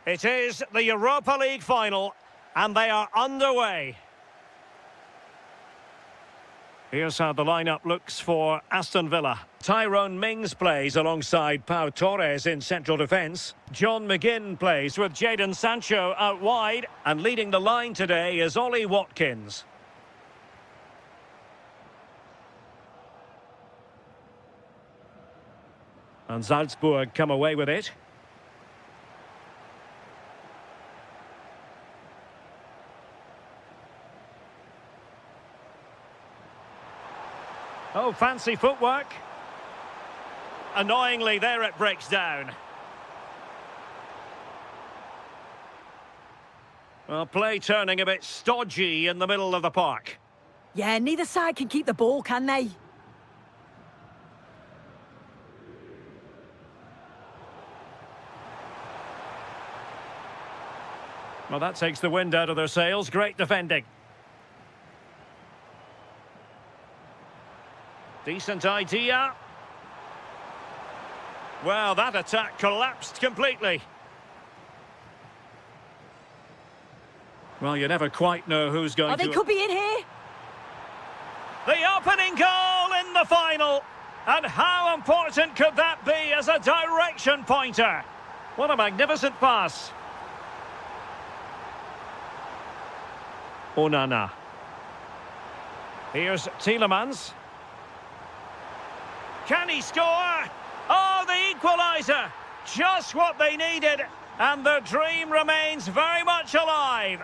It is the Europa League final, and they are underway. Here's how the lineup looks for Aston Villa. Tyrone Mings plays alongside Pau Torres in central defence. John McGinn plays with Jadon Sancho out wide. And leading the line today is Ollie Watkins. And Salzburg come away with it. Oh, fancy footwork. Annoyingly, there it breaks down. Well, play turning a bit stodgy in the middle of the park. Yeah, neither side can keep the ball, can they? Well, that takes the wind out of their sails. Great defending. Decent idea. Well, that attack collapsed completely. Well, you never quite know who's going to... Oh, they could be in here. The opening goal in the final. And how important could that be as a direction pointer? What a magnificent pass. Onana. Here's Tielemans. Can he score? Oh, the equaliser! Just what they needed, and the dream remains very much alive.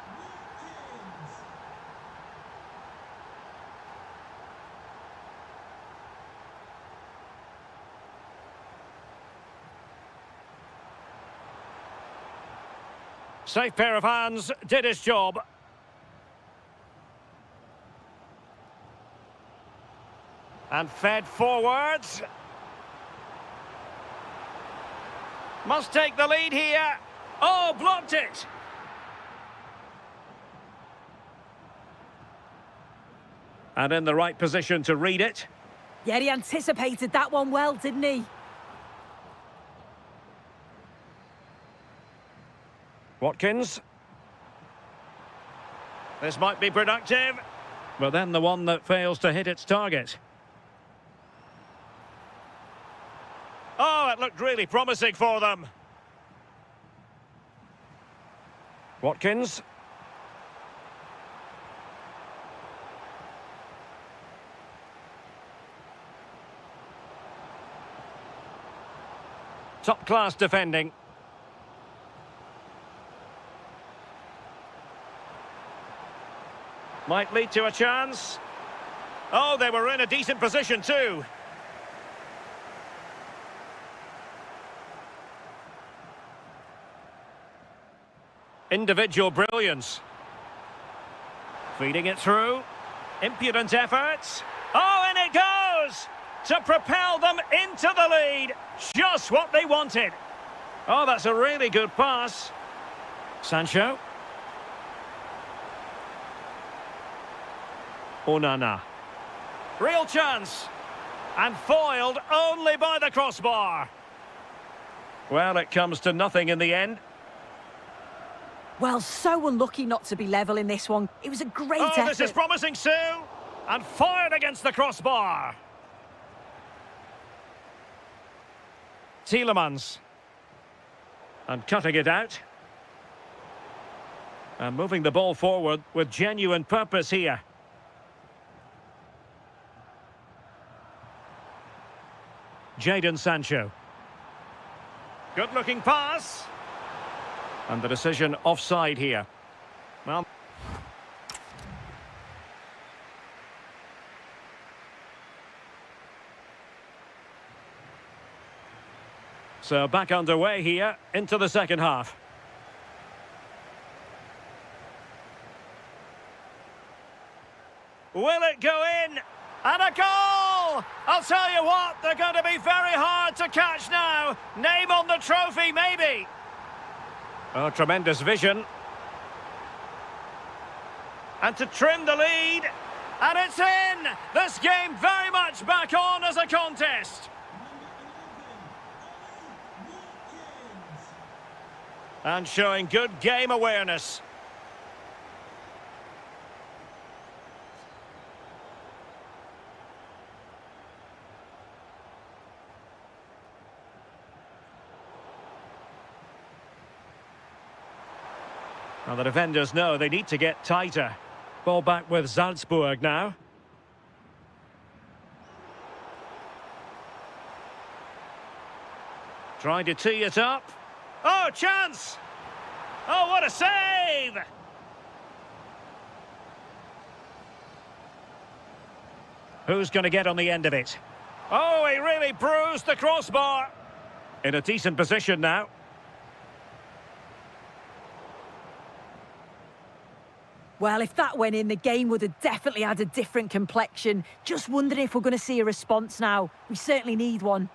Safe pair of hands, did his job. And fed forwards. Must take the lead here. Oh, blocked it. And in the right position to read it. Yeah, he anticipated that one well, didn't he? Watkins. This might be productive. But then the one that fails to hit its target. Oh, it looked really promising for them. Watkins. Top-class defending. Might lead to a chance. Oh, they were in a decent position too. Individual brilliance. Feeding it through. Impudent efforts. Oh, and it goes! To propel them into the lead. Just what they wanted. Oh, that's a really good pass. Sancho. Onana. Real chance. And foiled only by the crossbar. Well, it comes to nothing in the end. Well, so unlucky not to be level in this one. It was a great effort. This is promising, Sue. And fired against the crossbar. Tielemans. And cutting it out. And moving the ball forward with genuine purpose here. Jadon Sancho. Good-looking pass. And the decision offside here. Well, so back underway here into the second half. Will it go in? And a goal! I'll tell you what, they're going to be very hard to catch now. Name on the trophy, maybe. Oh, tremendous vision. And to trim the lead. And it's in! This game very much back on as a contest. And showing good game awareness. Well, the defenders know they need to get tighter. Ball back with Salzburg now. Trying to tee it up. Oh, chance! Oh, what a save! Who's going to get on the end of it? Oh, he really bruised the crossbar. In a decent position now. Well, if that went in, the game would have definitely had a different complexion. Just wondering if we're going to see a response now. We certainly need one.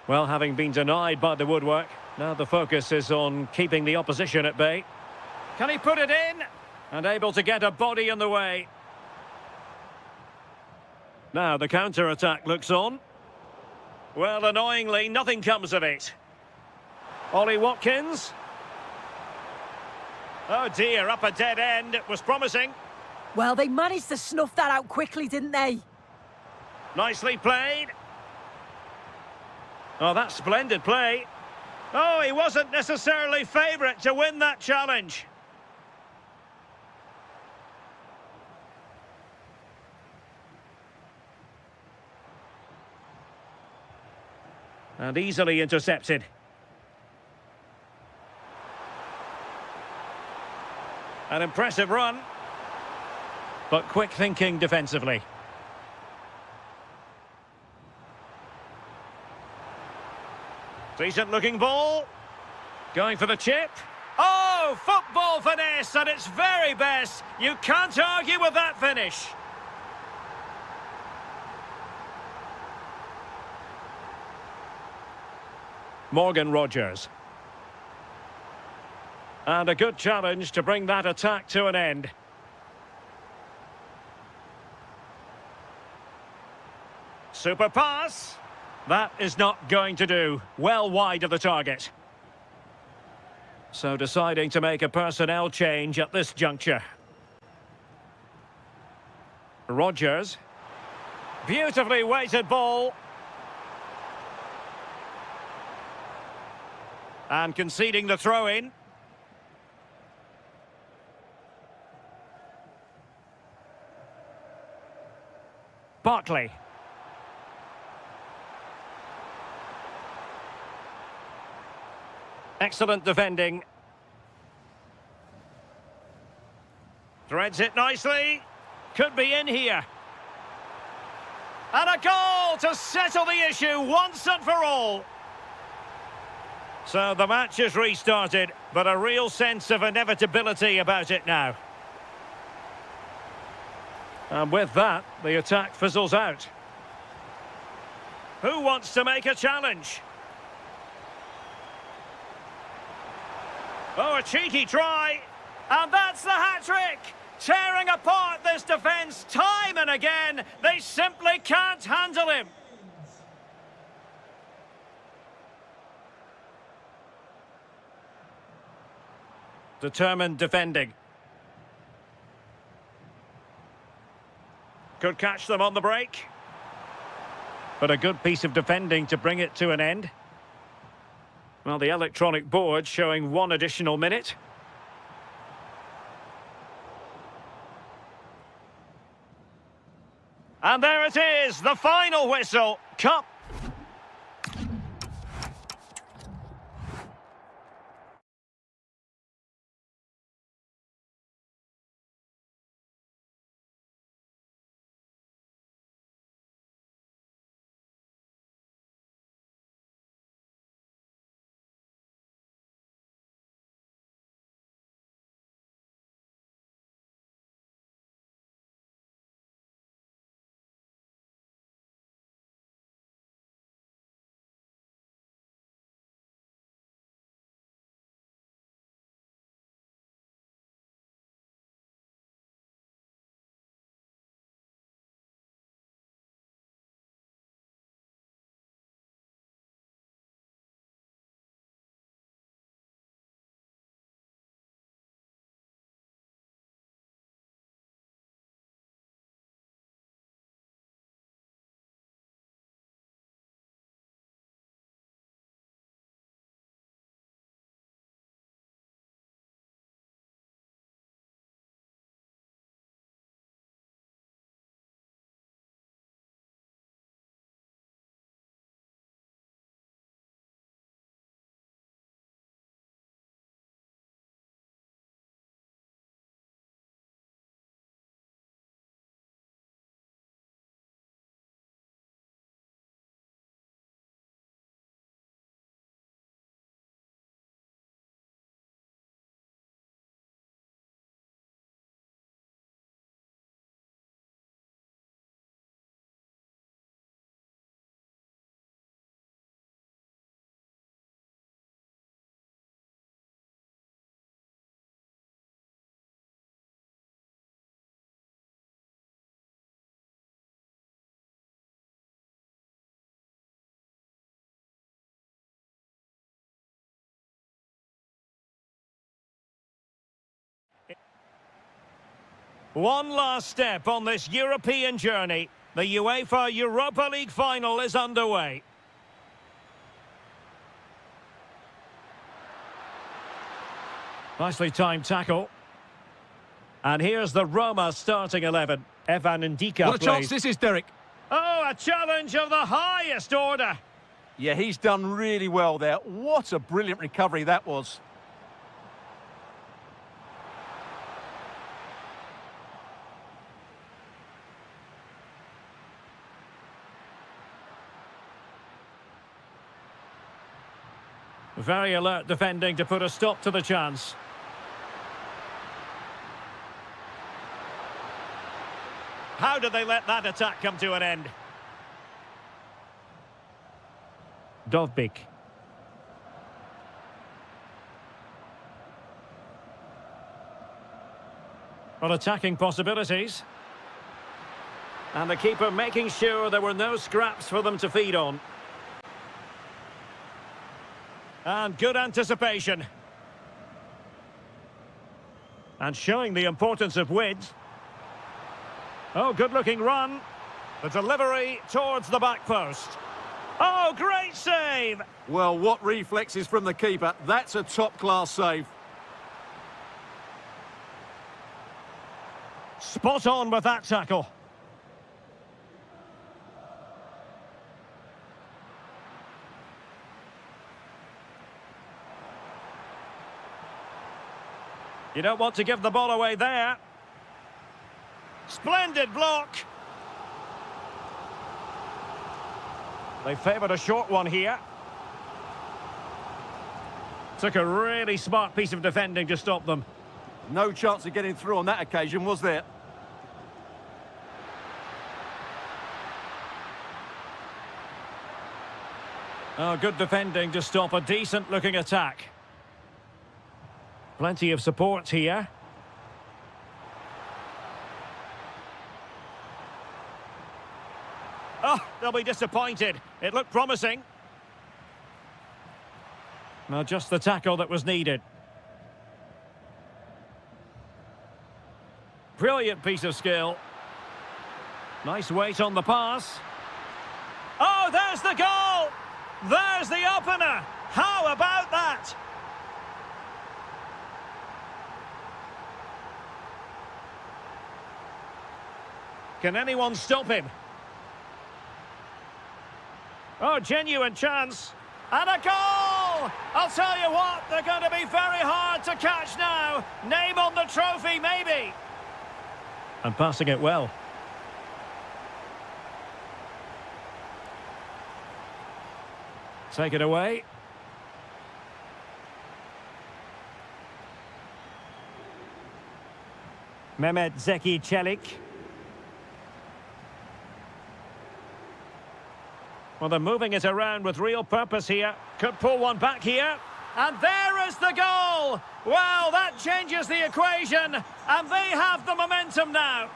Well, having been denied by the woodwork, now the focus is on keeping the opposition at bay. Can he put it in? And able to get a body in the way. Now the counter-attack looks on. Well, annoyingly, nothing comes of it. Ollie Watkins. Oh dear, up a dead end. It was promising. Well, they managed to snuff that out quickly, didn't they? Nicely played. Oh, that's splendid play. Oh, he wasn't necessarily favourite to win that challenge. And easily intercepted. An impressive run, but quick thinking defensively. Decent looking ball. Going for the chip. Oh, football finesse at its very best. You can't argue with that finish. Morgan Rogers. And a good challenge to bring that attack to an end. Super pass. That is not going to do. Well wide of the target. So deciding to make a personnel change at this juncture. Rogers. Beautifully weighted ball. And conceding the throw-in. Barkley. Excellent defending. Threads it nicely. Could be in here. And a goal to settle the issue once and for all. So the match is restarted, but a real sense of inevitability about it now. And with that, the attack fizzles out. Who wants to make a challenge? Oh, a cheeky try. And that's the hat-trick. Tearing apart this defence time and again. They simply can't handle him. Determined defending. Could catch them on the break. But a good piece of defending to bring it to an end. Well, the electronic board showing one additional minute. And there it is, the final whistle. Cup One last step on this European journey. The UEFA Europa League final is underway. Nicely timed tackle. And here's the Roma starting 11. Evan Ndika What a chance plays. this is, Derek. Oh, a challenge of the highest order. Yeah, he's done really well there. What a brilliant recovery that was. Very alert defending to put a stop to the chance. How did they let that attack come to an end? Dovbik. Well, attacking possibilities. And the keeper making sure there were no scraps for them to feed on. And good anticipation. And showing the importance of width. Oh, good-looking run. The delivery towards the back post. Oh, great save! Well, what reflexes from the keeper. That's a top-class save. Spot on with that tackle. You don't want to give the ball away there. Splendid block. They favoured a short one here. Took a really smart piece of defending to stop them. No chance of getting through on that occasion, was there? Oh, good defending to stop a decent-looking attack. Plenty of support here. Oh, they'll be disappointed. It looked promising. Well, just the tackle that was needed. Brilliant piece of skill. Nice weight on the pass. Oh, there's the goal! There's the opener! How about that? Can anyone stop him? Oh, genuine chance. And a goal! I'll tell you what, they're going to be very hard to catch now. Name on the trophy, maybe. And passing it well. Take it away. Mehmet Zeki Çelik. Well, they're moving it around with real purpose here. Could pull one back here. And there is the goal! Well, that changes the equation. And they have the momentum now.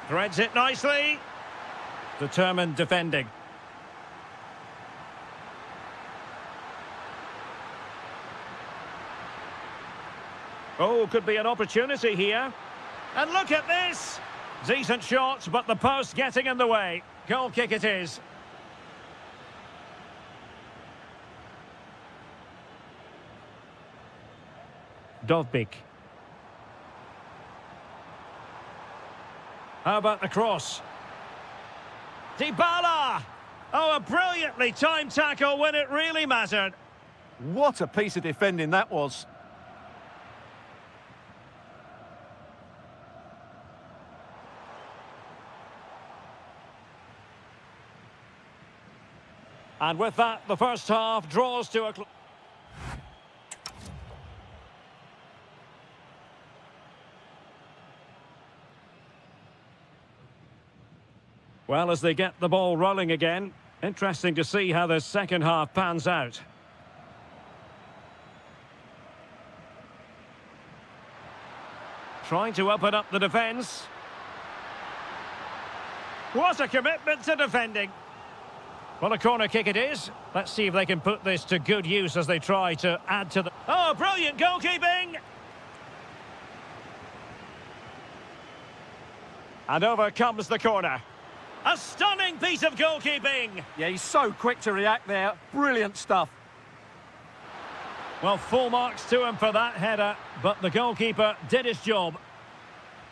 Threads it nicely. Determined defending. Oh, could be an opportunity here. And look at this! Decent shot, but the post getting in the way. Goal kick it is. Dovbik. How about the cross? Dybala! Oh, a brilliantly timed tackle when it really mattered. What a piece of defending that was. And with that, the first half draws to a close. Well, as they get the ball rolling again, interesting to see how the second half pans out. Trying to open up the defence. What a commitment to defending. Well, a corner kick it is. Let's see if they can put this to good use as they try to add to the... Oh, brilliant goalkeeping! And over comes the corner. A stunning piece of goalkeeping! Yeah, he's so quick to react there. Brilliant stuff. Well, full marks to him for that header, but the goalkeeper did his job.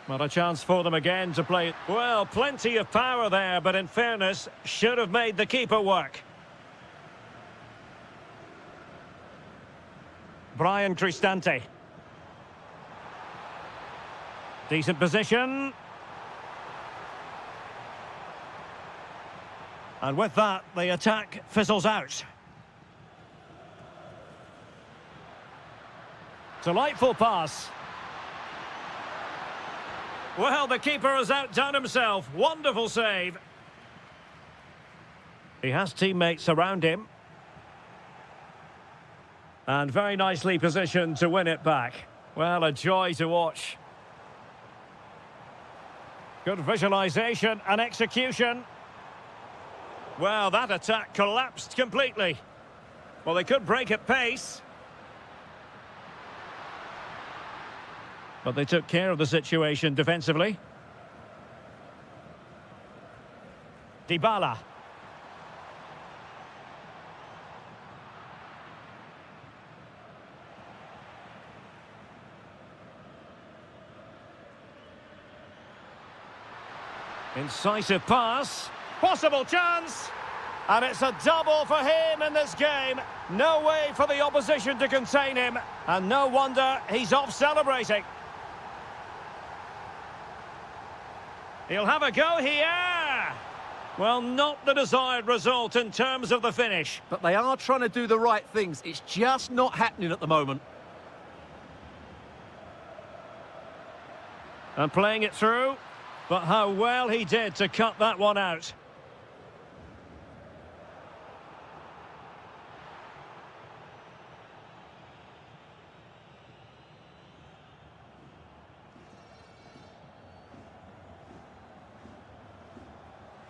Not a chance for them again to play. Well, plenty of power there, but in fairness, should have made the keeper work. Brian Cristante. Decent position. And with that, the attack fizzles out. Delightful pass. Well, the keeper has outdone himself. Wonderful save. He has teammates around him. And very nicely positioned to win it back. Well, a joy to watch. Good visualisation and execution. Well, that attack collapsed completely. Well, they could break at pace. But they took care of the situation defensively. Dybala. Incisive pass. Possible chance. And it's a double for him in this game. No way for the opposition to contain him. And no wonder he's off celebrating. He'll have a go here. Well, not the desired result in terms of the finish. But they are trying to do the right things. It's just not happening at the moment. And playing it through. But how well he did to cut that one out.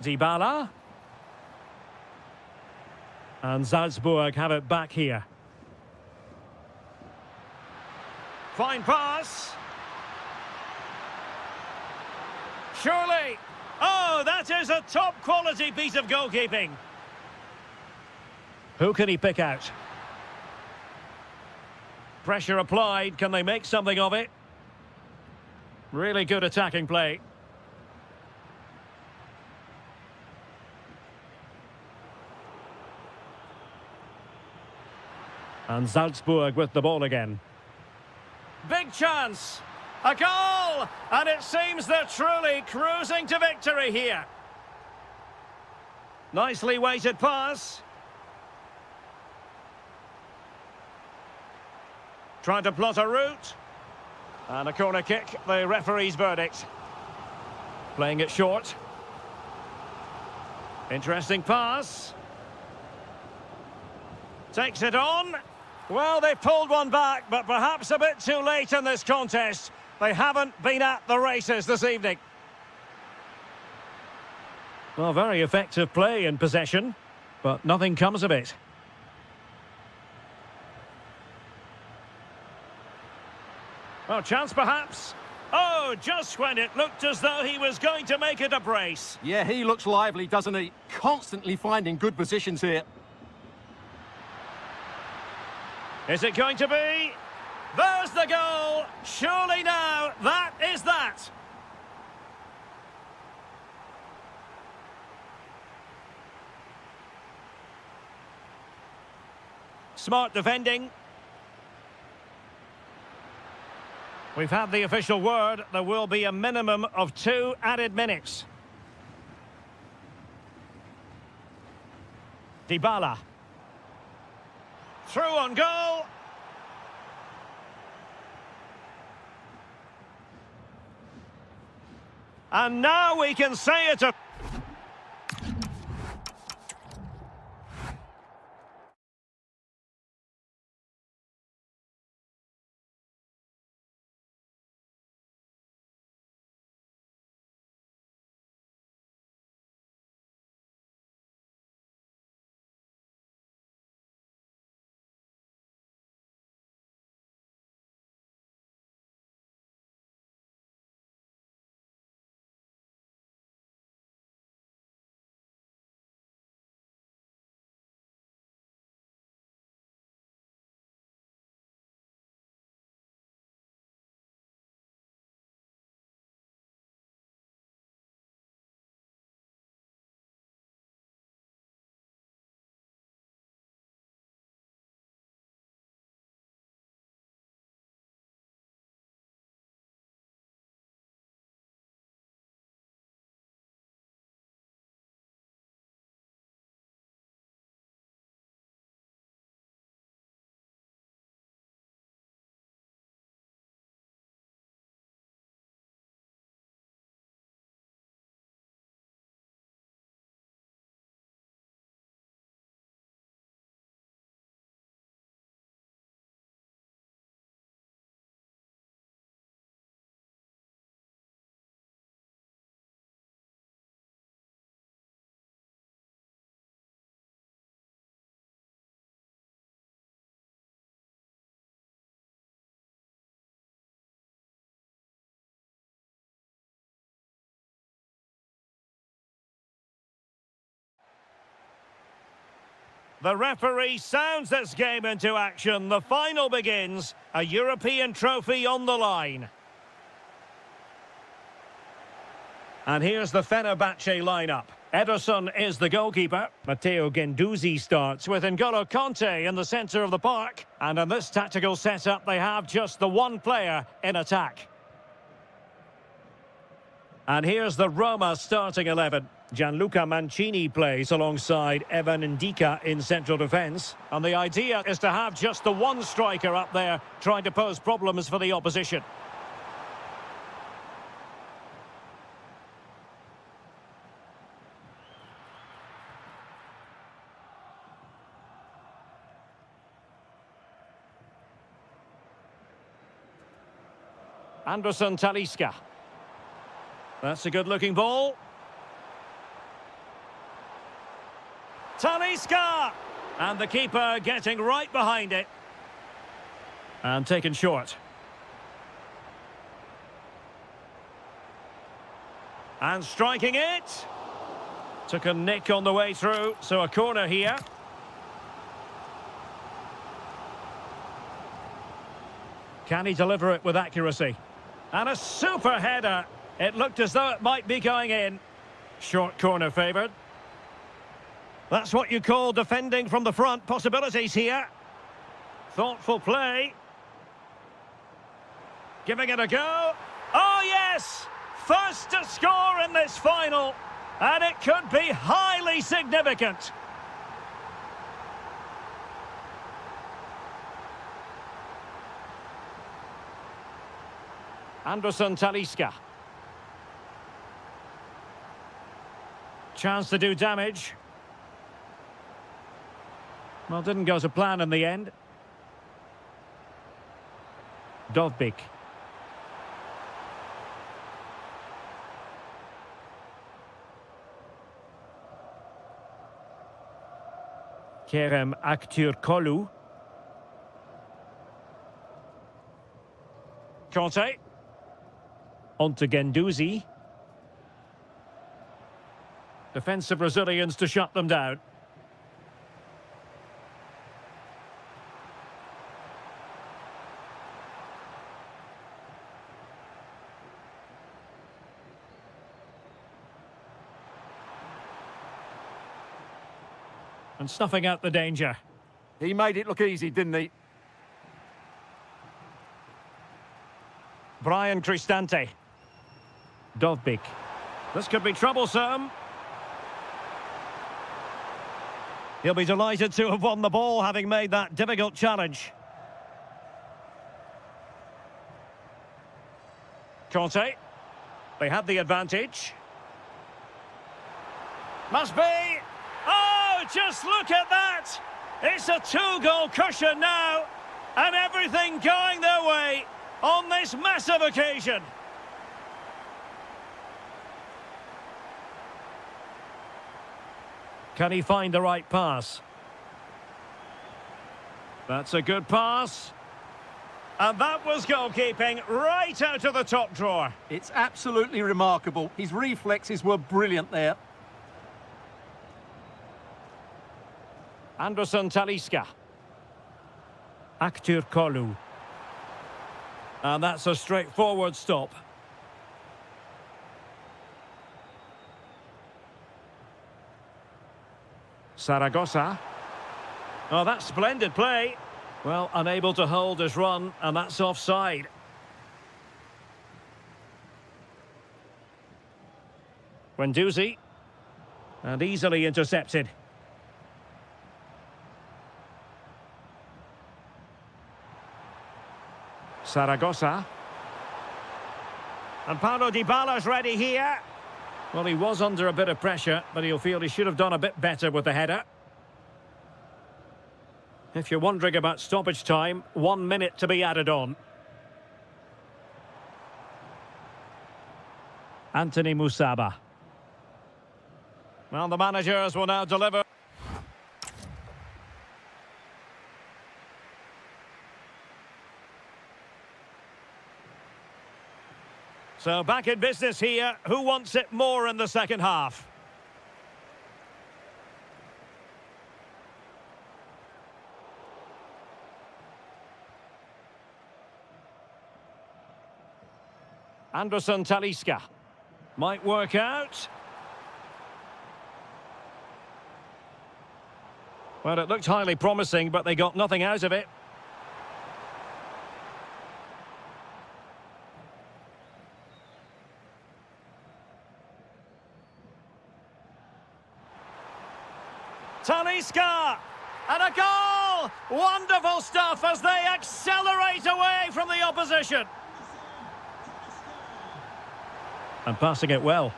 Dybala. And Salzburg have it back here. Fine pass. Surely. Oh, that is a top quality piece of goalkeeping. Who can he pick out? Pressure applied. Can they make something of it? Really good attacking play. And Salzburg with the ball again. Big chance. A goal! And it seems they're truly cruising to victory here. Nicely weighted pass. Trying to plot a route. And a corner kick, the referee's verdict. Playing it short. Interesting pass. Takes it on. Well, they pulled one back, but perhaps a bit too late in this contest. They haven't been at the races this evening. Well, very effective play in possession, but nothing comes of it. Well, chance perhaps. Oh, just when it looked as though he was going to make it a brace. Yeah, he looks lively, doesn't he? Constantly finding good positions here. Is it going to be? There's the goal! Surely now, that is that! Smart defending. We've had the official word. There will be a minimum of 2 added minutes. Dybala. Through on goal. And now we can say it. The referee sounds this game into action. The final begins. A European trophy on the line. And here's the Fenerbahce lineup. Ederson is the goalkeeper. Matteo Guendouzi starts with N'Golo Kanté in the centre of the park. And in this tactical setup, they have just the one player in attack. And here's the Roma starting 11. Gianluca Mancini plays alongside Evan Ndika in central defence. And the idea is to have just the one striker up there trying to pose problems for the opposition. Anderson Talisca. That's a good-looking ball. Talisca! And the keeper getting right behind it. And taken short. And striking it. Took a nick on the way through, so a corner here. Can he deliver it with accuracy? And a super header. It looked as though it might be going in. Short corner favoured. That's what you call defending from the front. Possibilities here. Thoughtful play. Giving it a go. Oh, yes! First to score in this final. And it could be highly significant. Anderson Talisca. Chance to do damage. Well, didn't go to plan in the end. Dovbik. Kerem Aktürkoğlu. Kanté. On to Guendouzi. Defensive Brazilians to shut them down. And snuffing out the danger. He made it look easy, didn't he? Brian Cristante. Dovbik. This could be troublesome. He'll be delighted to have won the ball, having made that difficult challenge. Kanté. They had the advantage. Must be. Oh, just look at that. It's a two-goal cushion now. And everything going their way on this massive occasion. Can he find the right pass? That's a good pass. And that was goalkeeping right out of the top drawer. It's absolutely remarkable. His reflexes were brilliant there. Anderson Talisca. Aktürkoğlu. And that's a straightforward stop. Zaragoza. Oh, that's splendid play. Well, unable to hold his run, and that's offside. Guendouzi. And easily intercepted. Zaragoza. And Paulo Dybala's ready here. Well, he was under a bit of pressure, but he'll feel he should have done a bit better with the header. If you're wondering about stoppage time, 1 minute to be added on. Anthony Musaba. Well, the managers will now deliver. So back in business here. Who wants it more in the second half? Anderson Talisca. Might work out. Well, it looked highly promising, but they got nothing out of it. Talisca! And a goal! Wonderful stuff as they accelerate away from the opposition. And passing it well.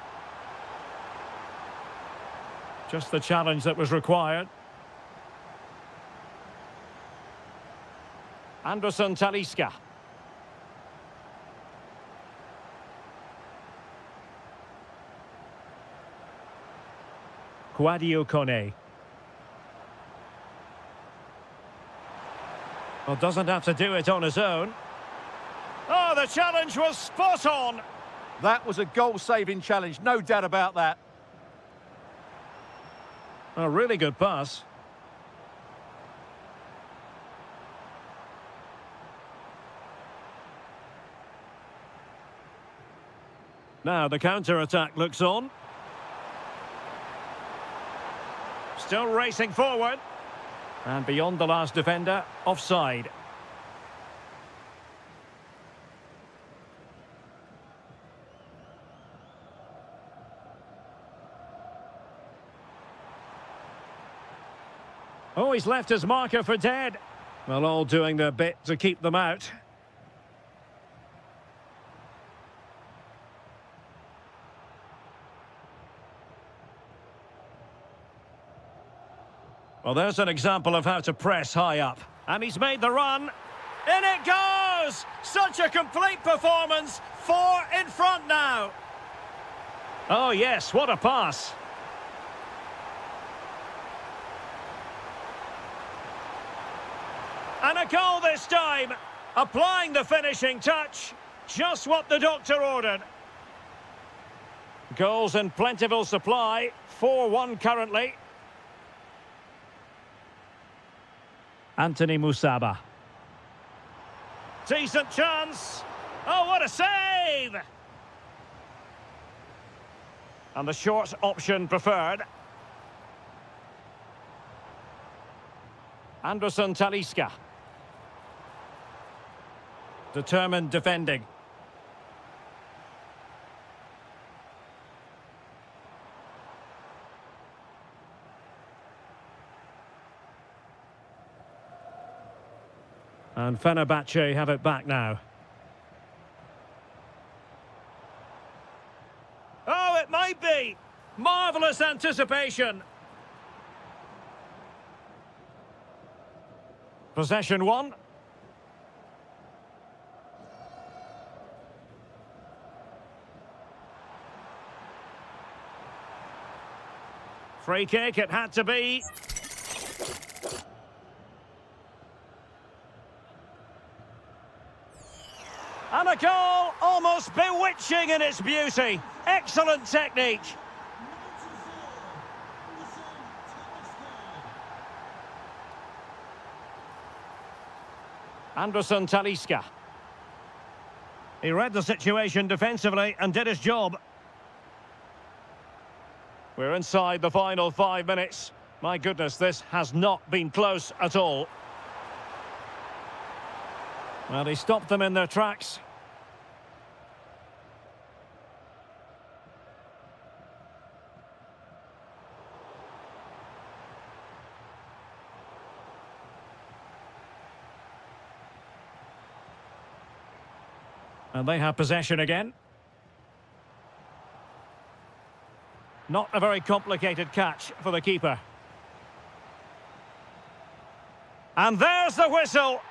Just the challenge that was required. Anderson Talisca. Quadio Kone. Well, doesn't have to do it on his own. Oh, the challenge was spot on. That was a goal-saving challenge, no doubt about that. A really good pass. Now the counter-attack looks on. Still racing forward. And beyond the last defender, offside. Oh, he's left his marker for dead. Well, all doing their bit to keep them out. Well, there's an example of how to press high up. And he's made the run. In it goes! Such a complete performance. 4 in front now. Oh, yes, what a pass. And a goal this time. Applying the finishing touch. Just what the doctor ordered. Goals in plentiful supply. 4-1 currently. Anthony Musaba. Decent chance. Oh, what a save! And the short option preferred. Anderson Talisca. Determined defending. And Fenerbahce have it back now. Oh, it might be! Marvellous anticipation. Possession 1. Free kick, it had to be. And a goal, almost bewitching in its beauty. Excellent technique. Anderson Talisca. He read the situation defensively and did his job. We're inside the final 5 minutes. My goodness, this has not been close at all. Well, he stopped them in their tracks. And they have possession again. Not a very complicated catch for the keeper. And there's the whistle.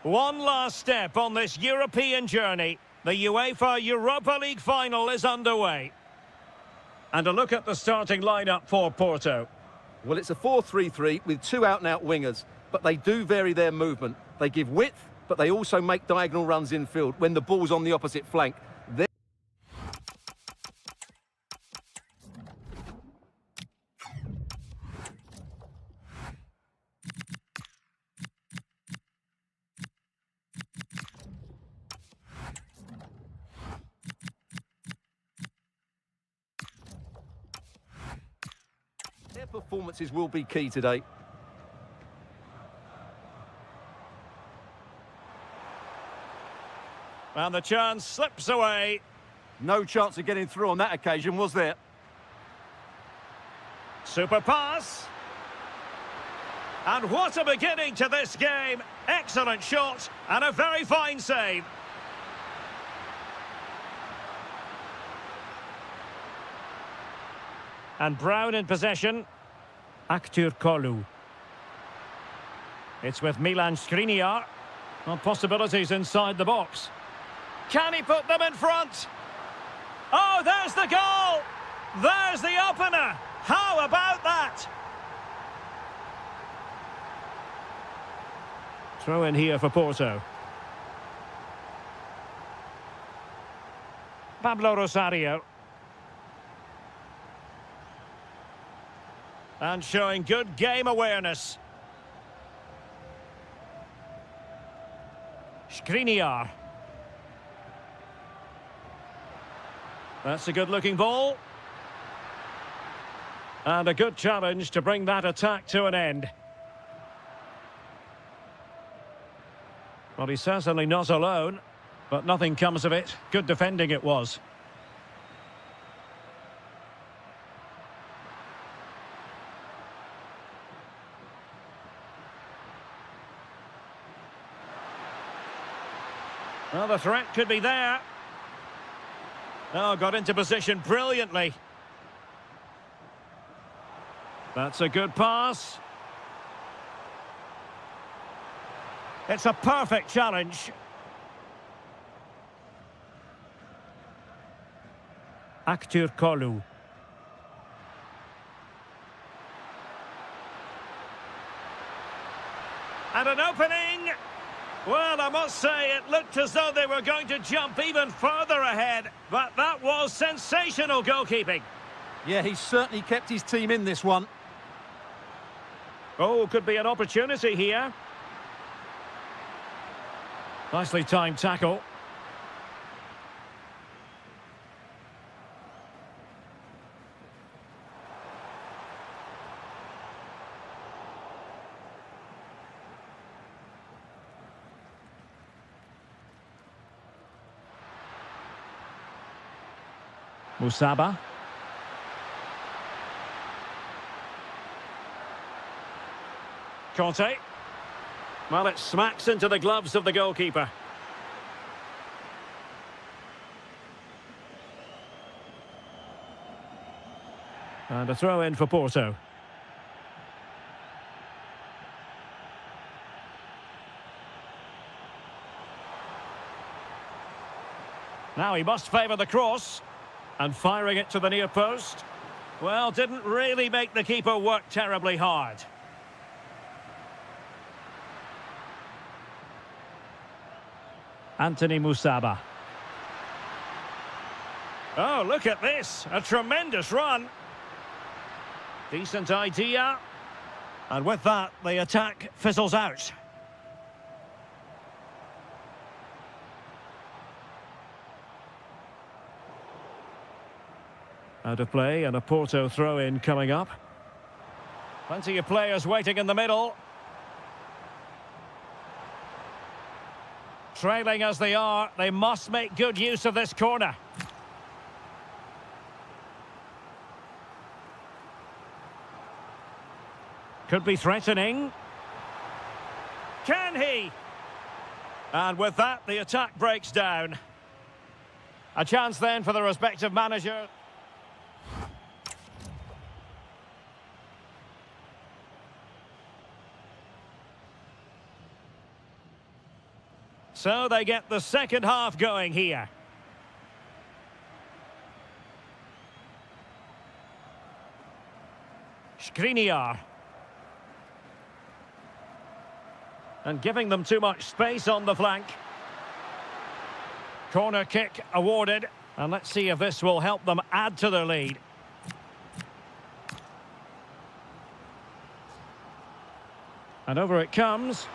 One last step on this European journey. The UEFA Europa League final is underway. And a look at the starting lineup for Porto. Well, it's a 4-3-3 with two out-and-out wingers, but they do vary their movement. They give width, but they also make diagonal runs infield when the ball's on the opposite flank. Their performances will be key today. And the chance slips away. No chance of getting through on that occasion, was there? Super pass. And what a beginning to this game. Excellent shot and a very fine save. And Brown in possession. Kolu. It's with Milan Skriniar. Well, possibilities inside the box. Can he put them in front? Oh, there's the goal! There's the opener! How about that? Throw in here for Porto. Pablo Rosario. And showing good game awareness. Skriniar. That's a good-looking ball. And a good challenge to bring that attack to an end. Well, he's certainly not alone, but nothing comes of it. Good defending it was. Well, the threat could be there. Oh, got into position brilliantly. That's a good pass. It's a perfect challenge. Kolu. And an opening. Well, I must say, it looked as though they were going to jump even further ahead, but that was sensational goalkeeping. Yeah, he certainly kept his team in this one. Oh, could be an opportunity here. Nicely timed tackle. Musaba. Conte. Well, it smacks into the gloves of the goalkeeper. And a throw in for Porto. Now he must favour the cross. And firing it to the near post. Well, didn't really make the keeper work terribly hard. Anthony Musaba. Oh, look at this. A tremendous run. Decent idea. And with that, the attack fizzles out. Out of play and a Porto throw-in coming up. Plenty of players waiting in the middle. Trailing as they are, they must make good use of this corner. Could be threatening. Can he? And with that, the attack breaks down. A chance then for the respective manager. So they get the second half going here. Skriniar. And giving them too much space on the flank. Corner kick awarded. And let's see if this will help them add to their lead. And over it comes.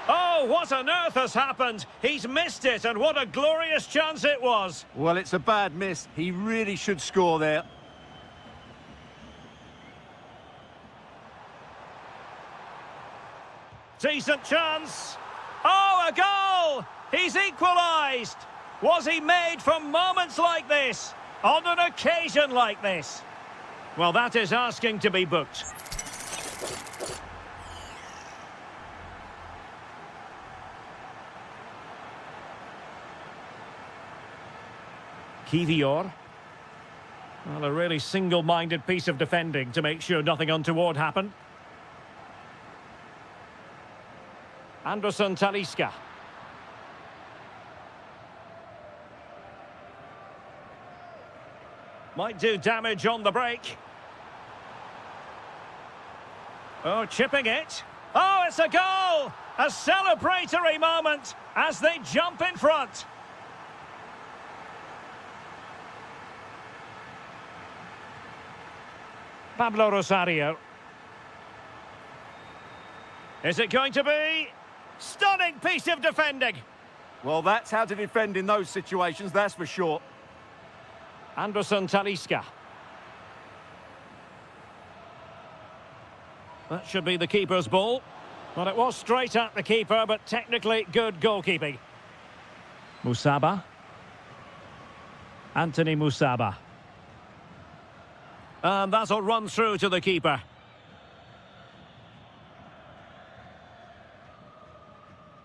Oh, what on earth has happened? He's missed it, and what a glorious chance it was. Well, it's a bad miss. He really should score there. Decent chance. Oh, a goal! He's equalised. Was he made from moments like this? On an occasion like this? Well, that is asking to be booked. Kivior. Well, a really single-minded piece of defending to make sure nothing untoward happened. Anderson Talisca. Might do damage on the break. Oh, chipping it. Oh, it's a goal! A celebratory moment as they jump in front. Pablo Rosario. Is it going to be? Stunning piece of defending. Well, that's how to defend in those situations, that's for sure. Anderson Talisca. That should be the keeper's ball. Well, it was straight at the keeper, but technically good goalkeeping. Musaba. Anthony Musaba. And that'll run through to the keeper.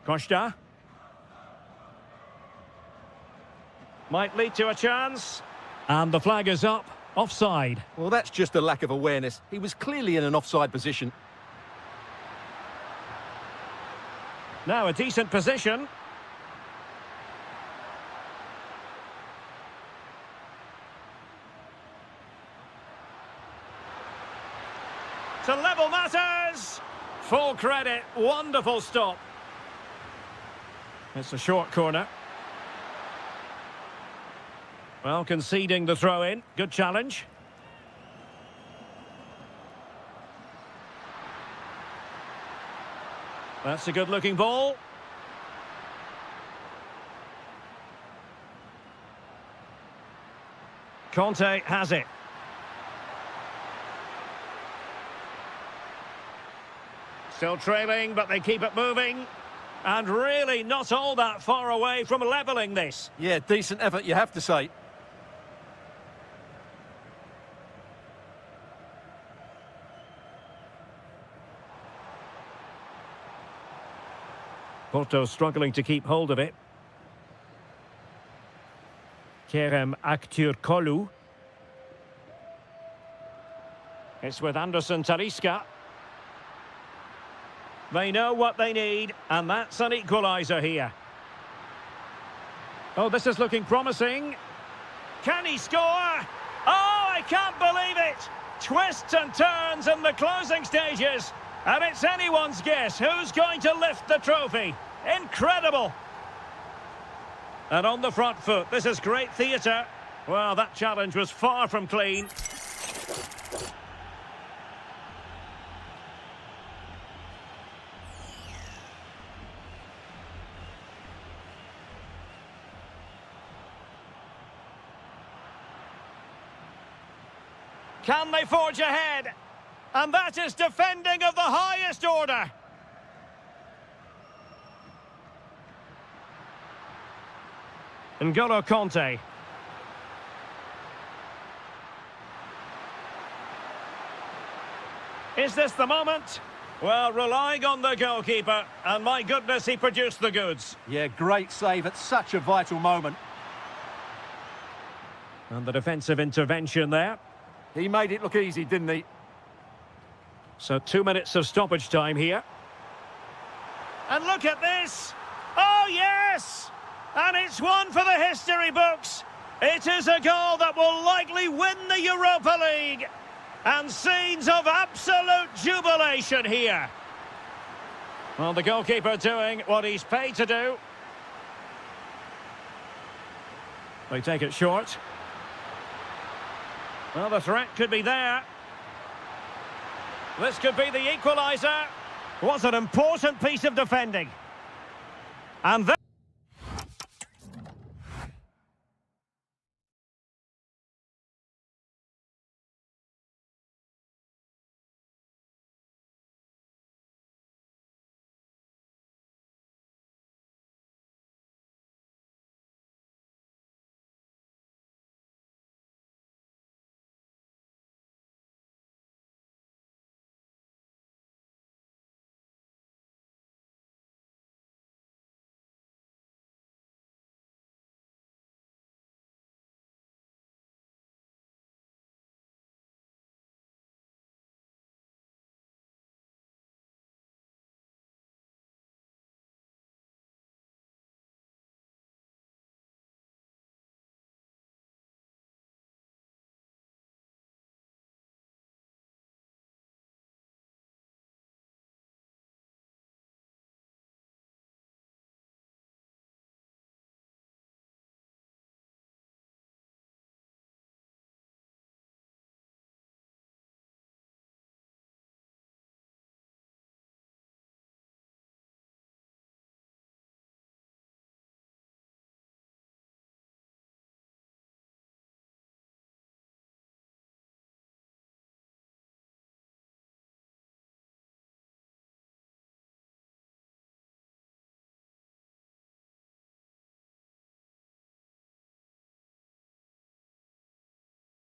Costa. Might lead to a chance. And the flag is up. Offside. Well, that's just a lack of awareness. He was clearly in an offside position. Now a decent position. To level matters. Full credit. Wonderful stop. It's a short corner. Well, conceding the throw-in. Good challenge. That's a good-looking ball. Conte has it. Still trailing, but they keep it moving. And really not all that far away from levelling this. Yeah, decent effort, you have to say. Porto struggling to keep hold of it. Kerem Aktürkoğlu. It's with Anderson Talisca. They know what they need, and that's an equaliser here. Oh, this is looking promising. Can he score? Oh, I can't believe it! Twists and turns in the closing stages. And it's anyone's guess who's going to lift the trophy. Incredible! And on the front foot, this is great theatre. Well, that challenge was far from clean. Can they forge ahead? And that is defending of the highest order. N'Golo Conte. Is this the moment? Well, relying on the goalkeeper, and my goodness, he produced the goods. Yeah, great save at such a vital moment. And the defensive intervention there. He made it look easy, didn't he? So 2 minutes of stoppage time here. And look at this! Oh! Oh, yes! And it's one for the history books. It is a goal that will likely win the Europa League. And scenes of absolute jubilation here. Well, the goalkeeper doing what he's paid to do. They take it short. Well, the threat could be there. This could be the equaliser. Was an important piece of defending. And then...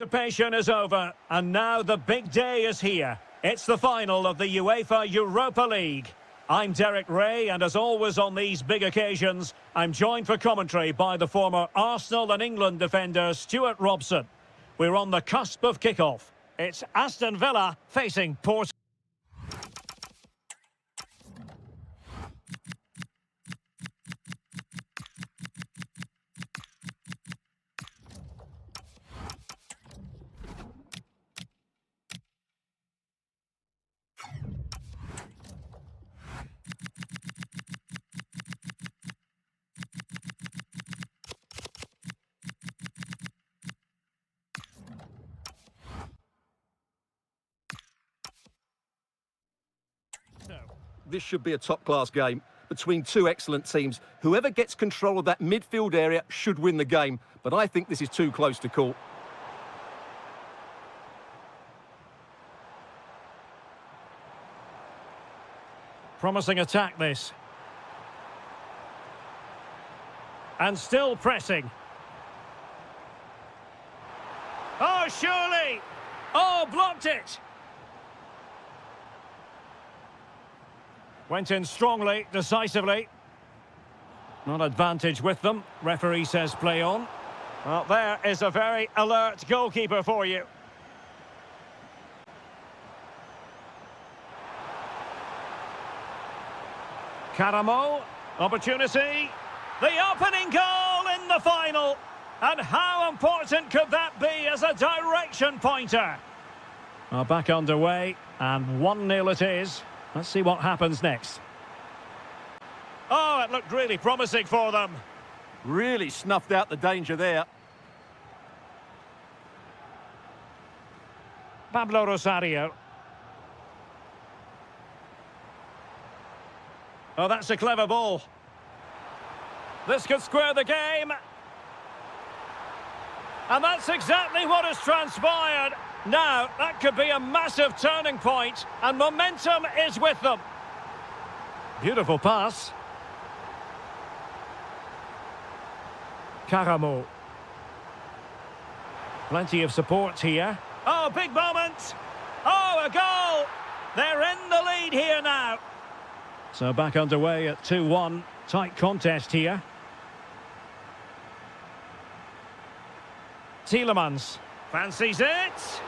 Anticipation is over, and now the big day is here. It's the final of the UEFA Europa League. I'm Derek Ray, and as always on these big occasions, I'm joined for commentary by the former Arsenal and England defender Stuart Robson. We're on the cusp of kickoff. It's Aston Villa facing Port. This should be a top-class game between two excellent teams. Whoever gets control of that midfield area should win the game, but I think this is too close to call. Promising attack, this. And still pressing. Oh, surely! Oh, blocked it! Went in strongly, decisively. Not advantage with them. Referee says play on. Well, there is a very alert goalkeeper for you. Karamo, opportunity. The opening goal in the final. And how important could that be as a direction pointer? Well, back underway, and 1-0 it is. Let's see what happens next. Oh, it looked really promising for them. Really snuffed out the danger there. Pablo Rosario. Oh, that's a clever ball. This could square the game. And that's exactly what has transpired. Now, that could be a massive turning point, and momentum is with them. Beautiful pass. Karamo. Plenty of support here. Oh, big moment. Oh, a goal. They're in the lead here now. So back underway at 2-1. Tight contest here. Tielemans fancies it.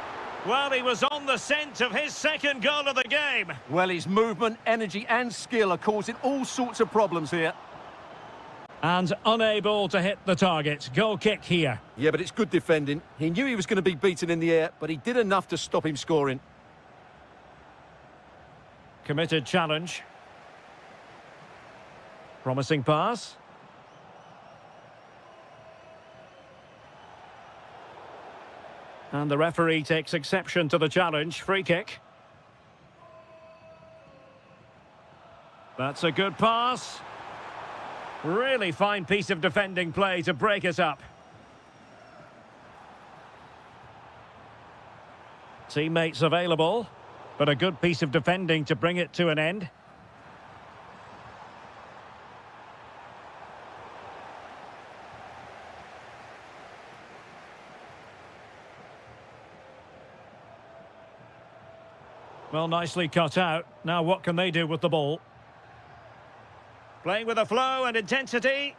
Well, he was on the scent of his second goal of the game. Well, his movement, energy and skill are causing all sorts of problems here. And unable to hit the target. Goal kick here. Yeah, but it's good defending. He knew he was going to be beaten in the air, but he did enough to stop him scoring. Committed challenge. Promising pass. And the referee takes exception to the challenge. Free kick. That's a good pass. Really fine piece of defending play to break us up. Teammates available, but a good piece of defending to bring it to an end. Well, nicely cut out. Now what can they do with the ball? Playing with a flow and intensity.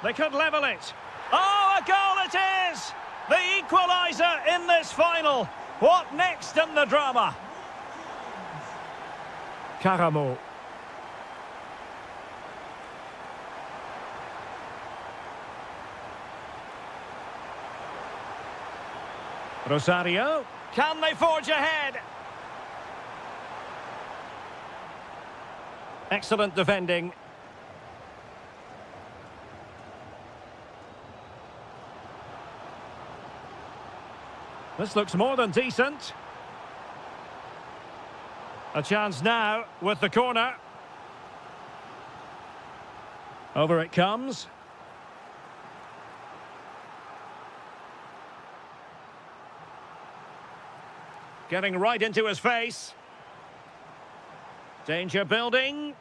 They could level it. Oh, a goal it is! The equaliser in this final. What next in the drama? Karamo. Rosario. Can they forge ahead? Excellent defending. This looks more than decent. A chance now with the corner. Over it comes. Getting right into his face. Danger building.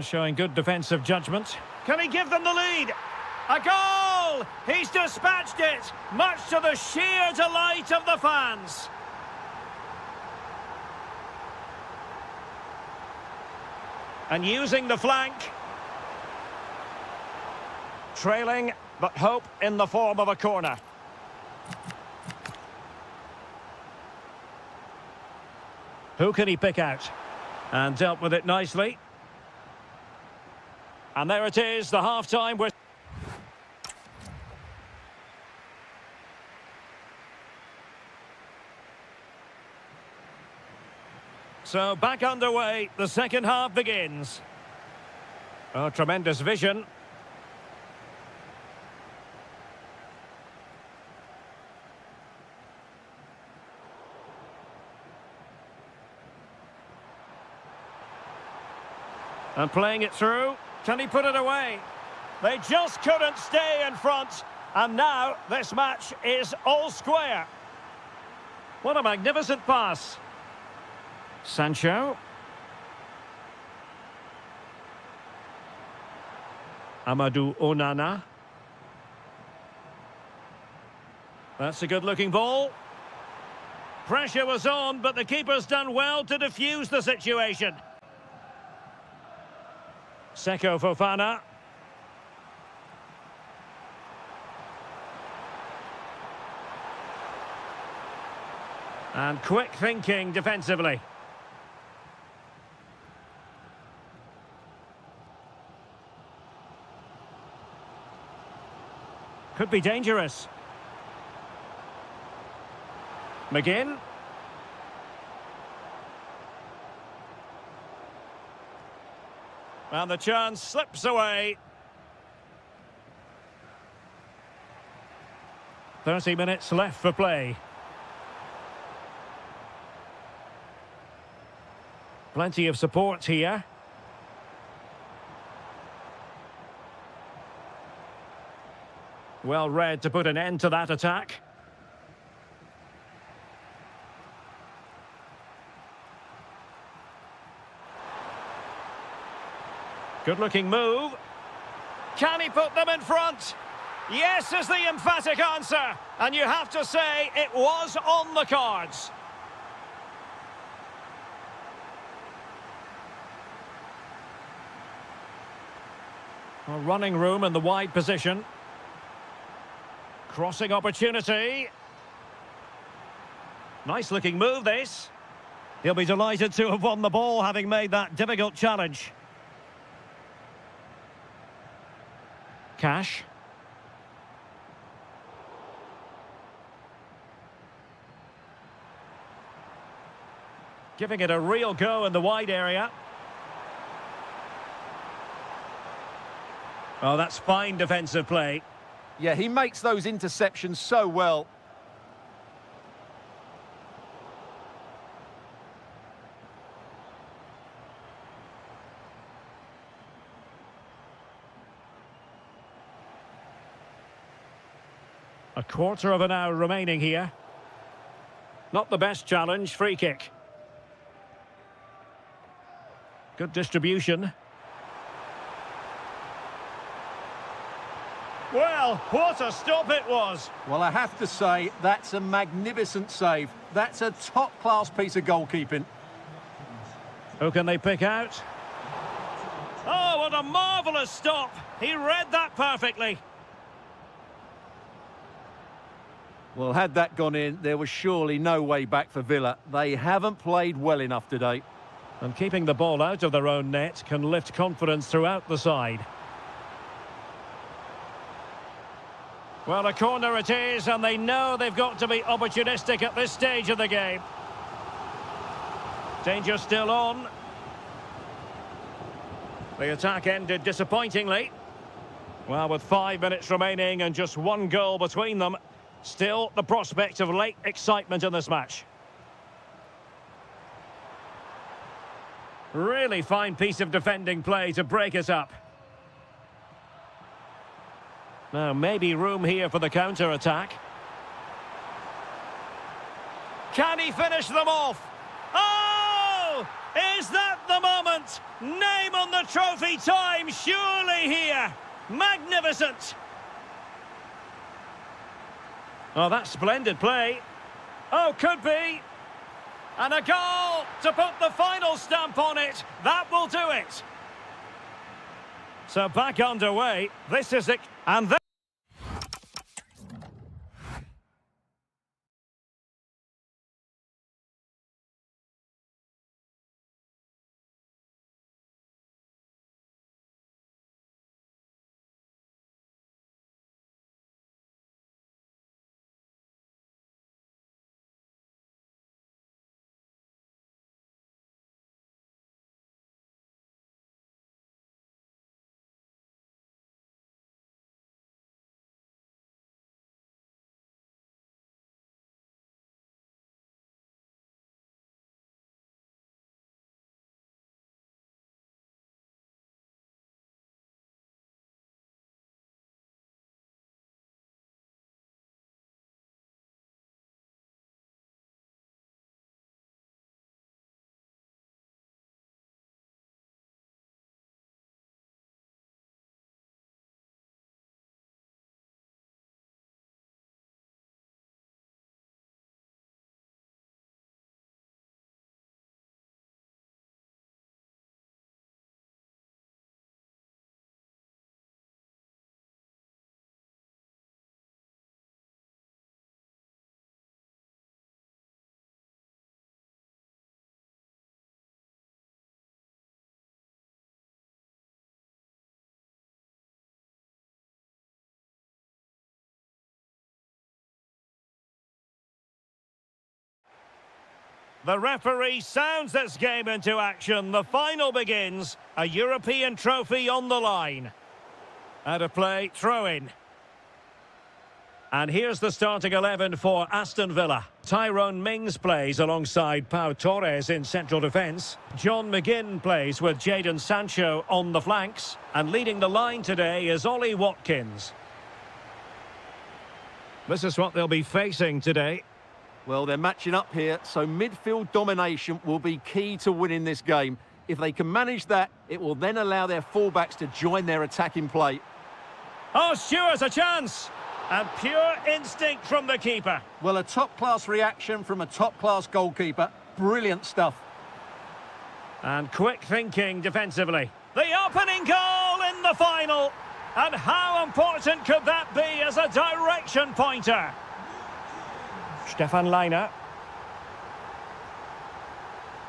Showing good defensive judgment. Can he give them the lead? A goal! He's dispatched it, much to the sheer delight of the fans. And using the flank. Trailing, but hope in the form of a corner. Who can he pick out? And dealt with it nicely. And there it is, the half-time whistle. So back underway, the second half begins. Oh, tremendous vision. And playing it through. Can he put it away? They just couldn't stay in front. And now this match is all square. What a magnificent pass. Sancho. Amadou Onana. That's a good-looking ball. Pressure was on, but the keeper's done well to defuse the situation. Seko Fofana. And quick thinking defensively. Could be dangerous. McGinn. And the chance slips away. 30 minutes left for play. Plenty of support here. Well read to put an end to that attack. Good-looking move. Can he put them in front? Yes is the emphatic answer. And you have to say it was on the cards. Well, running room in the wide position. Crossing opportunity. Nice-looking move, this. He'll be delighted to have won the ball, having made that difficult challenge. Cash. Giving it a real go in the wide area. Oh, that's fine defensive play. Yeah, he makes those interceptions so well. A quarter of an hour remaining here. Not the best challenge, free kick. Good distribution. Well, what a stop it was. Well, I have to say, that's a magnificent save. That's a top-class piece of goalkeeping. Who can they pick out? Oh, what a marvellous stop. He read that perfectly. Well, had that gone in, there was surely no way back for Villa. They haven't played well enough today. And keeping the ball out of their own net can lift confidence throughout the side. Well, a corner it is, and they know they've got to be opportunistic at this stage of the game. Danger still on. The attack ended disappointingly. Well, with 5 minutes remaining and just one goal between them, still the prospect of late excitement in this match. Really fine piece of defending play to break it up. Now, maybe room here for the counter-attack. Can he finish them off? Oh! Is that the moment? Name on the trophy time, surely here. Magnificent! Oh, that's splendid play. Oh, could be. And a goal to put the final stamp on it. That will do it. So back underway. This is it. And then... The referee sounds this game into action. The final begins. A European trophy on the line. Out of play, throw in. And here's the starting 11 for Aston Villa. Tyrone Mings plays alongside Pau Torres in central defence. John McGinn plays with Jadon Sancho on the flanks. And leading the line today is Ollie Watkins. This is what they'll be facing today. Well, they're matching up here, so midfield domination will be key to winning this game. If they can manage that, it will then allow their fullbacks to join their attacking play. Oh, Stewart's a chance! And pure instinct from the keeper. Well, a top-class reaction from a top-class goalkeeper. Brilliant stuff. And quick thinking defensively. The opening goal in the final. And how important could that be as a direction pointer? Stefan Leiner.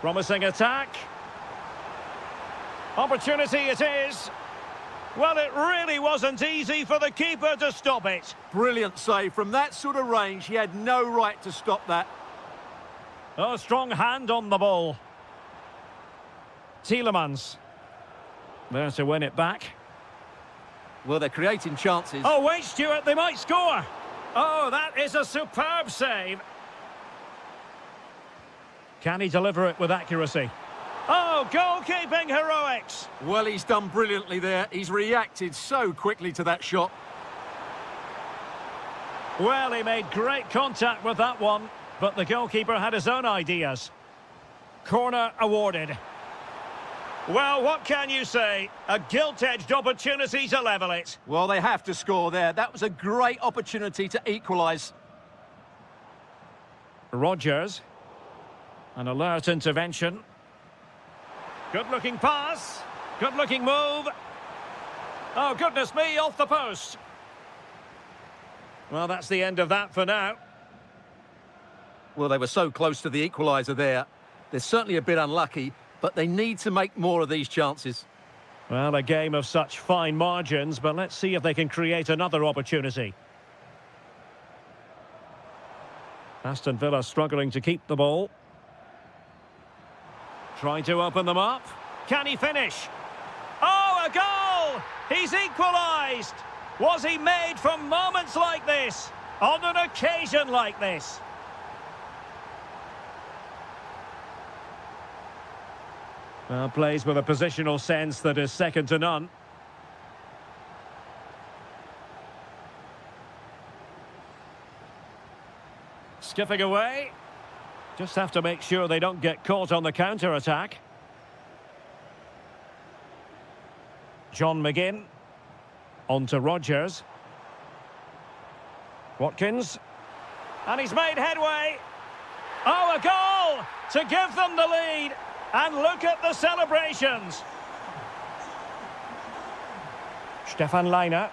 Promising attack. Opportunity it is. Well, it really wasn't easy for the keeper to stop it. Brilliant save. From that sort of range, he had no right to stop that. Oh, strong hand on the ball. Tielemans. There to win it back. Well, they're creating chances. Oh, wait, Stuart, they might score. Oh, that is a superb save. Can he deliver it with accuracy? Oh, goalkeeping heroics. Well, he's done brilliantly there. He's reacted so quickly to that shot. Well, he made great contact with that one, but the goalkeeper had his own ideas. Corner awarded. Well, what can you say? A gilt-edged opportunity to level it. Well, they have to score there. That was a great opportunity to equalise. Rodgers. An alert intervention. Good-looking pass. Good-looking move. Oh, goodness me, off the post. Well, that's the end of that for now. Well, they were so close to the equaliser there. They're certainly a bit unlucky, but they need to make more of these chances. Well, a game of such fine margins, but let's see if they can create another opportunity. Aston Villa struggling to keep the ball. Trying to open them up. Can he finish? Oh, a goal! He's equalised! Was he made for moments like this? On an occasion like this? Well, plays with a positional sense that is second to none. Skipping away. Just have to make sure they don't get caught on the counter-attack. John McGinn. On to Rodgers. Watkins. And he's made headway. Oh, a goal to give them the lead. And look at the celebrations. Stefan Leiner.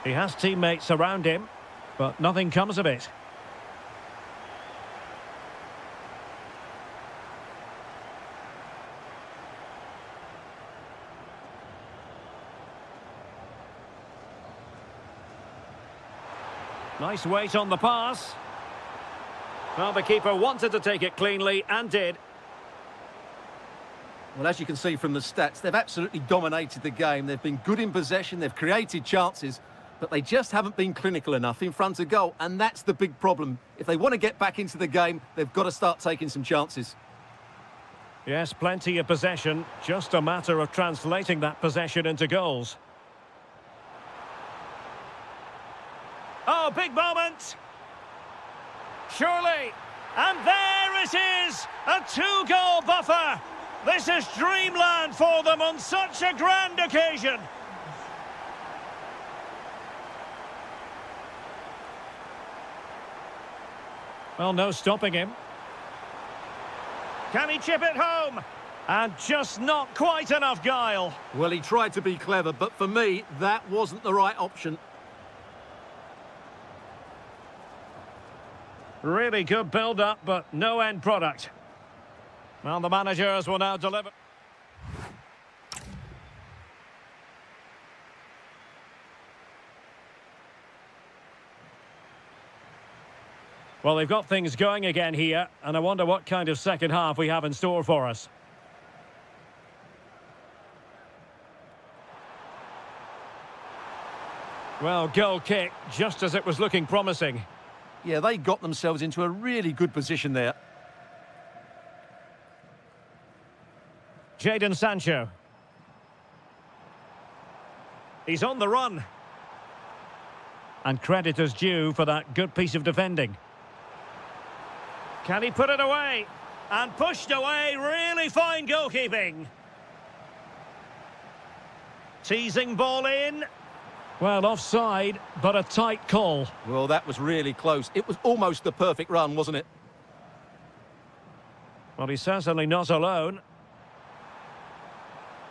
He has teammates around him, but nothing comes of it. Nice weight on the pass. Well, the keeper wanted to take it cleanly and did. Well, as you can see from the stats, they've absolutely dominated the game. They've been good in possession, they've created chances, but they just haven't been clinical enough in front of goal, and that's the big problem. If they want to get back into the game, they've got to start taking some chances. Yes, plenty of possession, just a matter of translating that possession into goals. Oh, big moment! Surely, and there it is, a two-goal buffer. This is dreamland for them on such a grand occasion. Well, no stopping him. Can he chip it home? And just not quite enough guile. Well, he tried to be clever, but for me, that wasn't the right option. Really good build-up, but no end product. Well, the managers will now deliver. Well, they've got things going again here, and I wonder what kind of second half we have in store for us. Well, goal kick, just as it was looking promising. Yeah, they got themselves into a really good position there. Jadon Sancho. He's on the run. And credit is due for that good piece of defending. Can he put it away? And pushed away, really fine goalkeeping. Teasing ball in. Well, offside, but a tight call. Well, that was really close. It was almost the perfect run, wasn't it? Well, he's certainly not alone.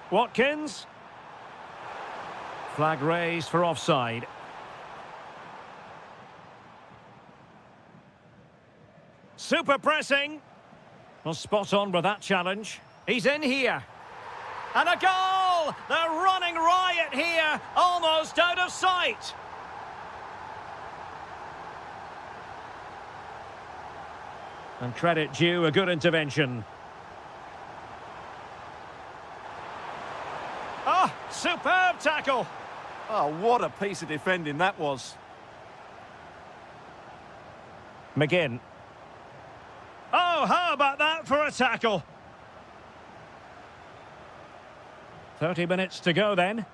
Watkins. Flag raised for offside. Super pressing. Well, spot on with that challenge. He's in here. And a goal! They're running riot here, almost out of sight. And credit due, a good intervention. Oh, superb tackle. Oh, what a piece of defending that was. McGinn. Oh, how about that for a tackle? 30 minutes to go then.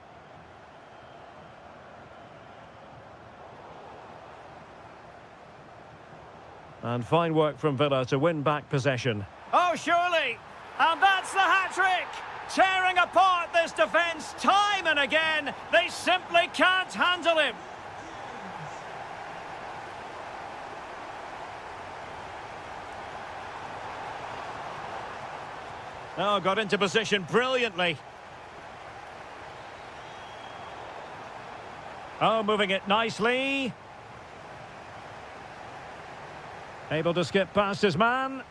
And fine work from Villa to win back possession. Oh, surely! And that's the hat-trick! Tearing apart this defence time and again. They simply can't handle him. Oh, got into position brilliantly. Oh, moving it nicely. Able to skip past his man.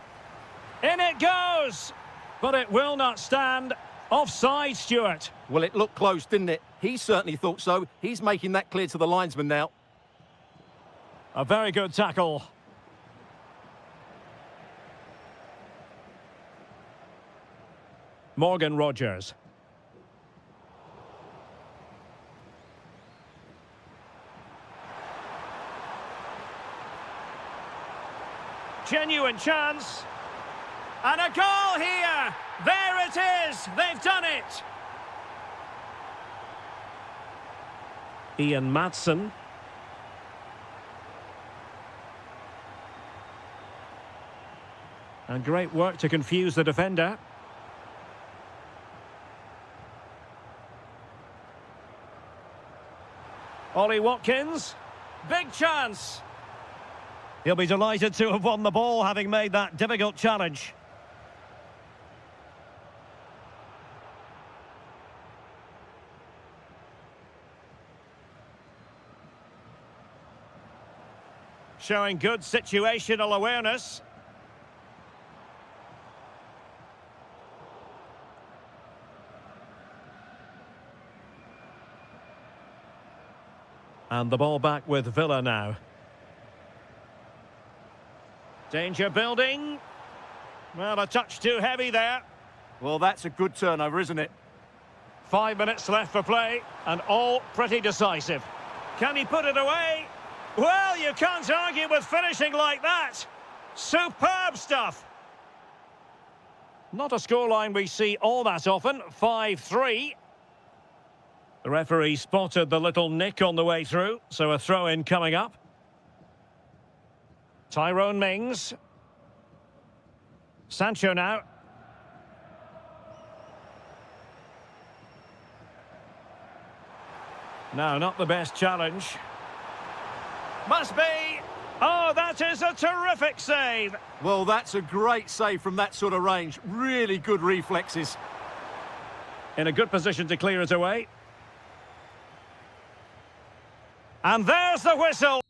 In it goes! But it will not stand. Offside, Stuart. Well, it looked close, didn't it? He certainly thought so. He's making that clear to the linesman now. A very good tackle. Morgan Rogers. Genuine chance. And a goal here. There it is. They've done it. Ian Maatsen. And great work to confuse the defender. Ollie Watkins. Big chance. He'll be delighted to have won the ball, having made that difficult challenge. Showing good situational awareness. And the ball back with Villa now. Danger building. Well, a touch too heavy there. Well, that's a good turnover, isn't it? 5 minutes left for play, and all pretty decisive. Can he put it away? Well, you can't argue with finishing like that. Superb stuff. Not a scoreline we see all that often. 5-3. The referee spotted the little nick on the way through, so a throw-in coming up. Tyrone Mings. Sancho now. No, not the best challenge. Must be. Oh, that is a terrific save. Well, that's a great save from that sort of range. Really good reflexes. In a good position to clear it away. And there's the whistle.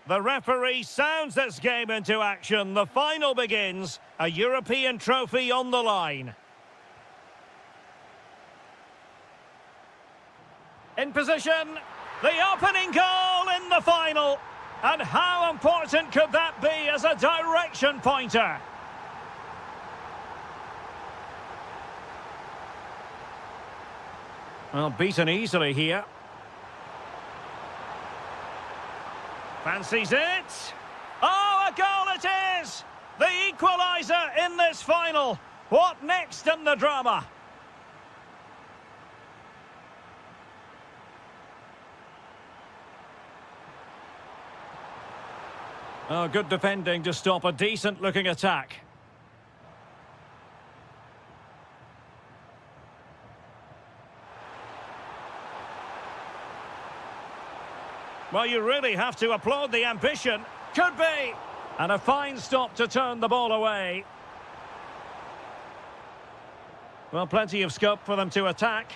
The referee sounds this game into action. The final begins. A European trophy on the line. In position. The opening goal in the final. And how important could that be as a direction pointer? Well, beaten easily here. Fancies it. Oh, a goal it is! The equaliser in this final. What next in the drama? Oh, good defending to stop a decent-looking attack. Well, you really have to applaud the ambition. Could be. And a fine stop to turn the ball away. Well, plenty of scope for them to attack.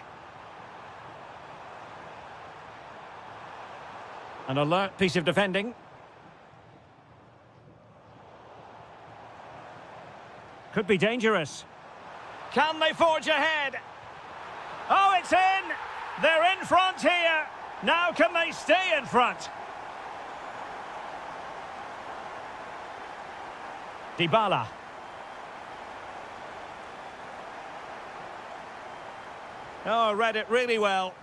An alert piece of defending. Could be dangerous. Can they forge ahead? Oh, it's in! They're in front here. Now can they stay in front? Dybala. Oh, read it really well.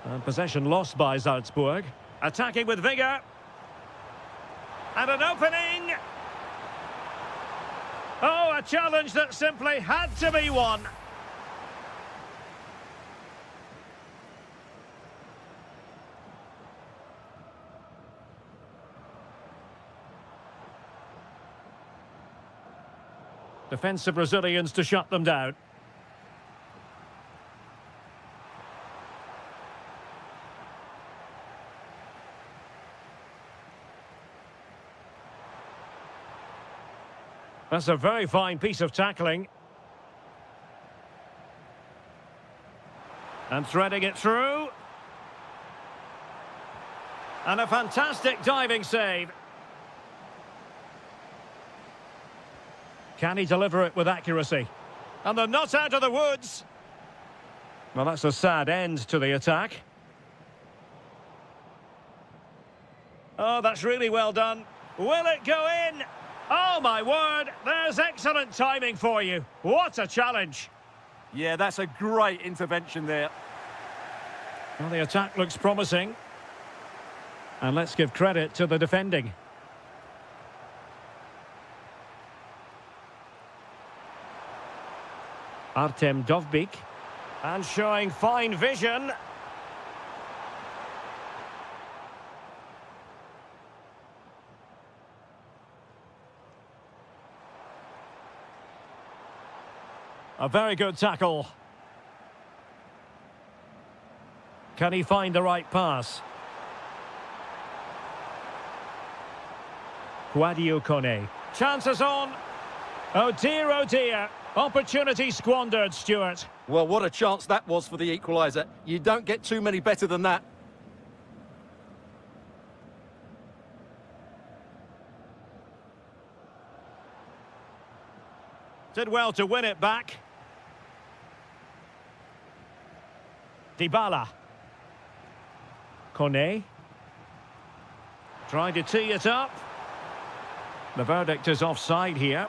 And possession lost by Salzburg. Attacking with vigour. And an opening. Oh, a challenge that simply had to be won. Defensive Brazilians to shut them down. That's a very fine piece of tackling. And threading it through. And a fantastic diving save. Can he deliver it with accuracy? And they're not out of the woods. Well, that's a sad end to the attack. Oh, that's really well done. Will it go in? Oh, my word, there's excellent timing for you. What a challenge. Yeah, that's a great intervention there. Well, the attack looks promising. And let's give credit to the defending. Artem Dovbyk. And showing fine vision. A very good tackle. Can he find the right pass? Guadio Kone. Chances on. Oh dear, opportunity squandered, Stuart. Well, what a chance that was for the equaliser. You don't get too many better than that. Did well to win it back. Dybala. Kone. Trying to tee it up. The verdict is offside here.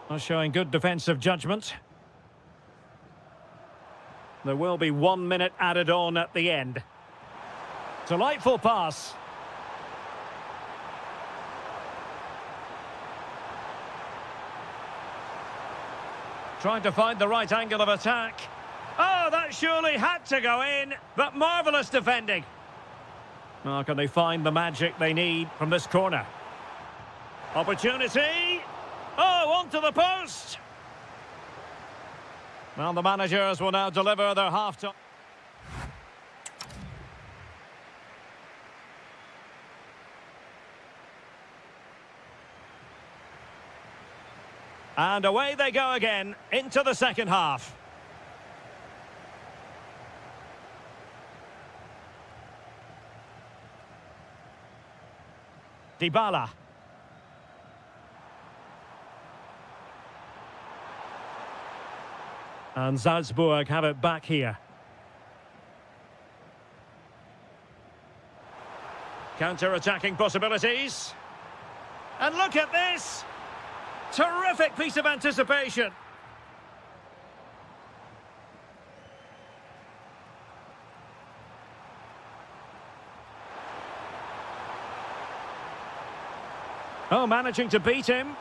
Well, showing good defensive judgment. There will be 1 minute added on at the end. Delightful pass. Trying to find the right angle of attack. Oh, that surely had to go in, but marvellous defending. Now, can they find the magic they need from this corner? Opportunity. Oh, onto the post. Well, the managers will now deliver their half-time. And away they go again into the second half. Dybala. And Salzburg have it back here. Counter-attacking possibilities. And look at this! Terrific piece of anticipation. Oh, managing to beat him.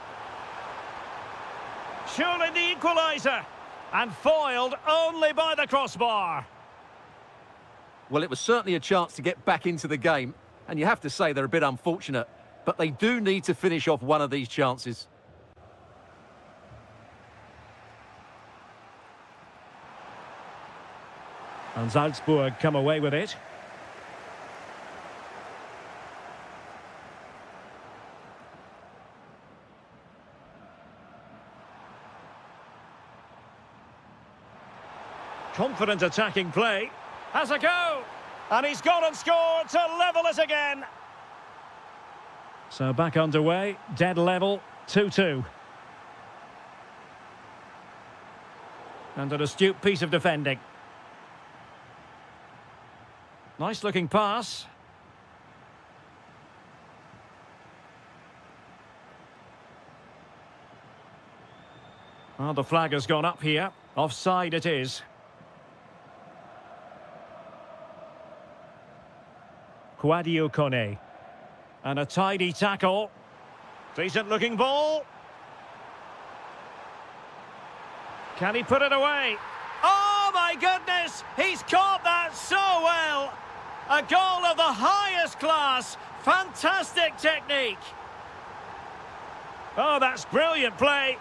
Surely the equaliser. And foiled only by the crossbar. Well, it was certainly a chance to get back into the game, and you have to say they're a bit unfortunate, but they do need to finish off one of these chances. And Salzburg come away with it. Confident attacking play. Has a go. And he's gone and scored to level it again. So back underway. Dead level. 2-2. And an astute piece of defending. Nice looking pass. Well, the flag has gone up here. Offside it is. Quadio Kone. And a tidy tackle. Decent looking ball. Can he put it away? Oh my goodness! He's caught that so well! A goal of the highest class. Fantastic technique. Oh, that's brilliant play.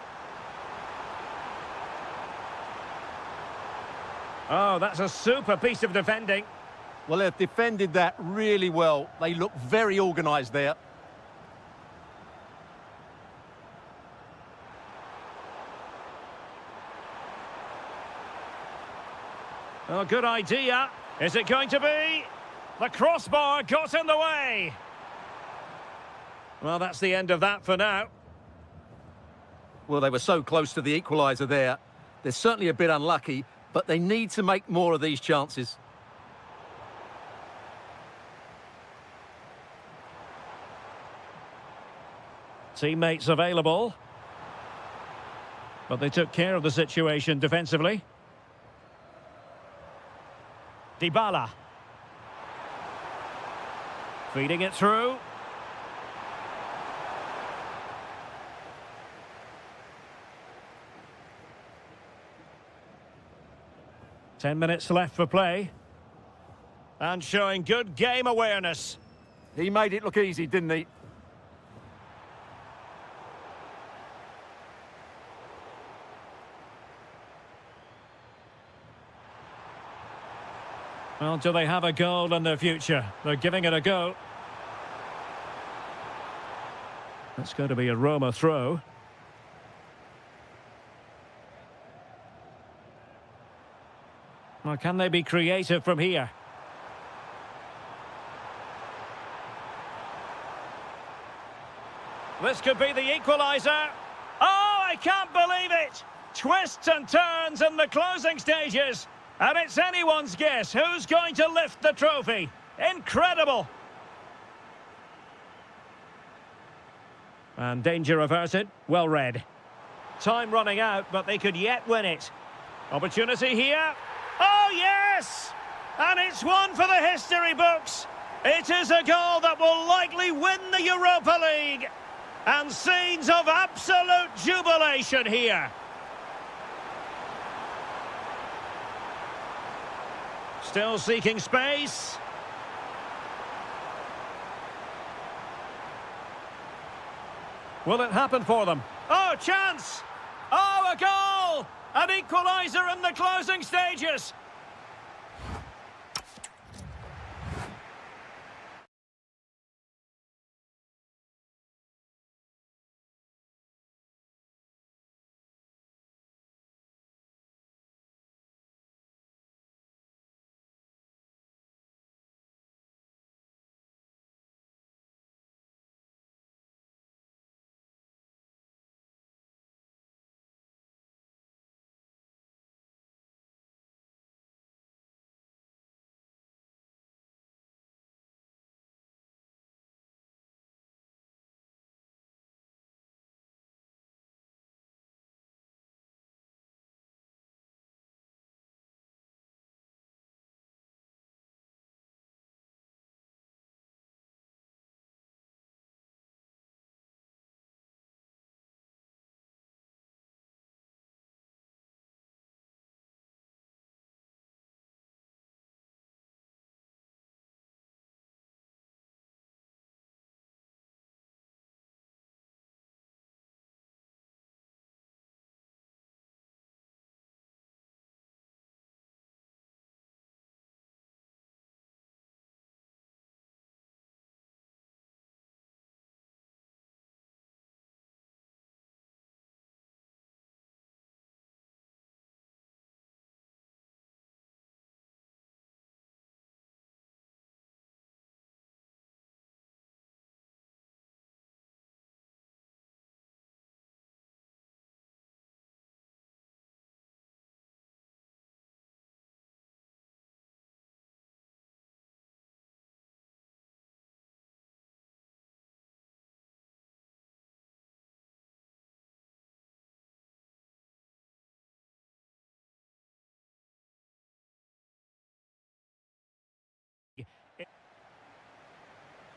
Oh, that's a super piece of defending. Well, they've defended that really well. They look very organised there. Oh, good idea. Is it going to be? The crossbar got in the way. Well, that's the end of that for now. Well, they were so close to the equaliser there. They're certainly a bit unlucky, but they need to make more of these chances. Teammates available. But they took care of the situation defensively. Dybala. Feeding it through. Ten minutes left for play. And showing good game awareness. He made it look easy, didn't he? Well, do they have a goal in their future? They're giving it a go. That's going to be a Roma throw. Well, can they be creative from here? This could be the equaliser. Oh, I can't believe it! Twists and turns in the closing stages. And it's anyone's guess who's going to lift the trophy. Incredible! And danger averted. Well read. Time running out, but they could yet win it. Opportunity here. Oh, yes! And it's one for the history books. It is a goal that will likely win the Europa League. And scenes of absolute jubilation here. Still seeking space. Will it happen for them? Oh, chance! Oh, a goal! goal! An equaliser in the closing stages!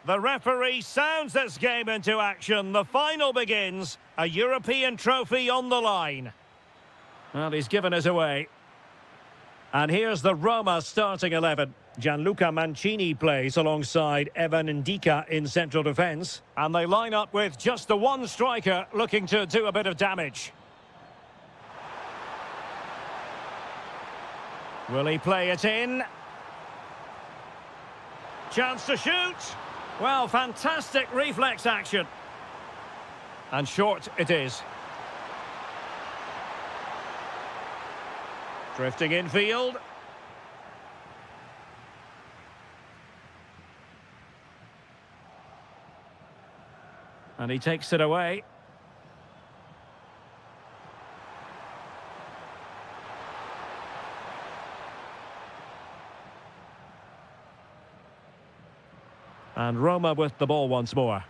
The referee sounds this game into action. The final begins. A European trophy on the line. Well, he's given us away. And here's the Roma starting 11. Gianluca Mancini plays alongside Evan Ndika in central defence. And they line up with just the one striker looking to do a bit of damage. Will he play it in? Chance to shoot. Well, fantastic reflex action. And short it is. Drifting infield. And he takes it away. And Roma with the ball once more.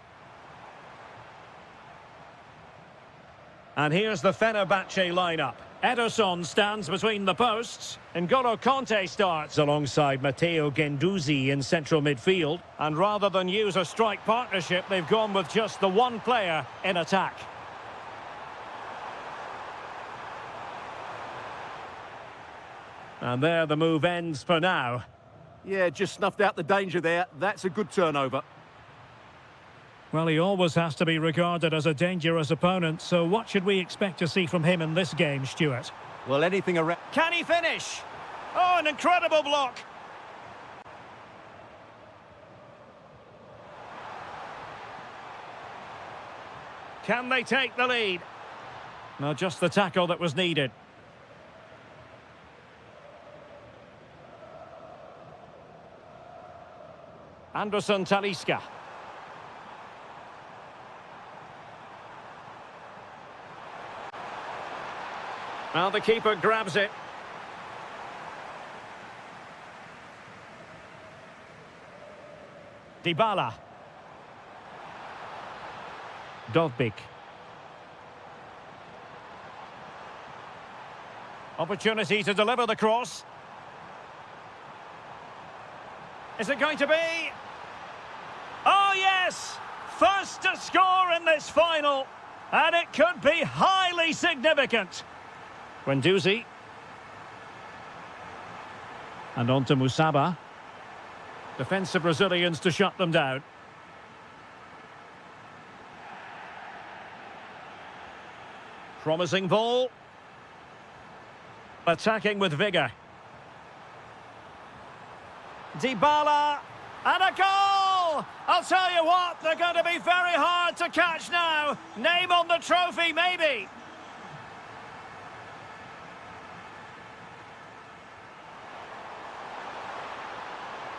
And here's the Fenerbahce lineup. Ederson stands between the posts. N'Golo Kanté starts alongside Matteo Guendouzi in central midfield. And rather than use a strike partnership, they've gone with just the one player in attack. And there the move ends for now. Yeah, just snuffed out the danger there. That's a good turnover. Well, he always has to be regarded as a dangerous opponent, so what should we expect to see from him in this game, Stuart? Well, anything around... Can he finish? Oh, an incredible block. Can they take the lead? No, just the tackle that was needed. Anderson Talisca. Well, the keeper grabs it. Dybala. Dovbyk. Opportunity to deliver the cross. Is it going to be? Oh, yes! First to score in this final. And it could be highly significant. Guendouzi. And on to Musaba. Defensive Brazilians to shut them down. Promising ball. Attacking with vigour. Dybala, and a goal! I'll tell you what, they're going to be very hard to catch now. Name on the trophy, maybe.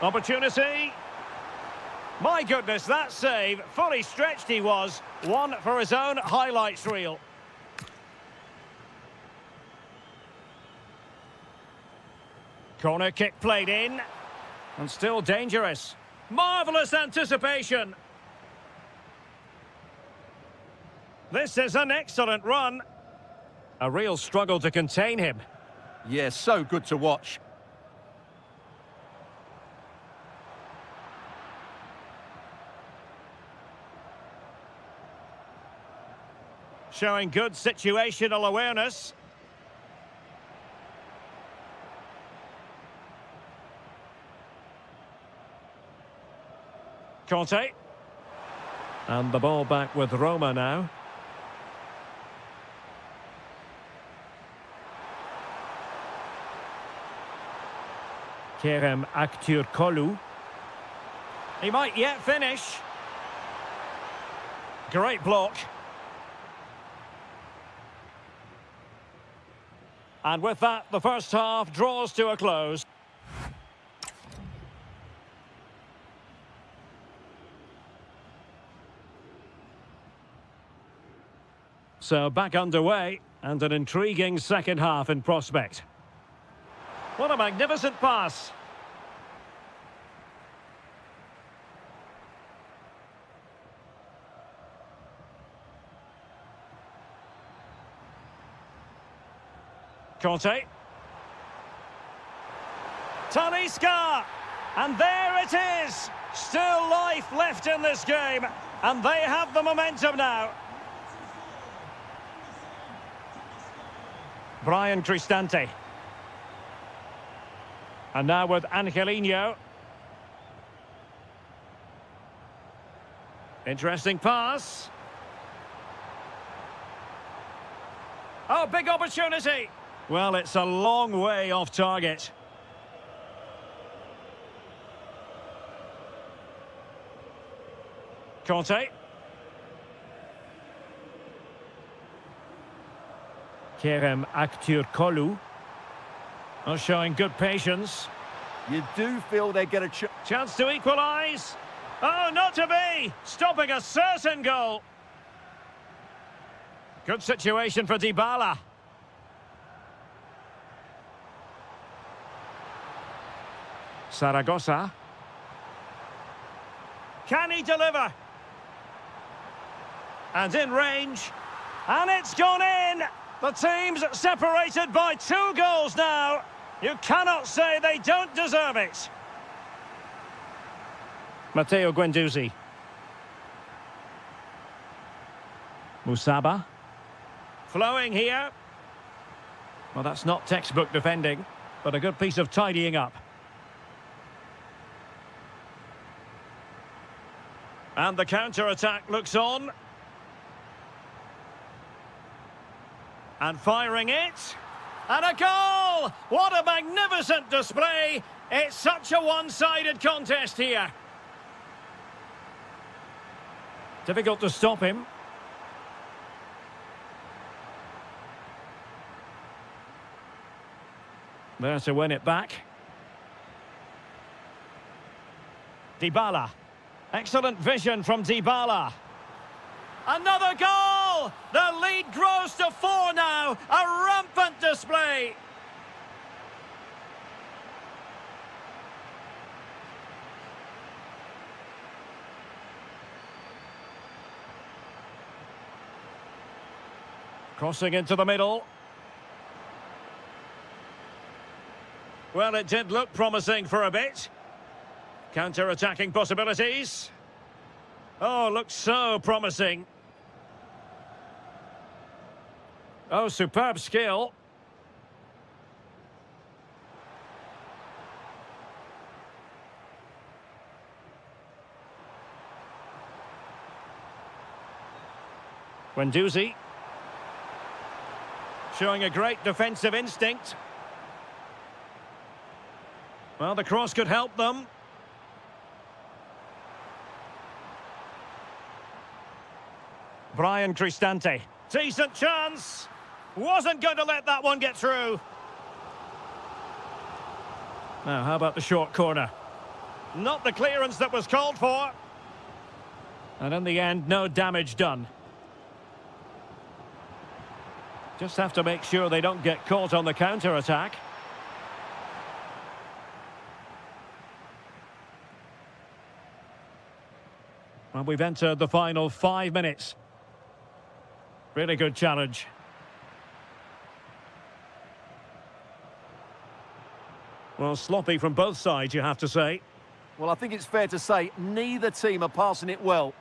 Opportunity. My goodness, that save. Fully stretched he was. One for his own highlights reel. Corner kick played in. And still dangerous. Marvellous anticipation. This is an excellent run. A real struggle to contain him. Yeah, so good to watch. Showing good situational awareness. Conte. And the ball back with Roma now. Kerem Aktürkoğlu. He might yet finish. Great block. And with that, the first half draws to a close. So back underway, and an intriguing second half in prospect. What a magnificent pass. Conte. Talisca! And there it is! Still life left in this game, and they have the momentum now. Brian Cristante. And now with Angelino. Interesting pass. Oh, big opportunity. Well, it's a long way off target. Conte. Kerem Aktürkoğlu. Oh, showing good patience. You do feel they get a Chance to equalise. Oh, not to be. Stopping a certain goal. Good situation for Dybala. Zaragoza. Can he deliver? And in range. And it's gone in. The team's separated by 2 goals now. You cannot say they don't deserve it. Matteo Guendouzi. Musaba. Flowing here. Well, that's not textbook defending, but a good piece of tidying up. And the counter-attack looks on. And firing it. And a goal! What a magnificent display! It's such a one-sided contest here. Difficult to stop him. There to win it back. Dybala. Excellent vision from Dybala. Another goal! The lead grows to 4 now. A rampant display. Crossing into the middle. Well, it did look promising for a bit. Counter-attacking possibilities. Oh, looks so promising. Oh, superb skill. Guendouzi. Showing a great defensive instinct. Well, the cross could help them. Brian Cristante. Decent chance. Wasn't going to let that one get through. Now, how about the short corner? Not the clearance that was called for. And in the end, no damage done. Just have to make sure they don't get caught on the counter-attack. Well, we've entered the final 5 minutes. Really good challenge. Well, sloppy from both sides, you have to say. Well, I think it's fair to say neither team are passing it well.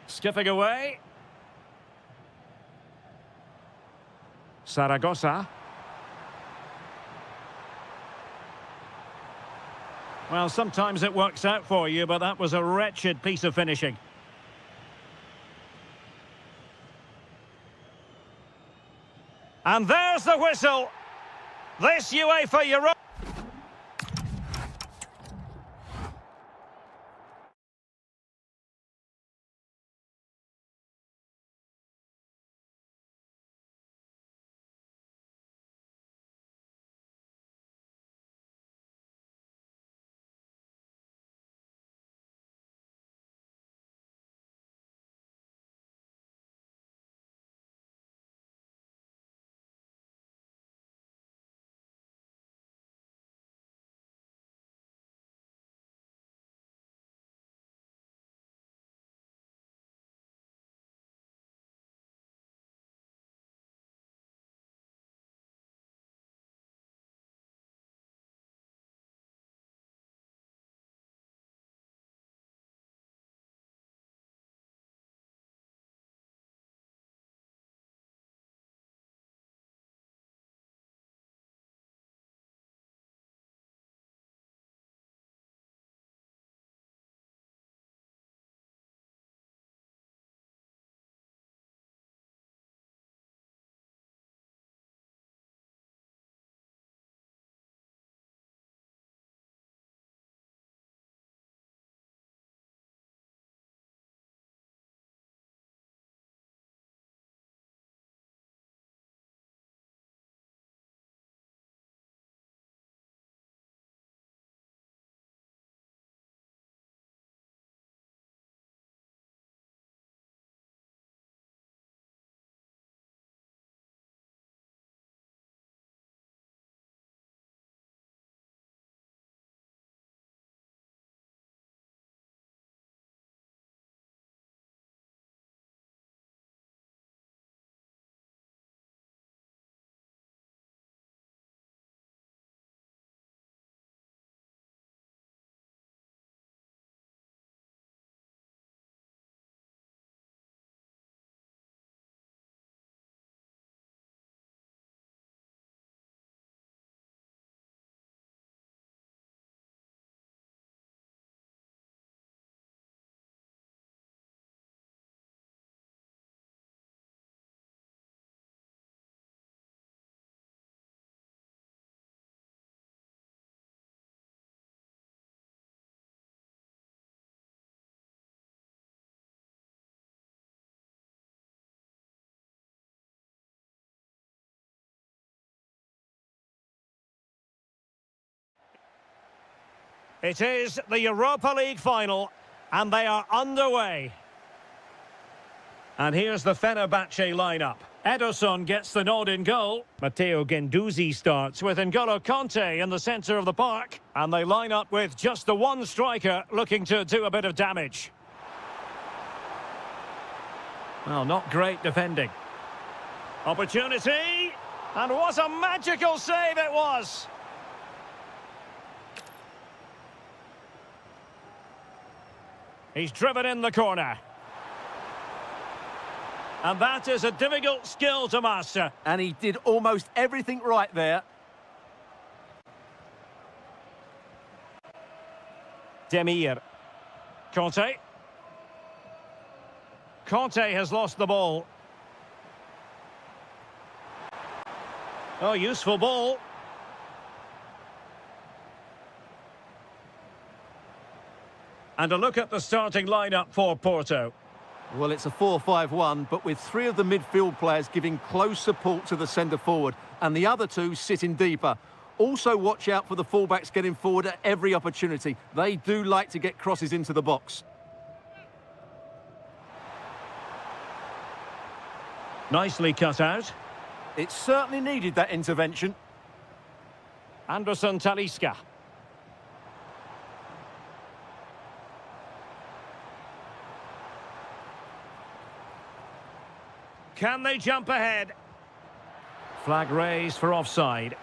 Skipping away. Saragossa. Well, sometimes it works out for you, but that was a wretched piece of finishing. And there's the whistle. This UEFA Europa. It is the Europa League final, and they are underway. And here's the Fenerbahce lineup. Ederson gets the nod in goal. Matteo Guendouzi starts with N'Golo Kanté in the centre of the park. And they line up with just the one striker looking to do a bit of damage. Well, not great defending. Opportunity! And what a magical save it was! He's driven in the corner. And that is a difficult skill to master. And he did almost everything right there. Demir. Kanté. Kanté has lost the ball. Oh, useful ball. And a look at the starting lineup for Porto. Well, it's a 4-5-1, but with three of the midfield players giving close support to the centre-forward and the other two sitting deeper. Also watch out for the fullbacks getting forward at every opportunity. They do like to get crosses into the box. Nicely cut out. It certainly needed that intervention. Anderson Talisca. Can they jump ahead? Flag raised for offside.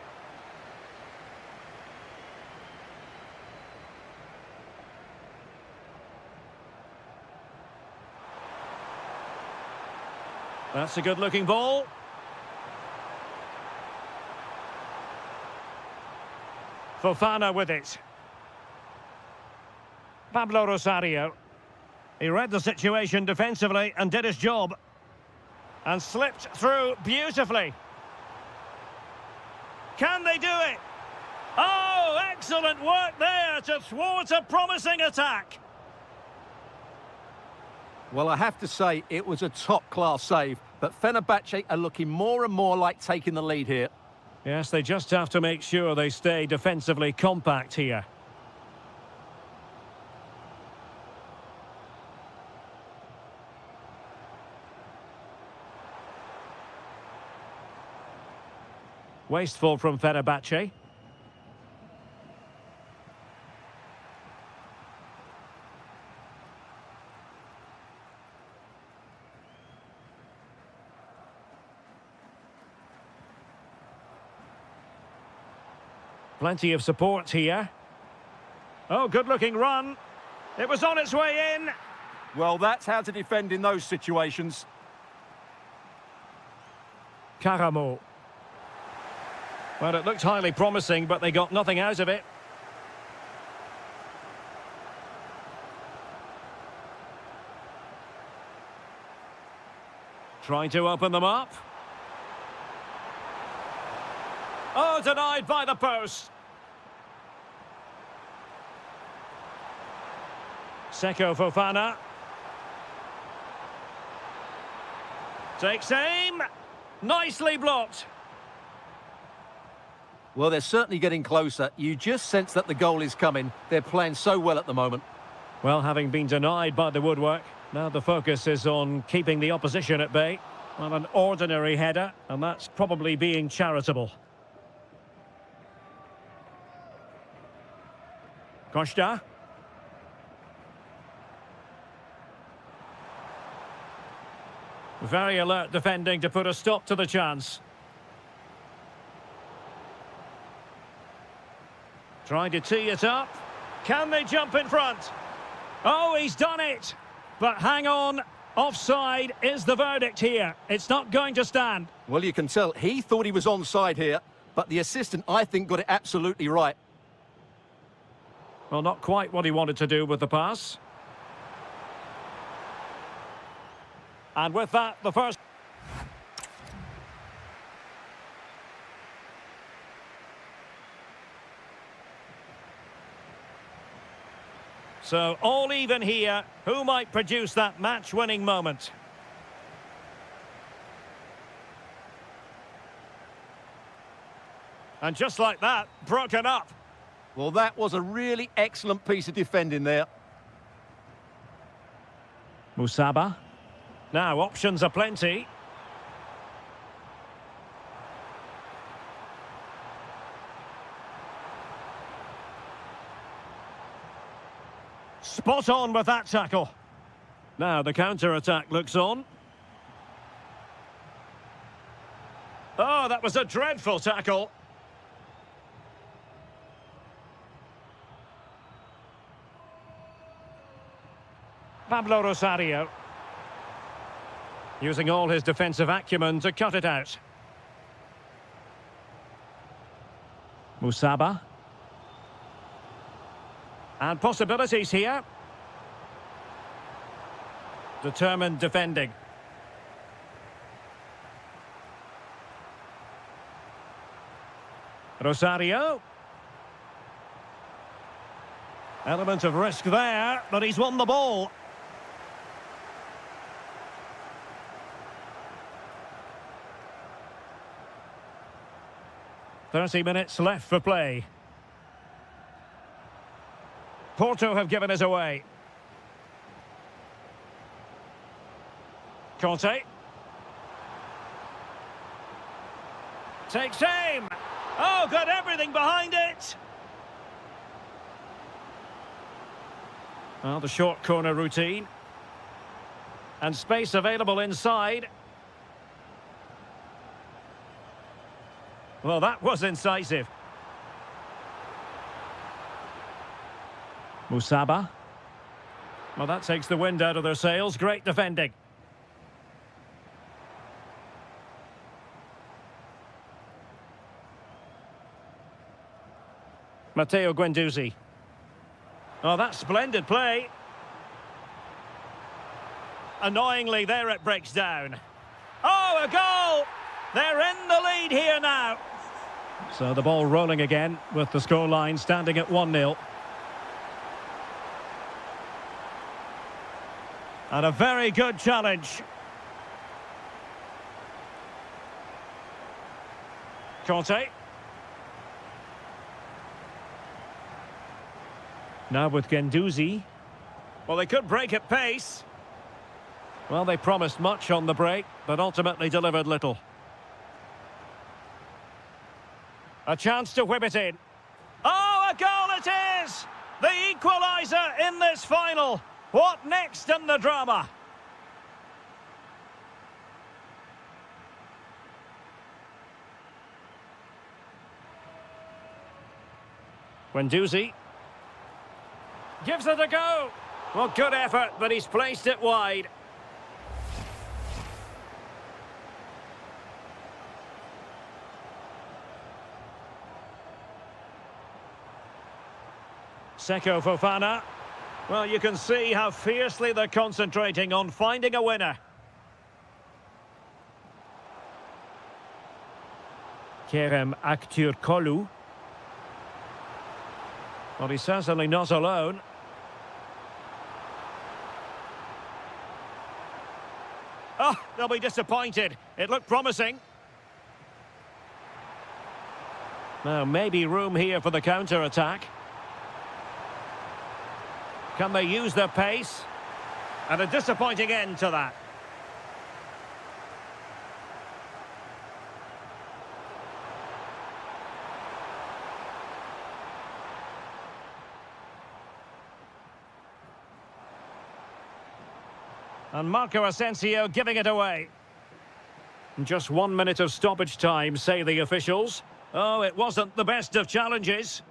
That's a good-looking ball. Fofana with it. Pablo Rosario. He read the situation defensively and did his job. And slipped through beautifully. Can they do it? Oh, excellent work there to thwart a promising attack. Well, I have to say, it was a top-class save, but Fenerbahce are looking more and more like taking the lead here. Yes, they just have to make sure they stay defensively compact here. Wasteful from Fenerbahce. Plenty of support here. Oh, good-looking run. It was on its way in. Well, that's how to defend in those situations. Karamo. Well, it looked highly promising, but they got nothing out of it. Trying to open them up. Oh, denied by the post. Seko Fofana. Takes aim. Nicely blocked. Well, they're certainly getting closer. You just sense that the goal is coming. They're playing so well at the moment. Well, having been denied by the woodwork, now the focus is on keeping the opposition at bay. Well, an ordinary header, and that's probably being charitable. Costa. Very alert defending to put a stop to the chance. Trying to tee it up. Can they jump in front? Oh, he's done it. But hang on. Offside is the verdict here. It's not going to stand. Well, you can tell he thought he was onside here, but the assistant, I think, got it absolutely right. Well, not quite what he wanted to do with the pass. And with that, the first... So, all even here. Who might produce that match-winning moment? And just like that, broken up. Well, that was a really excellent piece of defending there. Musaba. Now, options are plenty. Spot on with that tackle. Now the counter-attack looks on. Oh, that was a dreadful tackle. Pablo Rosario. Using all his defensive acumen to cut it out. Musaba. And possibilities here. Determined defending. Rosario. Element of risk there, but he's won the ball. "30 minutes left for play. Porto have given us away. Conte. Takes aim. Oh, got everything behind it. Well, the short corner routine. And space available inside. Well, that was incisive. Musaba. Well, that takes the wind out of their sails. Great defending. Matteo Guendouzi. Oh, that's splendid play. Annoyingly, there it breaks down. Oh, a goal! They're in the lead here now. So the ball rolling again with the scoreline standing at 1-0. And a very good challenge. Conte. Now with Guendouzi. Well, they could break at pace. Well, they promised much on the break, but ultimately delivered little. A chance to whip it in. Oh, a goal it is! The equaliser in this final. What next in the drama? Guendouzi. Gives it a go. Well, good effort, but he's placed it wide. Seko Fofana. Well, you can see how fiercely they're concentrating on finding a winner. Kerem Aktürkoğlu. Well, he's certainly not alone. Oh, they'll be disappointed. It looked promising. Now, maybe room here for the counter-attack. Can they use their pace? And a disappointing end to that. And Marco Asensio giving it away. Just 1 minute of stoppage time, say the officials. Oh, it wasn't the best of challenges.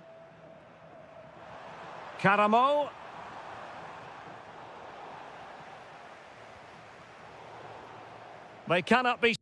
Karamo. They cannot be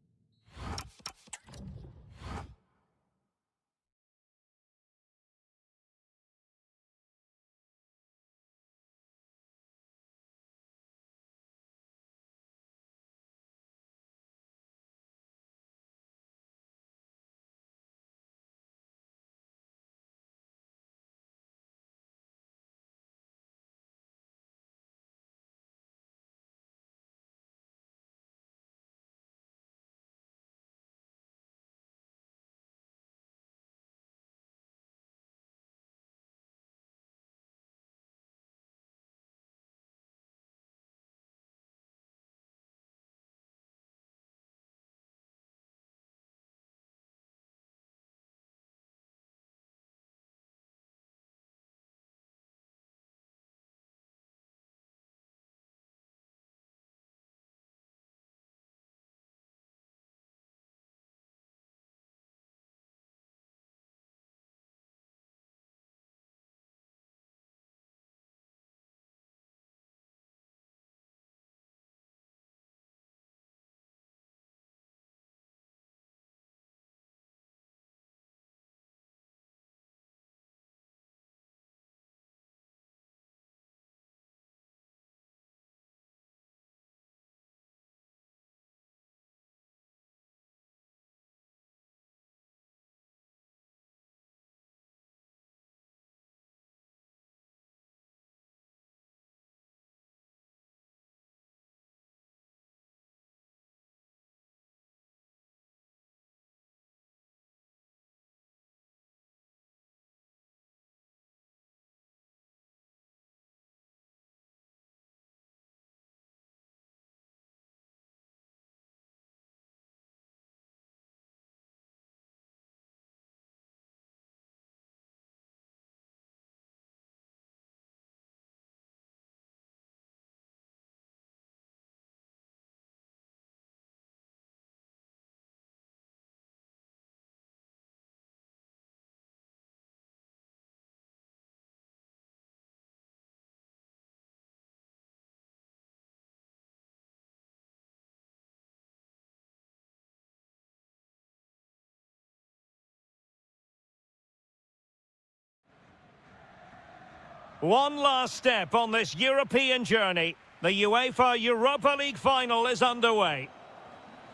One last step on this European journey. The UEFA Europa League final is underway.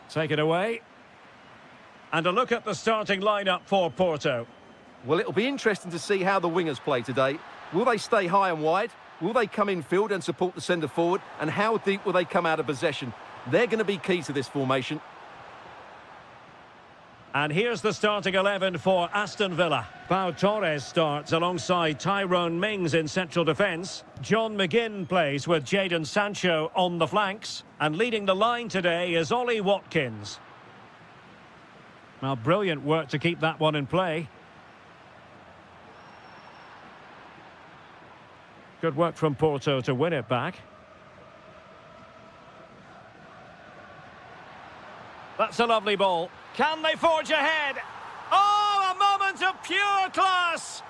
Take it away. And a look at the starting lineup for Porto. Well, it'll be interesting to see how the wingers play today. Will they stay high and wide? Will they come in field and support the centre forward? And how deep will they come out of possession? They're going to be key to this formation. And here's the starting 11 for Aston Villa. Pau Torres starts alongside Tyrone Mings in central defence. John McGinn plays with Jadon Sancho on the flanks. And leading the line today is Ollie Watkins. Well, brilliant work to keep that one in play. Good work from Porto to win it back. That's a lovely ball. Can they forge ahead? Oh, a moment of pure class!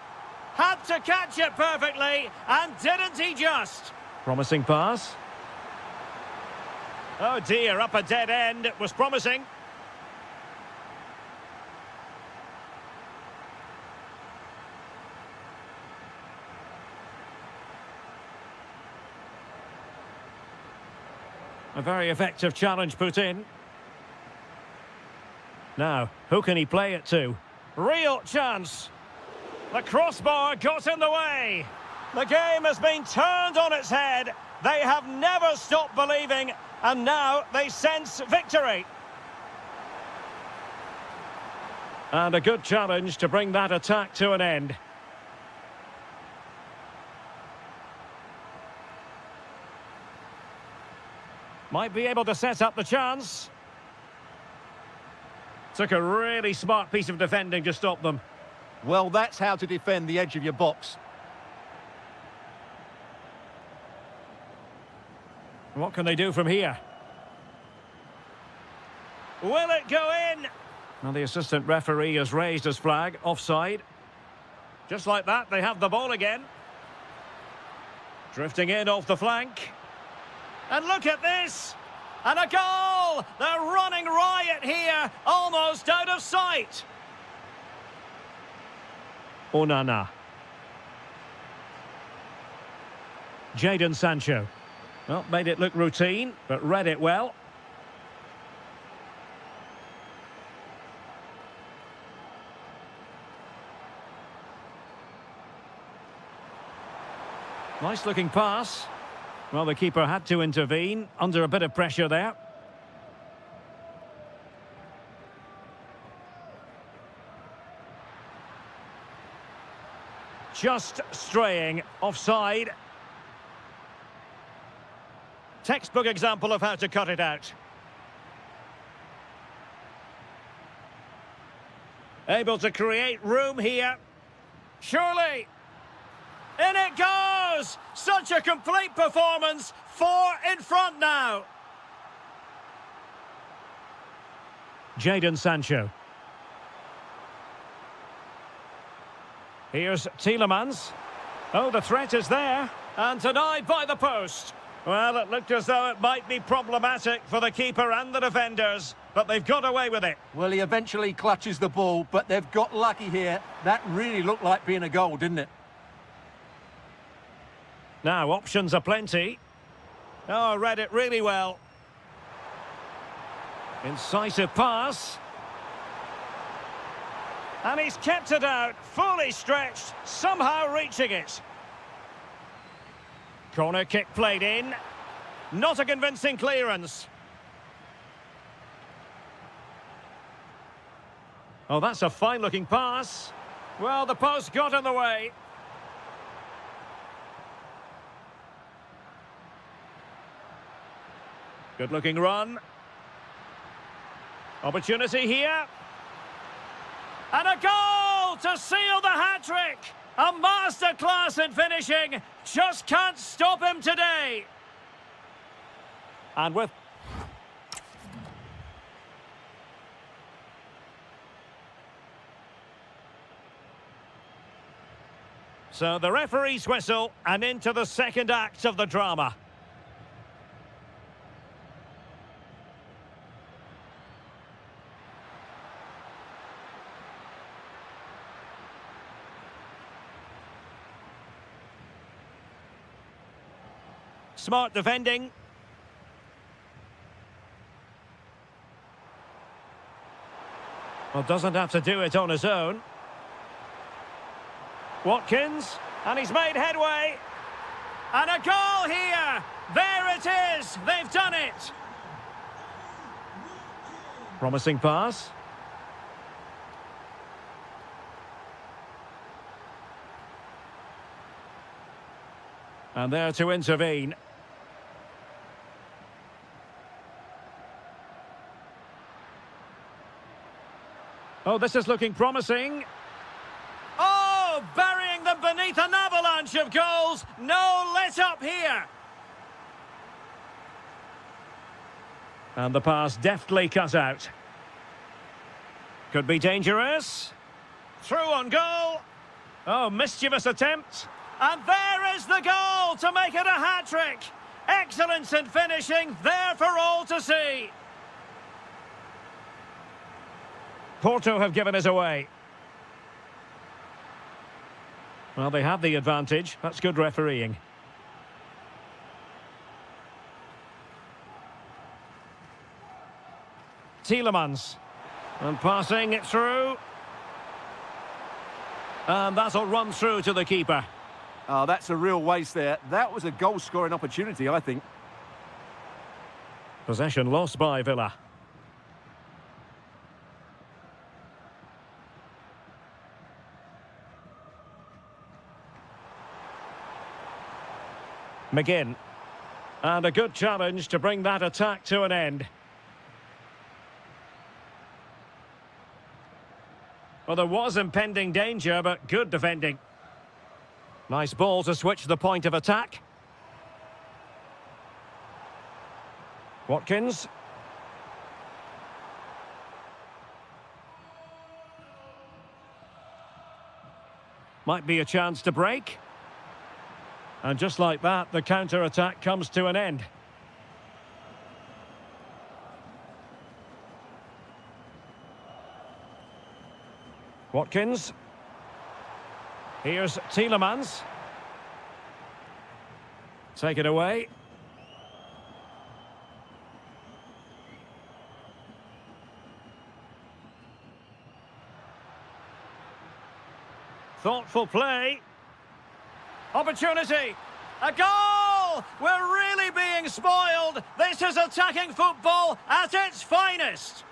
Had to catch it perfectly, and didn't he just? Promising pass. Oh dear, up a dead end. It was promising. A very effective challenge put in. Now, who can he play it to? Real chance. The crossbar got in the way. The game has been turned on its head. They have never stopped believing, and now they sense victory. And a good challenge to bring that attack to an end. Might be able to set up the chance. Took a really smart piece of defending to stop them. Well, that's how to defend the edge of your box. What can they do from here? Will it go in? Well, the assistant referee has raised his flag, offside. Just like that, they have the ball again. Drifting in off the flank. And look at this! And a goal! They're running riot here, almost out of sight. Onana. Jadon Sancho. Well, made it look routine, but read it well. Nice looking pass. Well, the keeper had to intervene, under a bit of pressure there. Just straying, offside. Textbook example of how to cut it out. Able to create room here. Surely. In it goes! Such a complete performance. 4 in front now. Jadon Sancho. Here's Tielemans. Oh, the threat is there. And denied by the post. Well, it looked as though it might be problematic for the keeper and the defenders, but they've got away with it. Well, he eventually clutches the ball, but they've got lucky here. That really looked like being a goal, didn't it? Now, options are plenty. Oh, read it really well. Incisive pass. And he's kept it out, fully stretched, somehow reaching it. Corner kick played in. Not a convincing clearance. Oh, that's a fine-looking pass. Well, the post got in the way. Good-looking run. Opportunity here. And a goal to seal the hat-trick! A masterclass in finishing. Just can't stop him today. And with... So the referee's whistle, and into the second act of the drama. smart defending. Well, doesn't have to do it on his own. Watkins, and he's made headway. And a goal here! There it is! They've done it! Promising pass. And there to intervene. Oh, this is looking promising. Oh, burying them beneath an avalanche of goals. No let up here. And the pass deftly cut out. Could be dangerous. Through on goal. Oh, mischievous attempt. And there is the goal to make it a hat-trick. Excellence in finishing, there for all to see. Porto have given us away. Well, they have the advantage. That's good refereeing. Tielemans. And passing it through. And that'll run through to the keeper. Oh, that's a real waste there. That was a goal-scoring opportunity, I think. Possession lost by Villa. McGinn. And a good challenge to bring that attack to an end. Well, there was impending danger, but good defending. Nice ball to switch the point of attack. Watkins. Might be a chance to break. And just like that, the counter-attack comes to an end. Watkins. Here's Tielemans. Take it away. Thoughtful play. Opportunity. A goal! We're really being spoiled. This is attacking football at its finest.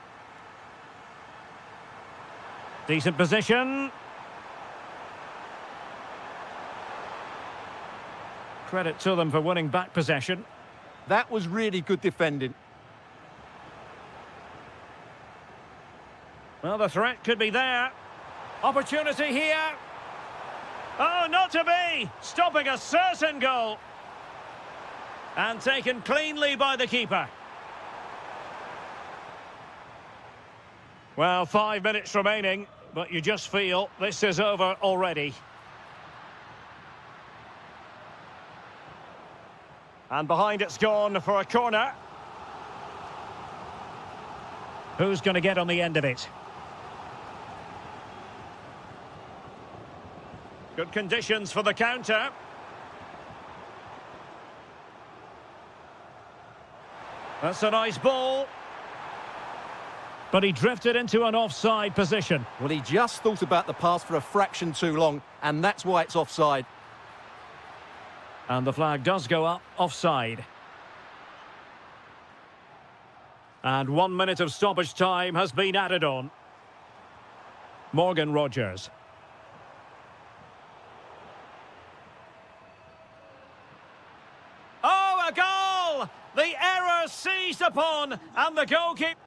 Decent position. Credit to them for winning back possession. That was really good defending. Well, the threat could be there. Opportunity here. Oh, not to be! Stopping a certain goal. And taken cleanly by the keeper. Well, 5 minutes remaining, but you just feel this is over already. And behind it's gone for a corner. Who's going to get on the end of it? Good conditions for the counter. That's a nice ball. But he drifted into an offside position. Well, he just thought about the pass for a fraction too long, and that's why it's offside. And the flag does go up, offside. And 1 minute of stoppage time has been added on. Morgan Rogers. Oh, a goal! The error seized upon, and the goalkeeper...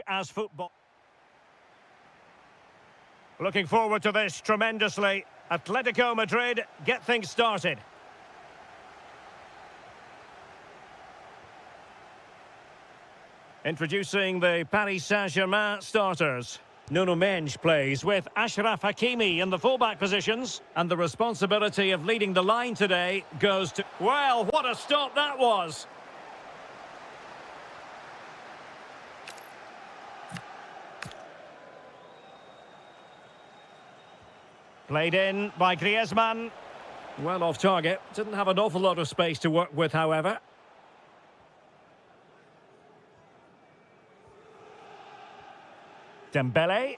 as football. Looking forward to this tremendously. Atletico Madrid get things started. Introducing the Paris Saint-Germain starters. Nuno Mendes plays with Achraf Hakimi in the fullback positions. And the responsibility of leading the line today goes to... Well, what a stop that was! Played in by Griezmann. Well off target. Didn't have an awful lot of space to work with, however. Dembele.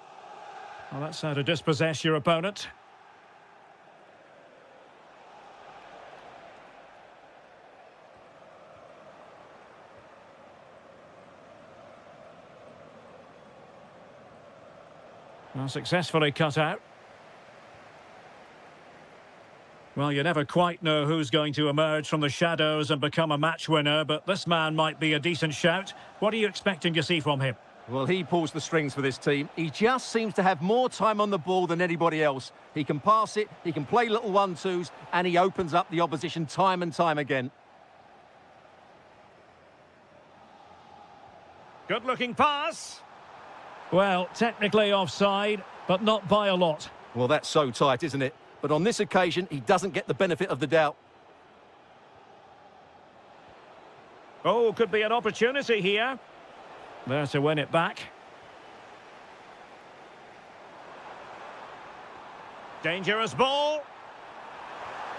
Well, that's how to dispossess your opponent. Well, successfully cut out. Well, you never quite know who's going to emerge from the shadows and become a match winner, but this man might be a decent shout. What are you expecting to see from him? Well, he pulls the strings for this team. He just seems to have more time on the ball than anybody else. He can pass it, he can play little 1-2s, and he opens up the opposition time and time again. Good-looking pass. Well, technically offside, but not by a lot. Well, that's so tight, isn't it? But on this occasion, he doesn't get the benefit of the doubt. Oh, could be an opportunity here. There to win it back. Dangerous ball.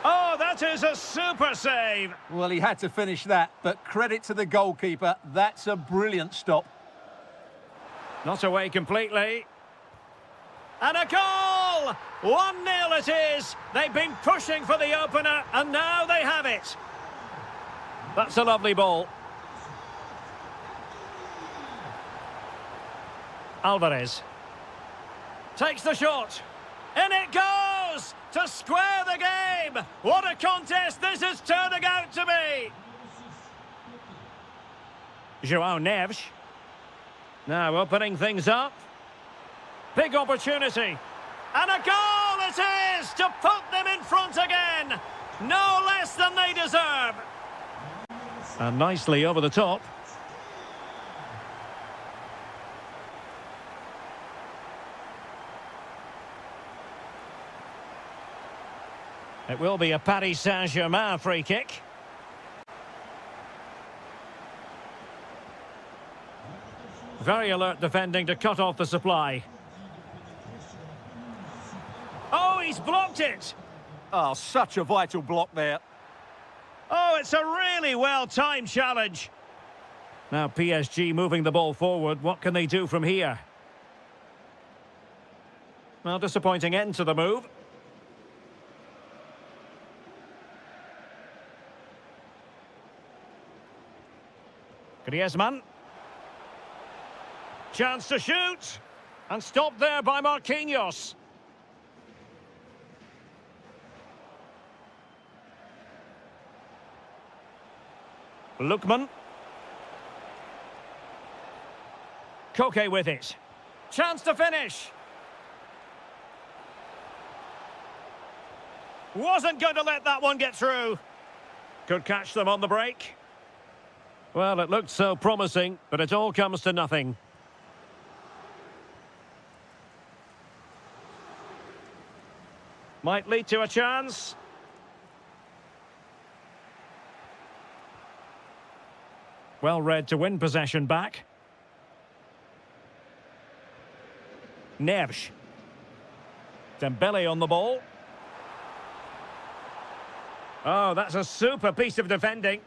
Oh, that is a super save. Well, he had to finish that, but credit to the goalkeeper. That's a brilliant stop. Not away completely. And a goal! 1-0 it is. They've been pushing for the opener, and now they have it. That's a lovely ball. Alvarez takes the shot. In it goes! To square the game! What a contest this is turning out to be! João Neves. Now opening things up. Big opportunity. And a goal it is to put them in front again. No less than they deserve. And nicely over the top. It will be a Paris Saint-Germain free kick. Very alert defending to cut off the supply. Oh, he's blocked it. Oh, such a vital block there. Oh, it's a really well-timed challenge. Now PSG moving the ball forward. What can they do from here? Well, disappointing end to the move. Griezmann. Chance to shoot. And stopped there by Marquinhos. Lookman. Koke with it. Chance to finish. Wasn't going to let that one get through. Could catch them on the break. Well, it looked so promising, but it all comes to nothing. Might lead to a chance. Well read to win possession back. Neves. Dembele on the ball. Oh, that's a super piece of defending.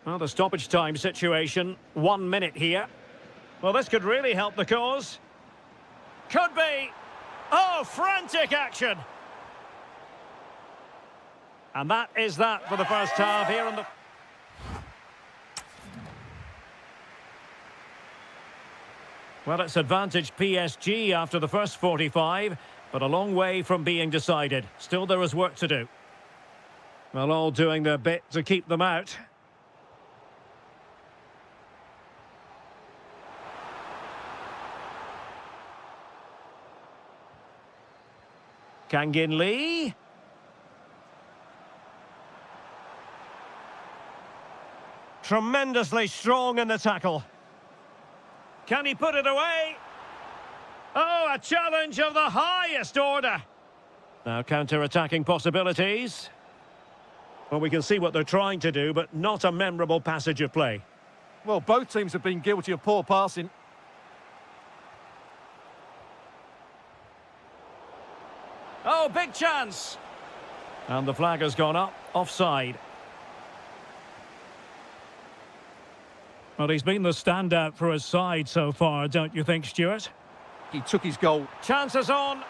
Well, the stoppage time situation, 1 minute here. Well, this could really help the cause. Could be. Oh, frantic action. And that is that for the first half here on the... Well, it's advantage PSG after the first 45, but a long way from being decided. Still, there is work to do. Well, all doing their bit to keep them out. Kangin Lee. Tremendously strong in the tackle. Can he put it away? Oh, a challenge of the highest order. Now counter-attacking possibilities. Well, we can see what they're trying to do, but not a memorable passage of play. Well, both teams have been guilty of poor passing. Oh, big chance! And the flag has gone up, offside. Well, he's been the standout for his side so far, don't you think, Stuart? He took his goal. Chances on.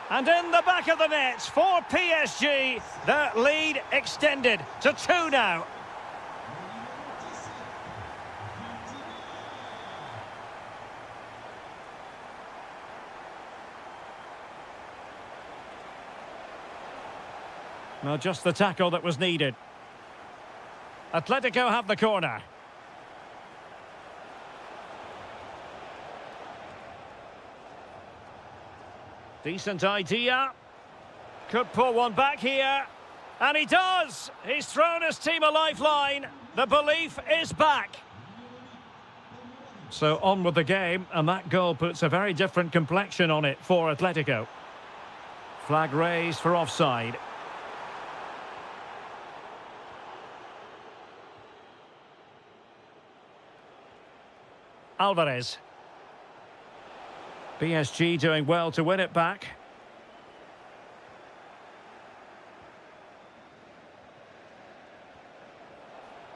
And in the back of the net for PSG. Their lead extended to 2 now. Well, just the tackle that was needed. Atletico have the corner. Decent idea. Could pull one back here. And he does! He's thrown his team a lifeline. The belief is back. So on with the game, and that goal puts a very different complexion on it for Atletico. Flag raised for offside. Alvarez. PSG doing well to win it back.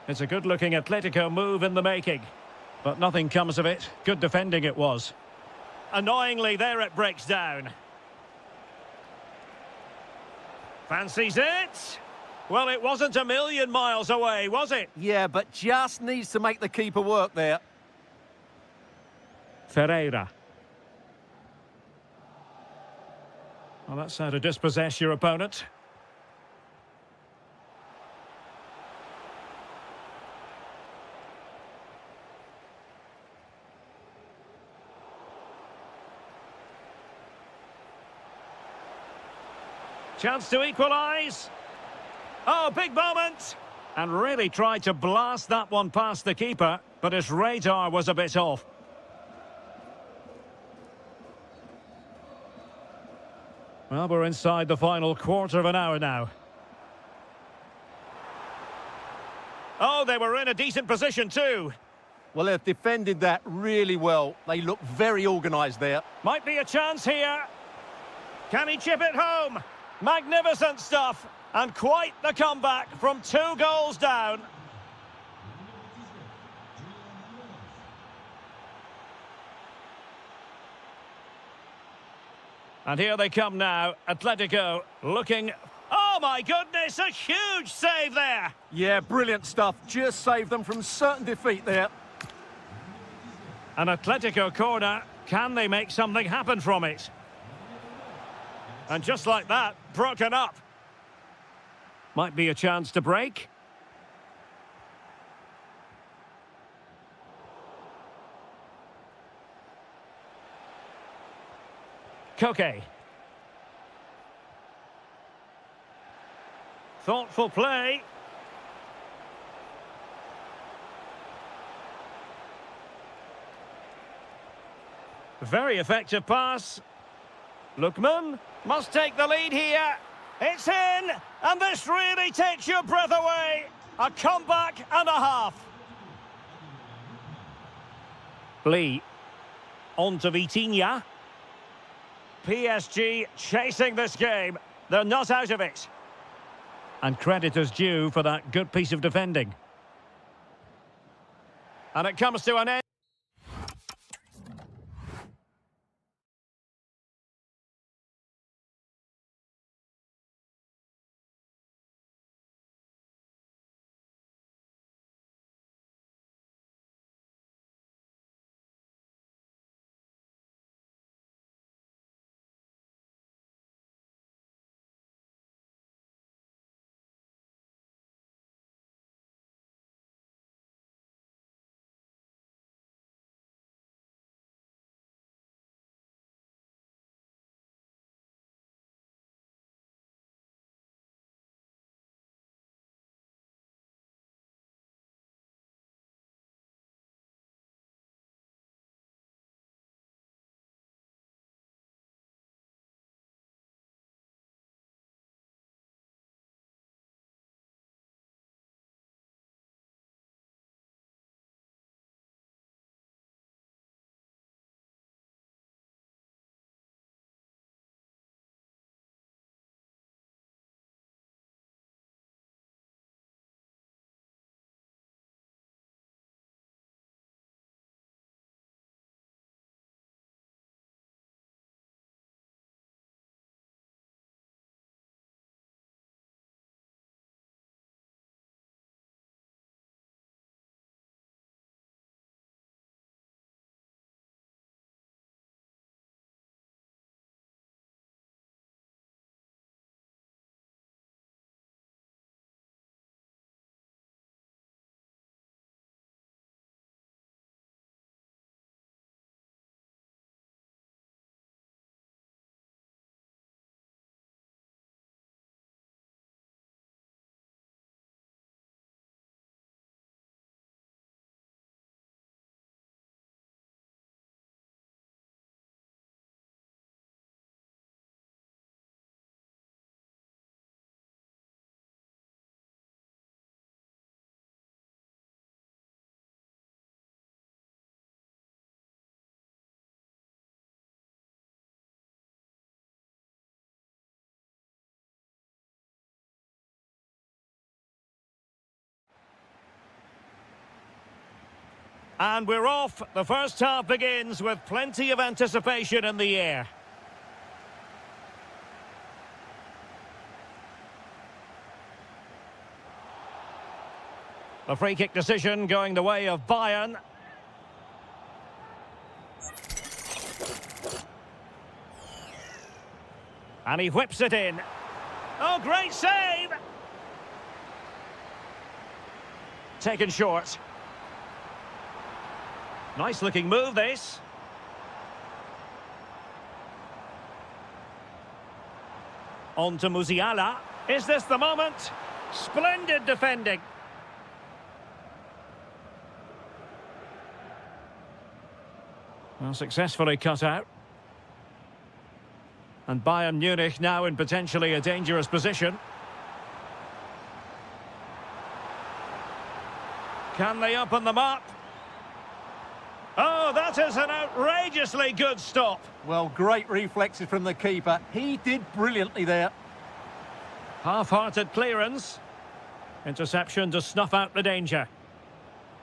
It's a good-looking Atletico move in the making. But nothing comes of it. Good defending it was. Annoyingly, there it breaks down. Fancies it? Well, it wasn't a million miles away, was it? Yeah, but just needs to make the keeper work there. Ferreira. Well, that's how to dispossess your opponent. Chance to equalise. Oh, big moment. And really tried to blast that one past the keeper, but his radar was a bit off. Well, we're inside the final quarter of an hour now. Oh, they were in a decent position too. Well, they've defended that really well. They look very organised there. Might be a chance here. Can he chip it home? Magnificent stuff. And quite the comeback from 2 goals down. And here they come now. Atletico looking... Oh, my goodness, a huge save there. Yeah, brilliant stuff. Just saved them from certain defeat there. An Atletico corner. Can they make something happen from it? And just like that, broken up. Might be a chance to break. Koke. Thoughtful play. Very effective pass. Lookman must take the lead here. It's in, and this really takes your breath away. A comeback and a half. Lee. On to Vitinha. PSG chasing this game. They're not out of it. And credit is due for that good piece of defending. And it comes to an end. And we're off. The first half begins with plenty of anticipation in the air. The free kick decision going the way of Bayern. And he whips it in. Oh, great save! Taken short. Nice looking move, this. On to Musiala. Is this the moment? Splendid defending. Well, successfully cut out. And Bayern Munich now in potentially a dangerous position. Can they open them up? Oh, that is an outrageously good stop. Well, great reflexes from the keeper. He did brilliantly there. Half-hearted clearance. Interception to snuff out the danger.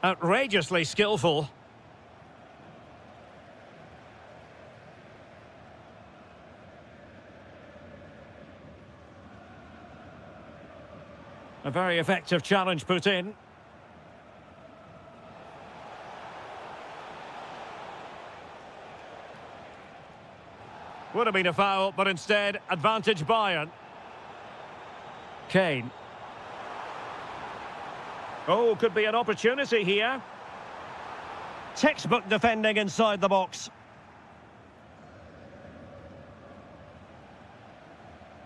Outrageously skillful. A very effective challenge put in. Would have been a foul, but instead, advantage Bayern. Kane. Oh, could be an opportunity here. Textbook defending inside the box.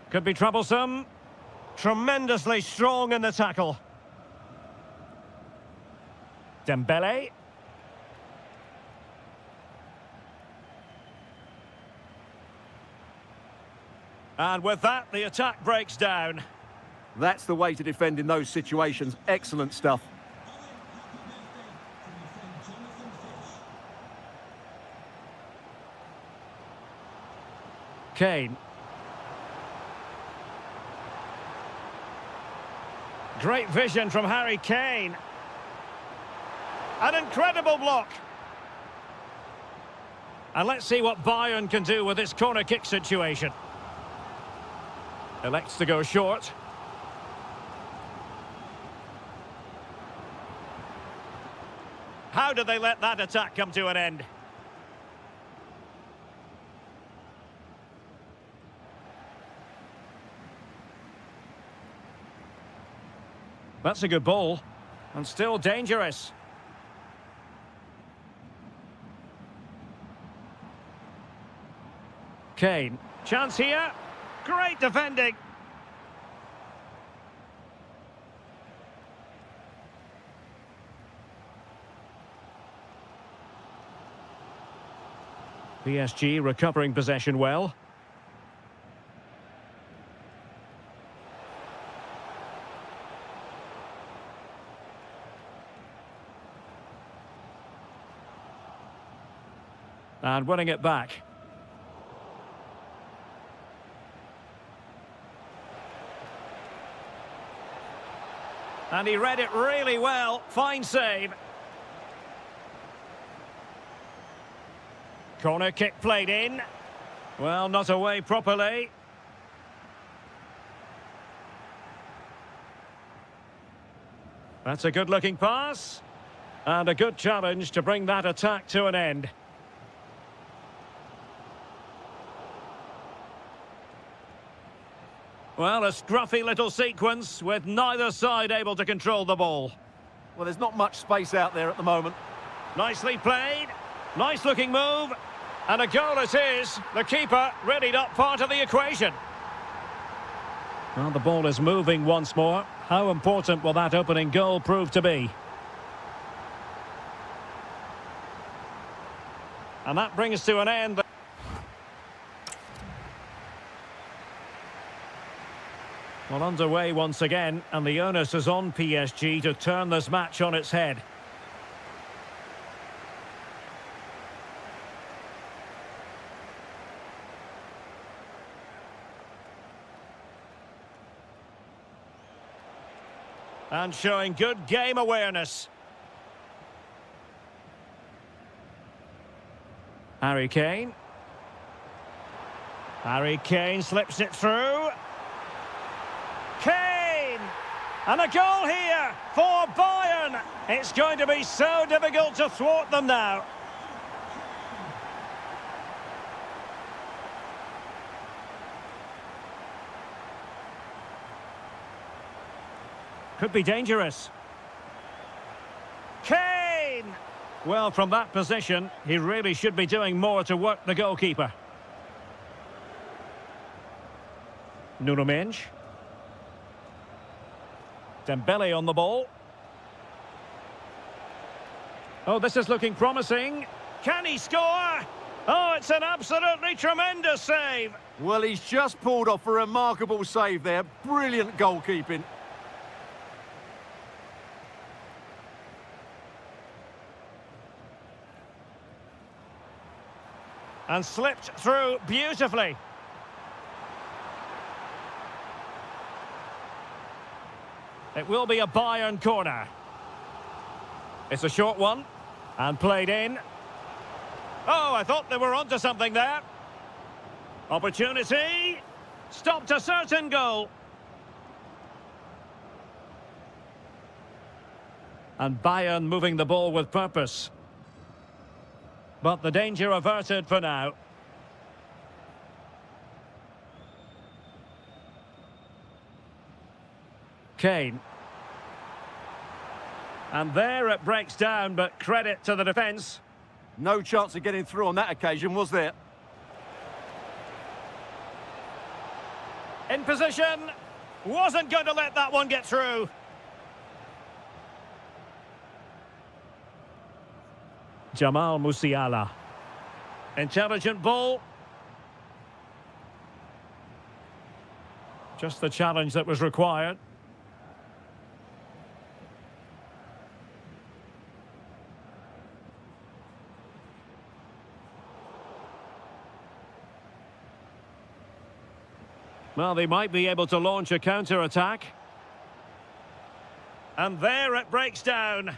Could be troublesome. Tremendously strong in the tackle. Dembele. And with that, the attack breaks down. That's the way to defend in those situations. Excellent stuff. Kane. Great vision from Harry Kane. An incredible block. And let's see what Bayern can do with this corner kick situation. Elects to go short. How did they let that attack come to an end? That's a good ball. And still dangerous. Kane. Chance here. Great defending. PSG recovering possession well. And winning it back. And he read it really well. Fine save. Corner kick played in. Well, not away properly. That's a good-looking pass. And a good challenge to bring that attack to an end. Well, a scruffy little sequence with neither side able to control the ball. Well, there's not much space out there at the moment. Nicely played. Nice looking move. And a goal it is. The keeper readied up part of the equation. Well, the ball is moving once more. How important will that opening goal prove to be? And that brings to an end. Well, underway once again, and the onus is on PSG to turn this match on its head. And showing good game awareness. Harry Kane. Harry Kane slips it through. Kane! And a goal here for Bayern. It's going to be so difficult to thwart them now. Could be dangerous. Kane! Well, from that position, he really should be doing more to work the goalkeeper. Nuno Mendes. Dembele on the ball. Oh, this is looking promising. Can he score? Oh, it's an absolutely tremendous save. Well, he's just pulled off a remarkable save there. Brilliant goalkeeping. And slipped through beautifully. It will be a Bayern corner. It's a short one. And played in. Oh, I thought they were onto something there. Opportunity. Stopped a certain goal. And Bayern moving the ball with purpose. But the danger averted for now. Kane. And there it breaks down, but credit to the defence. No chance of getting through on that occasion, was there? In position. Wasn't going to let that one get through. Jamal Musiala. Intelligent ball. Just the challenge that was required. Well, they might be able to launch a counter-attack. And there it breaks down.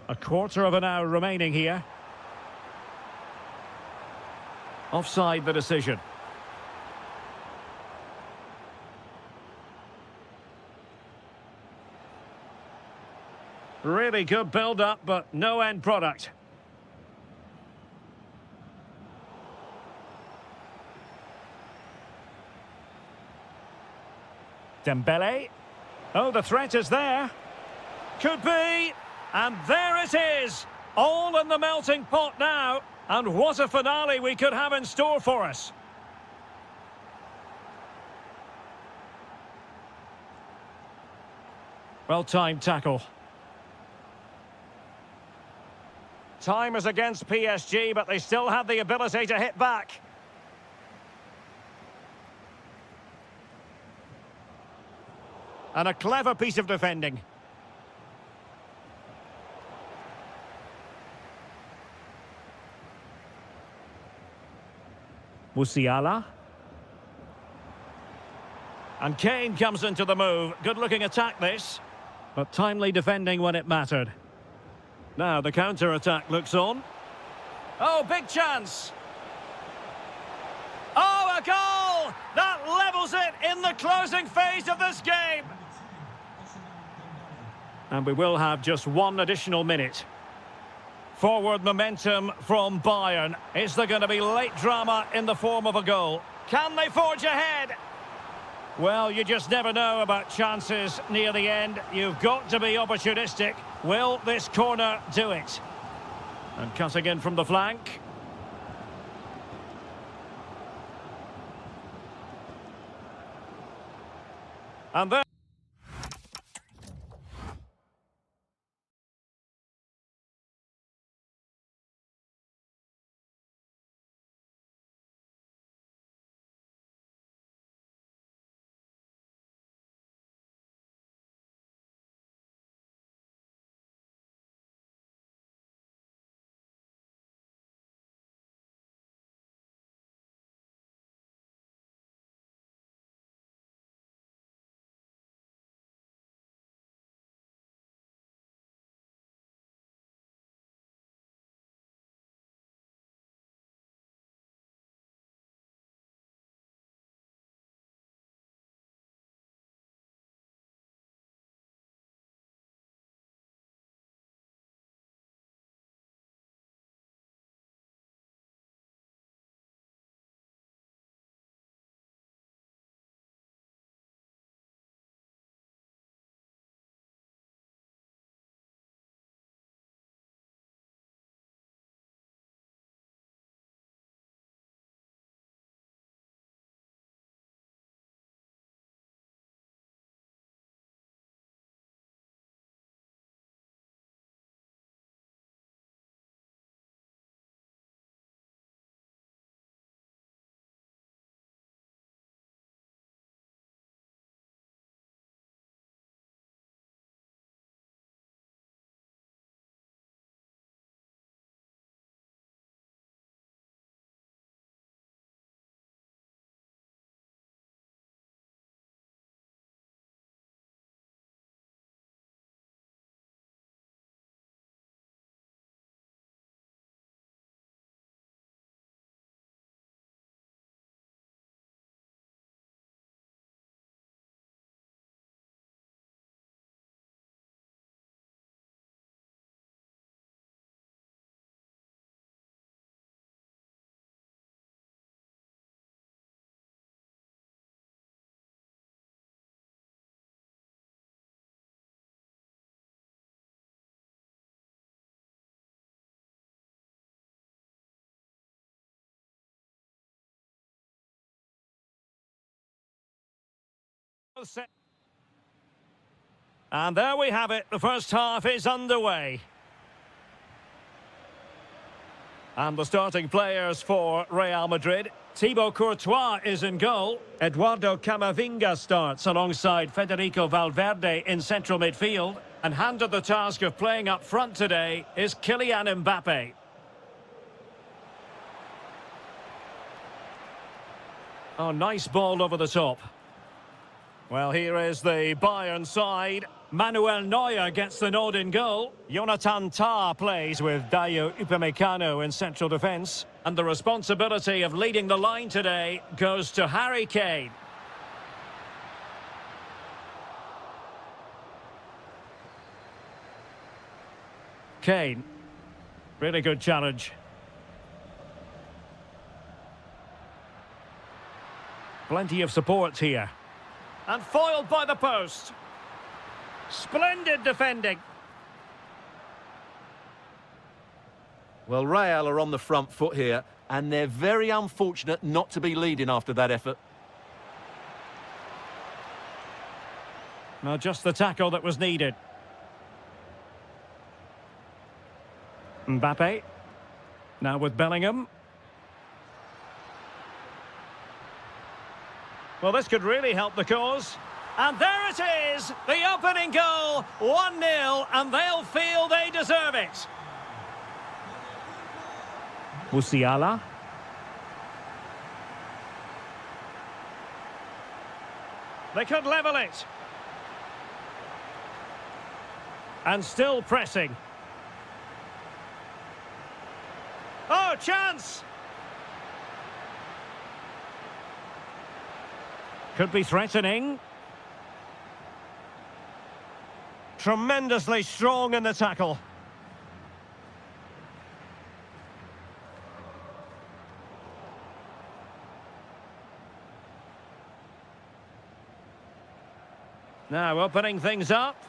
A quarter of an hour remaining here. Offside the decision. Really good build-up, but no end product. Dembele. Oh, the threat is there. Could be. And there it is. All in the melting pot now. And what a finale we could have in store for us. Well-timed tackle. Time is against PSG, but they still have the ability to hit back. And a clever piece of defending. Musiala. And Kane comes into the move. Good-looking attack, this. But timely defending when it mattered. Now the counter-attack looks on. Oh, big chance. Oh, a goal! That levels it in the closing phase of this game. And we will have just one additional minute. Forward momentum from Bayern. Is there going to be late drama in the form of a goal? Can they forge ahead? Well, you just never know about chances near the end. You've got to be opportunistic. Will this corner do it? And cutting in from the flank. And then And there we have it. The first half is underway. And the starting players for Real Madrid. Thibaut Courtois is in goal. Eduardo Camavinga starts alongside Federico Valverde in central midfield. And handed the task of playing up front today is Kylian Mbappe. Oh, nice ball over the top. Well, here is the Bayern side. Manuel Neuer gets the nod in goal. Jonathan Tah plays with Dayo Upamecano in central defence. And the responsibility of leading the line today goes to Harry Kane. Kane. Really good challenge. Plenty of support here. And foiled by the post. Splendid defending. Well, Real are on the front foot here, and they're very unfortunate not to be leading after that effort. Now just the tackle that was needed. Mbappe. Now with Bellingham. Well, this could really help the cause. And there it is, the opening goal, 1-0, and they'll feel they deserve it. Musiala. They could level it. And still pressing. Oh, chance! Could be threatening. Tremendously strong in the tackle. Now opening things up.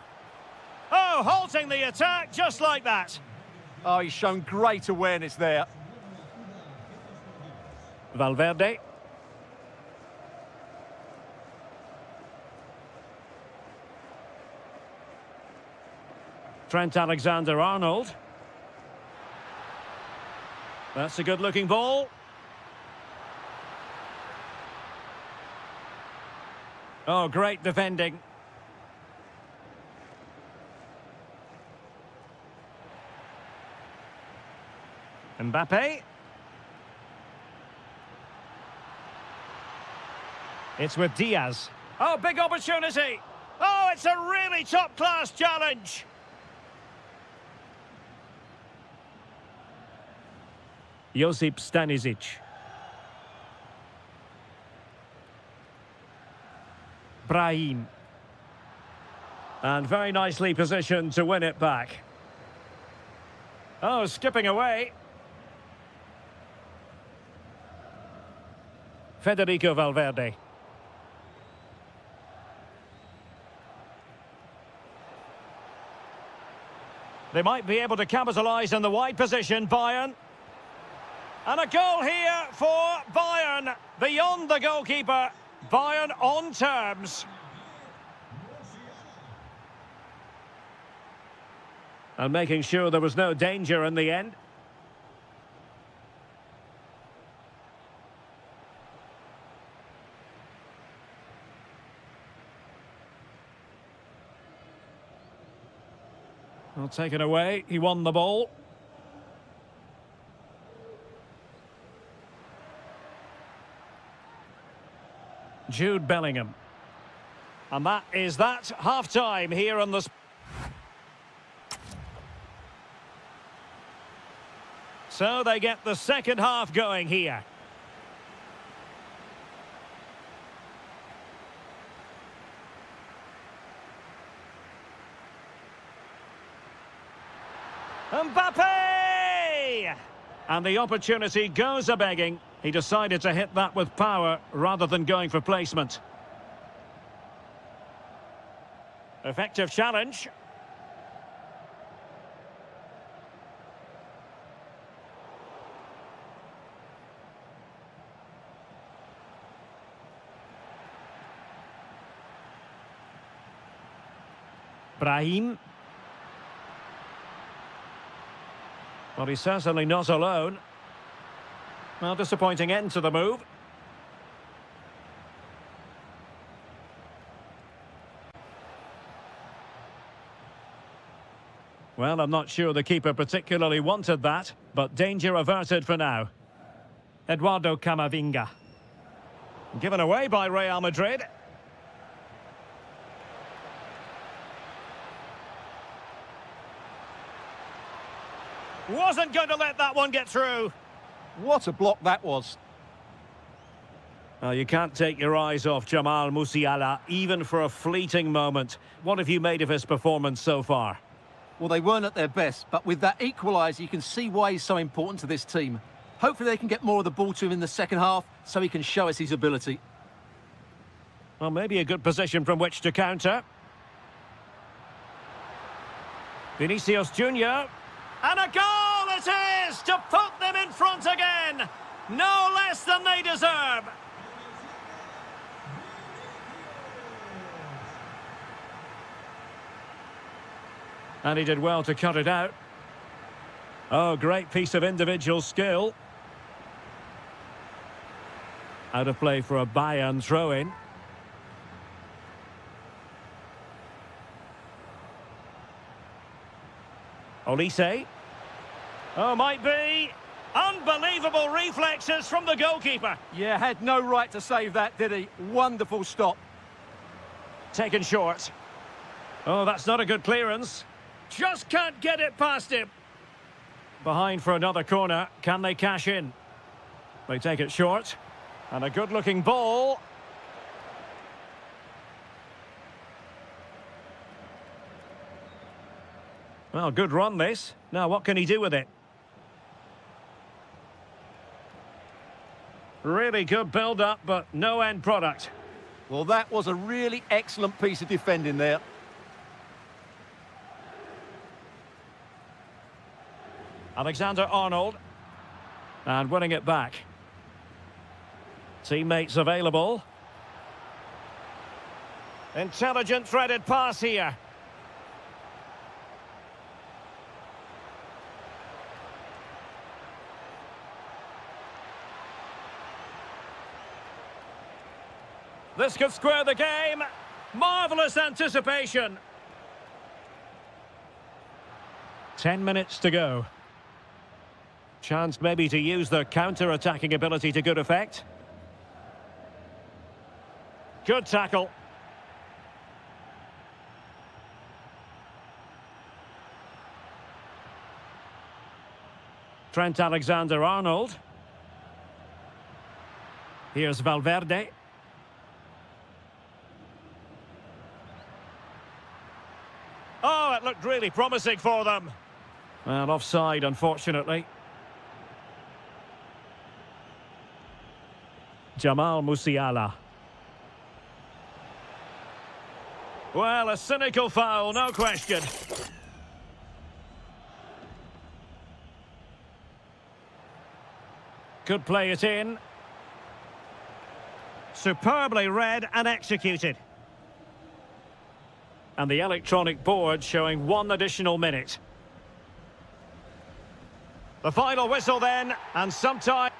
Oh, halting the attack just like that. Oh, he's shown great awareness there. Valverde. Trent Alexander-Arnold. That's a good-looking ball. Oh, great defending. Mbappe. It's with Diaz. Oh, big opportunity. Oh, it's a really top-class challenge. Josip Stanisic. Brahim. And very nicely positioned to win it back. Oh, skipping away. Federico Valverde. They might be able to capitalise in the wide position, Bayern. And a goal here for Bayern. Beyond the goalkeeper. Bayern on terms. And making sure there was no danger in the end. Well, taken away. He won the ball. Jude Bellingham. And that is that. Half-time here on the... So they get the second half going here. Mbappe! And the opportunity goes a-begging. He decided to hit that with power rather than going for placement. Effective challenge. Brahim. Well, he's certainly not alone. Well, disappointing end to the move. Well, I'm not sure the keeper particularly wanted that, but danger averted for now. Eduardo Camavinga. Given away by Real Madrid. Wasn't going to let that one get through. What a block that was. Well, you can't take your eyes off Jamal Musiala, even for a fleeting moment. What have you made of his performance so far? Well, they weren't at their best, but with that equaliser, you can see why he's so important to this team. Hopefully they can get more of the ball to him in the second half so he can show us his ability. Well, maybe a good position from which to counter. Vinicius Junior. And a goal it is to put them in front again. No less than they deserve. And he did well to cut it out. Oh, great piece of individual skill. Out of play for a Bayern throw-in. Olise. Oh, might be. Unbelievable reflexes from the goalkeeper. Yeah, had no right to save that, did he? Wonderful stop. Taken short. Oh, that's not a good clearance. Just can't get it past him. Behind for another corner. Can they cash in? They take it short. And a good-looking ball. Well, good run this. Now, what can he do with it? Really good build-up, but no end product. Well, that was a really excellent piece of defending there. Alexander-Arnold. And winning it back. Teammates available. Intelligent threaded pass here. This could square the game. Marvellous anticipation. 10 minutes to go. Chance maybe to use the counter-attacking ability to good effect. Good tackle. Trent Alexander-Arnold. Here's Valverde. Oh, it looked really promising for them. Well, offside, unfortunately. Jamal Musiala. Well, a cynical foul, no question. Could play it in. Superbly read and executed. And the electronic board showing 1 additional minute. The final whistle then, and sometime...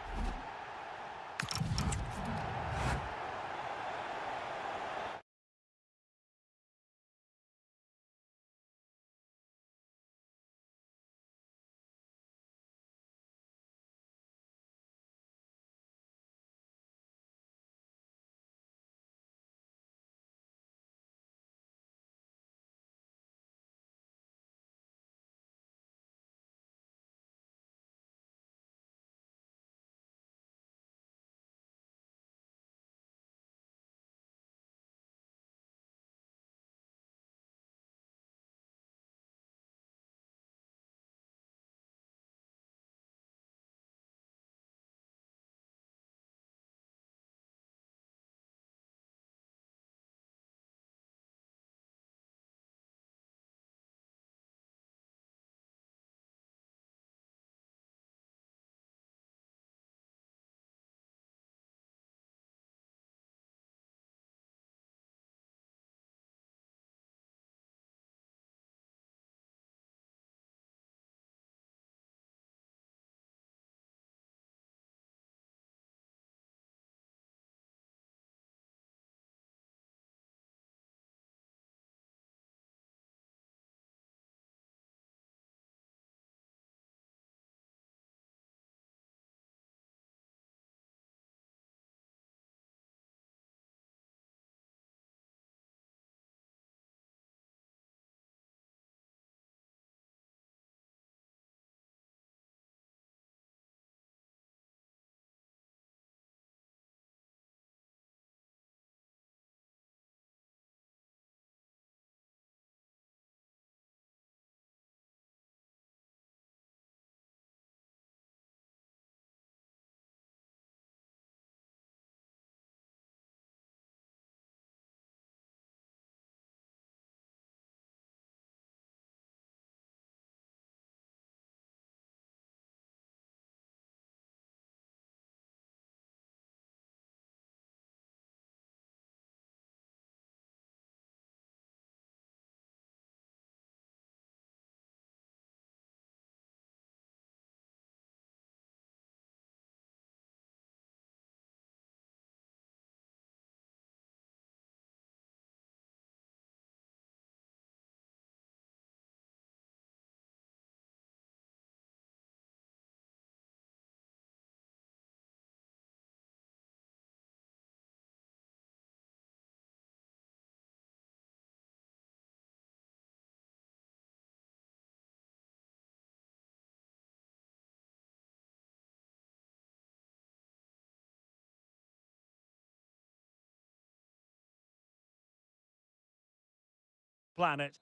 planet.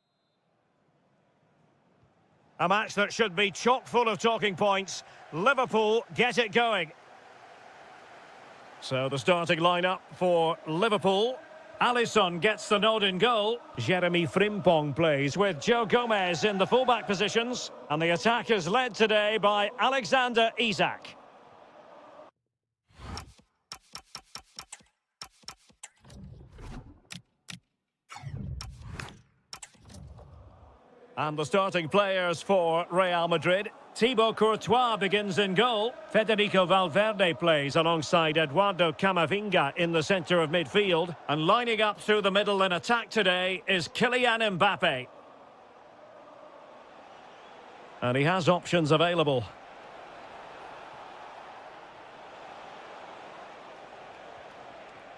A match that should be chock full of talking points. Liverpool get it going. So the starting lineup for Liverpool. Alisson gets the nod in goal. Jeremy Frimpong plays with Joe Gomez in the fullback positions. And the attack is led today by Alexander Isak. And the starting players for Real Madrid. Thibaut Courtois begins in goal. Federico Valverde plays alongside Eduardo Camavinga in the centre of midfield. And lining up through the middle in attack today is Kylian Mbappe. And he has options available.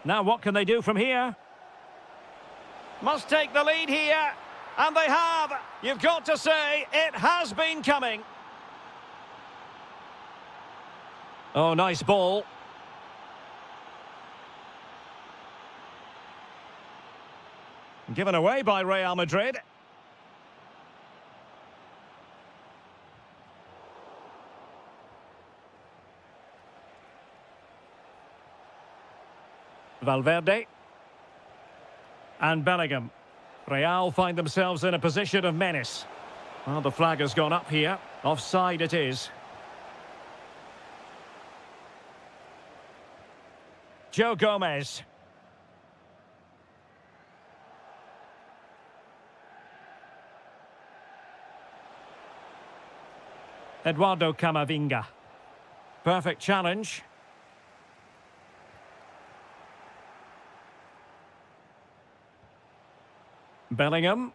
Now what can they do from here? Must take the lead here. And they have. You've got to say, it has been coming. Oh, nice ball. Given away by Real Madrid. Valverde. And Bellingham. Real find themselves in a position of menace. Well, the flag has gone up here. Offside it is. Joe Gomez. Eduardo Camavinga. Perfect challenge. Bellingham.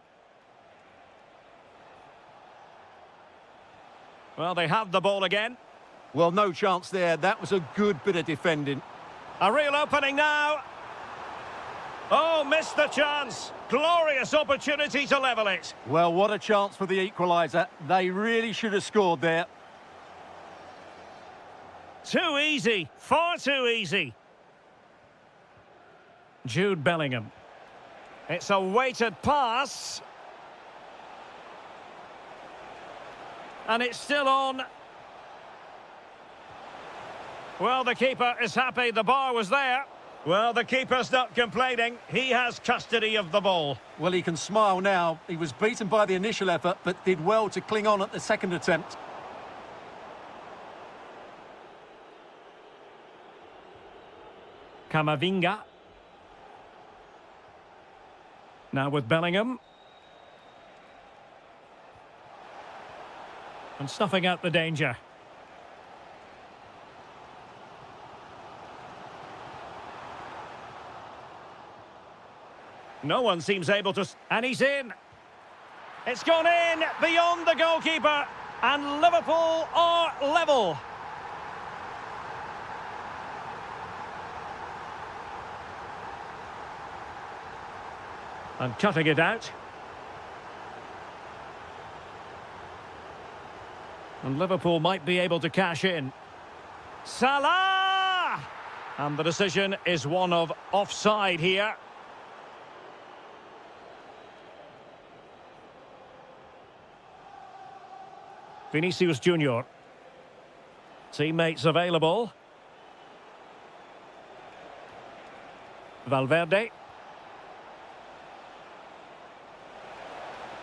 Well, they have the ball again. Well, no chance there. That was a good bit of defending. A real opening now. Oh, missed the chance. Glorious opportunity to level it. Well, what a chance for the equaliser. They really should have scored there. Too easy. Far too easy. Jude Bellingham. It's a weighted pass. And it's still on. Well, the keeper is happy the bar was there. Well, the keeper's not complaining. He has custody of the ball. Well, he can smile now. He was beaten by the initial effort, but did well to cling on at the second attempt. Camavinga. Now with Bellingham. And snuffing out the danger. No one seems able to... And he's in. It's gone in beyond the goalkeeper. And Liverpool are level. And cutting it out. And Liverpool might be able to cash in. Salah! And the decision is one of offside here. Vinicius Junior. Teammates available. Valverde.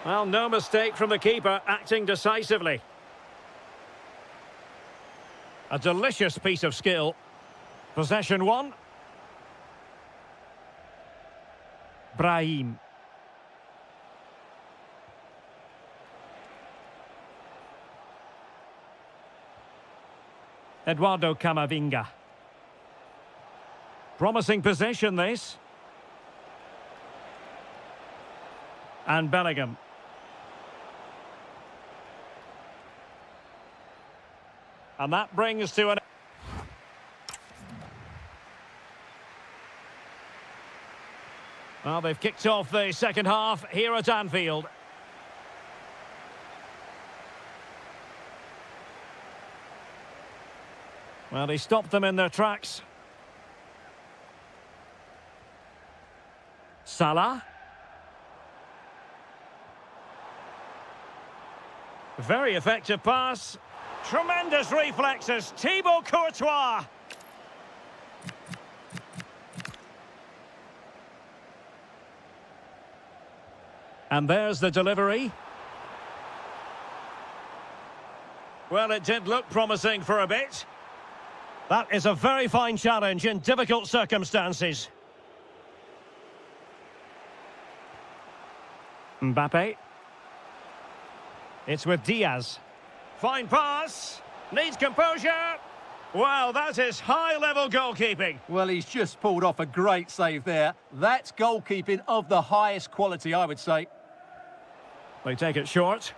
Well, no mistake from the keeper, acting decisively. A delicious piece of skill. Possession one. Brahim. Eduardo Camavinga. Promising possession, this. And Bellingham. And that brings to an... Well, they've kicked off the second half here at Anfield. Well, he stopped them in their tracks. Salah. Very effective pass. Tremendous reflexes. Thibaut Courtois. And there's the delivery. Well, it did look promising for a bit. That is a very fine challenge in difficult circumstances. Mbappe. It's with Diaz. Fine pass. Needs composure. Well, that is high-level goalkeeping. Well, he's just pulled off a great save there. That's goalkeeping of the highest quality, I would say. They take it short.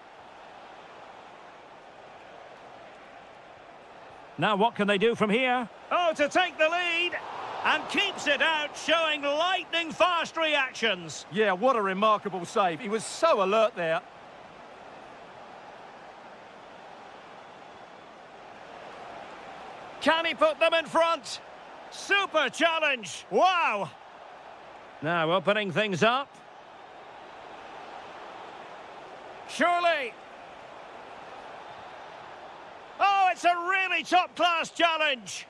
Now what can they do from here? Oh, to take the lead! And keeps it out, showing lightning-fast reactions. Yeah, what a remarkable save. He was so alert there. Can he put them in front? Super challenge! Wow! Now opening things up. Surely! Oh, it's a really top-class challenge!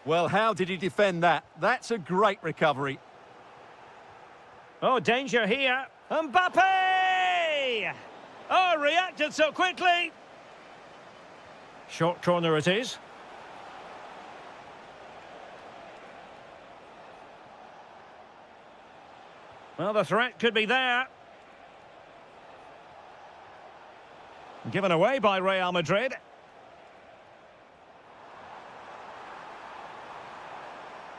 Well, how did he defend that? That's a great recovery. Oh, danger here. Mbappe! Oh, reacted so quickly. Short corner it is. Well, the threat could be there. Given away by Real Madrid.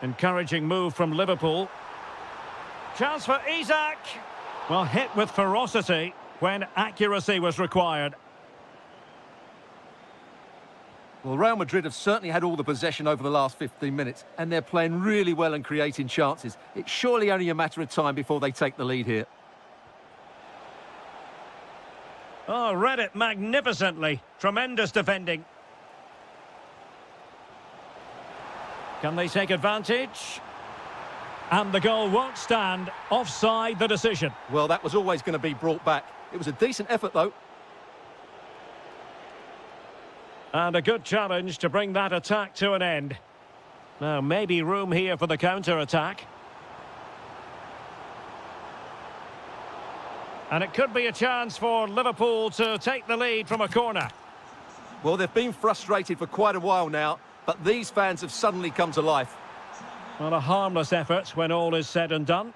Encouraging move from Liverpool. Chance for Isak. Well, hit with ferocity when accuracy was required. Well, Real Madrid have certainly had all the possession over the last 15 minutes, and they're playing really well and creating chances. It's surely only a matter of time before they take the lead here. Oh, read it magnificently. Tremendous defending. Can they take advantage? And the goal won't stand. Offside the decision. Well, that was always going to be brought back. It was a decent effort, though. And a good challenge to bring that attack to an end. Now, maybe room here for the counter-attack. And it could be a chance for Liverpool to take the lead from a corner. Well, they've been frustrated for quite a while now, but these fans have suddenly come to life. Well, a harmless effort when all is said and done.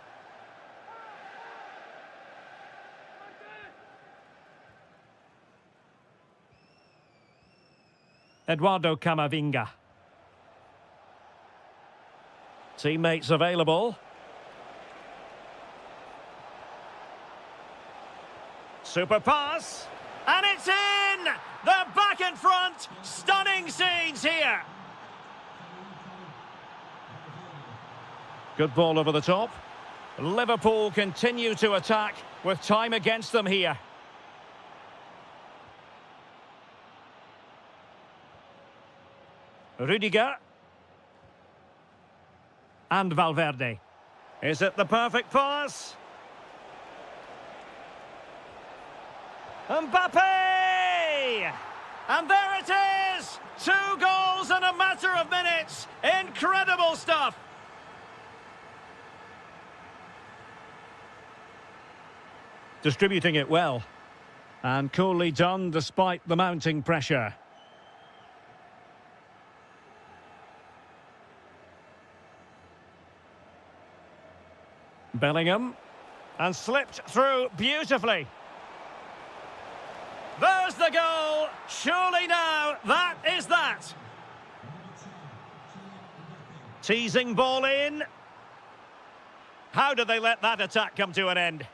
Eduardo Camavinga. Teammates available. Super pass. And it's in! They're back in front! Stunning scenes here! Good ball over the top. Liverpool continue to attack with time against them here. Rudiger. And Valverde. Is it the perfect pass? Mbappe! And there it is! 2 goals in a matter of minutes. Incredible stuff. Distributing it well. And coolly done despite the mounting pressure. Bellingham. And slipped through beautifully. There's the goal. Surely now, that is that. Teasing ball in. How did they let that attack come to an end?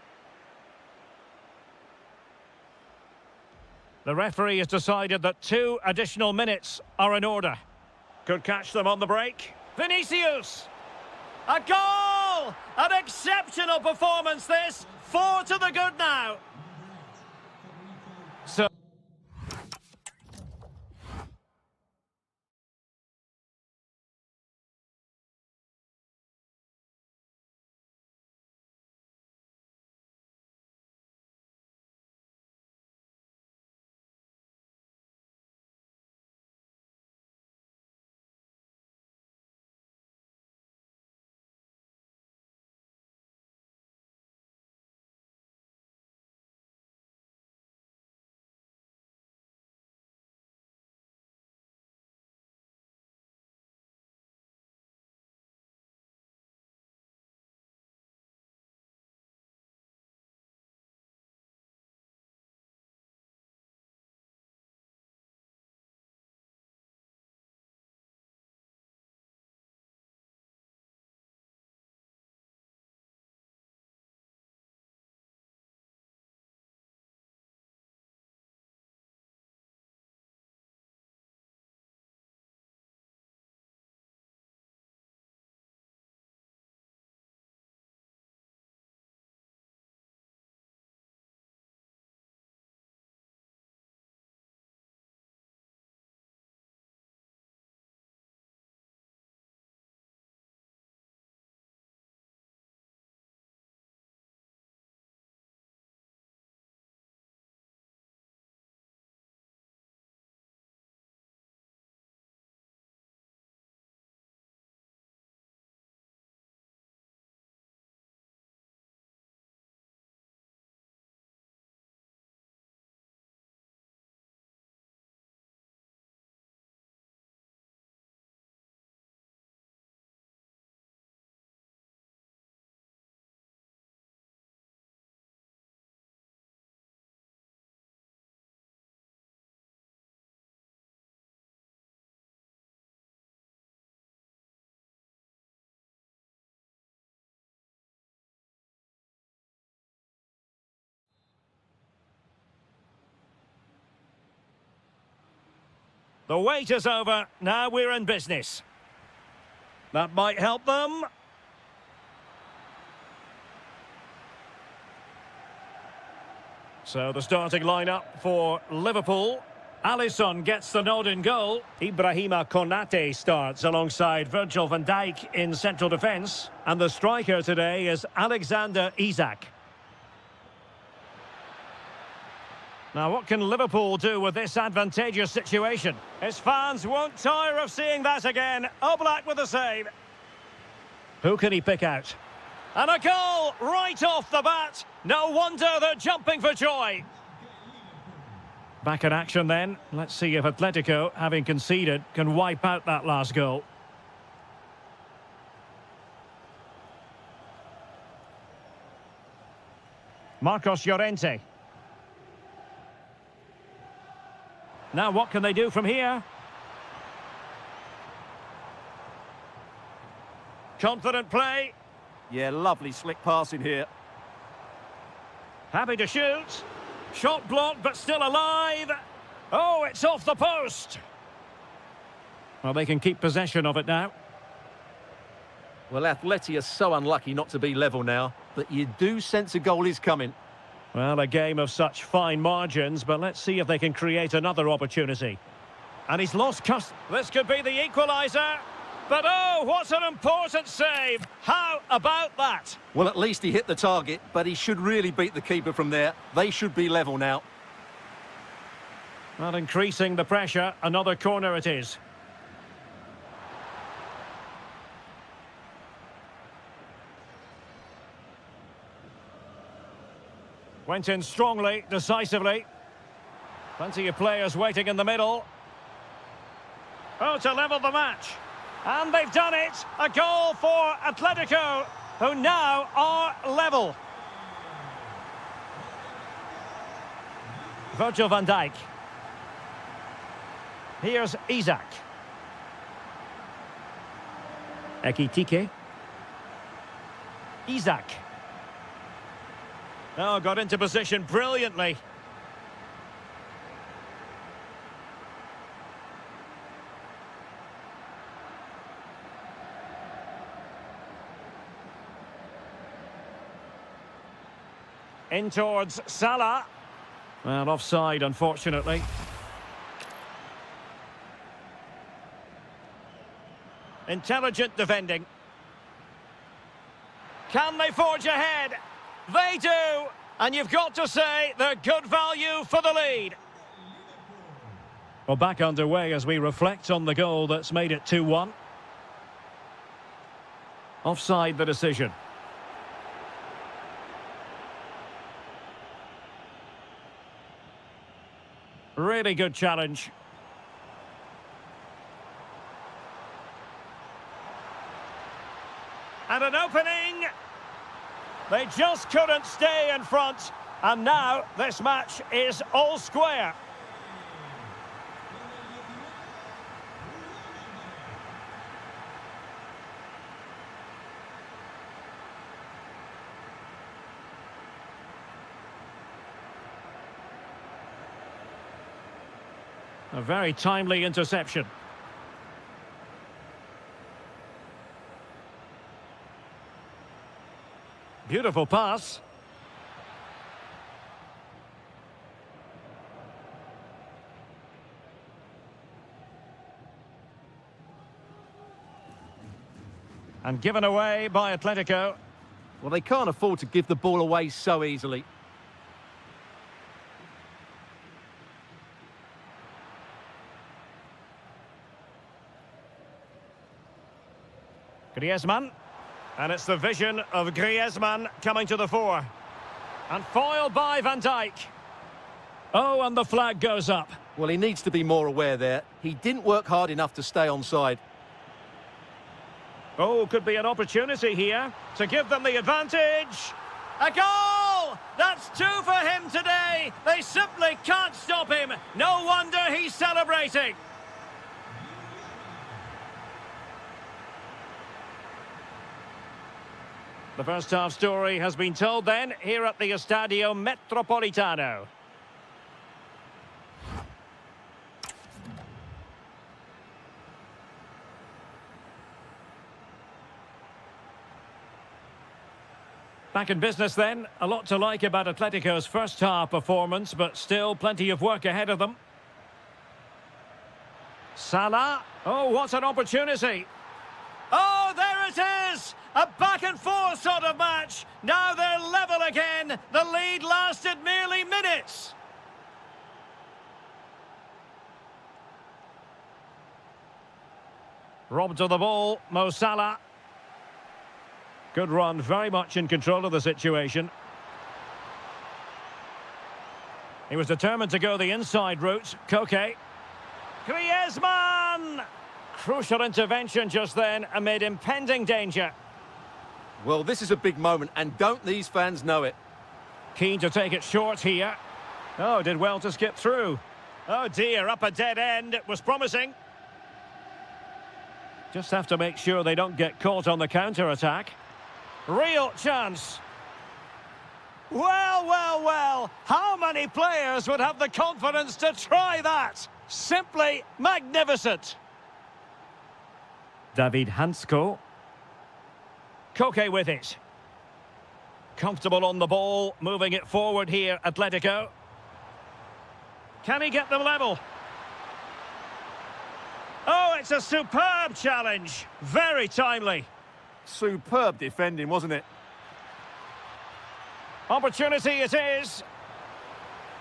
The referee has decided that 2 additional minutes are in order. Could catch them on the break. Vinicius! A goal! An exceptional performance this. 4 to the good now. So The wait is over. Now we're in business. That might help them. So the starting lineup for Liverpool. Alisson gets the nod in goal. Ibrahima Konate starts alongside Virgil van Dijk in central defence. And the striker today is Alexander Isak. Now, what can Liverpool do with this advantageous situation? His fans won't tire of seeing that again. Oblak with a save. Who can he pick out? And a goal right off the bat. No wonder they're jumping for joy. Back in action then. Let's see if Atletico, having conceded, can wipe out that last goal. Marcos Llorente. Now what can they do from here? Confident play. Yeah, lovely slick passing here. Happy to shoot. Shot blocked but still alive. Oh, it's off the post. Well, they can keep possession of it now. Well, Atleti are so unlucky not to be level now, but you do sense a goal is coming. Well, a game of such fine margins, but let's see if they can create another opportunity. And he's lost custody. This could be the equaliser. But oh, what an important save. How about that? Well, at least he hit the target, but he should really beat the keeper from there. They should be level now. Not increasing the pressure. Another corner it is. Went in strongly, decisively. Plenty of players waiting in the middle. Oh, to level the match. And they've done it. A goal for Atletico, who now are level. Virgil van Dijk. Here's Isak. Ekitike. Isak. Oh, got into position brilliantly. In towards Salah. Well, offside, unfortunately. Intelligent defending. Can they forge ahead? They do! And you've got to say they're good value for the lead. Well, back underway as we reflect on the goal that's made it 2-1. Offside the decision. Really good challenge. And an opening. They just couldn't stay in front. And now this match is all square. A very timely interception. Beautiful pass. And given away by Atletico. Well, they can't afford to give the ball away so easily. Griezmann. And it's the vision of Griezmann coming to the fore. And foiled by Van Dijk. Oh, and the flag goes up. Well, he needs to be more aware there. He didn't work hard enough to stay onside. Oh, could be an opportunity here to give them the advantage. A goal! That's 2 for him today. They simply can't stop him. No wonder he's celebrating. The first half story has been told then here at the Estadio Metropolitano. Back in business then. A lot to like about Atletico's first half performance, but still plenty of work ahead of them. Salah. Oh, what an opportunity. Oh, there it is! A back and forth sort of match. Now they're level again. The lead lasted merely minutes. Robbed of the ball, Mo Salah. Good run, very much in control of the situation. He was determined to go the inside route. Koke. Griezmann! Crucial intervention just then amid impending danger. Well, this is a big moment, and don't these fans know it? Keen to take it short here. Oh, did well to skip through. Oh dear, up a dead end. It was promising. Just have to make sure they don't get caught on the counter-attack. Real chance. Well, well, well. How many players would have the confidence to try that? Simply magnificent. David Hansko. Koke with it. Comfortable on the ball, moving it forward here, Atletico. Can he get them level? Oh, it's a superb challenge. Very timely. Superb defending, wasn't it? Opportunity it is.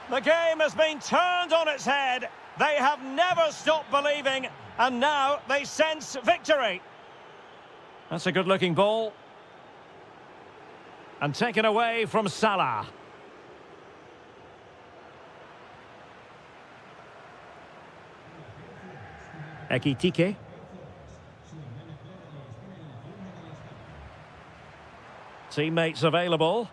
The game has been turned on its head. They have never stopped believing, and now they sense victory. That's a good-looking ball. And taken away from Salah. Ekitike. Teammates available.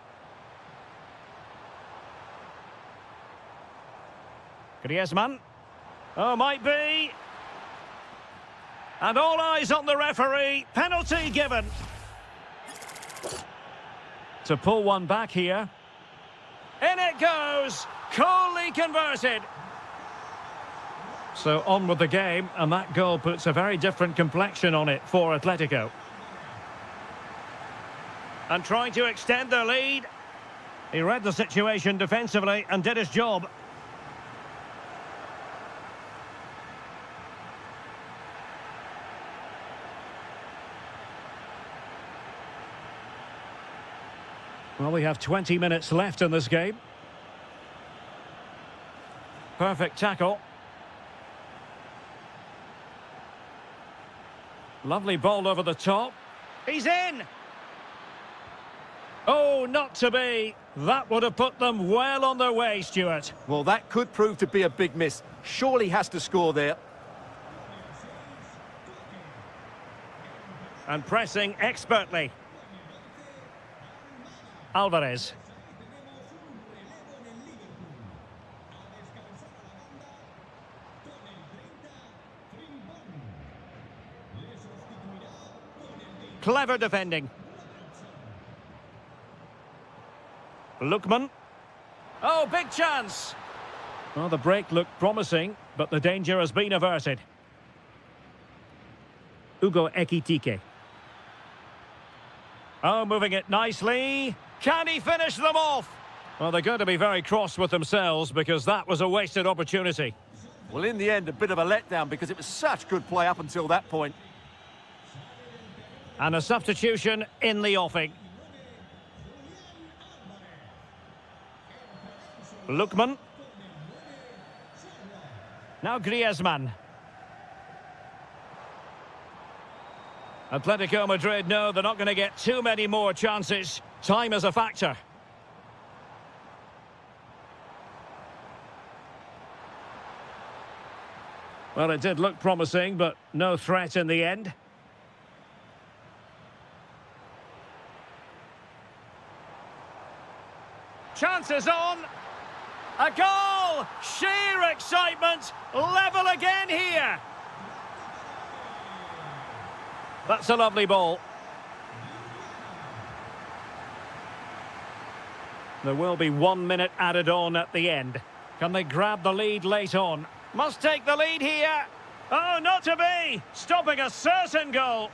Griezmann. Oh, might be. And all eyes on the referee. Penalty given. To pull one back here. In it goes. Coolly converted. So on with the game, and that goal puts a very different complexion on it for Atletico. And trying to extend their lead. He read the situation defensively and did his job. Well, we have 20 minutes left in this game. Perfect tackle. Lovely ball over the top. He's in! Oh, not to be. That would have put them well on their way, Stuart. Well, that could prove to be a big miss. Surely has to score there. And pressing expertly. Alvarez. Clever defending. Lookman. Oh, big chance. Well, the break looked promising, but the danger has been averted. Ugo Ekitike. Oh, moving it nicely. Can he finish them off? Well, they're going to be very cross with themselves because that was a wasted opportunity. Well, in the end, a bit of a letdown because it was such good play up until that point. And a substitution in the offing. Lookman. Now Griezmann. Atletico Madrid know they're not going to get too many more chances. Time is a factor. Well, it did look promising, but no threat in the end. Chances on. A goal! Sheer excitement. Level again here. That's a lovely ball. There will be 1 minute added on at the end. Can they grab the lead late on? Must take the lead here. Oh, not to be. Stopping a certain goal.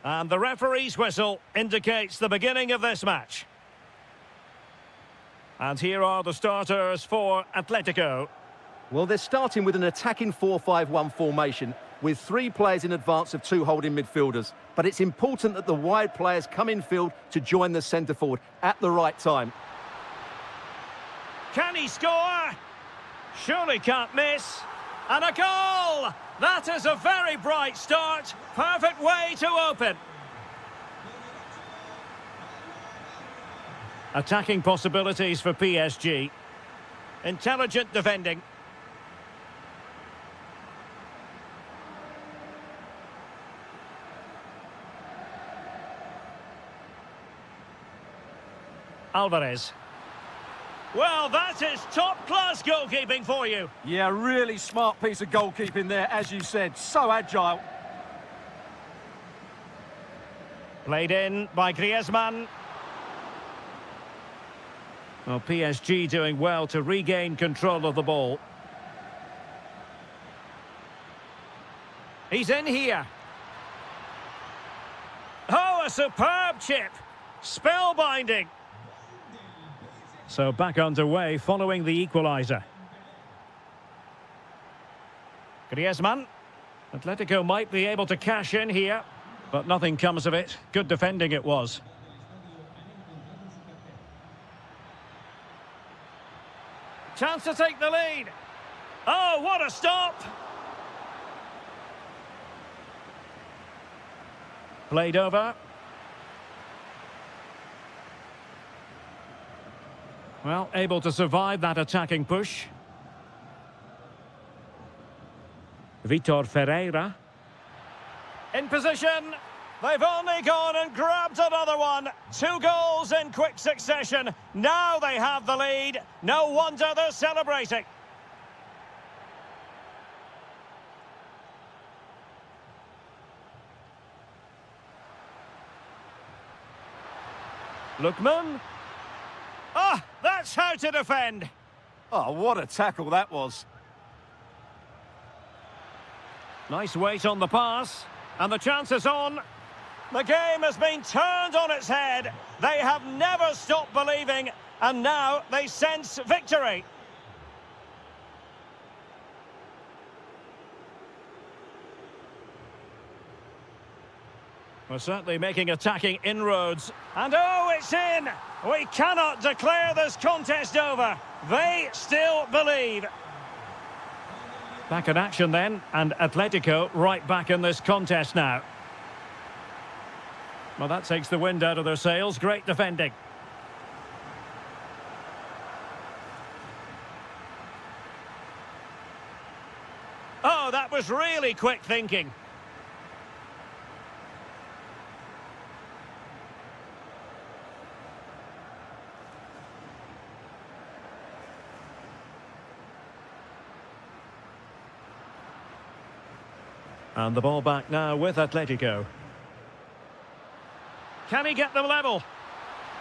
And the referee's whistle indicates the beginning of this match. And here are the starters for Atletico. Well, they're starting with an attacking 4-5-1 formation with 3 players in advance of 2 holding midfielders. But it's important that the wide players come in field to join the centre forward at the right time. Can he score? Surely can't miss. And a goal! That is a very bright start. Perfect way to open. Attacking possibilities for PSG. Intelligent defending. Alvarez. Well, that is top-class goalkeeping for you. Yeah, really smart piece of goalkeeping there, as you said. So agile. Played in by Griezmann. Well, PSG doing well to regain control of the ball. He's in here. Oh, a superb chip. Spellbinding. So back underway following the equaliser. Griezmann. Atletico might be able to cash in here, but nothing comes of it. Good defending it was. Chance to take the lead. Oh, what a stop! Played over. Well, able to survive that attacking push. Vitor Ferreira. In position. They've only gone and grabbed another one. 2 goals in quick succession. Now they have the lead. No wonder they're celebrating. Lookman. Ah, that's how to defend. Oh, what a tackle that was. Nice weight on the pass. And the chance is on. The game has been turned on its head. They have never stopped believing, and now they sense victory. We're certainly making attacking inroads. And oh, it's in! We cannot declare this contest over. They still believe. Back in action then, and Atletico right back in this contest now. Well, that takes the wind out of their sails. Great defending. Oh, that was really quick thinking. And the ball back now with Atletico. Can he get them level?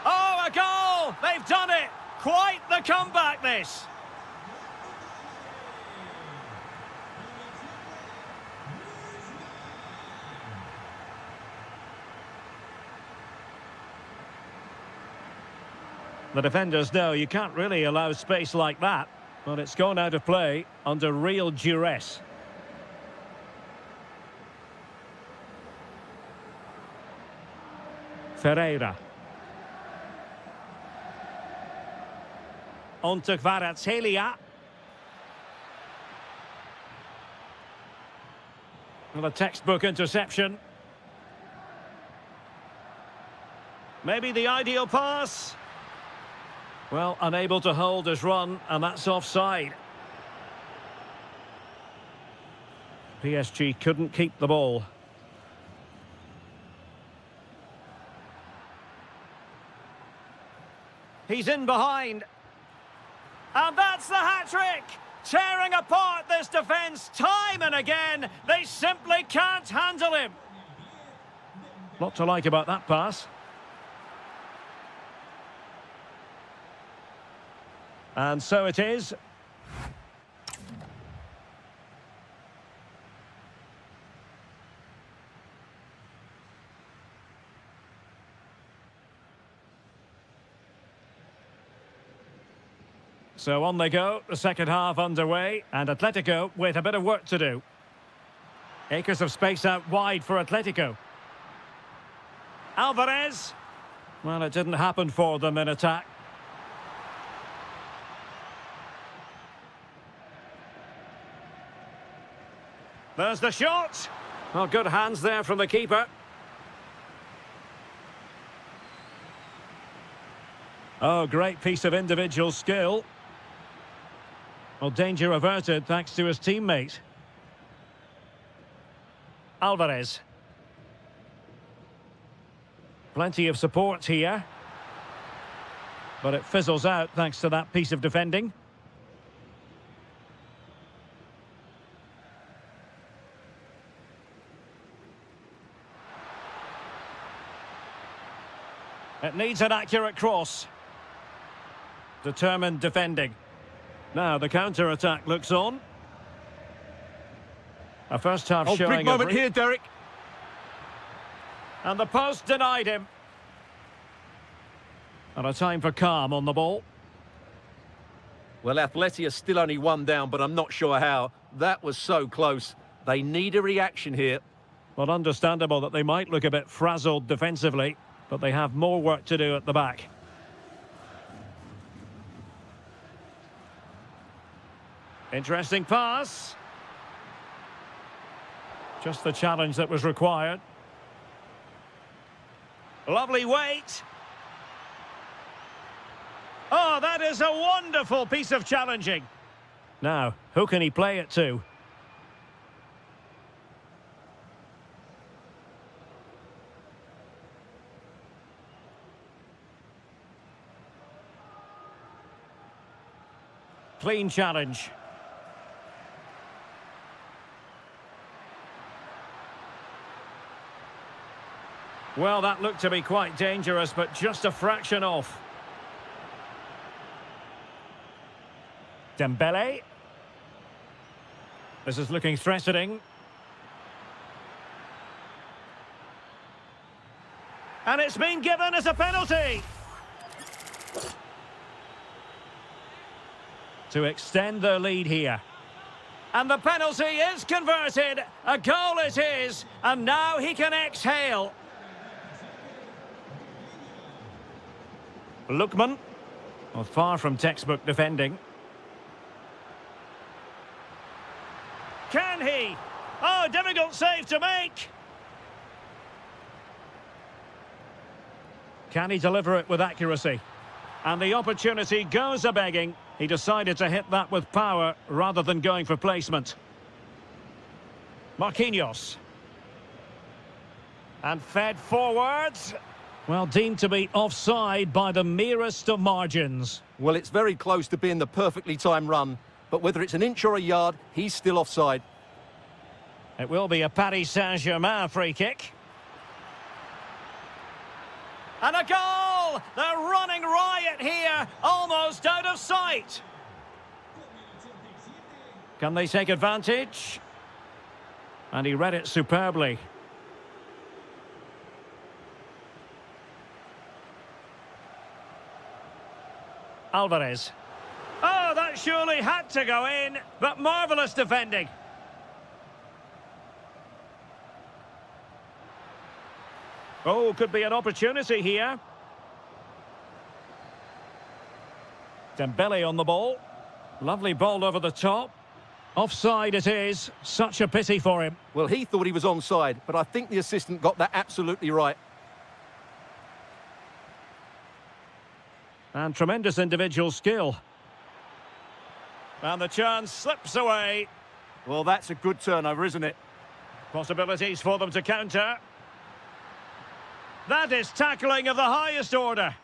Oh, a goal! They've done it! Quite the comeback, this! The defenders know you can't really allow space like that, but it's gone out of play under real duress. Ferreira. On to Kvaratskhelia. Well, a textbook interception. Maybe the ideal pass. Well, unable to hold his run, and that's offside. PSG couldn't keep the ball. He's in behind. And that's the hat-trick! Tearing apart this defence time and again. They simply can't handle him. Lot to like about that pass. And so it is. So on they go, the second half underway, and Atletico with a bit of work to do. Acres of space out wide for Atletico. Alvarez. Well, it didn't happen for them in attack. There's the shot. Well, good hands there from the keeper. Oh, great piece of individual skill. Well, danger averted thanks to his teammate. Alvarez. Plenty of support here. But it fizzles out thanks to that piece of defending. It needs an accurate cross. Determined defending. Now the counter-attack looks on. A first half showing big moment of... here, Derek. And the post denied him. And a time for calm on the ball. Well, Atleti are still only one down, but I'm not sure how. That was so close. They need a reaction here. Well, understandable that they might look a bit frazzled defensively, but they have more work to do at the back. Interesting pass. Just the challenge that was required. Lovely weight. Oh, that is a wonderful piece of challenging. Now, who can he play it to? Clean challenge. Well, that looked to be quite dangerous, but just a fraction off. Dembele. This is looking threatening. And it's been given as a penalty. To extend their lead here. And the penalty is converted. A goal is his, and now he can exhale. Lookman. Well, far from textbook defending. Can he? Oh, difficult save to make. Can he deliver it with accuracy? And the opportunity goes a-begging. He decided to hit that with power rather than going for placement. Marquinhos. And fed forwards. Well, deemed to be offside by the merest of margins. Well, it's very close to being the perfectly timed run, but whether it's an inch or a yard, he's still offside. It will be a Paris Saint-Germain free kick. And a goal! They're running riot here, almost out of sight. Can they take advantage? And he read it superbly. Alvarez. Oh, that surely had to go in, but marvellous defending. Oh, could be an opportunity here. Dembele on the ball. Lovely ball over the top. Offside it is. Such a pity for him. Well, he thought he was onside, but I think the assistant got that absolutely right. And tremendous individual skill. And the chance slips away. Well, that's a good turnover, isn't it? Possibilities for them to counter. That is tackling of the highest order.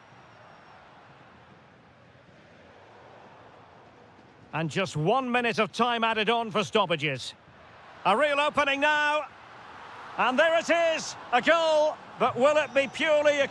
And just 1 minute of time added on for stoppages. A real opening now. And there it is, a goal. But will it be purely a...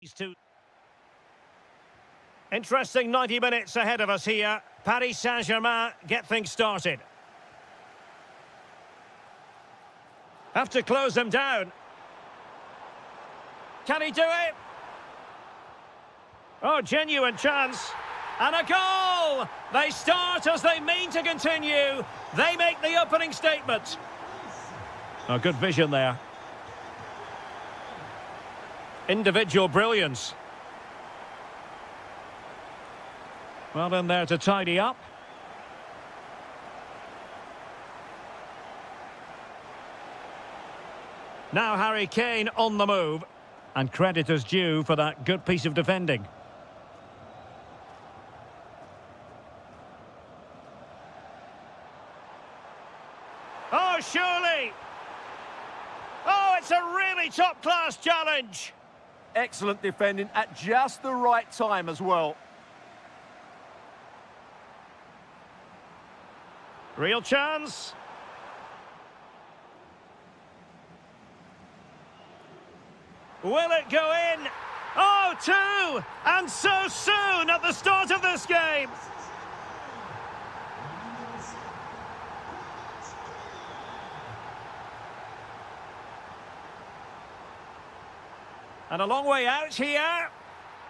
these two. Interesting 90 minutes ahead of us here. Paris Saint-Germain get things started. Have to close them down. Can he do it? Oh, genuine chance. And a goal! They start as they mean to continue. They make the opening statement. Oh, good vision there. Individual brilliance. Well, in there to tidy up. Now Harry Kane on the move. And credit is due for that good piece of defending. Oh, surely! Oh, it's a really top-class challenge! Excellent defending at just the right time as well. Real chance. Will it go in? Oh, two! And so soon at the start of this game! And a long way out here.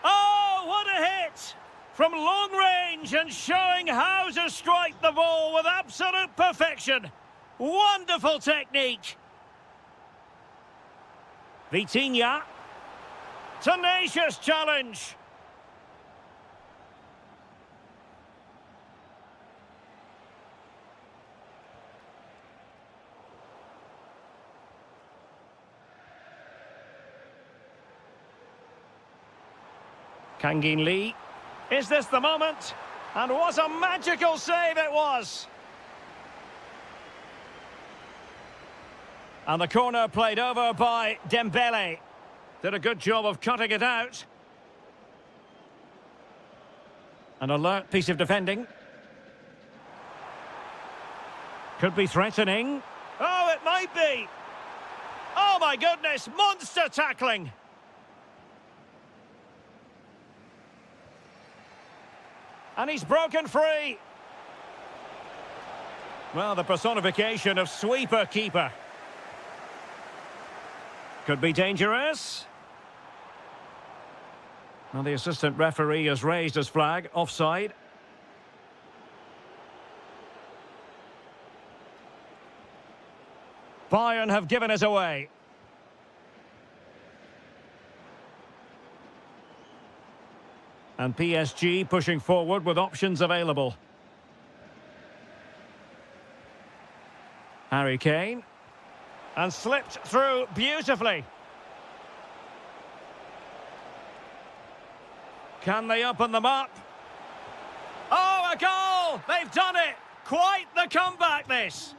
Oh, what a hit! From long range and showing how to strike the ball with absolute perfection. Wonderful technique. Vitinha. Tenacious challenge. Kangin Lee. Is this the moment? And what a magical save it was! And the corner played over by Dembele. Did a good job of cutting it out. An alert piece of defending. Could be threatening. Oh, it might be! Oh my goodness, monster tackling! And he's broken free. Well, the personification of sweeper keeper. Could be dangerous. Well, the assistant referee has raised his flag, offside. Bayern have given us away. And PSG pushing forward with options available. Harry Kane. And slipped through beautifully. Can they open them up? Oh, a goal! They've done it! Quite the comeback, this!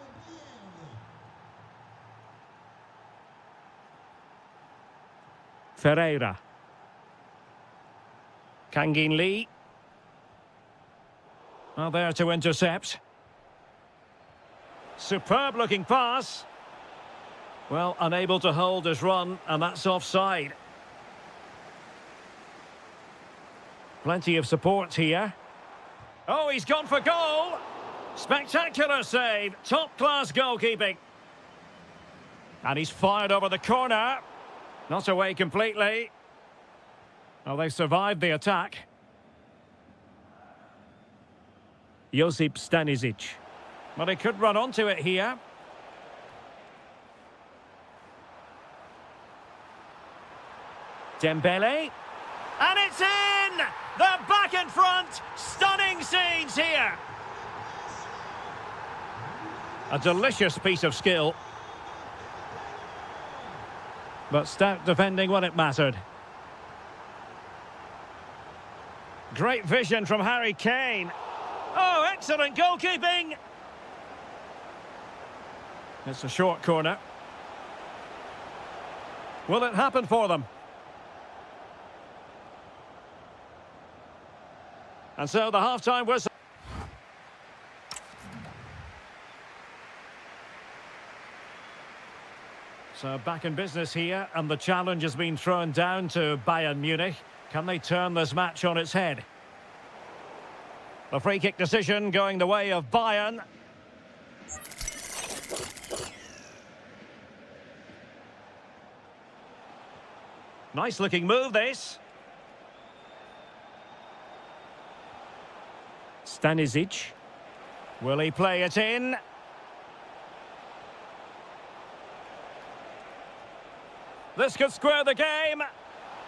Ferreira. Kangin Lee. Well, there to intercept. Superb looking pass. Well, unable to hold his run, and that's offside. Plenty of support here. Oh, he's gone for goal. Spectacular save. Top-class goalkeeping. And he's fired over the corner. Not away completely. Well, they survived the attack. Josip Stanisic. Well, he could run onto it here. Dembele. And it's in! They're back in front! Stunning scenes here! A delicious piece of skill. But stout defending when it mattered. Great vision from Harry Kane. Oh, excellent goalkeeping! It's a short corner. Will it happen for them? And so the half-time whistle. So back in business here, and the challenge has been thrown down to Bayern Munich. Can they turn this match on its head? The free kick decision going the way of Bayern. Nice looking move, this. Stanisic. Will he play it in? This could square the game.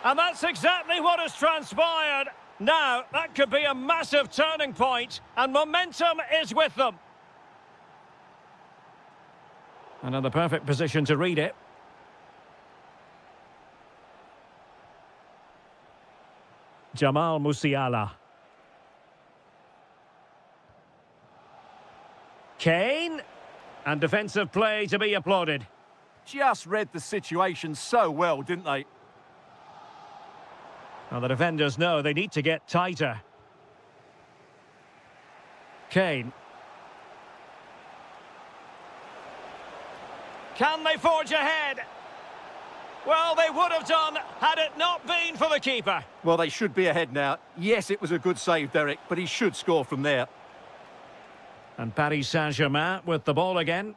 And that's exactly what has transpired. Now, that could be a massive turning point, and momentum is with them. And in the perfect position to read it. Jamal Musiala. Kane. And defensive play to be applauded. Just read the situation so well, didn't they? Well, the defenders know they need to get tighter. Kane. Can they forge ahead? Well, they would have done had it not been for the keeper. Well, they should be ahead now. Yes, it was a good save, Derek, but he should score from there. And Paris Saint-Germain with the ball again.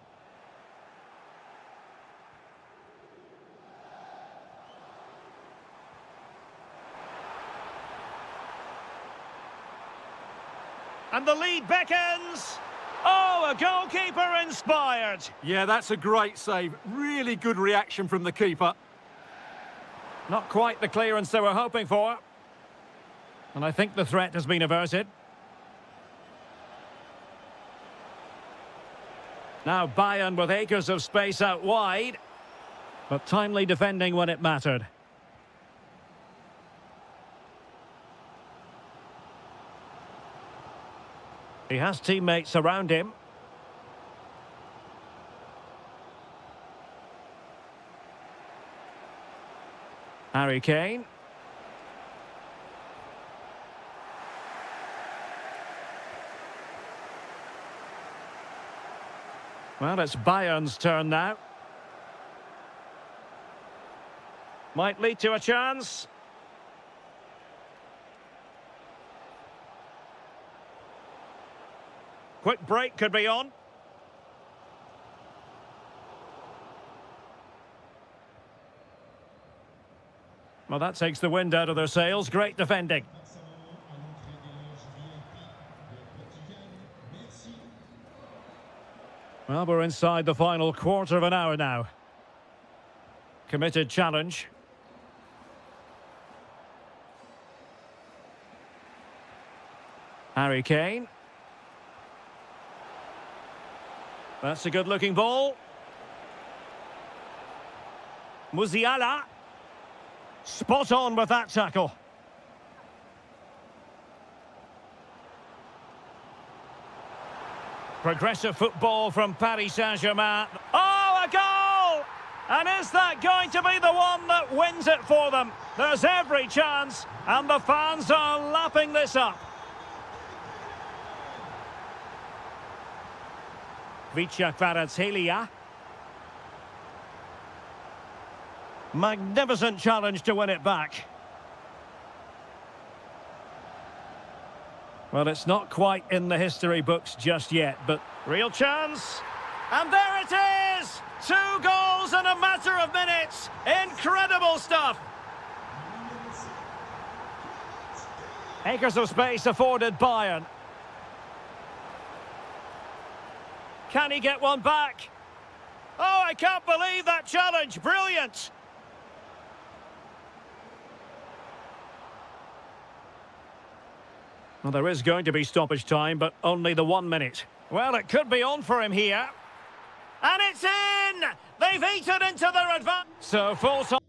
And the lead beckons. Oh, a goalkeeper inspired. Yeah, that's a great save. Really good reaction from the keeper. Not quite the clearance they were hoping for. And I think the threat has been averted. Now Bayern with acres of space out wide. But timely defending when it mattered. He has teammates around him. Harry Kane. Well, it's Bayern's turn now. Might lead to a chance. Quick break could be on. Well, that takes the wind out of their sails. Great defending. Well, we're inside the final quarter of an hour now. Committed challenge. Harry Kane. That's a good-looking ball. Musiala. Spot on with that tackle. Progressive football from Paris Saint-Germain. Oh, a goal! And is that going to be the one that wins it for them? There's every chance, and the fans are lapping this up. Kvaratskhelia. Magnificent challenge to win it back. Well, it's not quite in the history books just yet, but real chance. And there it is! 2 goals in a matter of minutes. Incredible stuff. Acres of space afforded Bayern. Can he get one back? Oh, I can't believe that challenge. Brilliant. Well, there is going to be stoppage time, but only the 1 minute. Well, it could be on for him here. And it's in! They've eaten into their advantage. So full time.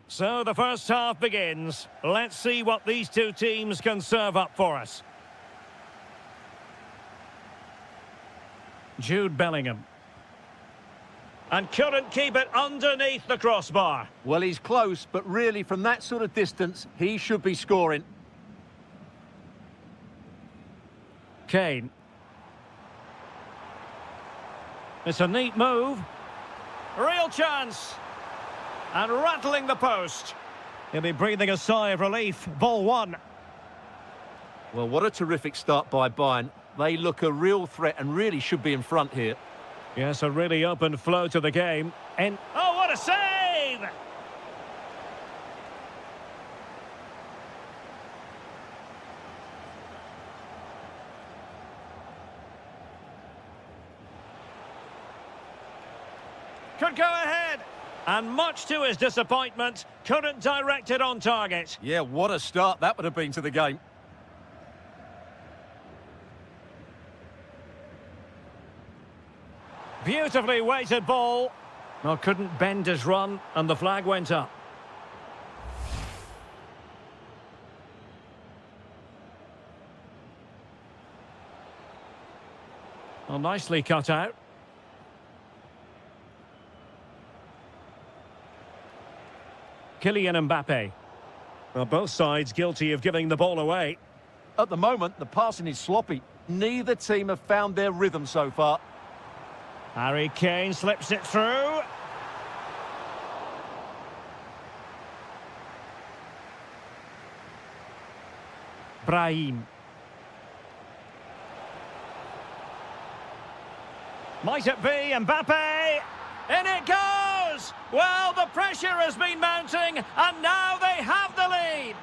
So the first half begins. Let's see what these two teams can serve up for us. Jude Bellingham. And couldn't keep it underneath the crossbar. Well, he's close, but really from that sort of distance, he should be scoring. Kane. It's a neat move. Real chance. And rattling the post. He'll be breathing a sigh of relief. Ball one. Well, what a terrific start by Bayern. They look a real threat and really should be in front here. Yes, a really open flow to the game. And oh, what a save! Could go ahead. And much to his disappointment, couldn't direct it on target. Yeah, what a start that would have been to the game. Beautifully weighted ball. Well, couldn't bend his run, and the flag went up. Well, nicely cut out. Kylian Mbappe. Well, both sides guilty of giving the ball away. At the moment, the passing is sloppy. Neither team have found their rhythm so far. Harry Kane slips it through. Brahim. Might it be Mbappe? In it goes! Well, the pressure has been mounting, and now they have the lead.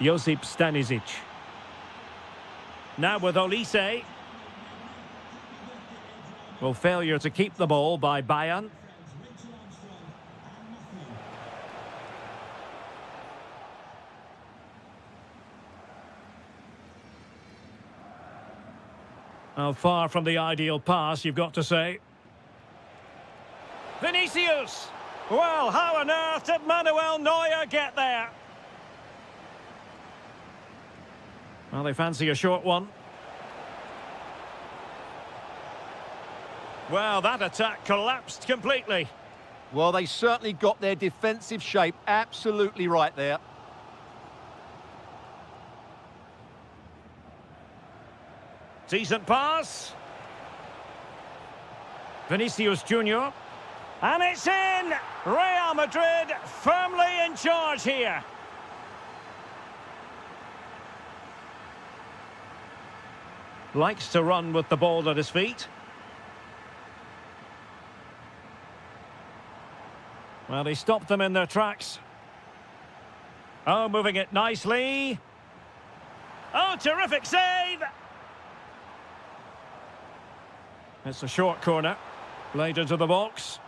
Josip Stanisic. Now with Olise. Well, failure to keep the ball by Bayern. Oh, far from the ideal pass, you've got to say. Vinicius! Well, how on earth did Manuel Neuer get there? Well, they fancy a short one. Well, that attack collapsed completely. Well, they certainly got their defensive shape absolutely right there. Decent pass. Vinicius Junior. And it's in! Real Madrid firmly in charge here. Likes to run with the ball at his feet. Well, he stopped them in their tracks. Oh, moving it nicely. Oh, terrific save! It's a short corner. Played into the box.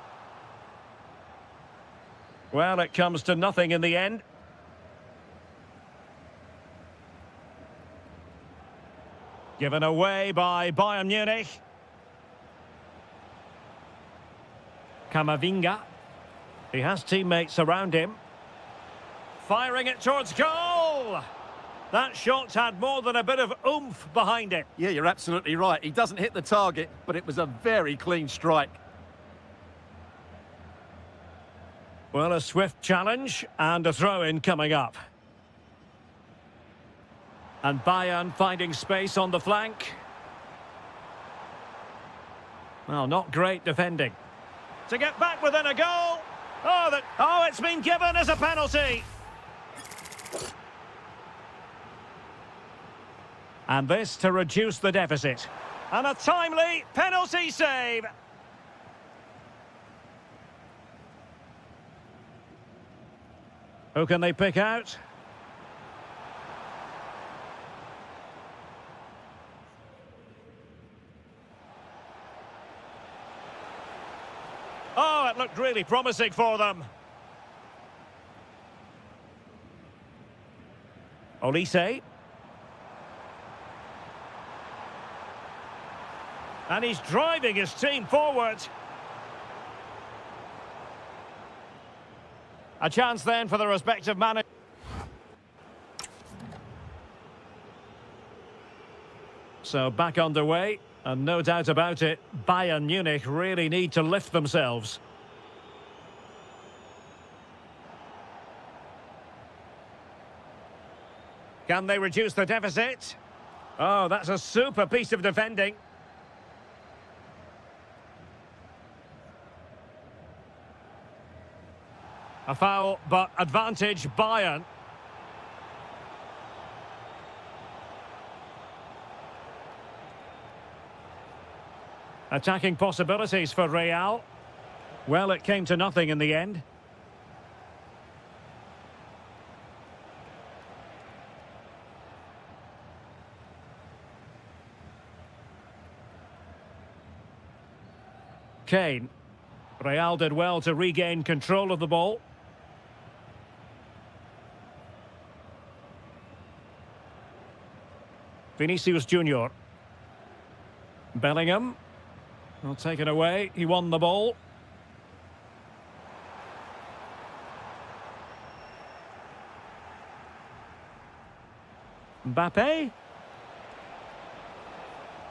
Well, it comes to nothing in the end. Given away by Bayern Munich. Camavinga. He has teammates around him. Firing it towards goal! That shot had more than a bit of oomph behind it. Yeah, you're absolutely right. He doesn't hit the target, but it was a very clean strike. Well, a swift challenge and a throw-in coming up. And Bayern finding space on the flank. Well, not great defending. To get back within a goal. Oh, it's been given as a penalty. And this to reduce the deficit. And a timely penalty save. Who can they pick out? Oh, it looked really promising for them. Olise. And he's driving his team forward. A chance then for the respective manager. So back underway, and no doubt about it, Bayern Munich really need to lift themselves. Can they reduce the deficit? Oh, that's a super piece of defending. A foul, but advantage Bayern. Attacking possibilities for Real. Well, it came to nothing in the end. Kane. Real did well to regain control of the ball. Vinicius Junior. Bellingham. Well, taken away. He won the ball. Mbappe.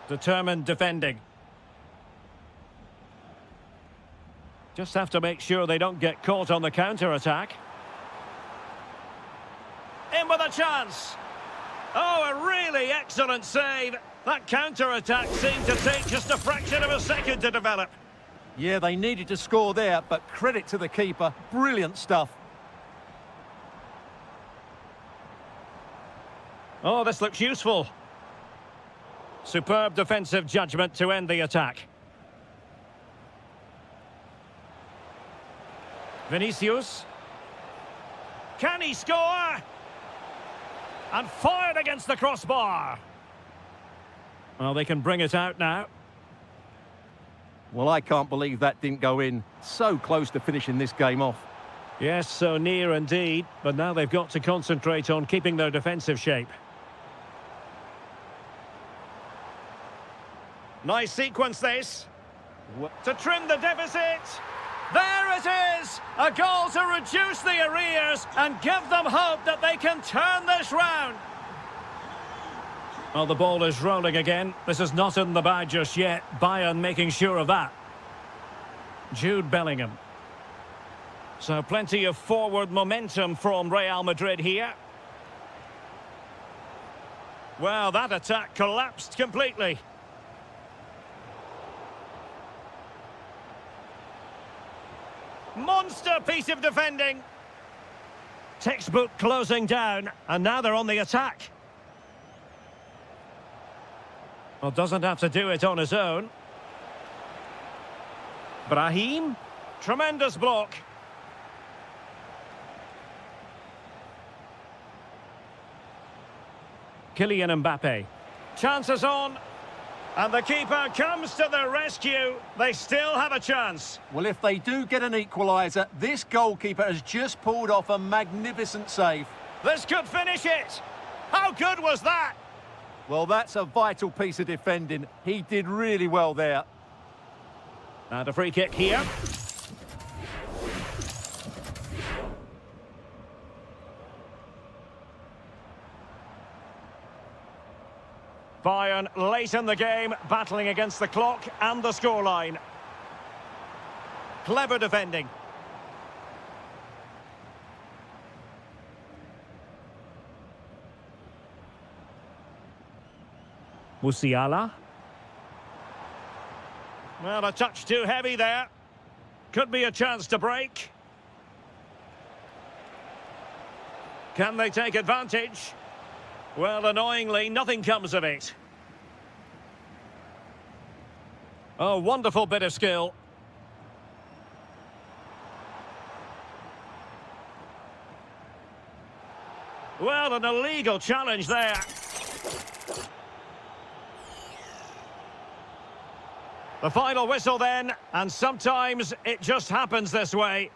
Determined defending. Just have to make sure they don't get caught on the counter-attack. In with a chance. Oh, a really excellent save. That counter-attack seemed to take just a fraction of a second to develop. Yeah, they needed to score there, but credit to the keeper. Brilliant stuff. Oh, this looks useful. Superb defensive judgment to end the attack. Vinicius. Can he score? And fired against the crossbar. Well, they can bring it out now. Well, I can't believe that didn't go in. So close to finishing this game off. Yes, so near indeed. But now they've got to concentrate on keeping their defensive shape. Nice sequence this. To trim the deficit. There it is! A goal to reduce the arrears and give them hope that they can turn this round. Well, the ball is rolling again. This is not in the bag just yet. Bayern making sure of that. Jude Bellingham. So plenty of forward momentum from Real Madrid here. Well, that attack collapsed completely. Monster piece of defending. Textbook closing down, and now they're on the attack. Well, doesn't have to do it on his own. Brahim. Tremendous block. Kylian Mbappe. Chances on. And the keeper comes to the rescue. They still have a chance. Well, if they do get an equaliser, this goalkeeper has just pulled off a magnificent save. This could finish it. How good was that? Well, that's a vital piece of defending. He did really well there. And a free kick here. Bayern late in the game, battling against the clock and the scoreline. Clever defending. Musiala. Well, a touch too heavy there. Could be a chance to break. Can they take advantage? Well, annoyingly, nothing comes of it. Oh, wonderful bit of skill. Well, an illegal challenge there. The final whistle then, and sometimes it just happens this way.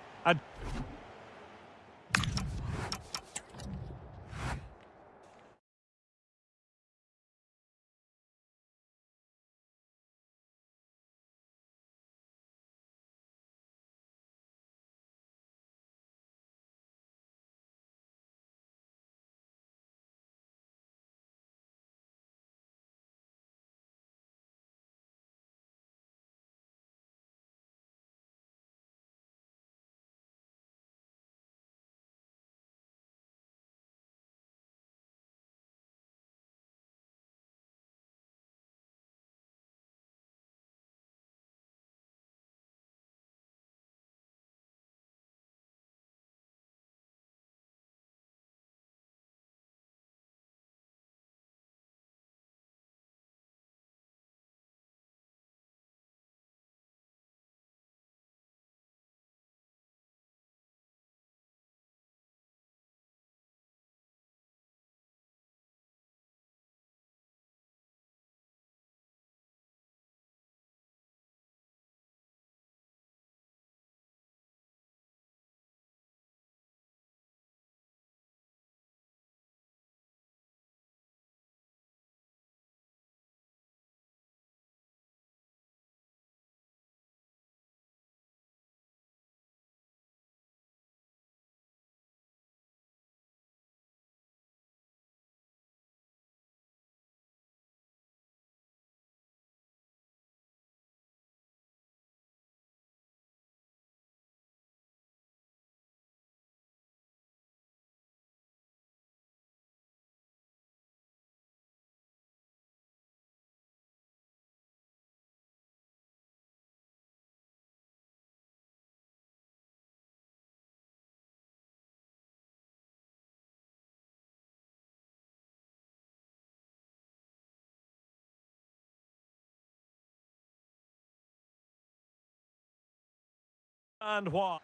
And what?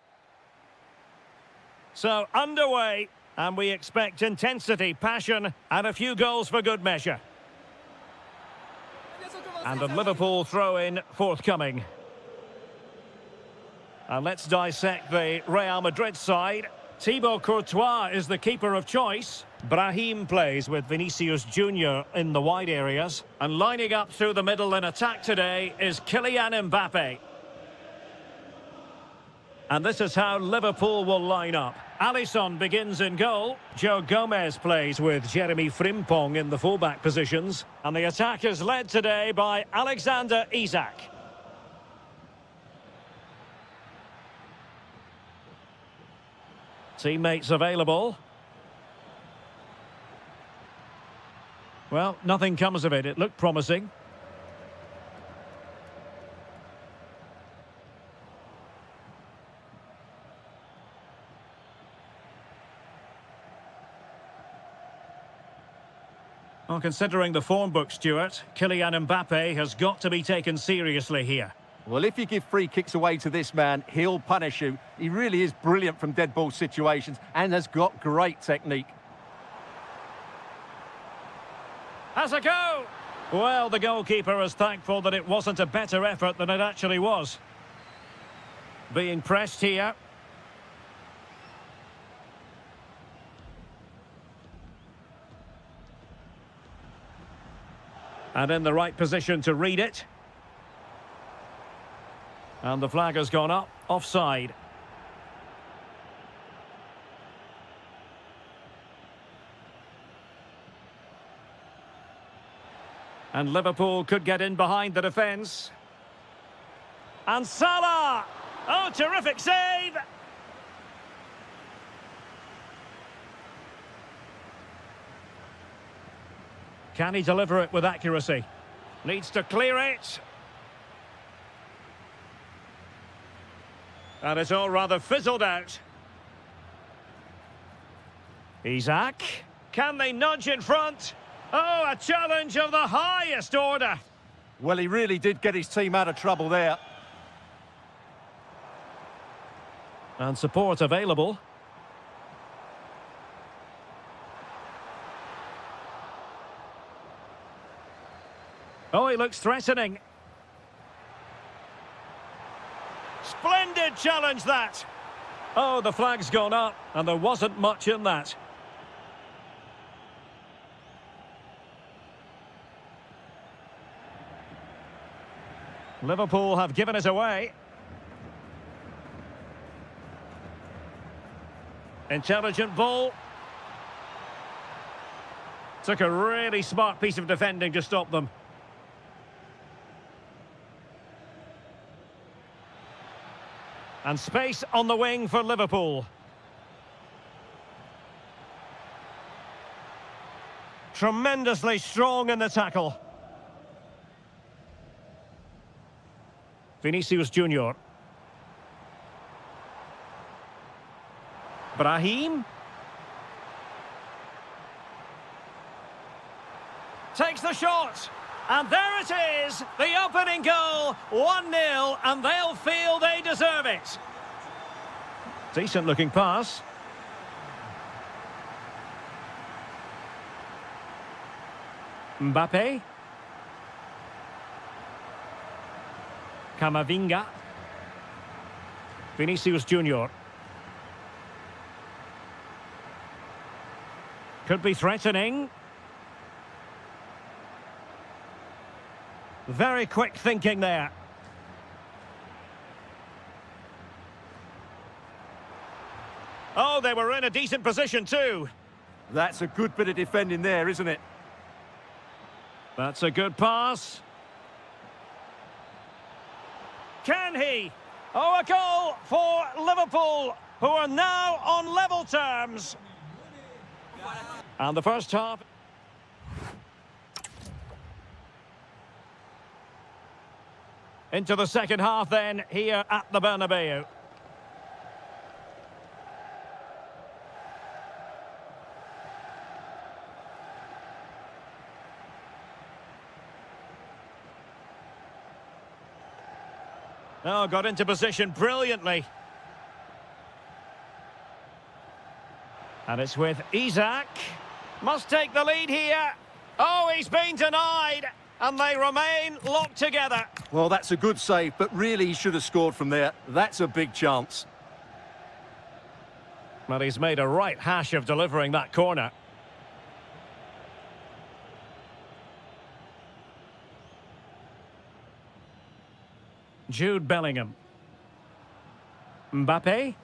So, underway, and we expect intensity, passion, and a few goals for good measure. And a Liverpool throw-in forthcoming. And let's dissect the Real Madrid side. Thibaut Courtois is the keeper of choice. Brahim plays with Vinicius Junior in the wide areas. And lining up through the middle in attack today is Kylian Mbappe. And this is how Liverpool will line up. Alisson begins in goal. Joe Gomez plays with Jeremy Frimpong in the fullback positions. And the attack is led today by Alexander Isak. Teammates available. Well, nothing comes of it. It looked promising. Well, considering the form book, Stuart, Kylian Mbappe has got to be taken seriously here. Well, if you give free kicks away to this man, he'll punish you. He really is brilliant from dead ball situations and has got great technique. Has a go! Well, the goalkeeper is thankful that it wasn't a better effort than it actually was. Being pressed here. And in the right position to read it. And the flag has gone up, offside. And Liverpool could get in behind the defence. And Salah! Oh, terrific save! Can he deliver it with accuracy? Needs to clear it. And it's all rather fizzled out. Isak. Can they nudge in front? Oh, a challenge of the highest order. Well, he really did get his team out of trouble there. And support available. Oh, he looks threatening. Splendid challenge, that. Oh, the flag's gone up, and there wasn't much in that. Liverpool have given it away. Intelligent ball. Took a really smart piece of defending to stop them. And space on the wing for Liverpool. Tremendously strong in the tackle. Vinicius Junior. Brahim. Takes the shot. And there it is, the opening goal, 1-0, and they'll feel they deserve it. Decent looking pass. Mbappe. Camavinga. Vinicius Junior. Could be threatening. Very quick thinking there. Oh, they were in a decent position too. That's a good bit of defending there, isn't it? That's a good pass. Can he? Oh, a goal for Liverpool, who are now on level terms. And the first half. Into the second half then, here at the Bernabeu. Oh, got into position brilliantly. And it's with Isak. Must take the lead here. Oh, he's been denied. And they remain locked together. Well, that's a good save, but really he should have scored from there. That's a big chance. Well, he's made a right hash of delivering that corner. Jude Bellingham. Mbappe.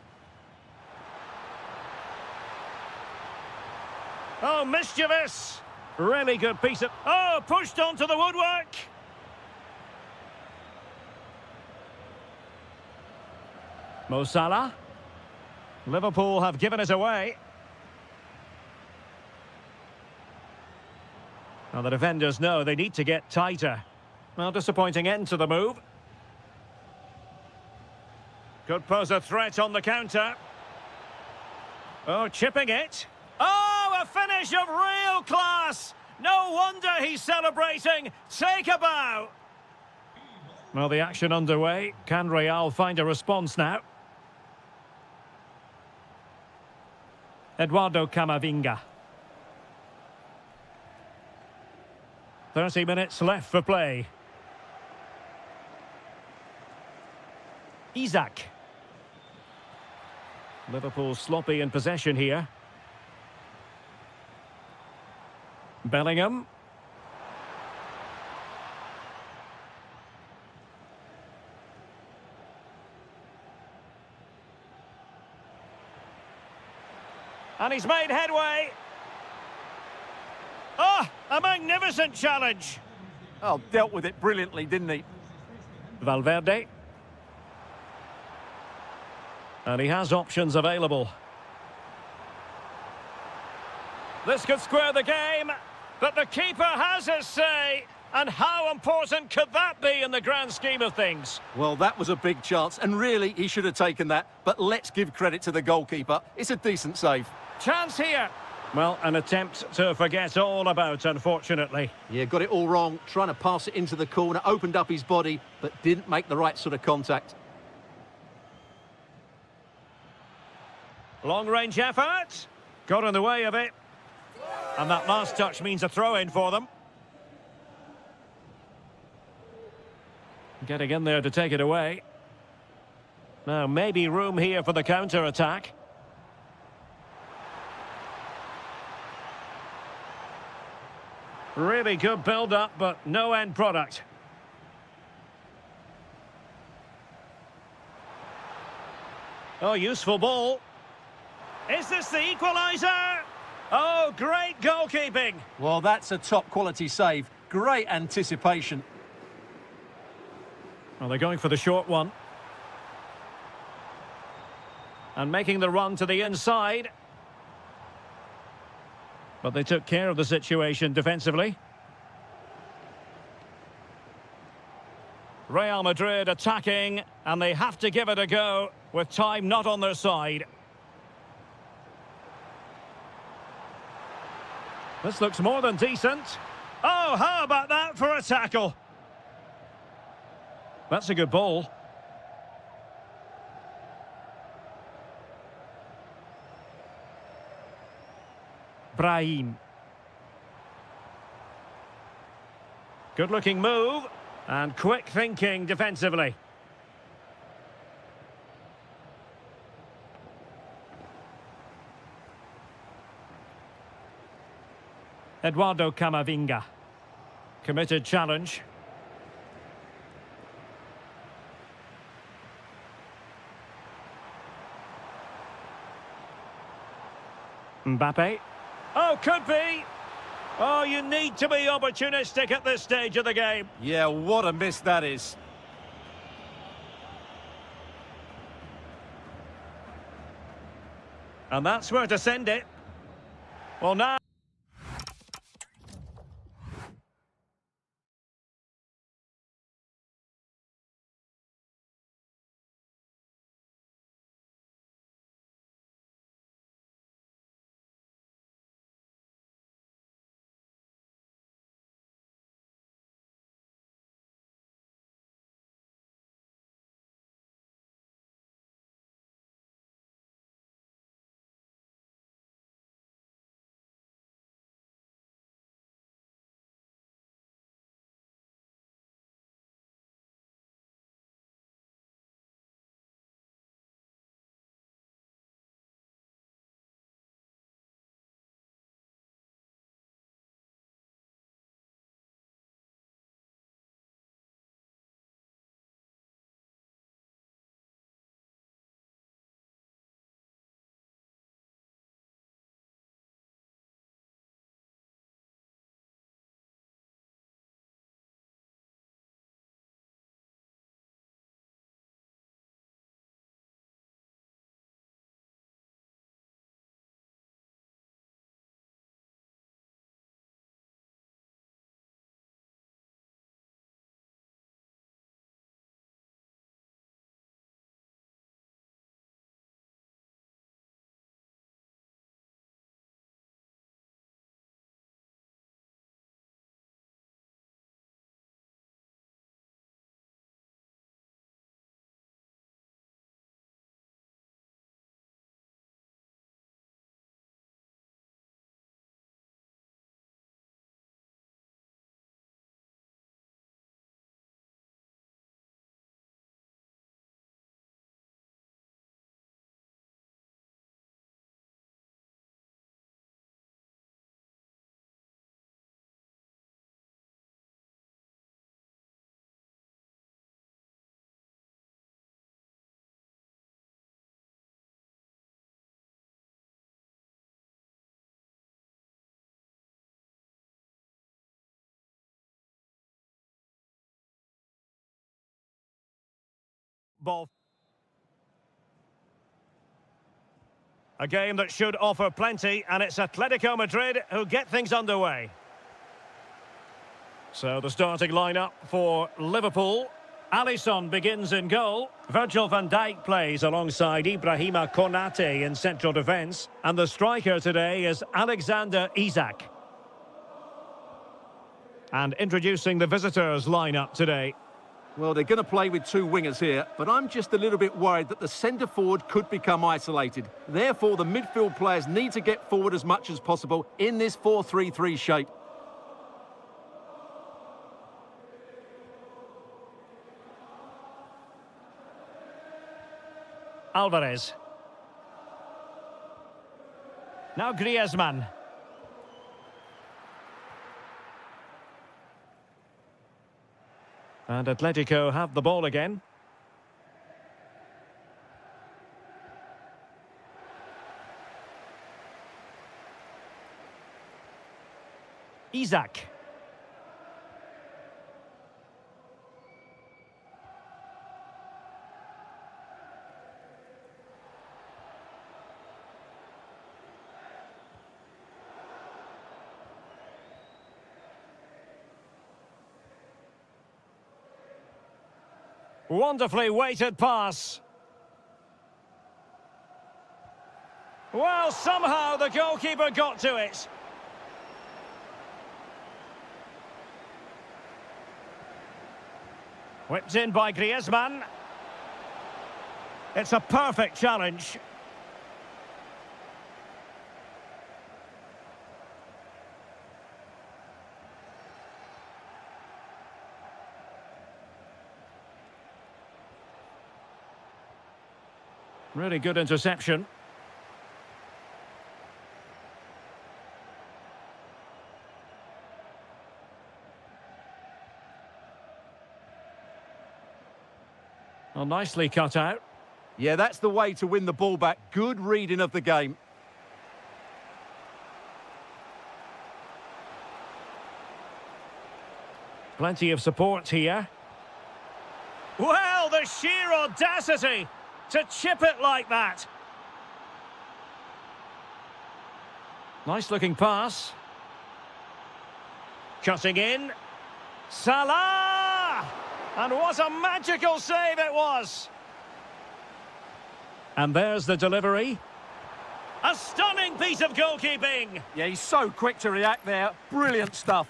Oh, mischievous. Really good piece of... Oh, pushed onto the woodwork. Mo Salah. Liverpool have given us away. Now the defenders know they need to get tighter. Well, disappointing end to the move. Could pose a threat on the counter. Oh, chipping it. Oh, a finish of real class. No wonder he's celebrating. Take a bow. Well, the action underway. Can Real find a response now? Eduardo Camavinga. 30 minutes left for play. Isak. Liverpool sloppy in possession here. Bellingham. And he's made headway. Oh, a magnificent challenge. Oh, dealt with it brilliantly, didn't he? Valverde. And he has options available. This could square the game, but the keeper has his say. And how important could that be in the grand scheme of things? Well, that was a big chance, and really, he should have taken that. But let's give credit to the goalkeeper. It's a decent save. Chance here. Well, an attempt to forget all about, unfortunately. Yeah, got it all wrong. Trying to pass it into the corner, opened up his body, but didn't make the right sort of contact. Long-range effort. Got in the way of it. And that last touch means a throw-in for them. Getting in there to take it away. Now, maybe room here for the counter-attack. Really good build-up, but no end product. Oh, useful ball. Is this the equaliser? Oh, great goalkeeping. Well, that's a top-quality save. Great anticipation. Well, they're going for the short one. And making the run to the inside. But they took care of the situation defensively. Real Madrid attacking, and they have to give it a go with time not on their side. This looks more than decent. Oh, how about that for a tackle? That's a good ball. Brahim. Good-looking move and quick thinking defensively. Eduardo Camavinga. Committed challenge. Mbappe. Oh, could be. Oh, you need to be opportunistic at this stage of the game. Yeah, what a miss that is. And that's where to send it. Well, now... Ball. A game that should offer plenty, and it's Atletico Madrid who get things underway. So the starting lineup for Liverpool. Alisson begins in goal. Virgil van Dijk plays alongside Ibrahima Konate in central defence. And the striker today is Alexander Isak. And introducing the visitors lineup today. Well, they're going to play with two wingers here, but I'm just a little bit worried that the centre-forward could become isolated. Therefore, the midfield players need to get forward as much as possible in this 4-3-3 shape. Alvarez. Now Griezmann. And Atletico have the ball again. Isak. Wonderfully weighted pass. Well, somehow the goalkeeper got to it. Whipped in by Griezmann. It's a perfect challenge. Really good interception. Well, nicely cut out. Yeah, that's the way to win the ball back. Good reading of the game. Plenty of support here. Well, the sheer audacity to chip it like that. Nice looking pass. Cutting in. Salah! And what a magical save it was. And there's the delivery. A stunning piece of goalkeeping. Yeah, he's so quick to react there. Brilliant stuff.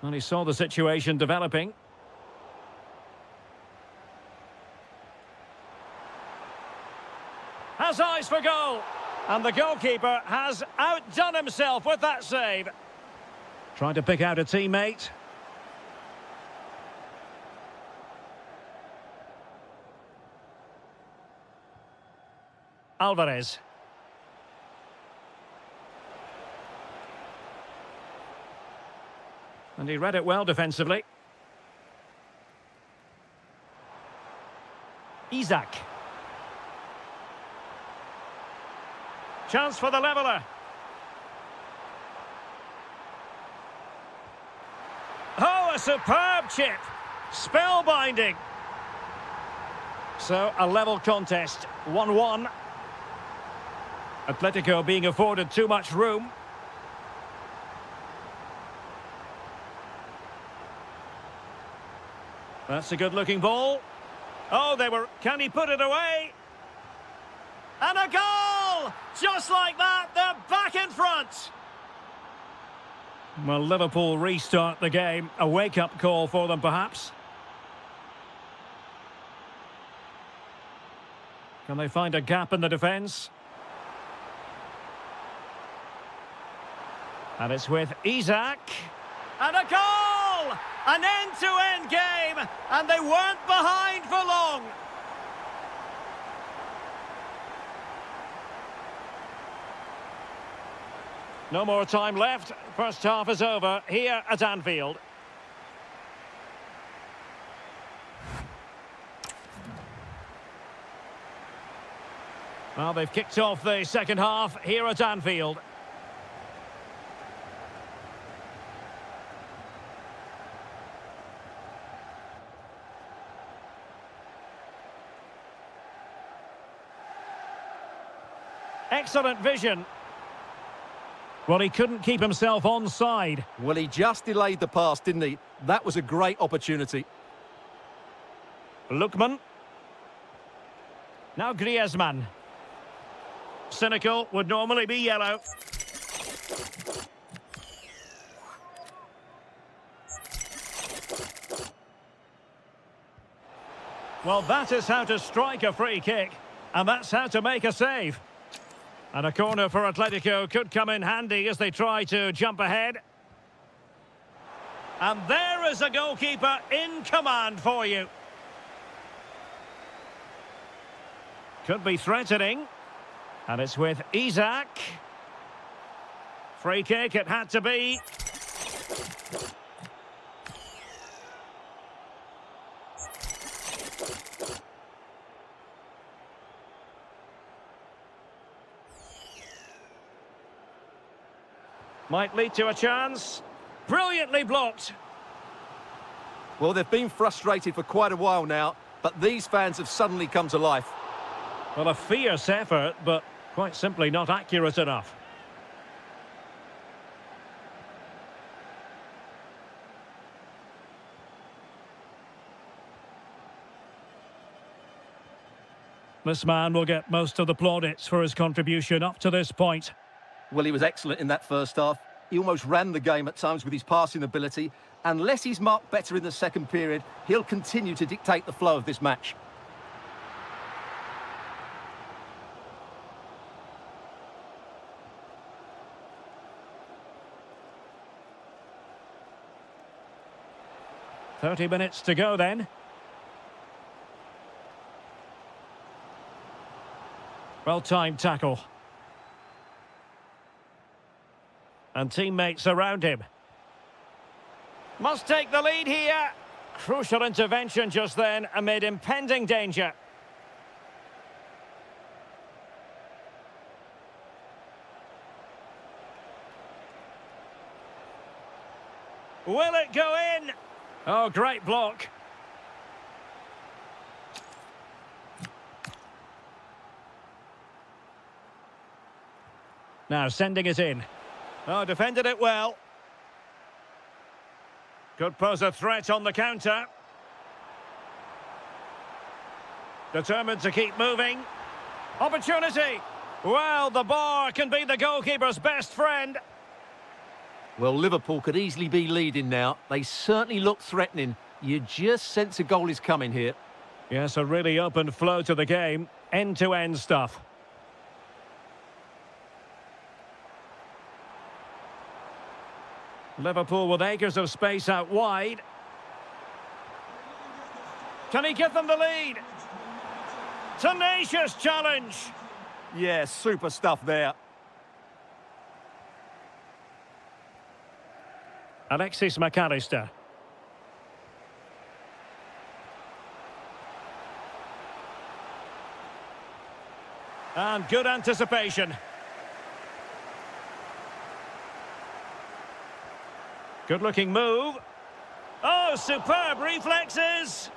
And he saw the situation developing. Has eyes for goal. And the goalkeeper has outdone himself with that save. Trying to pick out a teammate. Alvarez. And he read it well defensively. Isak. Chance for the leveller. Oh, a superb chip. Spellbinding. So, a level contest. 1-1. Atletico being afforded too much room. That's a good-looking ball. Oh, can he put it away? And a goal! Just like that, they're back in front. Well, Liverpool restart the game. A wake-up call for them, perhaps. Can they find a gap in the defence? And it's with Isak. And a goal! An end-to-end game, and they weren't behind for long. No more time left. First half is over here at Anfield. Well, they've kicked off the second half here at Anfield. Excellent vision. Well, he couldn't keep himself onside. Well, he just delayed the pass, didn't he? That was a great opportunity. Lookman. Now Griezmann. Cynical would normally be yellow. Well, that is how to strike a free kick, and that's how to make a save. And a corner for Atletico could come in handy as they try to jump ahead. And there is a goalkeeper in command for you. Could be threatening. And it's with Isaac. Free kick it had to be. Might lead to a chance. Brilliantly blocked. Well, they've been frustrated for quite a while now, but these fans have suddenly come to life. Well, a fierce effort, but quite simply not accurate enough. This man will get most of the plaudits for his contribution up to this point. Well, he was excellent in that first half. He almost ran the game at times with his passing ability. Unless he's marked better in the second period, he'll continue to dictate the flow of this match. "30 minutes to go then. Well-timed tackle. And teammates around him. Must take the lead here. Crucial intervention just then amid impending danger. Will it go in? Oh, great block. Now sending it in. Oh, defended it well. Could pose a threat on the counter. Determined to keep moving. Opportunity. Well, the bar can be the goalkeeper's best friend. Well, Liverpool could easily be leading now. They certainly look threatening. You just sense a goal is coming here. Yes, a really open flow to the game. End-to-end stuff. Liverpool with acres of space out wide. Can he give them the lead? Tenacious challenge. Yeah, super stuff there. Alexis McAllister. And good anticipation. Good-looking move. Oh, superb reflexes.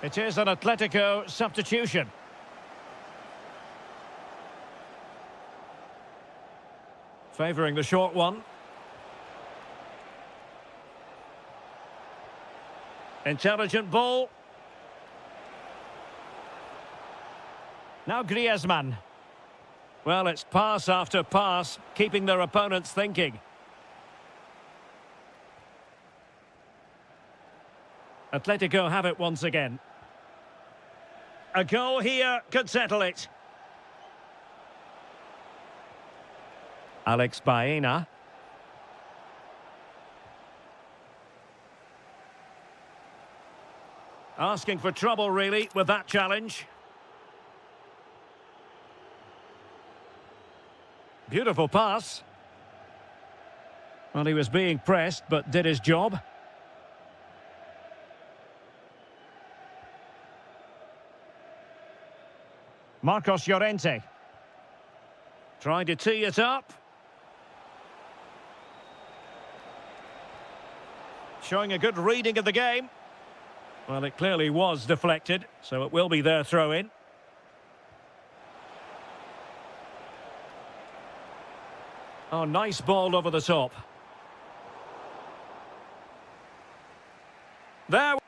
It is an Atletico substitution. Favouring the short one. Intelligent ball. Now Griezmann. Well, it's pass after pass, keeping their opponents thinking. Atletico have it once again. A goal here could settle it. Alex Baena. Asking for trouble, really, with that challenge. Beautiful pass. Well, he was being pressed, but did his job. Marcos Llorente. Trying to tee it up. Showing a good reading of the game. Well, it clearly was deflected, so it will be their throw-in. Oh, nice ball over the top. There.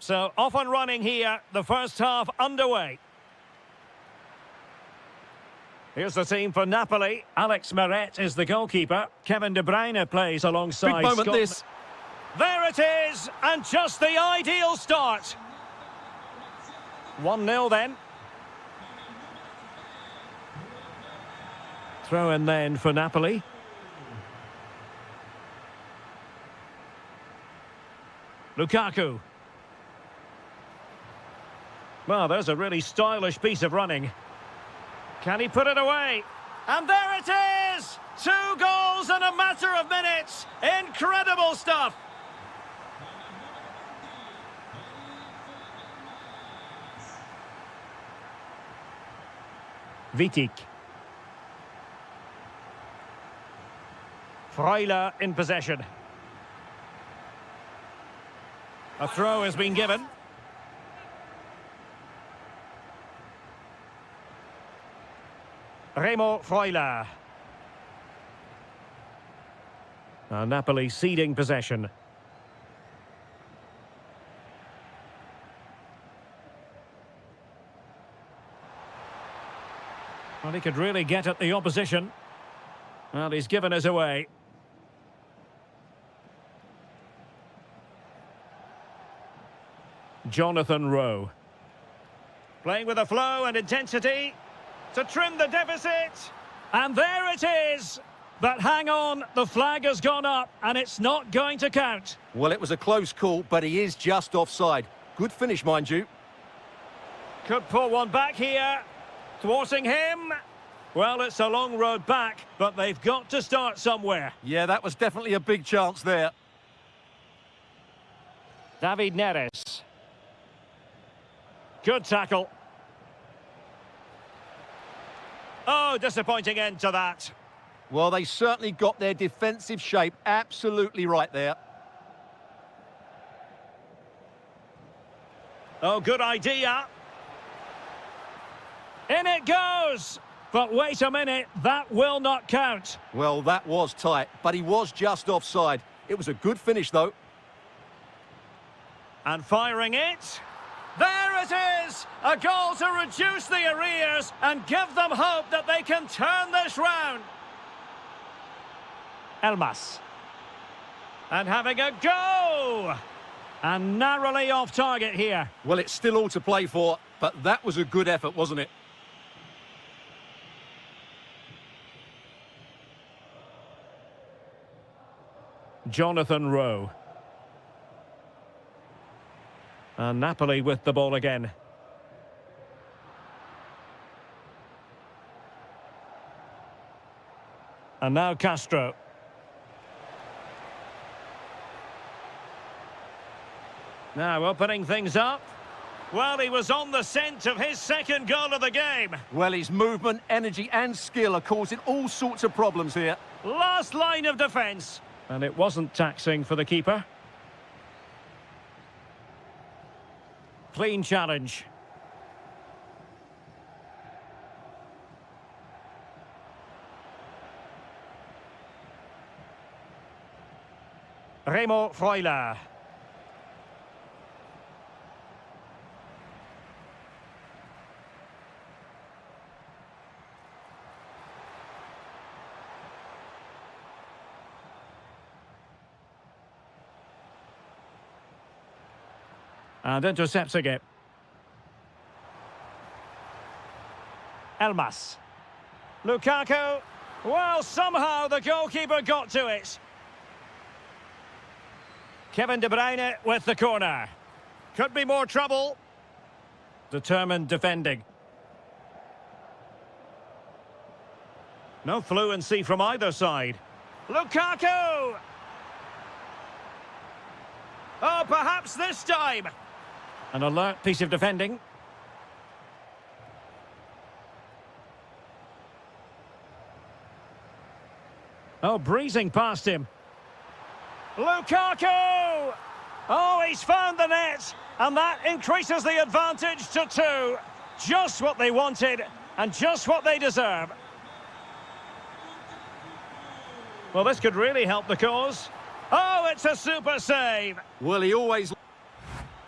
So off and running here, the first half underway. Here's the team for Napoli. Alex Meret is the goalkeeper. Kevin De Bruyne plays alongside Big moment Scotland. this. There it is, and just the ideal start. 1-0 then. Throw in then for Napoli. Lukaku. Well, there's a really stylish piece of running. Can he put it away? And there it is! 2 goals in a matter of minutes. Incredible stuff. Vitic. Freuler in possession. A throw has been given. Remo Freuler. Napoli ceding possession. Well, he could really get at the opposition. Well, he's given us away. Jonathan Rowe. Playing with a flow and intensity to trim the deficit. And there it is. But hang on, the flag has gone up and it's not going to count. Well, it was a close call, but he is just offside. Good finish, mind you. Could pull one back here. Thwarting him. Well, it's a long road back, but they've got to start somewhere. Yeah, that was definitely a big chance there. David Neres. Good tackle. Oh, disappointing end to that. Well, they certainly got their defensive shape absolutely right there. Oh, good idea. In it goes! But wait a minute, that will not count. Well, that was tight, but he was just offside. It was a good finish, though. And firing it. There it is! A goal to reduce the arrears and give them hope that they can turn this round. Elmas. And having a go! And narrowly off target here. Well, it's still all to play for, but that was a good effort, wasn't it? Jonathan Rowe. And Napoli with the ball again. And now Castro. Now opening things up. Well, he was on the scent of his second goal of the game. Well, his movement, energy and skill are causing all sorts of problems here. Last line of defence. And it wasn't taxing for the keeper. Clean challenge. Remo Freuler. And intercepting it. Elmas. Lukaku. Well, somehow the goalkeeper got to it. Kevin De Bruyne with the corner. Could be more trouble. Determined defending. No fluency from either side. Lukaku! Oh, perhaps this time. An alert piece of defending. Oh, breezing past him. Lukaku! Oh, he's found the net, and that increases the advantage to 2. Just what they wanted, and just what they deserve. Well, this could really help the cause. Oh, it's a super save. Well, he always...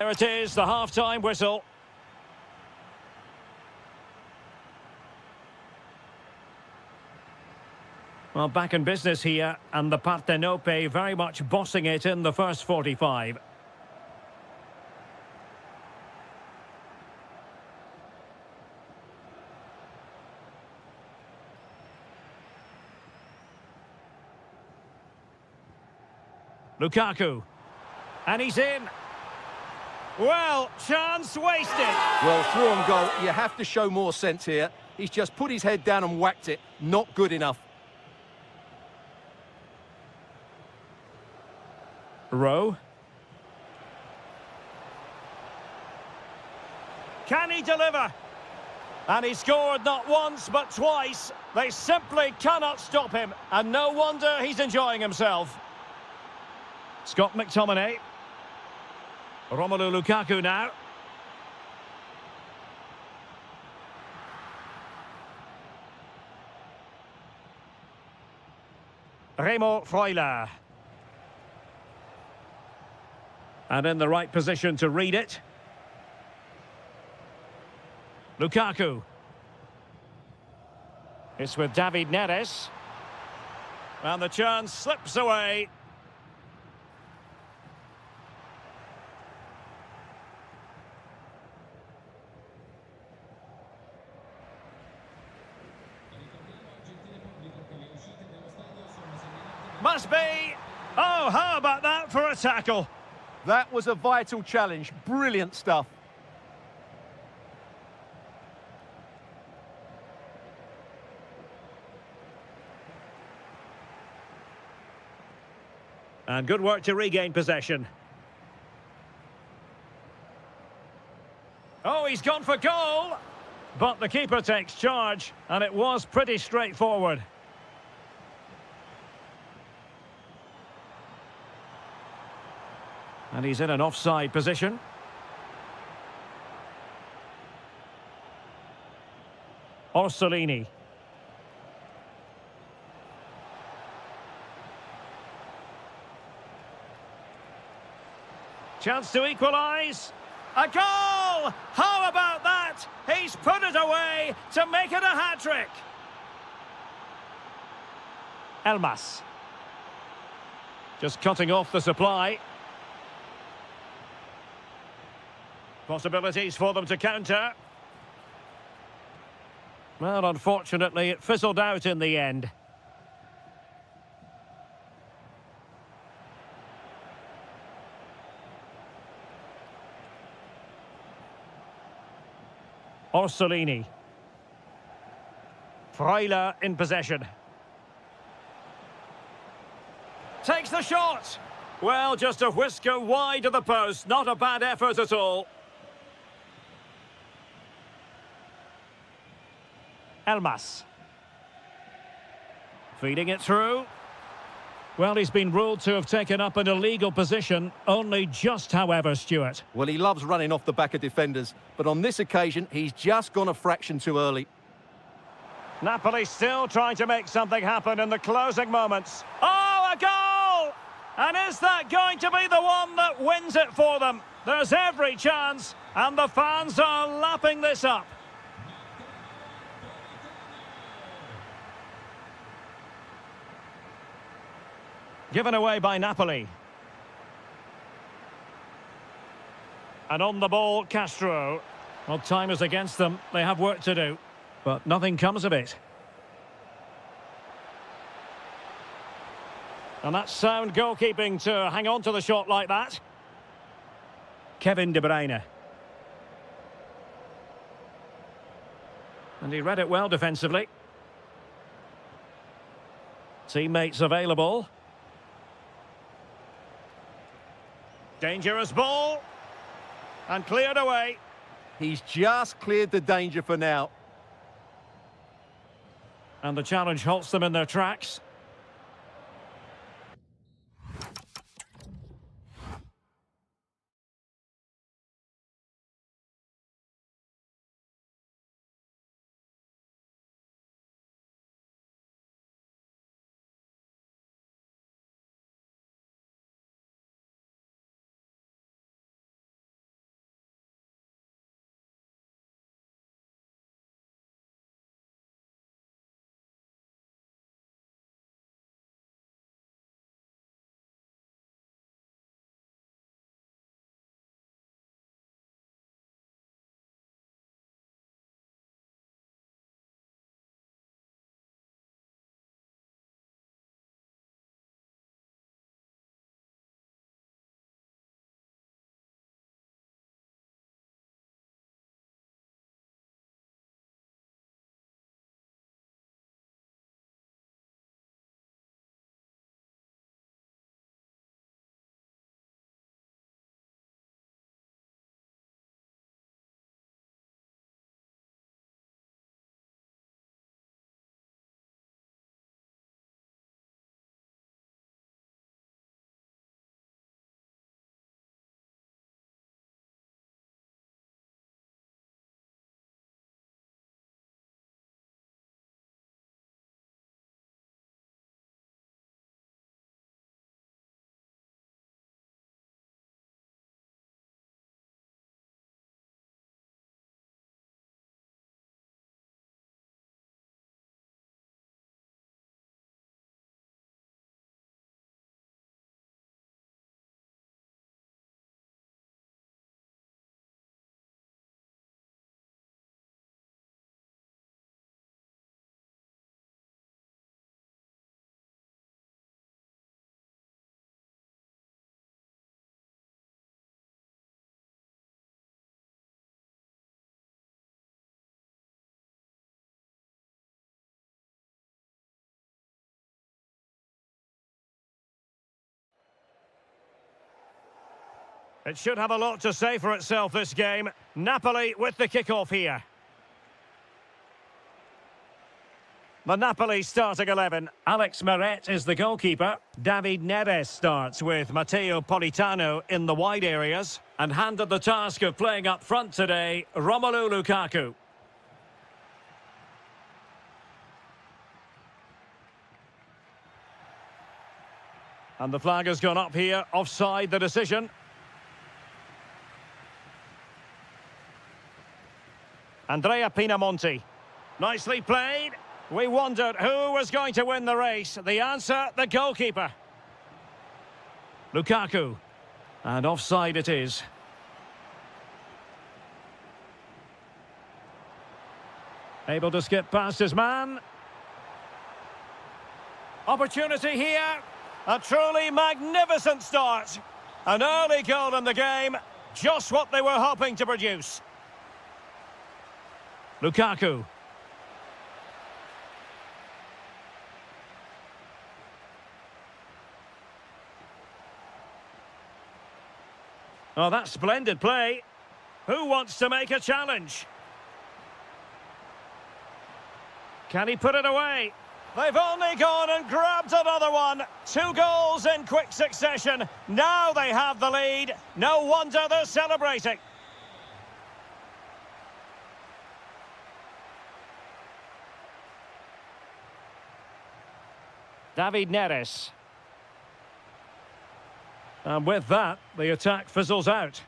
There it is, the half-time whistle. Well, back in business here, and the Partenope very much bossing it in the first 45. Lukaku. And he's in. Well, chance wasted. Well, through on goal, you have to show more sense here. He's just put his head down and whacked it. Not good enough. Rowe. Can he deliver? And he scored not once but twice. They simply cannot stop him. And no wonder he's enjoying himself. Scott McTominay. Romelu Lukaku now. Remo Freuler. And in the right position to read it. Lukaku. It's with David Neres. And the chance slips away. Must be. Oh, how about that for a tackle? That was a vital challenge. Brilliant stuff. And good work to regain possession. Oh, he's gone for goal. But the keeper takes charge, and it was pretty straightforward. And he's in an offside position. Orsolini. Chance to equalise. A goal! How about that? He's put it away to make it a hat-trick. Elmas. Just cutting off the supply. Possibilities for them to counter. Well, unfortunately, it fizzled out in the end. Orsolini. Freuler in possession. Takes the shot. Well, just a whisker wide of the post. Not a bad effort at all. Elmas. Feeding it through. Well, he's been ruled to have taken up an illegal position, only just, however, Stuart. Well, he loves running off the back of defenders, but on this occasion, he's just gone a fraction too early. Napoli still trying to make something happen in the closing moments. Oh, a goal! And is that going to be the one that wins it for them? There's every chance, and the fans are lapping this up. Given away by Napoli. And on the ball, Castro. Well, time is against them. They have work to do. But nothing comes of it. And that's sound goalkeeping to hang on to the shot like that. Kevin De Bruyne. And he read it well defensively. Teammates available. Dangerous ball. And cleared away. He's just cleared the danger for now. And the challenge halts them in their tracks. It should have a lot to say for itself, this game. Napoli with the kick-off here. The Napoli starting 11. Alex Meret is the goalkeeper. David Neres starts with Matteo Politano in the wide areas. And handed the task of playing up front today, Romelu Lukaku. And the flag has gone up here, offside the decision. Andrea Pinamonti. Nicely played. We wondered who was going to win the race. The answer, the goalkeeper. Lukaku. And offside it is. Able to skip past his man. Opportunity here. A truly magnificent start. An early goal in the game. Just what they were hoping to produce. Lukaku. Oh, that's splendid play. Who wants to make a challenge? Can he put it away? They've only gone and grabbed another one. 2 goals in quick succession. Now they have the lead. No wonder they're celebrating. David Neres. And with that, the attack fizzles out.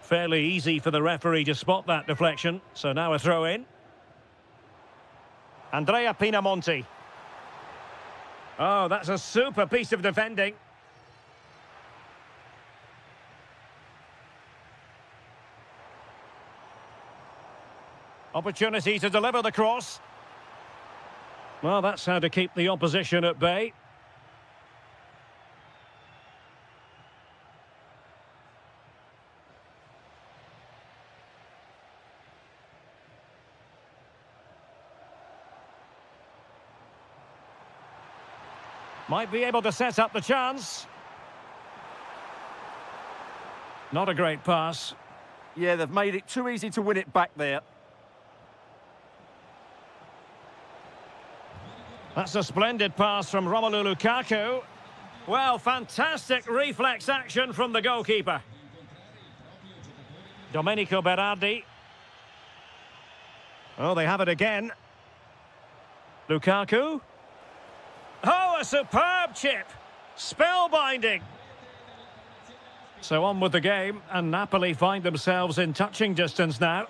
Fairly easy for the referee to spot that deflection. So now a throw in. Andrea Pinamonti. Oh, that's a super piece of defending. Opportunity to deliver the cross. Well, that's how to keep the opposition at bay. Might be able to set up the chance. Not a great pass. Yeah, they've made it too easy to win it back there. That's a splendid pass from Romelu Lukaku. Well, fantastic reflex action from the goalkeeper. Domenico Berardi. Oh, they have it again. Lukaku. Oh, a superb chip. Spellbinding. So on with the game, and Napoli find themselves in touching distance now.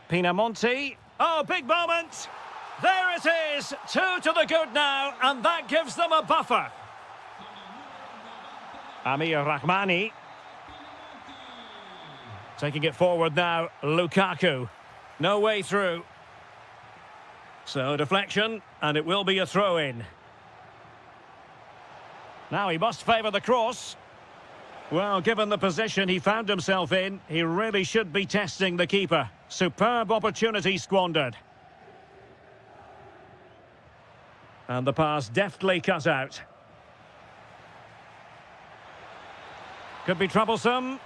Pinamonti. Oh, big moment. There it is. 2 to the good now, and that gives them a buffer. Amir Rahmani. Taking it forward now, Lukaku. No way through. So deflection, and it will be a throw-in. Now he must favour the cross. Well, given the position he found himself in, he really should be testing the keeper. Superb opportunity squandered. And the pass deftly cut out. Could be troublesome.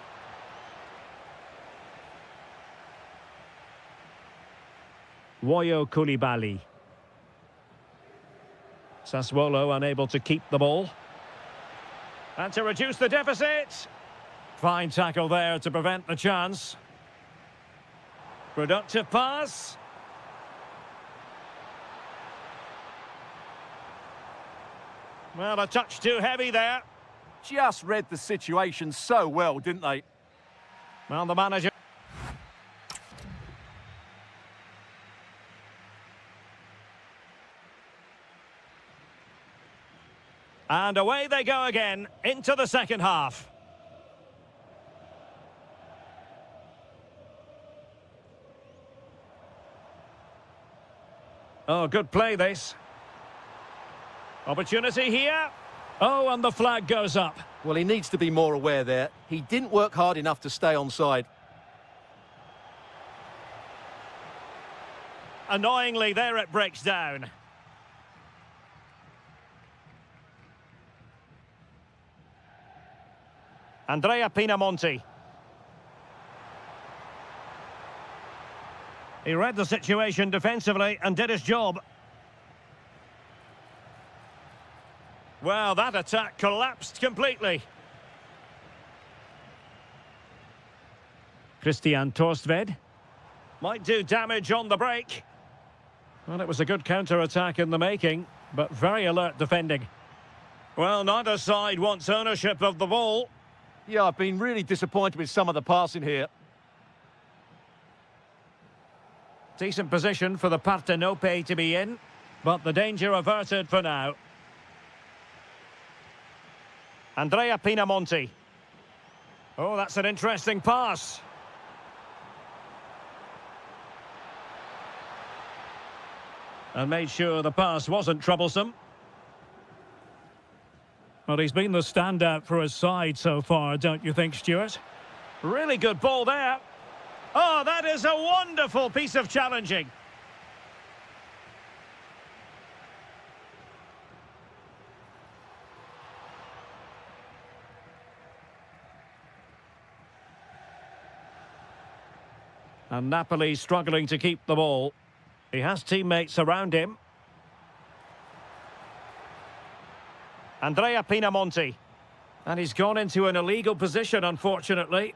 Woyo Koulibaly. Sassuolo unable to keep the ball. And to reduce the deficit. Fine tackle there to prevent the chance. Productive pass. Well, a touch too heavy there. Just read the situation so well, didn't they? Well, the manager... And away they go again, into the second half. Oh, good play this. Opportunity here. Oh, and the flag goes up. Well, he needs to be more aware there. He didn't work hard enough to stay onside. Annoyingly, there it breaks down. Andrea Pinamonti. He read the situation defensively and did his job. Well, that attack collapsed completely. Christian Torstved might do damage on the break. Well, it was a good counter-attack in the making, but very alert defending. Well, neither side wants ownership of the ball. Yeah, I've been really disappointed with some of the passing here. Decent position for the Partenope to be in, but the danger averted for now. Andrea Pinamonti. Oh, that's an interesting pass. And made sure the pass wasn't troublesome. Well, he's been the standout for his side so far, don't you think, Stuart? Really good ball there. Oh, that is a wonderful piece of challenging. And Napoli struggling to keep the ball. He has teammates around him. Andrea Pinamonti. And he's gone into an illegal position, unfortunately.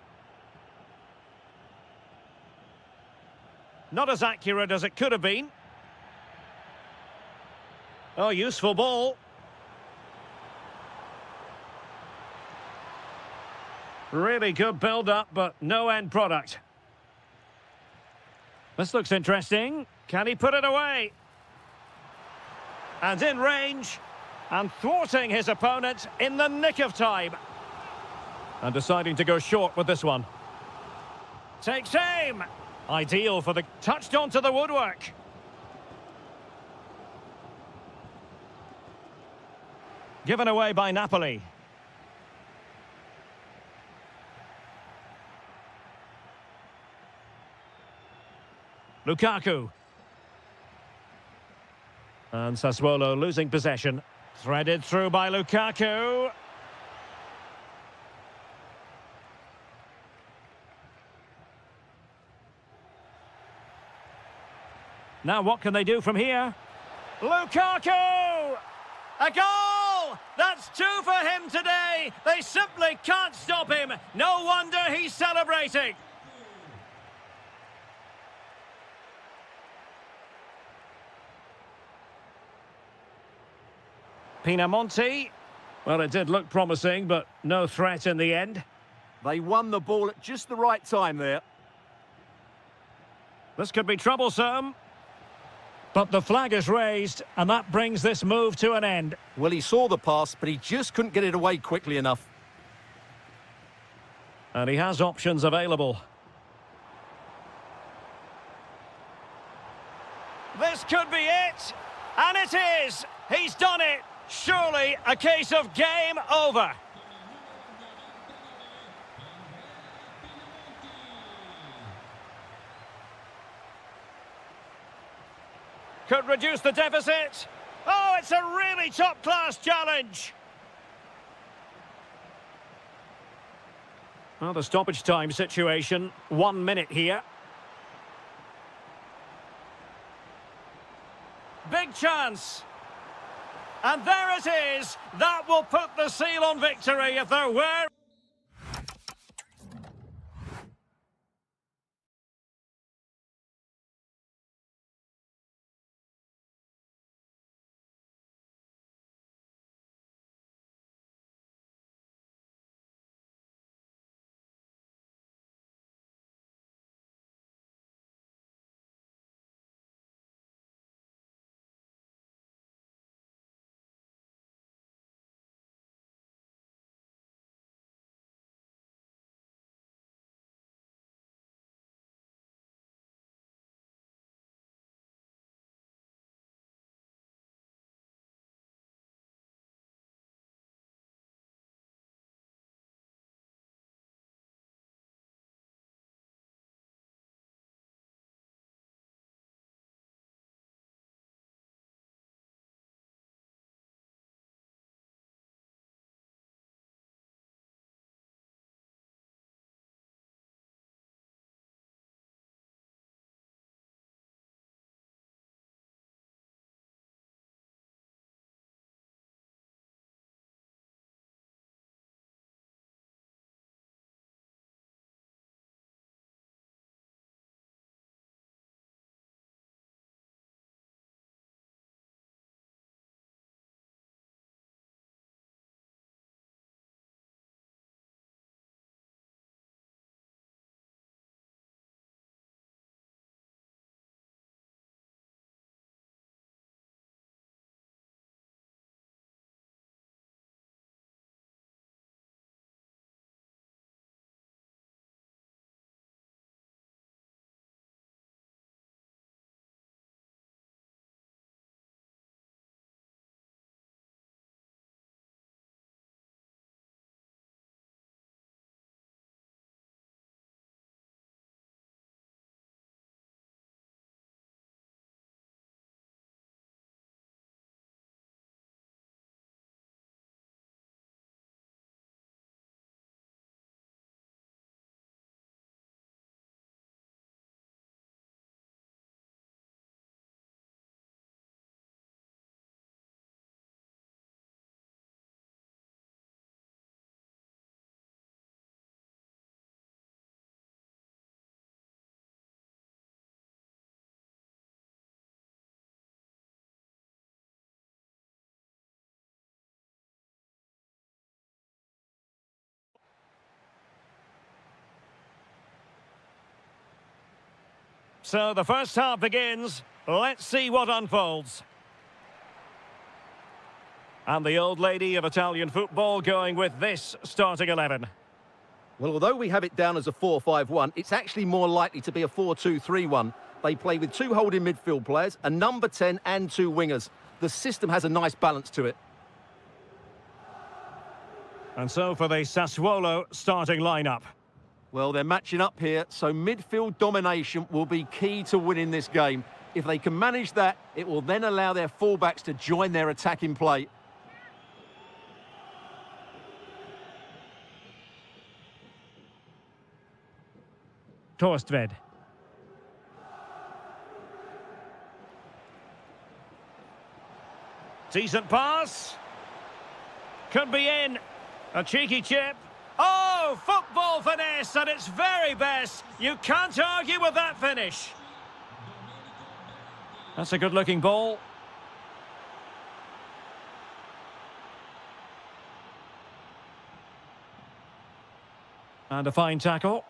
Not as accurate as it could have been. Oh, useful ball. Really good build-up, but no end product. This looks interesting. Can he put it away? And in range, and thwarting his opponent in the nick of time. And deciding to go short with this one. Takes aim. Ideal for the... touched onto the woodwork. Given away by Napoli. Lukaku. And Sassuolo losing possession. Threaded through by Lukaku. Now what can they do from here? Lukaku! A goal! That's 2 for him today. They simply can't stop him. No wonder he's celebrating. Pinamonti. Well, it did look promising, but no threat in the end. They won the ball at just the right time there. This could be troublesome. But the flag is raised, and that brings this move to an end. Well, he saw the pass, but he just couldn't get it away quickly enough. And he has options available. This could be it. And it is. He's done it. Surely a case of game over. Could reduce the deficit. Oh, it's a really top-class challenge. Well, the stoppage time situation, 1 minute here. Big chance. And there it is. That will put the seal on victory if there were... So the first half begins. Let's see what unfolds. And the old lady of Italian football going with this starting 11. Well, although we have it down as a 4-5-1, it's actually more likely to be a 4-2-3-1. They play with two holding midfield players, a number 10 and two wingers. The system has a nice balance to it. And so for the Sassuolo starting lineup. Well, they're matching up here, so midfield domination will be key to winning this game. If they can manage that, it will then allow their fullbacks to join their attacking play. Torstved. Decent pass. Could be in. A cheeky chip. Oh, football finesse at its very best. You can't argue with that finish. That's a good-looking ball. And a fine tackle.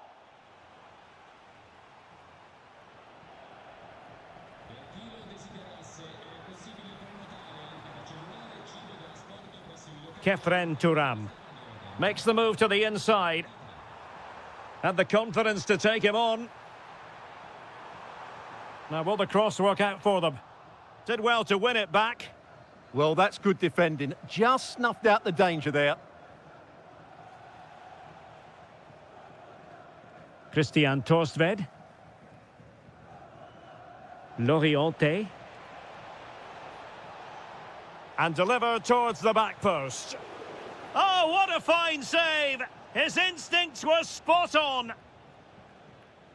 Kefren Turam makes the move to the inside. Had the confidence to take him on. Now, will the cross work out for them? Did well to win it back. Well, that's good defending. Just snuffed out the danger there. Christian Torstved. Loriente. And delivered towards the back post. Oh, what a fine save! His instincts were spot on.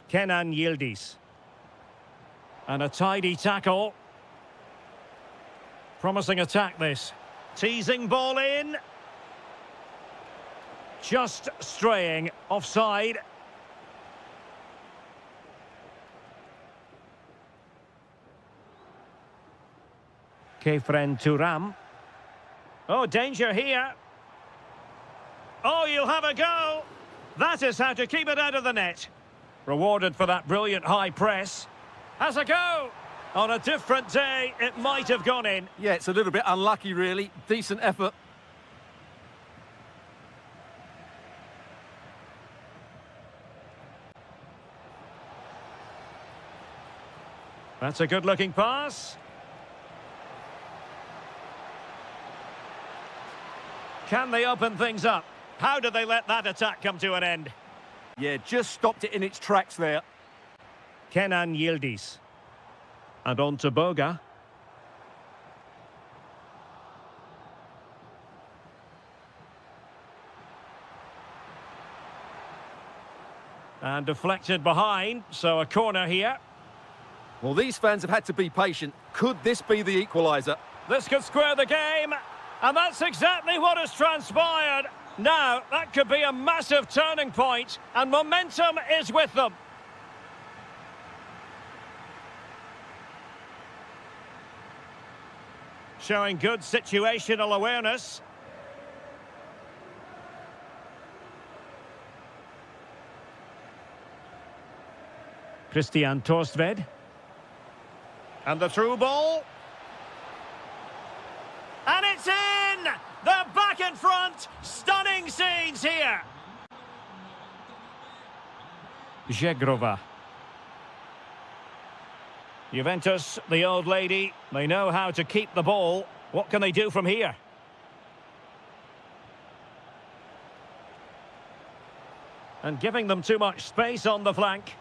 Kenan Yildiz. And a tidy tackle. Promising attack this. Teasing ball in. Just straying offside. Kefren Turam. Oh, danger here. Oh, you'll have a go. That is how to keep it out of the net. Rewarded for that brilliant high press. Has a go. On a different day, it might have gone in. Yeah, it's a little bit unlucky, really. Decent effort. That's a good-looking pass. Can they open things up? How did they let that attack come to an end? Yeah, just stopped it in its tracks there. Kenan Yildiz. And on to Boga. And deflected behind, so a corner here. Well, these fans have had to be patient. Could this be the equaliser? This could square the game. And that's exactly what has transpired. Now, that could be a massive turning point, and momentum is with them. Showing good situational awareness. Christian Torstved. And the through ball. And it's in! They're back in front! Stunning scenes here! Zegrova. Juventus, the old lady, they know how to keep the ball. What can they do from here? And giving them too much space on the flank.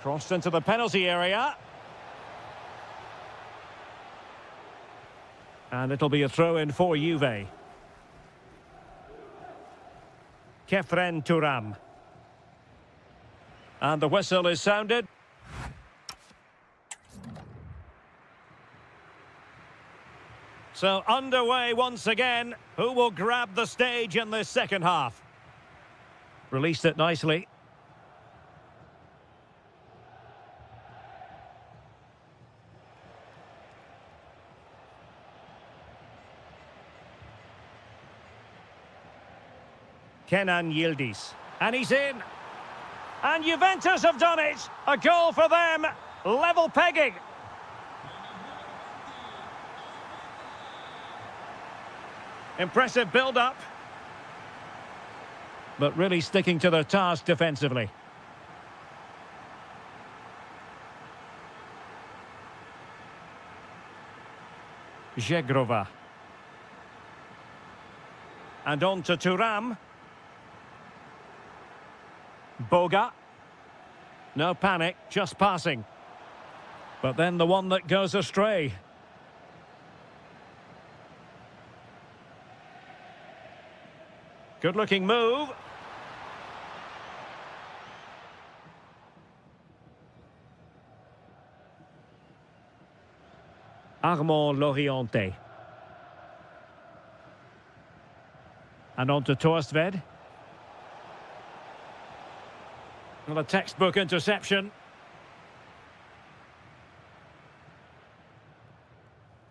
Crossed into the penalty area. And it'll be a throw-in for Juve. Kefren Turam. And the whistle is sounded. So underway once again. Who will grab the stage in this second half? Released it nicely. Kenan Yildiz. And he's in. And Juventus have done it. A goal for them. Level pegging. Impressive build-up. But really sticking to their task defensively. Zegrova. And on to Thuram. Boga. No panic, just passing. But then the one that goes astray. Good-looking move. Armand Loriente. And on to Torstved. Well, a textbook interception.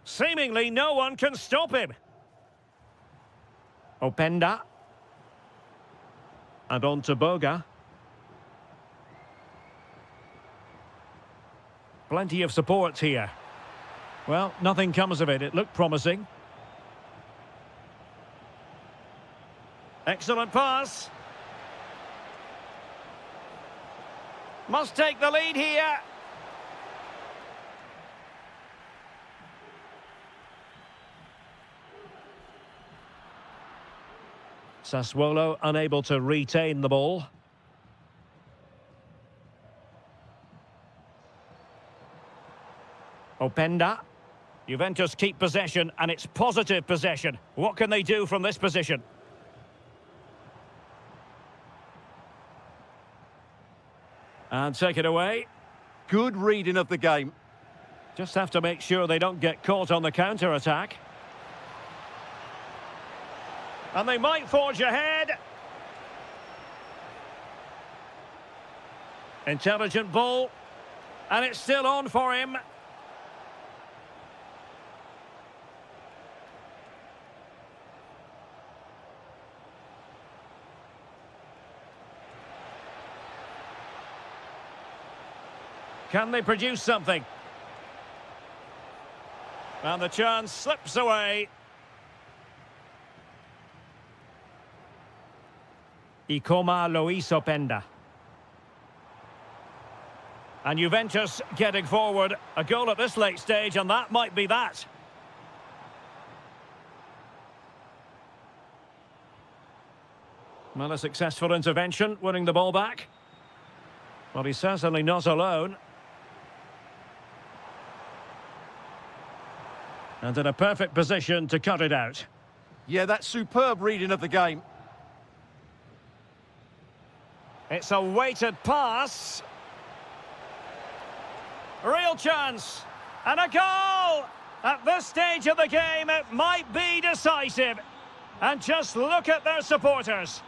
Seemingly no one can stop him. Openda. And on to Boga. Plenty of support here. Well, nothing comes of it. It looked promising. Excellent pass. Must take the lead here. Sassuolo unable to retain the ball. Openda. Juventus keep possession, and it's positive possession. What can they do from this position? And take it away. Good reading of the game. Just have to make sure they don't get caught on the counter-attack. And they might forge ahead. Intelligent ball. And it's still on for him. Can they produce something? And the chance slips away. Ikoma Luis Openda. And Juventus getting forward. A goal at this late stage, and that might be that. Well, a successful intervention, winning the ball back. Well, he's certainly not alone. And in a perfect position to cut it out. Yeah, that's superb reading of the game. It's a weighted pass. Real chance. And a goal! At this stage of the game, it might be decisive. And just look at their supporters.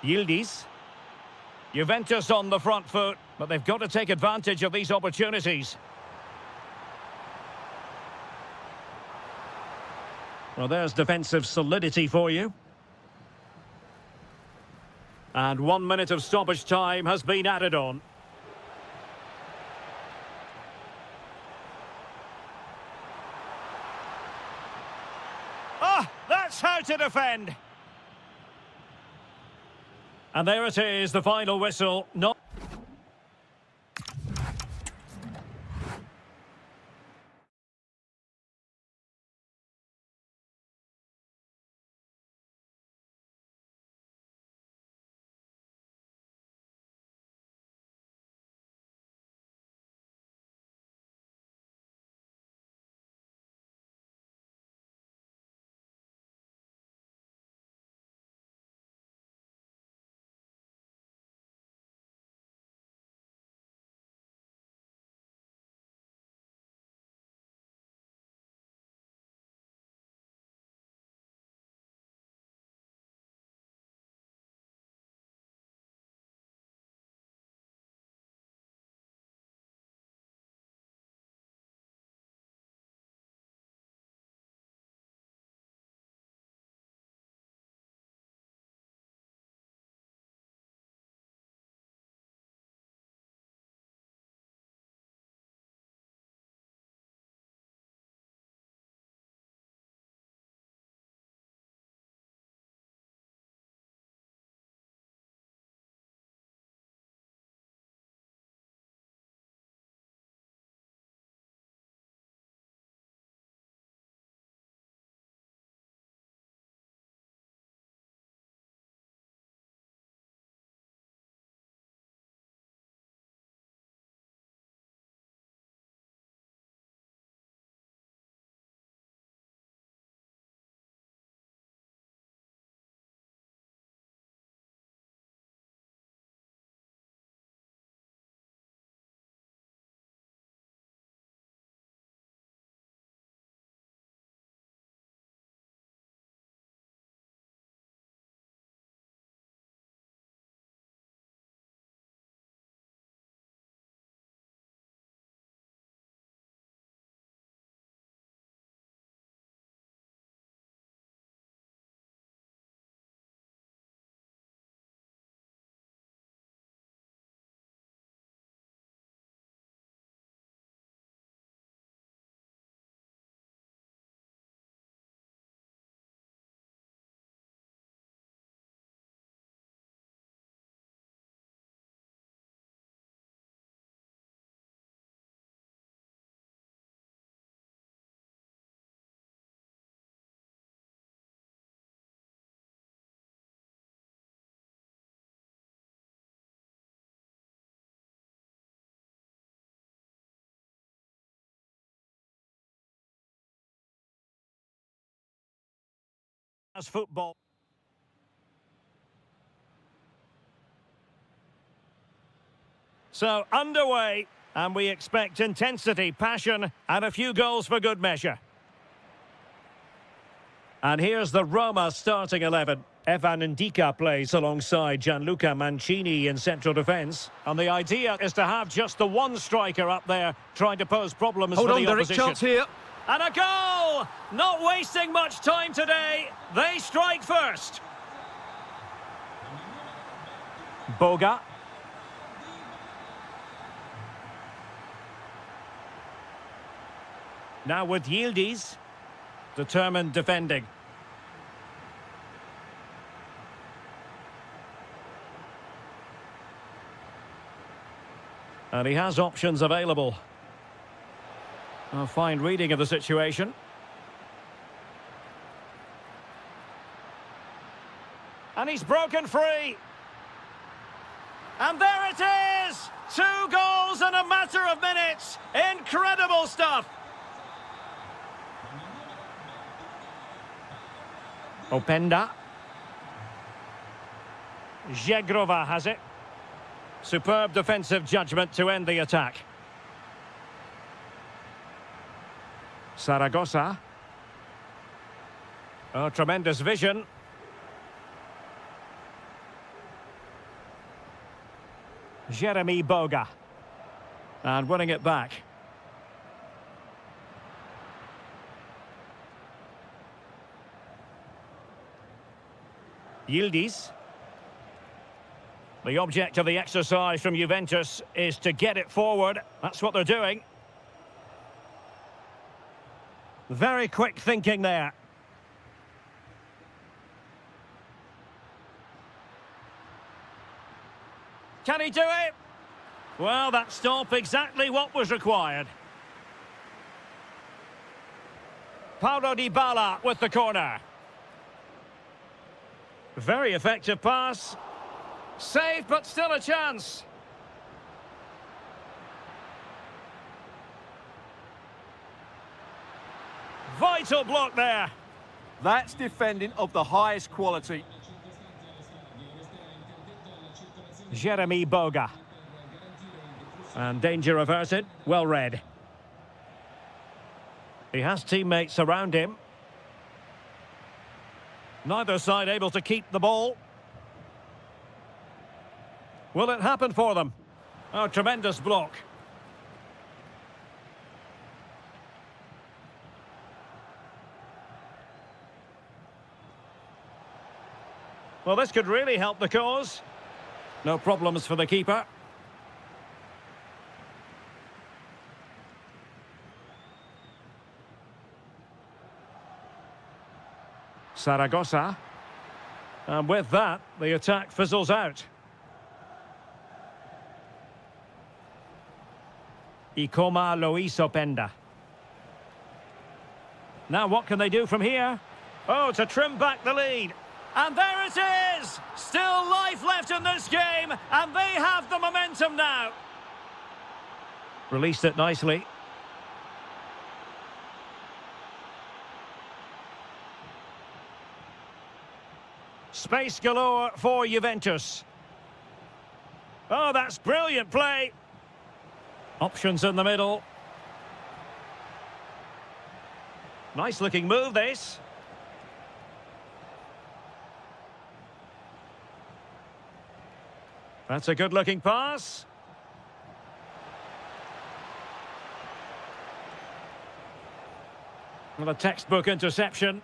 Yildiz. Juventus on the front foot, but they've got to take advantage of these opportunities. Well, there's defensive solidity for you. And 1 minute of stoppage time has been added on. Ah, that's how to defend. And there it is, the final whistle. Not As football. So, underway, and we expect intensity, passion, and a few goals for good measure. And here's the Roma starting 11. Evan Ndika plays alongside Gianluca Mancini in central defence. And the idea is to have just the one striker up there trying to pose problems for the opposition. Chance here. And a goal! Not wasting much time today. They strike first. Boga. Now with Yildiz. Determined defending. And he has options available. A fine reading of the situation. And he's broken free. And there it is! 2 goals in a matter of minutes. Incredible stuff. Openda. Zegrova has it. Superb defensive judgment to end the attack. Saragossa. Oh, tremendous vision. Jeremy Boga. And winning it back. Yildiz. The object of the exercise from Juventus is to get it forward. That's what they're doing. Very quick thinking there. Can he do it? Well, that stop exactly what was required. Paulo Dybala with the corner. Very effective pass. Saved, but still a chance. Vital block there. That's defending of the highest quality. Jeremy Boga. And danger averted. Well read. He has teammates around him. Neither side able to keep the ball. Will it happen for them? Oh, tremendous block. Well, this could really help the cause. No problems for the keeper. Saragossa. And with that, the attack fizzles out. Ikoma Luis Openda. Now what can they do from here? Oh, to trim back the lead. And there it is! Still life left in this game, and they have the momentum now. Released it nicely. Space galore for Juventus. Oh, that's brilliant play. Options in the middle. Nice looking move, this. That's a good looking pass. Well, a textbook interception.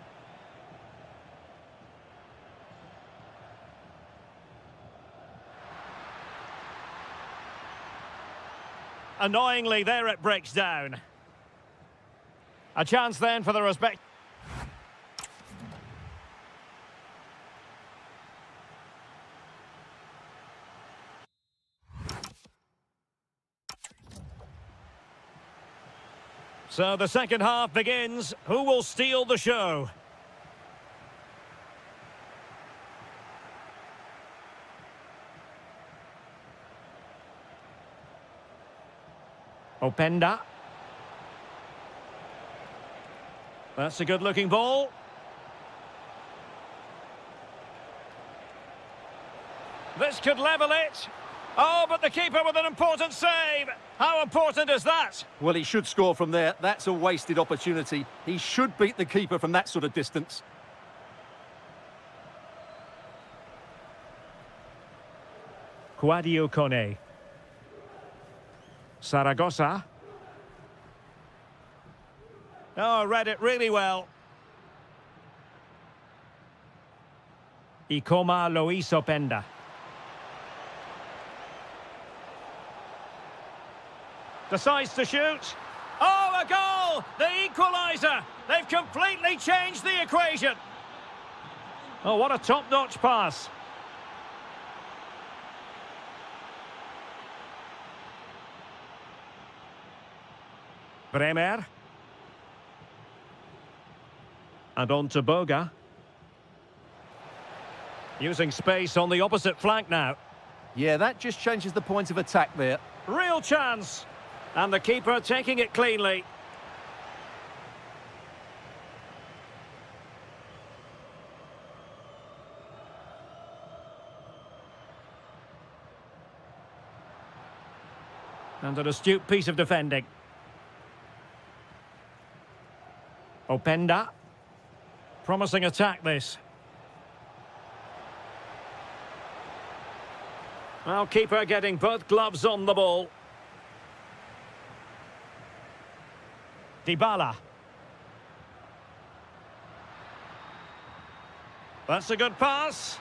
Annoyingly, there it breaks down. A chance then for the respect. So the second half begins. Who will steal the show? Openda. That's a good-looking ball. This could level it. Oh, but the keeper with an important save. How important is that? Well, he should score from there. That's a wasted opportunity. He should beat the keeper from that sort of distance. Quadio Kone. Saragossa. Oh, read it really well. Ikoma Loiso Penda. Decides to shoot. Oh, a goal! The equaliser! They've completely changed the equation. Oh, what a top-notch pass. Bremer. And on to Boga. Using space on the opposite flank now. Yeah, that just changes the point of attack there. Real chance. And the keeper taking it cleanly. And an astute piece of defending. Openda. Promising attack, this. Well, keeper getting both gloves on the ball. Dybala. That's a good pass.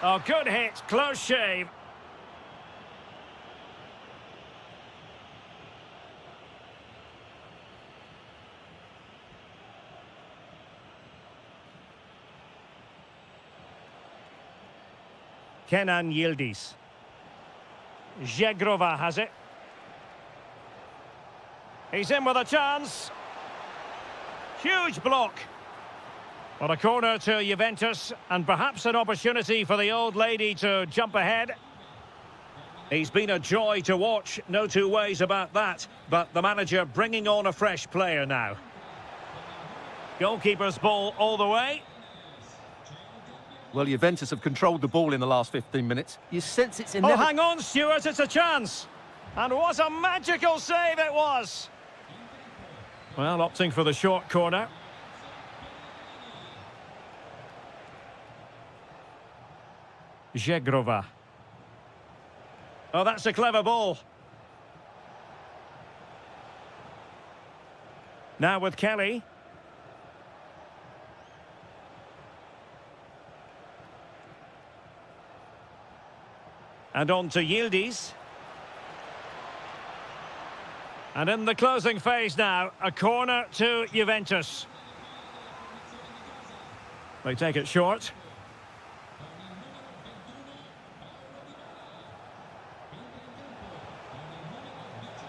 Oh, good hit. Close shave. Kenan Yildiz. Zegrova has it. He's in with a chance. Huge block. Well, a corner to Juventus, and perhaps an opportunity for the old lady to jump ahead. He's been a joy to watch, no two ways about that. But the manager bringing on a fresh player now. Goalkeeper's ball all the way. Well, Juventus have controlled the ball in the last 15 minutes. You sense it's Oh, inevitable. hang on, Stuart, it's a chance. And what a magical save it was. Well, opting for the short corner. Zegrova. Oh, that's a clever ball. Now with Kelly. And on to Yildiz. And in the closing phase now, a corner to Juventus. They take it short.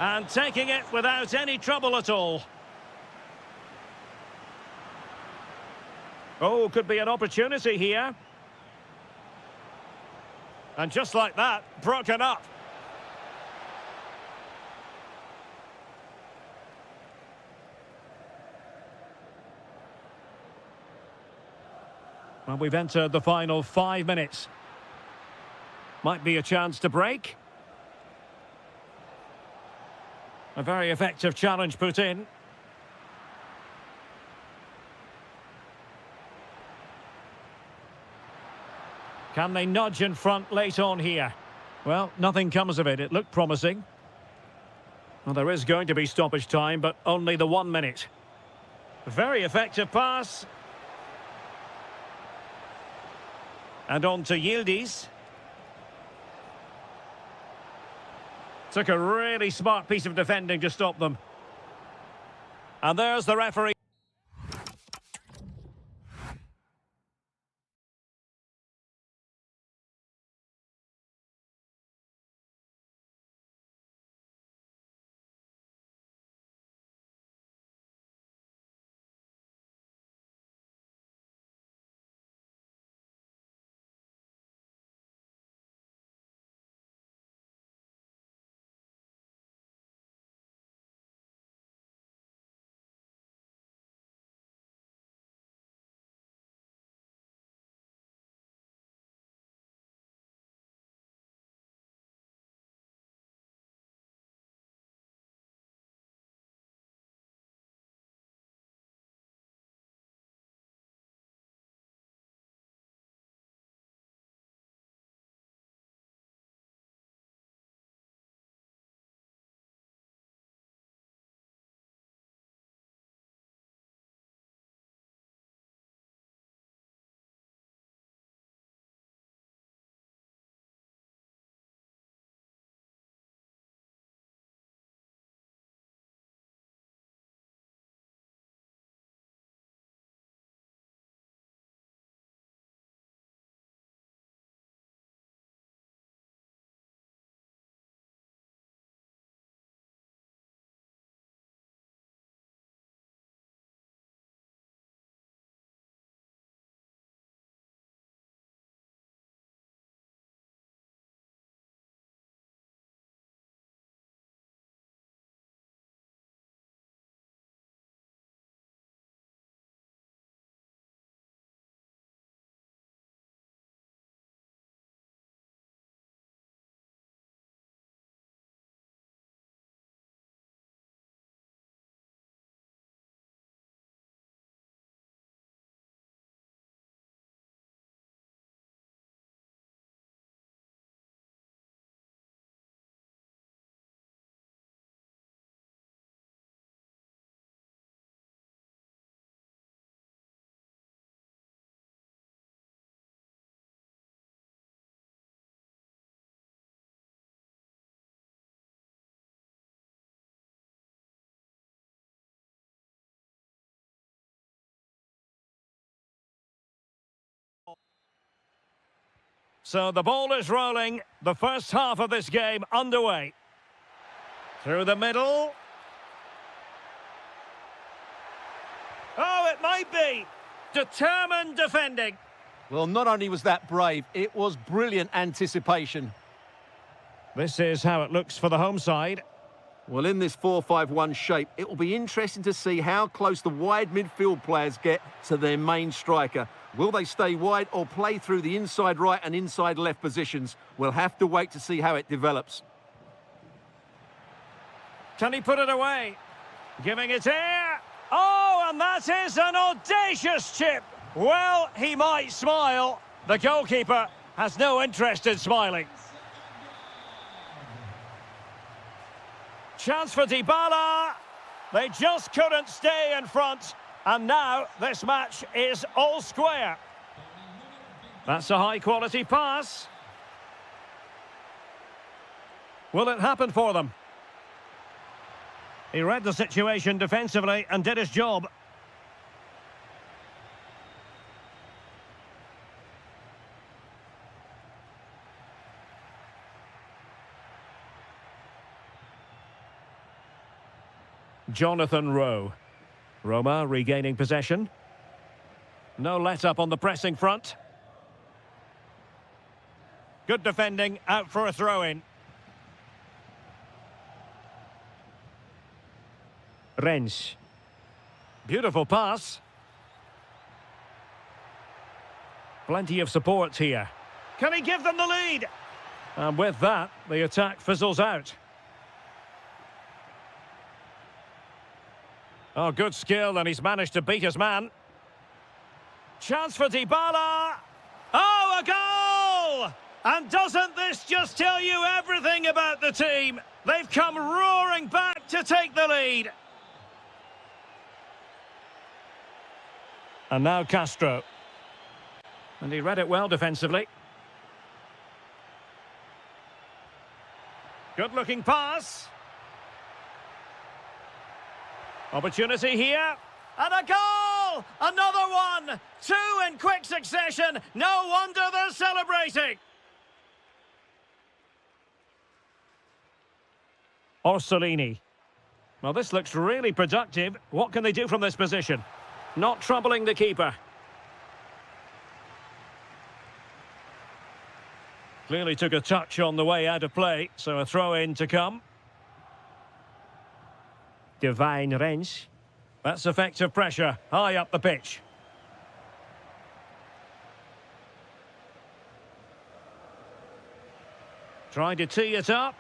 And taking it without any trouble at all. Oh, could be an opportunity here. And just like that, broken up. Well, we've entered the final 5 minutes. Might be a chance to break. A very effective challenge put in. Can they nudge in front late on here? Well, nothing comes of it. It looked promising. Well, there is going to be stoppage time, but only the 1 minute. Very effective pass. And on to Yildiz. Took a really smart piece of defending to stop them. And there's the referee. So the ball is rolling. The first half of this game underway. Through the middle. Oh, it might be. Determined defending. Well, not only was that brave, it was brilliant anticipation. This is how it looks for the home side. Well, in this 4-5-1 shape, it will be interesting to see how close the wide midfield players get to their main striker. Will they stay wide or play through the inside right and inside left positions? We'll have to wait to see how it develops. Can he put it away? Giving it air. Oh, and that is an audacious chip. Well, he might smile. The goalkeeper has no interest in smiling. Chance for Dybala. They just couldn't stay in front. And now this match is all square. That's a high-quality pass. Will it happen for them? He read the situation defensively and did his job. Jonathan Rowe. Roma regaining possession. No let-up on the pressing front. Good defending, out for a throw-in. Rensch. Beautiful pass. Plenty of support here. Can he give them the lead? And with that, the attack fizzles out. Oh, good skill, and he's managed to beat his man. Chance for Dybala. Oh, a goal! And doesn't this just tell you everything about the team? They've come roaring back to take the lead. And now Castro. And he read it well defensively. Good-looking pass. Opportunity here. And a goal! Another one! Two in quick succession. No wonder they're celebrating. Orsolini. Well, this looks really productive. What can they do from this position? Not troubling the keeper. Clearly took a touch on the way out of play, so a throw-in to come. Divine Rensch. That's effective pressure, high up the pitch. Trying to tee it up.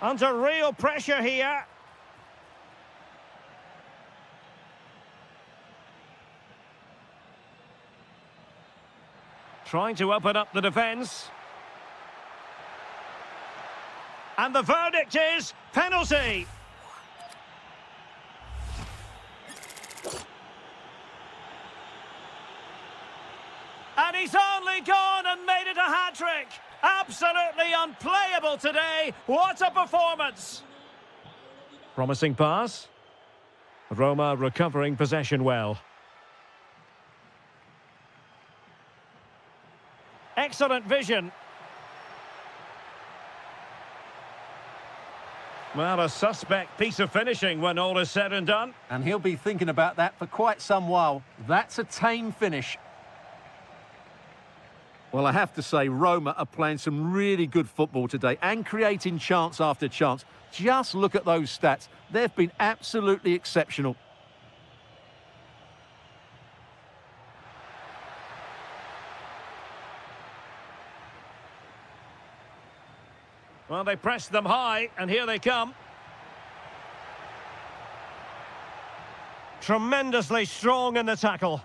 Under real pressure here. Trying to open up the defence. And the verdict is penalty. And he's only gone and made it a hat-trick. Absolutely unplayable today. What a performance. Promising pass. Roma recovering possession well. Excellent vision. Well, a suspect piece of finishing when all is said and done. And he'll be thinking about that for quite some while. That's a tame finish. Well, I have to say, Roma are playing some really good football today and creating chance after chance. Just look at those stats. They've been absolutely exceptional. Well, they pressed them high, and here they come. Tremendously strong in the tackle.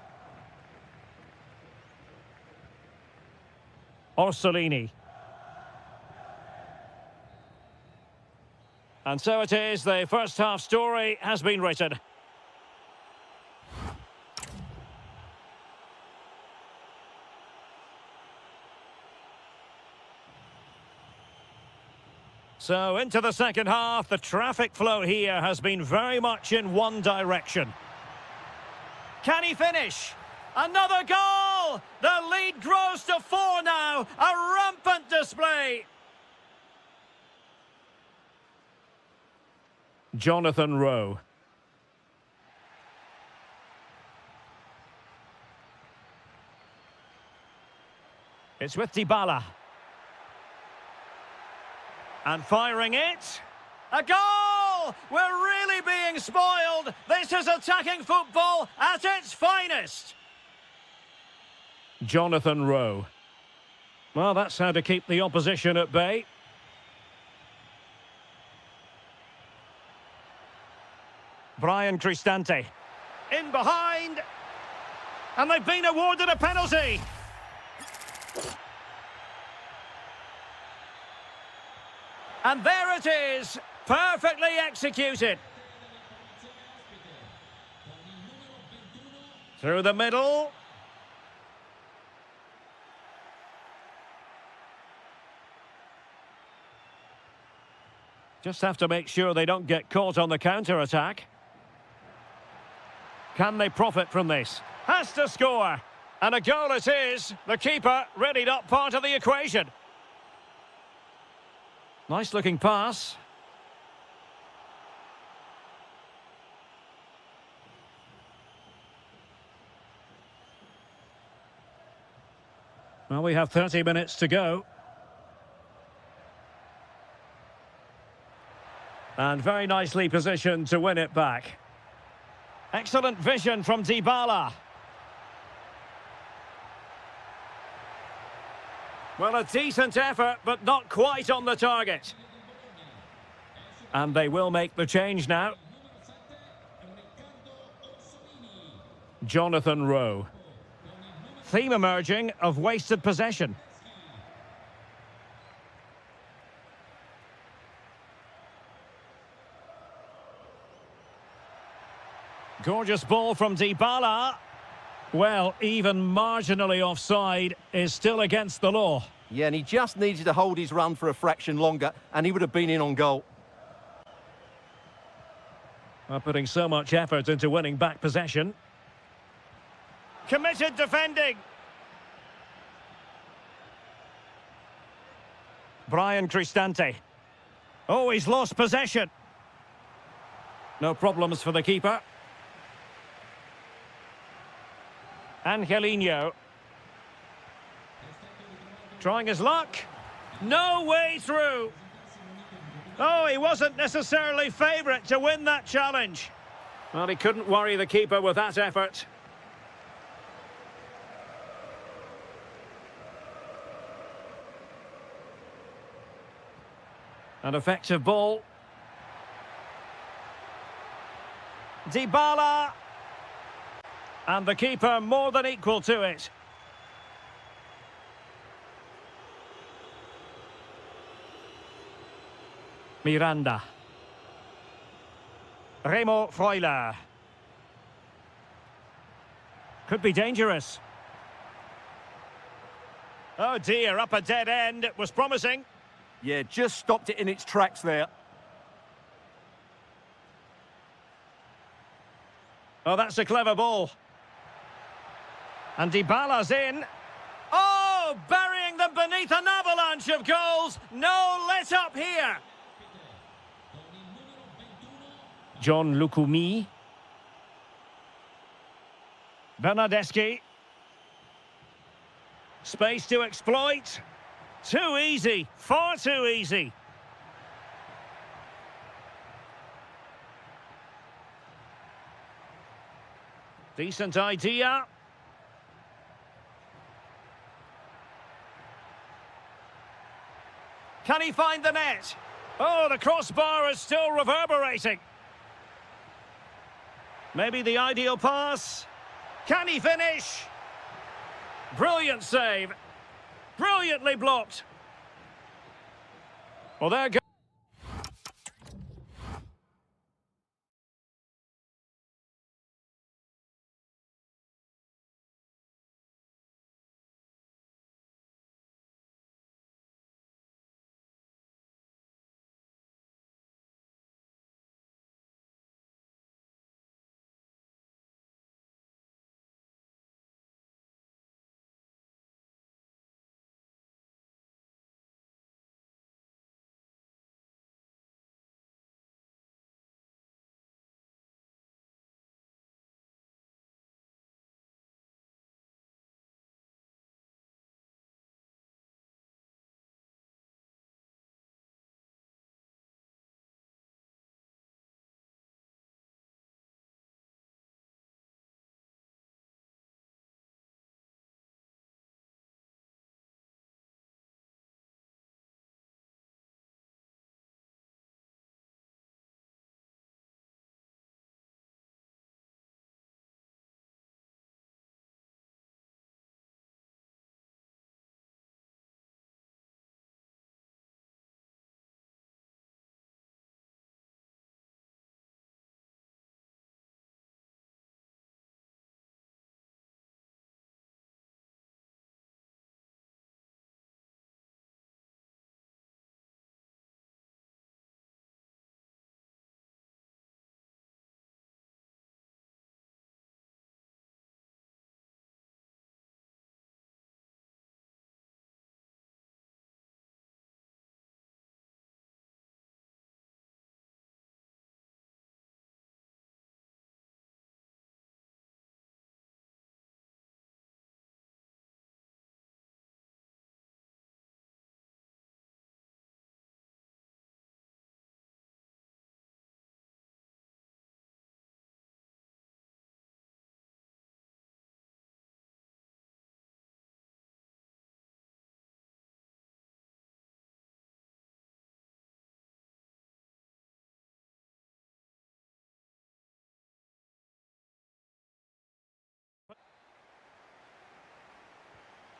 Orsolini. And so it is, the first half story has been written. So into the second half, the traffic flow here has been very much in one direction. Can he finish? Another goal! The lead grows to 4 now. A rampant display. Jonathan Rowe. It's with Dybala. And firing it. A goal! We're really being spoiled. This is attacking football at its finest. Jonathan Rowe. Well, that's how to keep the opposition at bay. Brian Cristante. In behind. And they've been awarded a penalty. And there it is, perfectly executed. Through the middle. Just have to make sure they don't get caught on the counter-attack. Can they profit from this? Has to score. And a goal it is. The keeper really not part of the equation. Nice looking pass. Well, we have 30 minutes to go. And very nicely positioned to win it back. Excellent vision from Dybala. Well, a decent effort, but not quite on the target. And they will make the change now. Jonathan Rowe. Theme emerging of wasted possession. Gorgeous ball from Dybala. Well, even marginally offside is still against the law. Yeah, and he just needed to hold his run for a fraction longer, and he would have been in on goal. Well, putting so much effort into winning back possession. Committed defending. Brian Cristante. Oh, he's lost possession. No problems for the keeper. Angelino. Trying his luck. No way through. Oh, he wasn't necessarily favourite to win that challenge. Well, he couldn't worry the keeper with that effort. An effective ball. Dybala. And the keeper more than equal to it. Miranda. Remo Freuler. Could be dangerous. Oh dear, up a dead end. It was promising. Yeah, just stopped it in its tracks there. Oh, that's a clever ball. And Dybala's in. Oh, burying them beneath an avalanche of goals. No let up here. John Lukumi. Bernardeschi. Space to exploit. Too easy. Far too easy. Decent idea. Can he find the net? Oh, the crossbar is still reverberating. Maybe the ideal pass. Can he finish? Brilliant save. Brilliantly blocked. Well, there goes.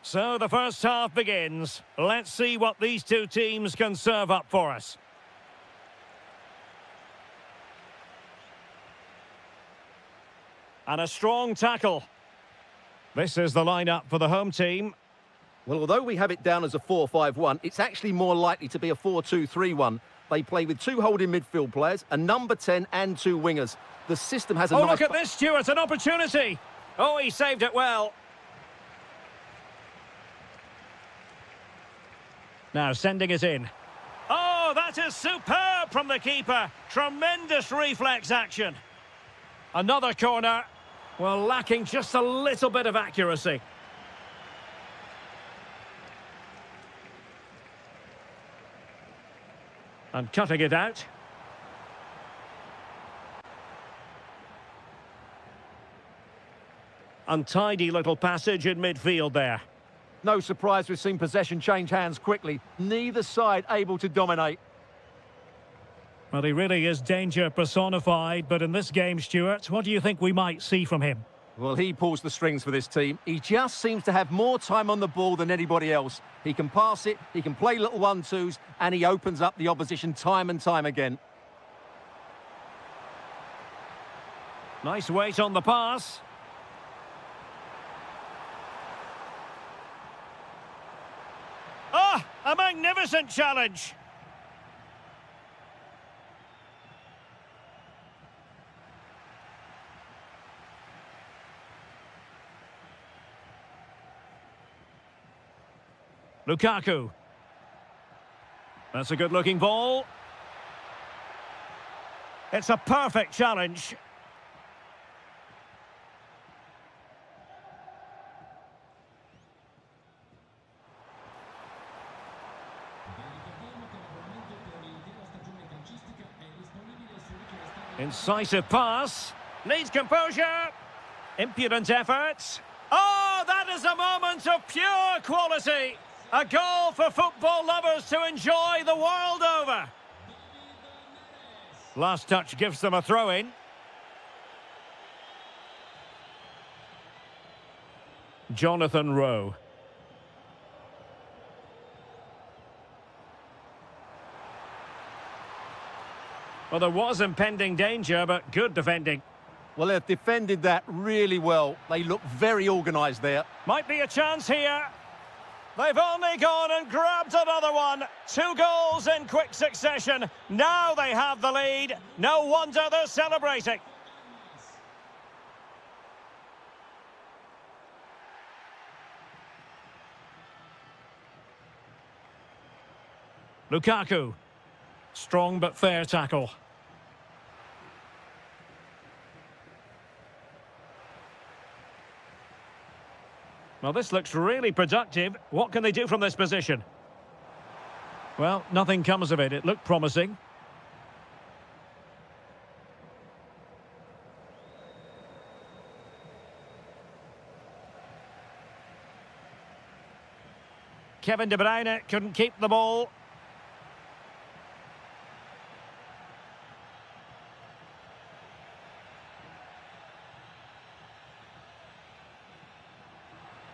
So the first half begins. Let's see what these two teams can serve up for us. And a strong tackle. This is the lineup for the home team. Well, although we have it down as a 4-5-1, it's actually more likely to be a 4-2-3-1. They play with two holding midfield players, a number 10 and two wingers. The system has a nice... Oh, look at this, Stuart, an opportunity. Oh, he saved it well. Now sending it in. Oh, that is superb from the keeper. Tremendous reflex action. Another corner. Well, lacking just a little bit of accuracy. And cutting it out. Untidy little passage in midfield there. No surprise we've seen possession change hands quickly. Neither side able to dominate. Well, he really is danger personified, but in this game, Stuart, what do you think we might see from him? Well, he pulls the strings for this team. He just seems to have more time on the ball than anybody else. He can pass it, he can play little 1-2s, and he opens up the opposition time and time again. Nice weight on the pass. Ah, a magnificent challenge. Lukaku. That's a good-looking ball. It's a perfect challenge. Incisive pass. Needs composure. Impudent efforts. Oh, that is a moment of pure quality. A goal for football lovers to enjoy the world over. Last touch gives them a throw-in. Jonathan Rowe. Well, there was impending danger, but good defending. Well, they've defended that really well. They look very organised there. Might be a chance here. They've only gone and grabbed another one. 2 goals in quick succession. Now they have the lead. No wonder they're celebrating. Lukaku. Strong but fair tackle. Well, this looks really productive. What can they do from this position? Well, nothing comes of it. It looked promising. Kevin De Bruyne couldn't keep the ball.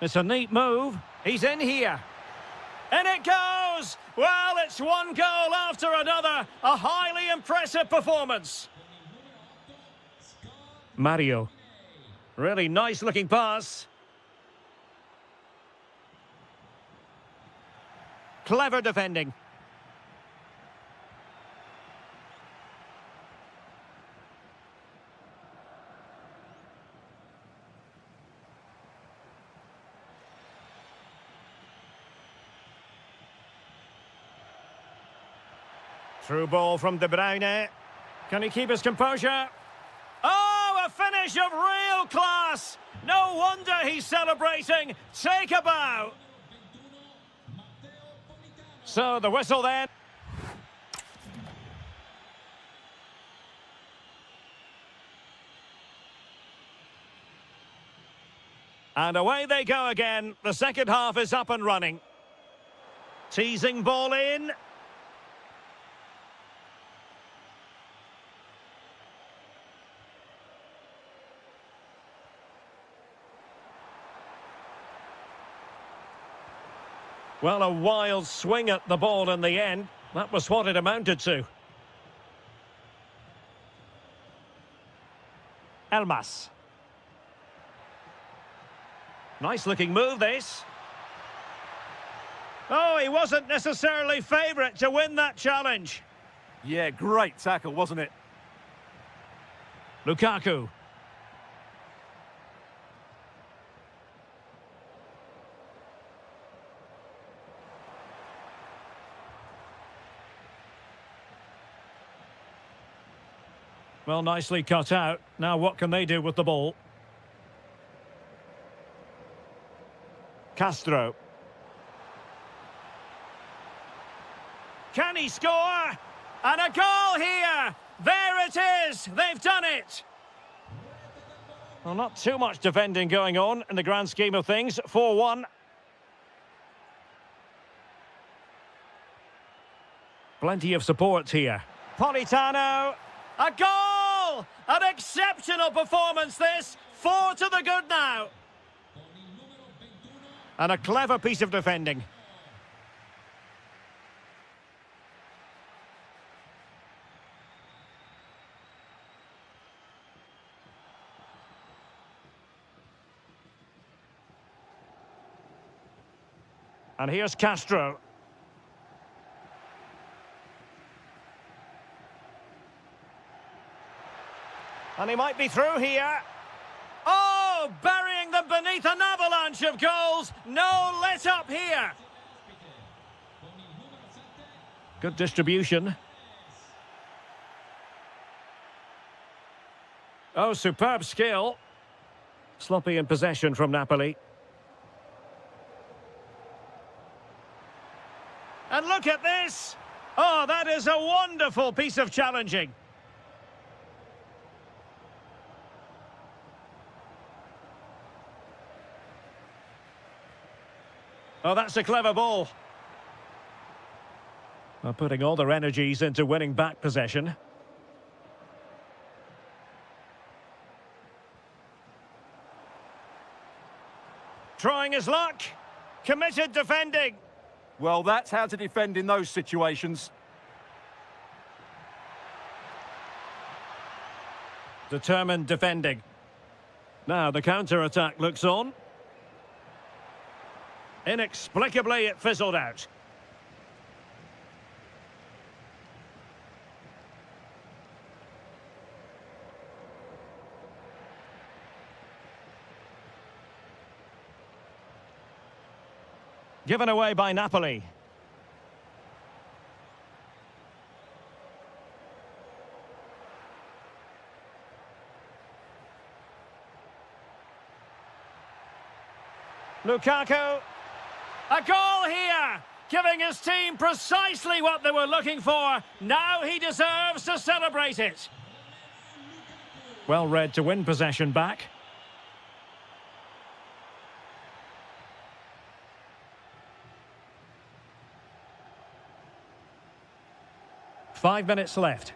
It's a neat move. He's in here. And it goes! Well, it's one goal after another. A highly impressive performance. Mario. Really nice-looking pass. Clever defending. Through ball from De Bruyne. Can he keep his composure? Oh, a finish of real class! No wonder he's celebrating. Take a bow. So the whistle then. And away they go again. The second half is up and running. Teasing ball in. Well, a wild swing at the ball in the end. That was what it amounted to. Elmas. Nice looking move, this. Oh, he wasn't necessarily favourite to win that challenge. Yeah, great tackle, wasn't it? Lukaku. Well, nicely cut out. Now what can they do with the ball? Castro. Can he score? And a goal here! There it is! They've done it! Well, not too much defending going on in the grand scheme of things. 4-1. Plenty of support here. Politano. A goal! An exceptional performance, this. 4 to the good now. And a clever piece of defending. And here's Castro. And he might be through here. Oh, burying them beneath an avalanche of goals. No let up here. Good distribution. Oh, superb skill. Sloppy in possession from Napoli. And look at this. Oh, that is a wonderful piece of challenging. Oh, that's a clever ball. Well, putting all their energies into winning back possession. Trying his luck. Committed defending. Well, that's how to defend in those situations. Determined defending. Now the counter-attack looks on. Inexplicably, it fizzled out. Given away by Napoli. Lukaku. A goal here, giving his team precisely what they were looking for. Now he deserves to celebrate it. Well read to win possession back. Five minutes left.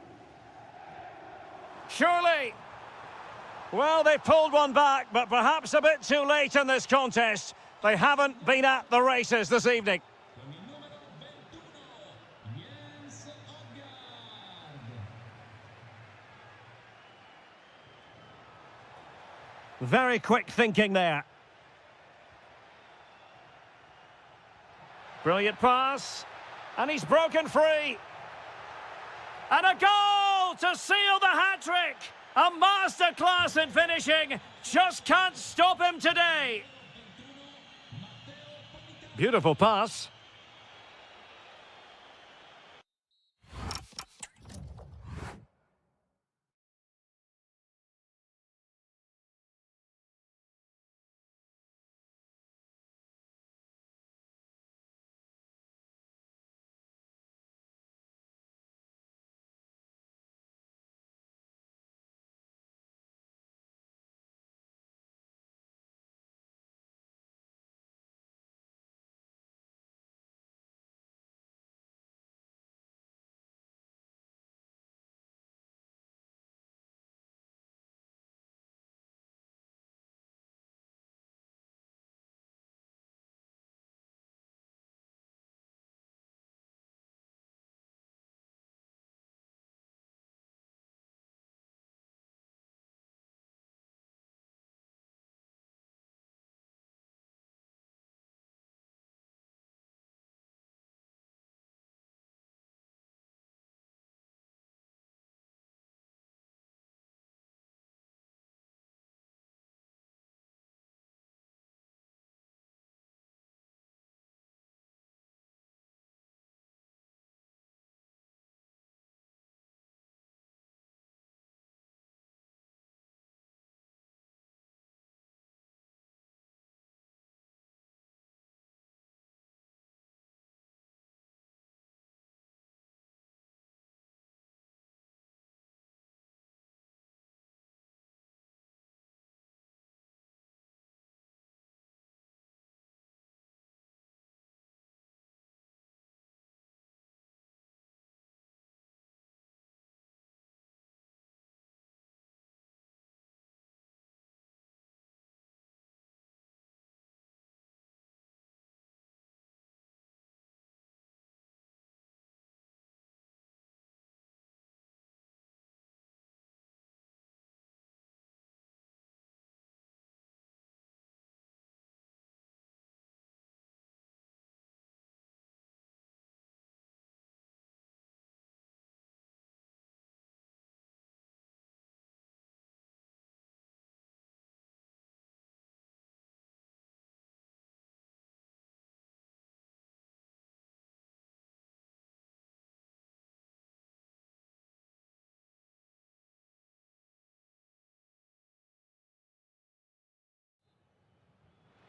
Surely. Well, they pulled one back, but perhaps a bit too late in this contest. They haven't been at the races this evening. Very quick thinking there. Brilliant pass. And he's broken free. And a goal to seal the hat-trick. A masterclass in finishing. Just can't stop him today. Beautiful pass.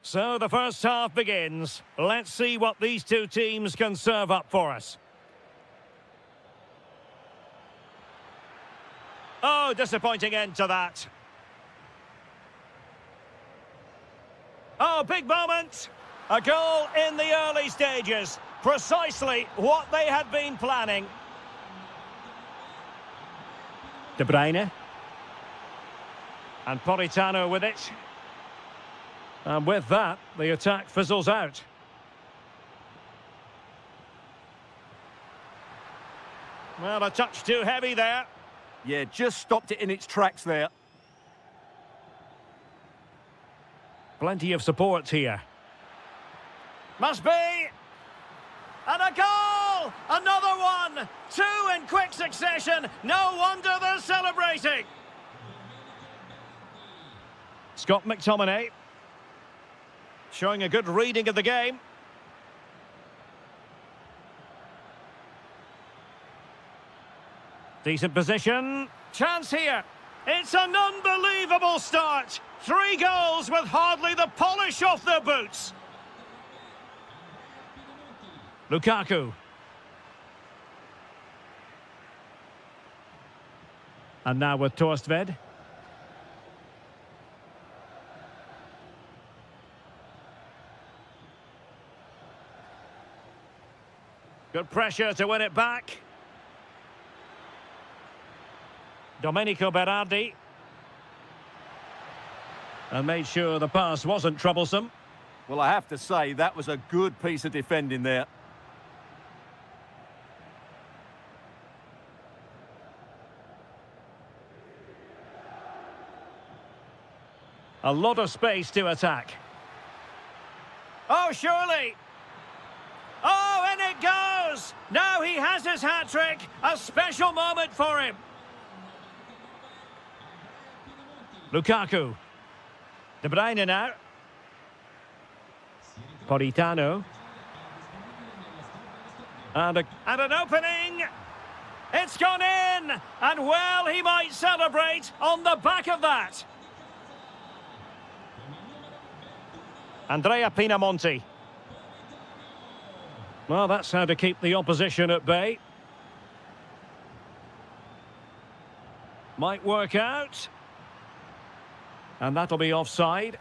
So the first half begins. Let's see what these two teams can serve up for us. Oh, disappointing end to that. Oh, big moment. A goal in the early stages. Precisely what they had been planning. De Bruyne. And Politano with it. And with that, the attack fizzles out. Well, a touch too heavy there. Yeah, just stopped it in its tracks there. Plenty of support here. Must be! And a goal! Another one! Two in quick succession. No wonder they're celebrating. Scott McTominay. Showing a good reading of the game. Decent position. Chance here. It's an unbelievable start. 3 goals with hardly the polish off their boots. Lukaku. And now with Torstved. Good pressure to win it back. Domenico Berardi. And made sure the pass wasn't troublesome. Well, I have to say, that was a good piece of defending there. A lot of space to attack. Oh, surely! Oh, and it goes! Now he has his hat-trick. A special moment for him. Lukaku. De Bruyne now. Politano. And an opening! It's gone in! And well, he might celebrate on the back of that. Andrea Pinamonti. Well, that's how to keep the opposition at bay. Might work out. And that'll be offside.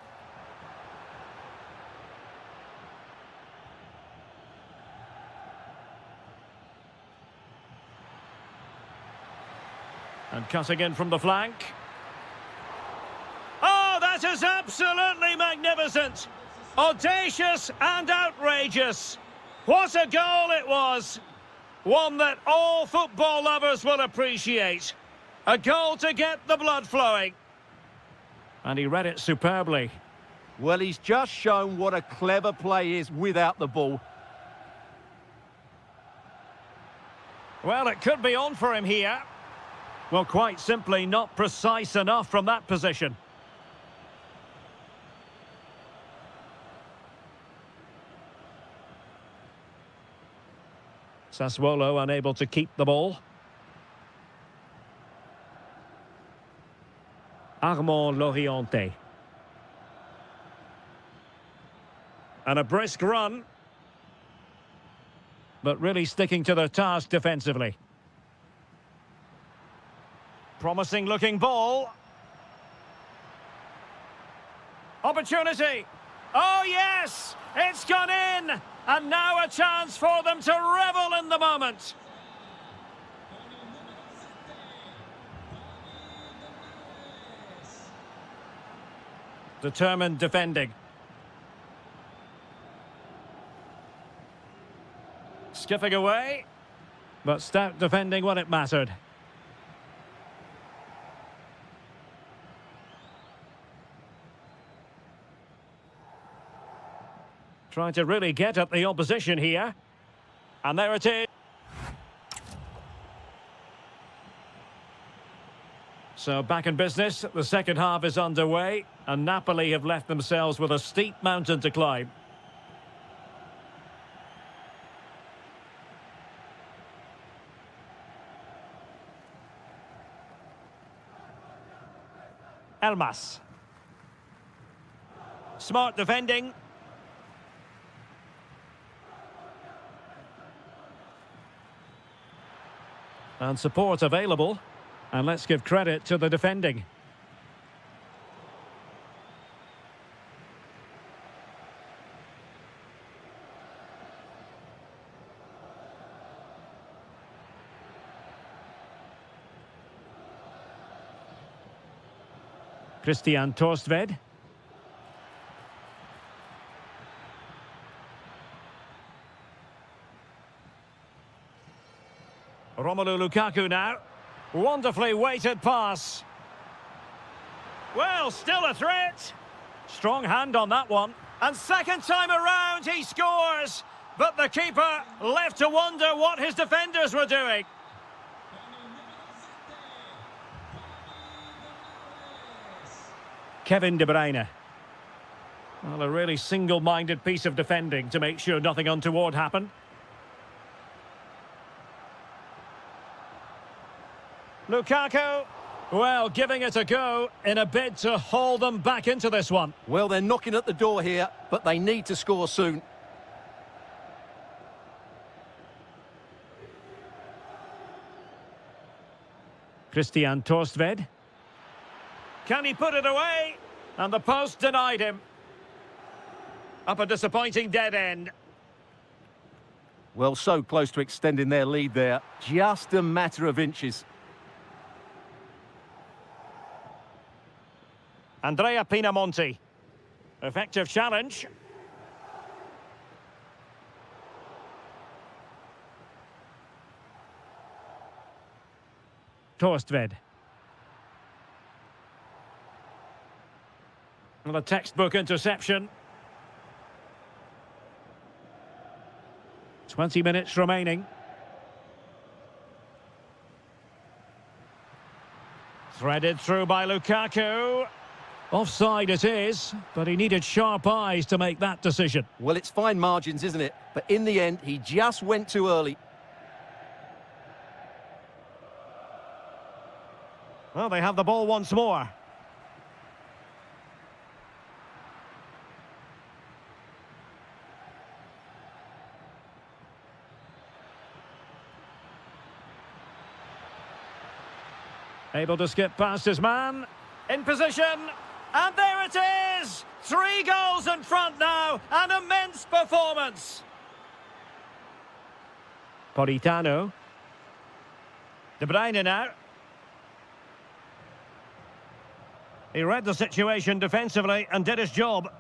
And cutting in from the flank. Oh, that is absolutely magnificent. Audacious and outrageous. What a goal it was. One that all football lovers will appreciate. A goal to get the blood flowing. And he read it superbly. Well, he's just shown what a clever play is without the ball. Well, it could be on for him here. Well, quite simply not precise enough from that position. Sassuolo unable to keep the ball. Armand Loriente. And a brisk run. But really sticking to their task defensively. Promising looking ball. Opportunity. Oh yes! It's gone in! And now a chance for them to revel in the moment. Determined defending. Skipping away. But stout defending when it mattered. Trying to really get at the opposition here. And there it is. So back in business, the second half is underway. And Napoli have left themselves with a steep mountain to climb. Elmas. Smart defending. And support available. And let's give credit to the defending. Christian Torstved. Romelu Lukaku now. Wonderfully weighted pass. Well, still a threat. Strong hand on that one. And second time around he scores. But the keeper left to wonder what his defenders were doing. Kevin De Bruyne. Well, a really single-minded piece of defending to make sure nothing untoward happened. Lukaku, well, giving it a go in a bid to haul them back into this one. Well, they're knocking at the door here, but they need to score soon. Christian Torstved. Can he put it away? And the post denied him. Up a disappointing dead end. Well, so close to extending their lead there. Just a matter of inches. Andrea Pinamonti. Effective challenge. Torstved. Well, a textbook interception. 20 minutes remaining. Threaded through by Lukaku. Offside it is, but he needed sharp eyes to make that decision. Well, it's fine margins, isn't it? But in the end, he just went too early. Well, they have the ball once more. Able to skip past his man. In position. And there it is! 3 goals in front now. An immense performance. Politano. De Bruyne now. He read the situation defensively and did his job.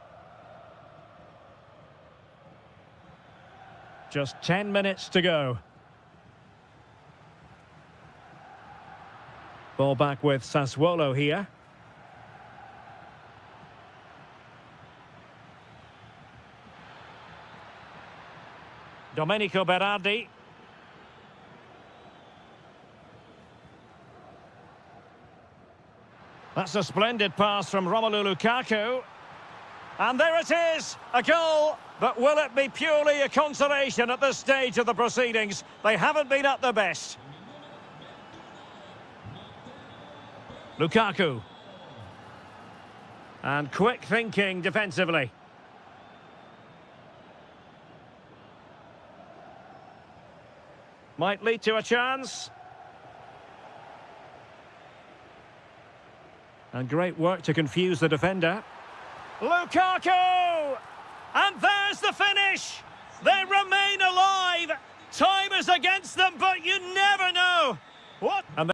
Just 10 minutes to go. Ball back with Sassuolo here. Domenico Berardi. That's a splendid pass from Romelu Lukaku. And there it is, a goal. But will it be purely a consolation at this stage of the proceedings? They haven't been at their best. Lukaku. And quick thinking defensively. Might lead to a chance. And great work to confuse the defender. Lukaku! And there's the finish! They remain alive! Time is against them, but you never know! What? And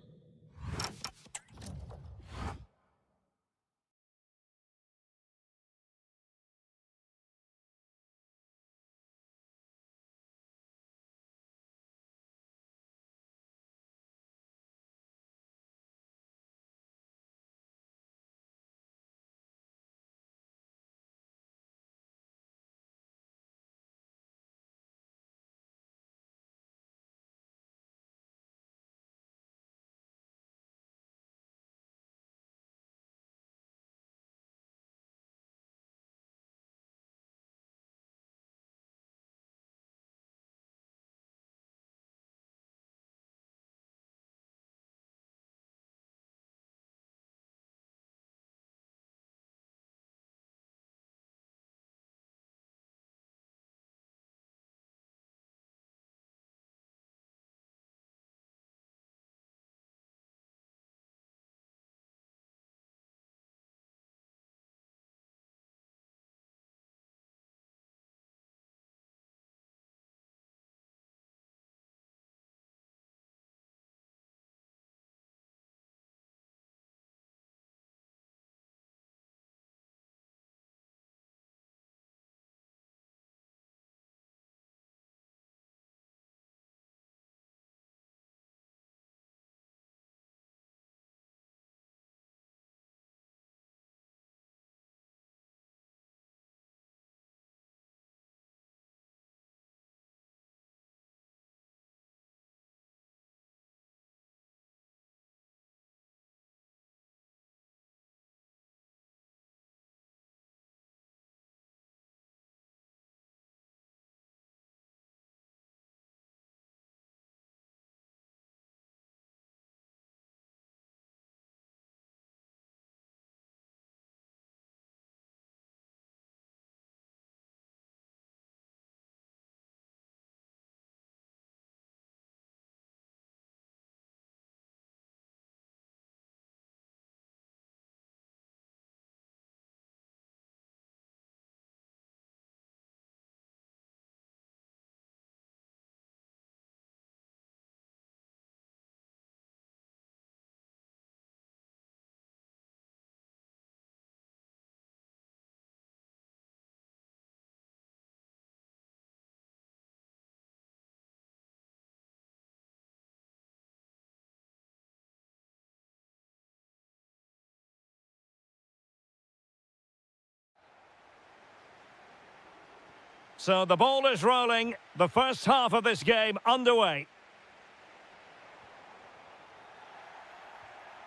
So the ball is rolling. The first half of this game underway.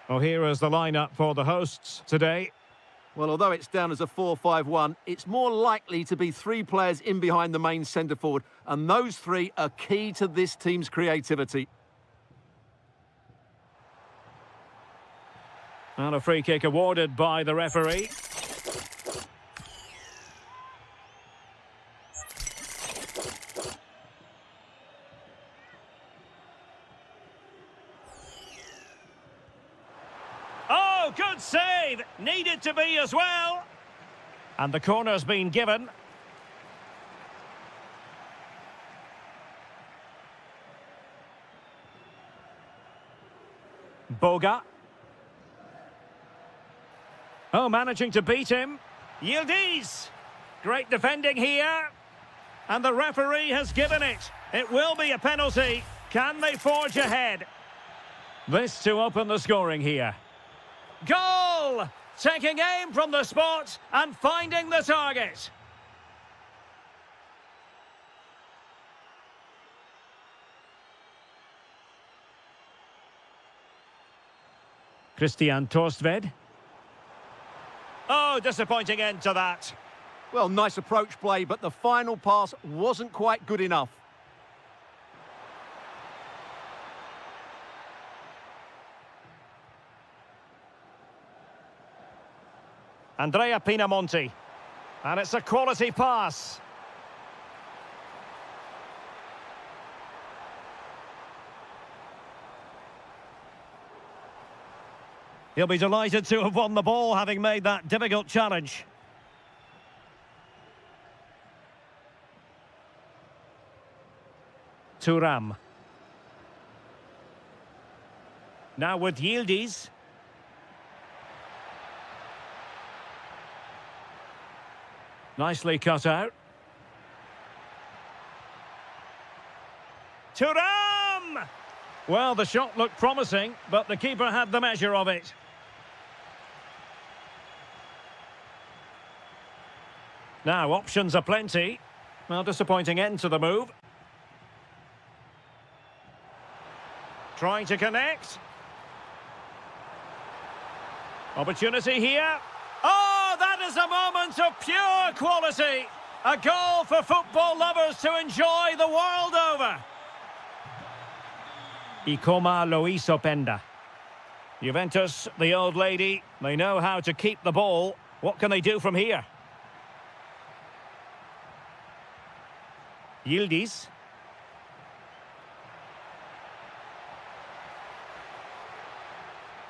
Well, here is the lineup for the hosts today. Well, although it's down as a 4-5-1, it's more likely to be three players in behind the main centre forward, and those three are key to this team's creativity. And a free kick awarded by the referee. Oh, good save! Needed to be as well. And the corner's been given. Boga. Oh, managing to beat him. Yildiz. Great defending here. And the referee has given it. It will be a penalty. Can they forge ahead? This to open the scoring here. Goal! Taking aim from the spot and finding the target. Christian Torstved. Oh, disappointing end to that. Well, nice approach play, but the final pass wasn't quite good enough. Andrea Pinamonti. And it's a quality pass. He'll be delighted to have won the ball, having made that difficult challenge. Thuram. Now with Yildiz. Nicely cut out. Thuram! Well, the shot looked promising, but the keeper had the measure of it. Now, options are plenty. Well, disappointing end to the move. Trying to connect. Opportunity here. Oh, that is a moment of pure quality. A goal for football lovers to enjoy the world over. Ikoma Loisopenda. Juventus, the old lady, they know how to keep the ball. What can they do from here? Yildiz.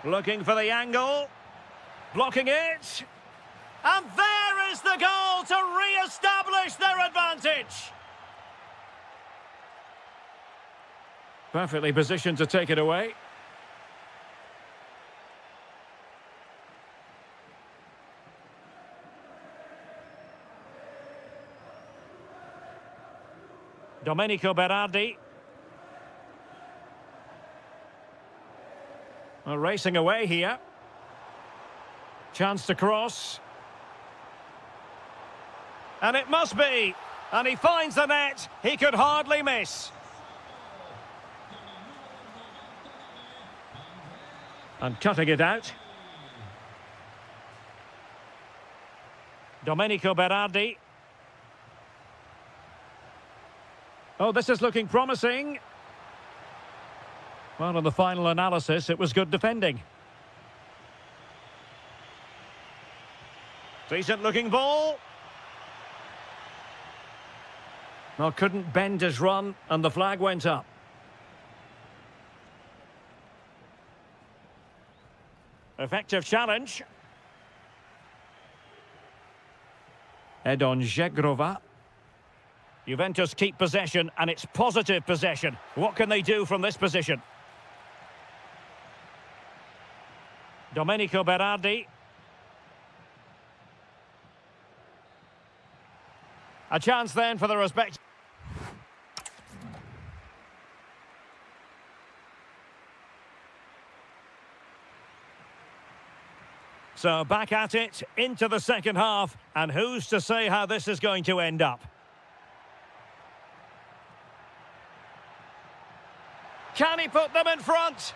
Looking for the angle. Blocking it. And there is the goal to re-establish their advantage. Perfectly positioned to take it away. Domenico Berardi. Well, racing away here. Chance to cross. And it must be. And he finds the net. He could hardly miss. And cutting it out. Domenico Berardi. Oh, this is looking promising. Well, in the final analysis, it was good defending. Decent looking ball. Well, couldn't bend his run, and the flag went up. Effective challenge. Edon Zegrova. Juventus keep possession, and it's positive possession. What can they do from this position? Domenico Berardi. A chance then for the respect. So back at it, into the second half, and who's to say how this is going to end up? Can he put them in front?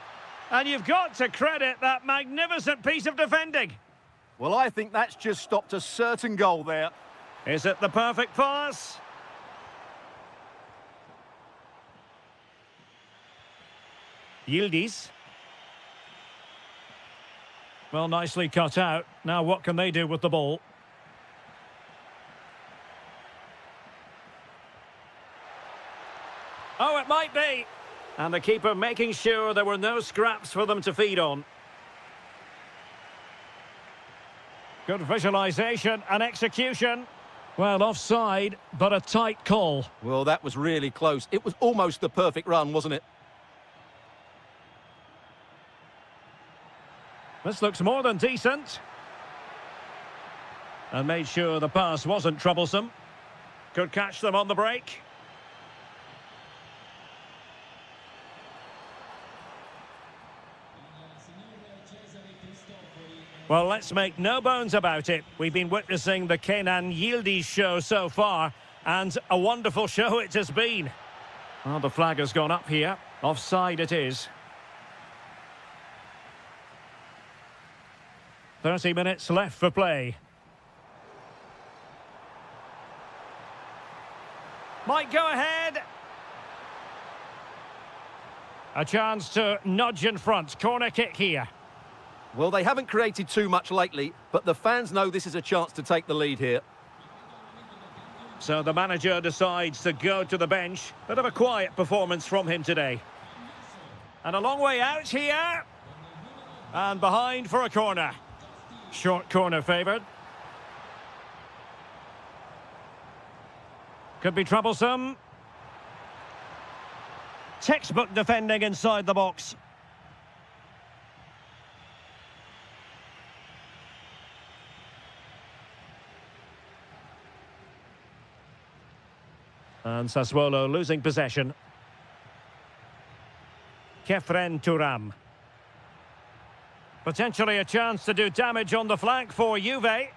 And you've got to credit that magnificent piece of defending. Well, I think that's just stopped a certain goal there. Is it the perfect pass? Yildiz. Well, nicely cut out. Now what can they do with the ball? Oh, it might be. And the keeper making sure there were no scraps for them to feed on. Good visualisation and execution. Well, offside, but a tight call. Well, that was really close. It was almost the perfect run, wasn't it? This looks more than decent. And made sure the pass wasn't troublesome. Could catch them on the break. Well, let's make no bones about it. We've been witnessing the Kenan Yildiz show so far, and a wonderful show it has been. Well, the flag has gone up here. Offside it is. 30 minutes left for play. Might go ahead. A chance to nudge in front. Corner kick here. Well, they haven't created too much lately, but the fans know this is a chance to take the lead here. So the manager decides to go to the bench. Bit of a quiet performance from him today. And a long way out here. And behind for a corner. Short corner favoured. Could be troublesome. Textbook defending inside the box. And Sassuolo losing possession. Kefren Turam. Potentially a chance to do damage on the flank for Juve.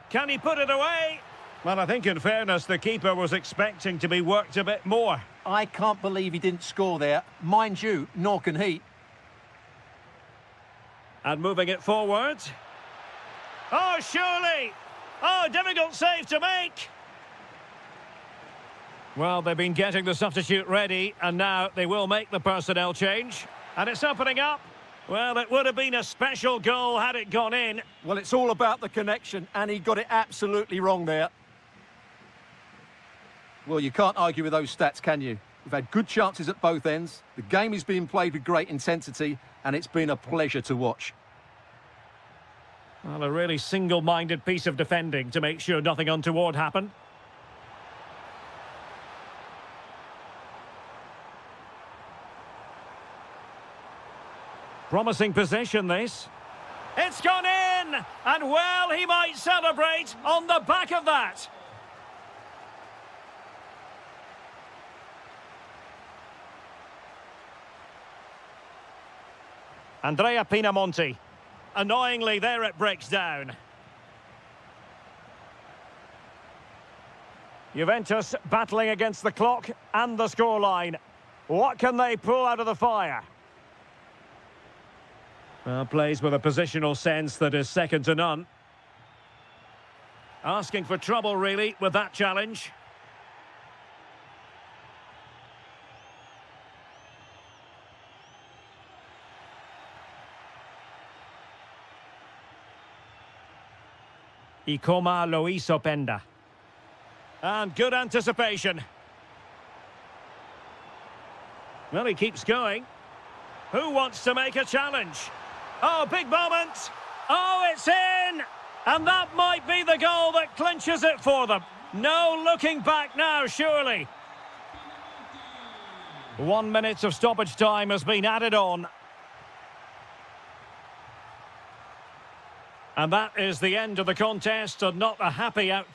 Can he put it away? Well, I think in fairness, the keeper was expecting to be worked a bit more. I can't believe he didn't score there. Mind you, nor can he. And moving it forward. Oh, surely! Oh, difficult save to make! Well, they've been getting the substitute ready, and now they will make the personnel change. And it's opening up. Well, it would have been a special goal had it gone in. Well, it's all about the connection, and he got it absolutely wrong there. Well, you can't argue with those stats, can you? We've had good chances at both ends. The game is being played with great intensity, and it's been a pleasure to watch. Well, a really single-minded piece of defending to make sure nothing untoward happened. Promising position, this. It's gone in! And, well, he might celebrate on the back of that. Andrea Pinamonti. Annoyingly, there it breaks down. Juventus battling against the clock and the scoreline. What can they pull out of the fire? Well, plays with a positional sense that is second to none. Asking for trouble, really, with that challenge. Ikoma Loisopenda. And good anticipation. Well, he keeps going. Who wants to make a challenge? Oh, big moment. Oh, it's in. And that might be the goal that clinches it for them. No looking back now, surely. 1 minute of stoppage time has been added on. And that is the end of the contest, and not a happy outcome.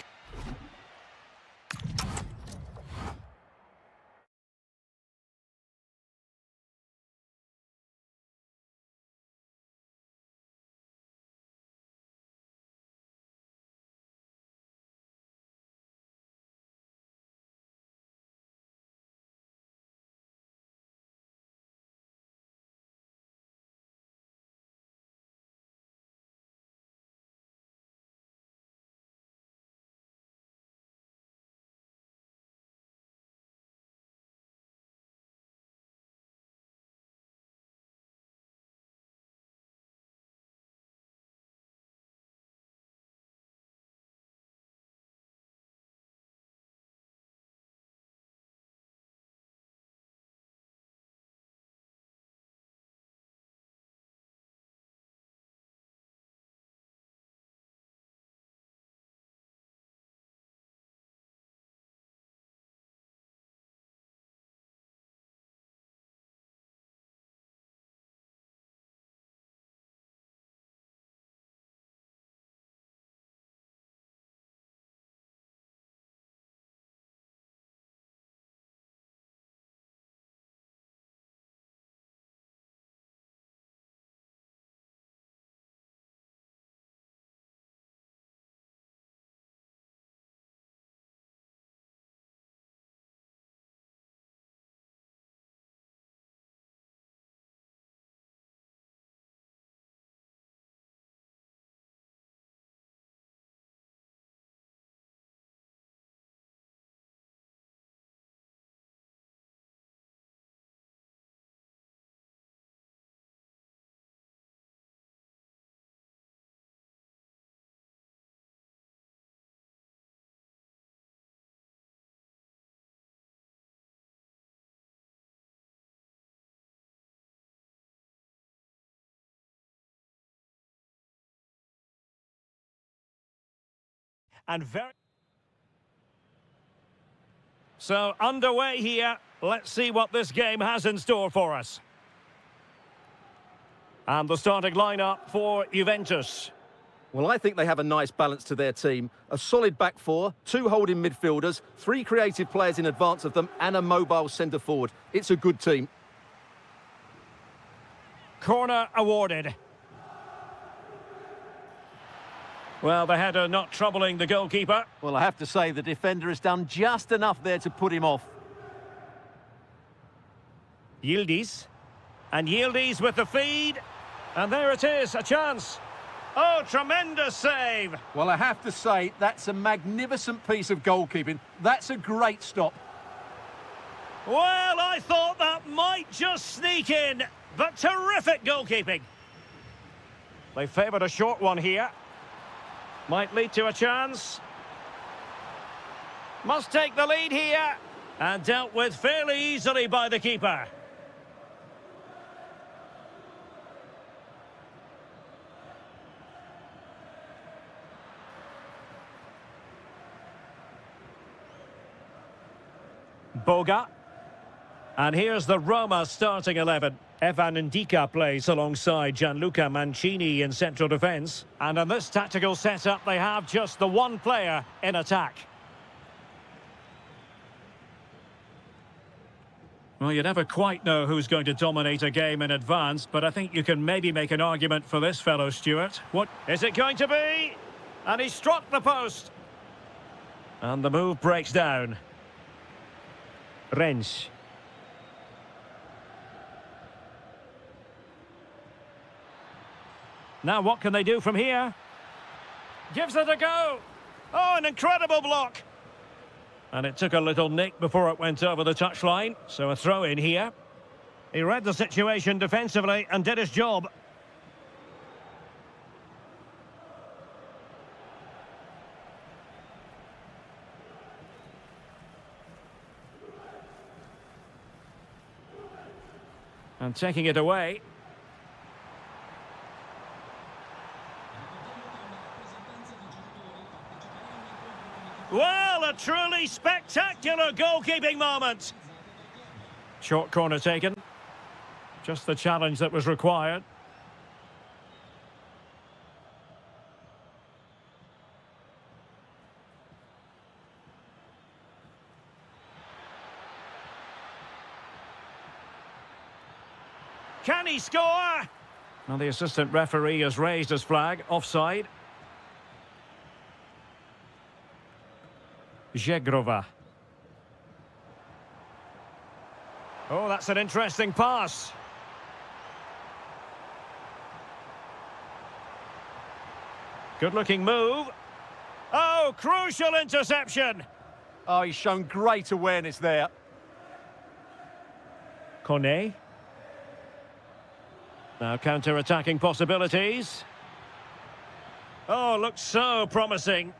and very... So, underway here. Let's see what this game has in store for us. And the starting lineup for Juventus. Well, I think they have a nice balance to their team. A solid back four, 2 holding midfielders, 3 creative players in advance of them, and a mobile centre forward. It's a good team. Corner awarded. Well, the header not troubling the goalkeeper. Well, I have to say the defender has done just enough there to put him off. Yildiz. And Yildiz with the feed. And there it is, a chance. Oh, tremendous save. Well, I have to say, that's a magnificent piece of goalkeeping. That's a great stop. Well, I thought that might just sneak in, but terrific goalkeeping. They favoured a short one here. Might lead to a chance. Must take the lead here. And dealt with fairly easily by the keeper. Boga. And here's the Roma starting 11. Evan Ndika plays alongside Gianluca Mancini in central defence. And in this tactical setup, they have just the one player in attack. Well, you never quite know who's going to dominate a game in advance, but I think you can maybe make an argument for this fellow, Stuart. What is it going to be? And he struck the post. And the move breaks down. Rensch. Now what can they do from here? Gives it a go. Oh, an incredible block. And it took a little nick before it went over the touchline. So a throw in here. He read the situation defensively and did his job. And taking it away. Well, a truly spectacular goalkeeping moment. Short corner taken. Just the challenge that was required. Can he score? Well, the assistant referee has raised his flag. Offside. Zegrova. Oh, that's an interesting pass. Good-looking move. Oh, crucial interception. Oh, he's shown great awareness there. Kone. Now counter-attacking possibilities. Oh, looks so promising.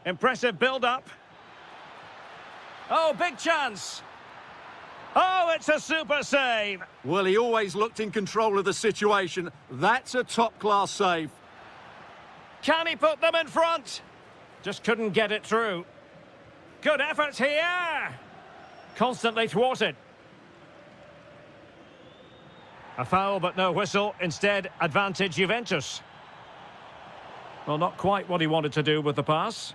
Impressive build-up. Oh, big chance. Oh, it's a super save. Well, he always looked in control of the situation. That's a top-class save. Can he put them in front? Just couldn't get it through. Good effort here. Constantly thwarted. A foul, but no whistle. Instead, advantage Juventus. Well, not quite what he wanted to do with the pass.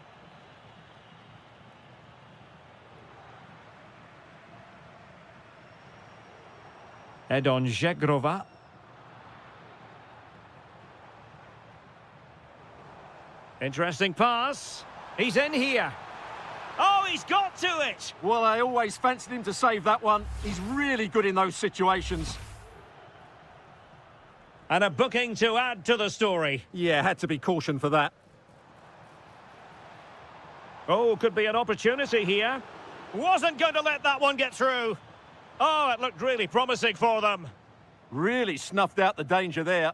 Edon Zegrova. Interesting pass. He's in here. Oh, he's got to it. Well, I always fancied him to save that one. He's really good in those situations. And a booking to add to the story. Yeah, had to be cautioned for that. Oh, could be an opportunity here. Wasn't going to let that one get through. Oh, it looked really promising for them. Really snuffed out the danger there.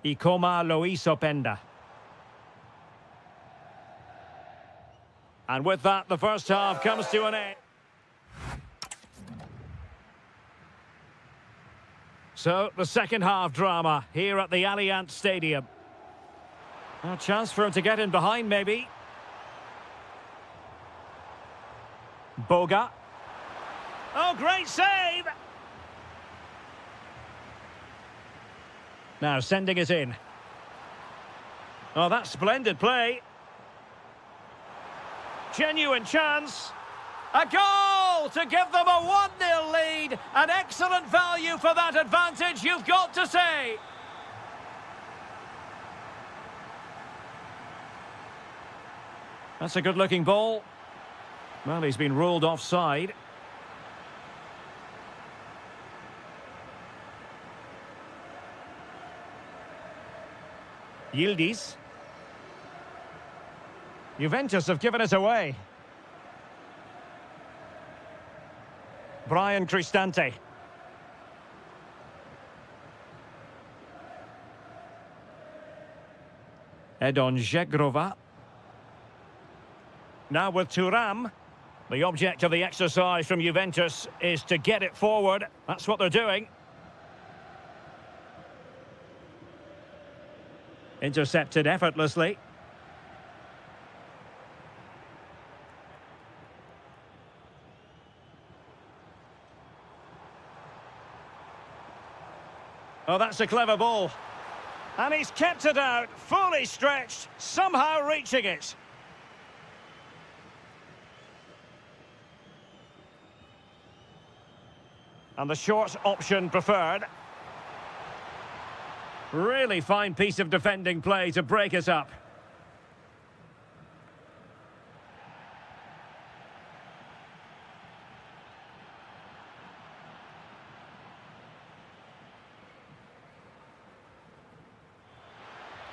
Ikoma Loisopenda. And with that, the first half comes to an end. So, the second half drama here at the Allianz Stadium. A chance for him to get in behind, maybe. Boga. Oh, great save! Now sending it in. Oh, that's splendid play. Genuine chance. A goal to give them a 1-0 lead. An excellent value for that advantage, you've got to say. That's a good-looking ball. Well, he's been ruled offside. Yildiz. Juventus have given it away. Brian Cristante. Edon Žegrova. Now with Thuram. The object of the exercise from Juventus is to get it forward. That's what they're doing. Intercepted effortlessly. Oh, that's a clever ball. And he's kept it out, fully stretched, somehow reaching it. And the short option preferred. Really fine piece of defending play to break it up.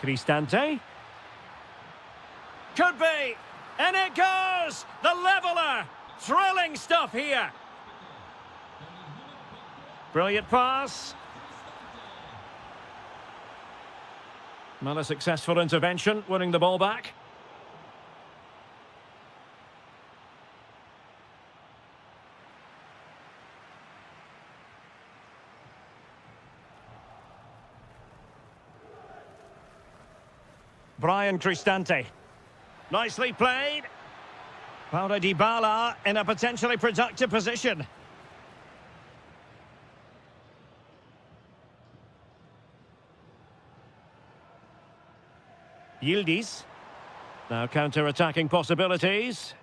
Cristante. Could be. And it goes! The leveller! Thrilling stuff here. Brilliant pass. Well, a successful intervention, winning the ball back. Brian Cristante. Nicely played. Paulo Dybala in a potentially productive position. Yildiz. Now counter-attacking possibilities.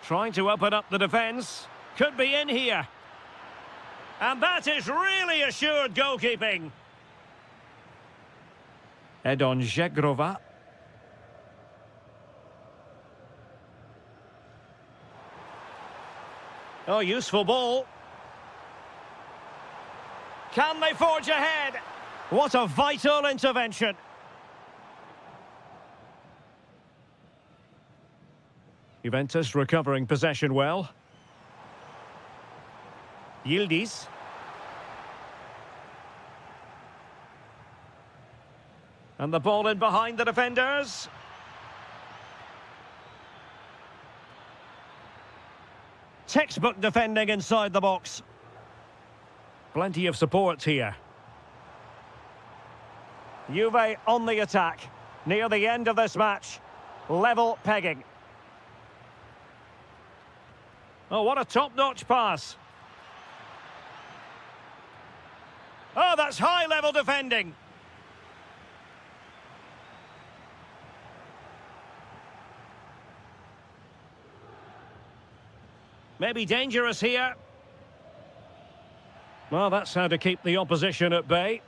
Trying to open up the defence. Could be in here. And that is really assured goalkeeping. Edon Žegrova. Oh, useful ball. Can they forge ahead? What a vital intervention. Juventus recovering possession well. Yildiz. And the ball in behind the defenders. Textbook defending inside the box. Plenty of support here. Juve on the attack. Near the end of this match. Level pegging. Oh, what a top-notch pass. Oh, that's high-level defending. Maybe dangerous here. Well, that's how to keep the opposition at bay.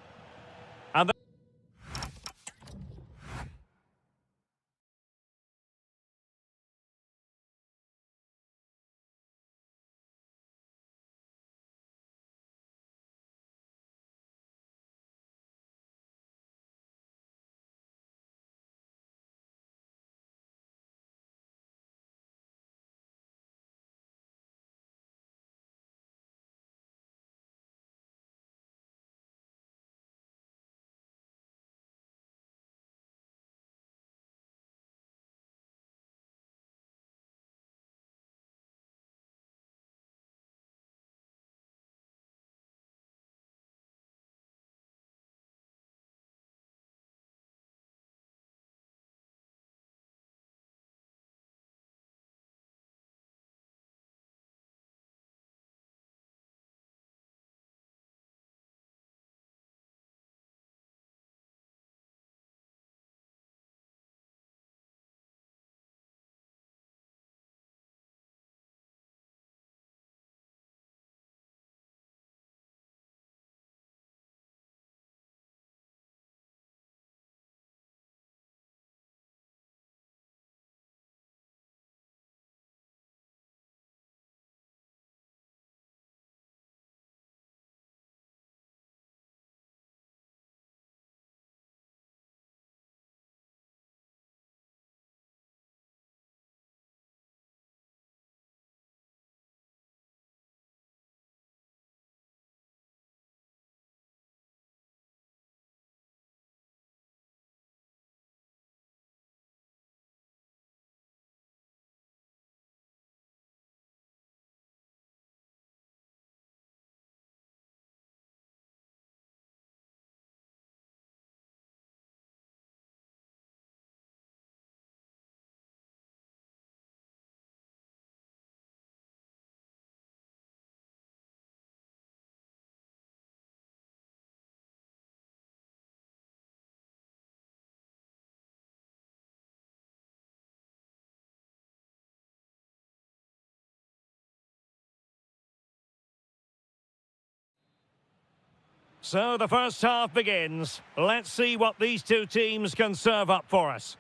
So the first half begins. Let's see what these two teams can serve up for us.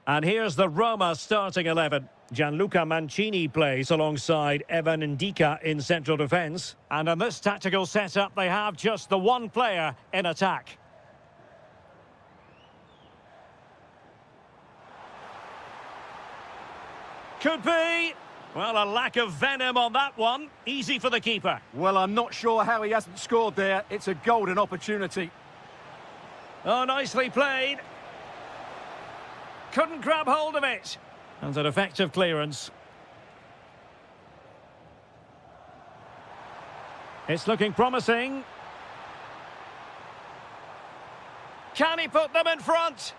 And here's the Roma starting 11. Gianluca Mancini plays alongside Evan Ndika in central defence. And in this tactical setup, they have just the one player in attack. Could be. Well, a lack of venom on that one. Easy for the keeper. Well, I'm not sure how he hasn't scored there. It's a golden opportunity. Oh, nicely played. Couldn't grab hold of it. And an effective clearance. It's looking promising. Can he put them in front?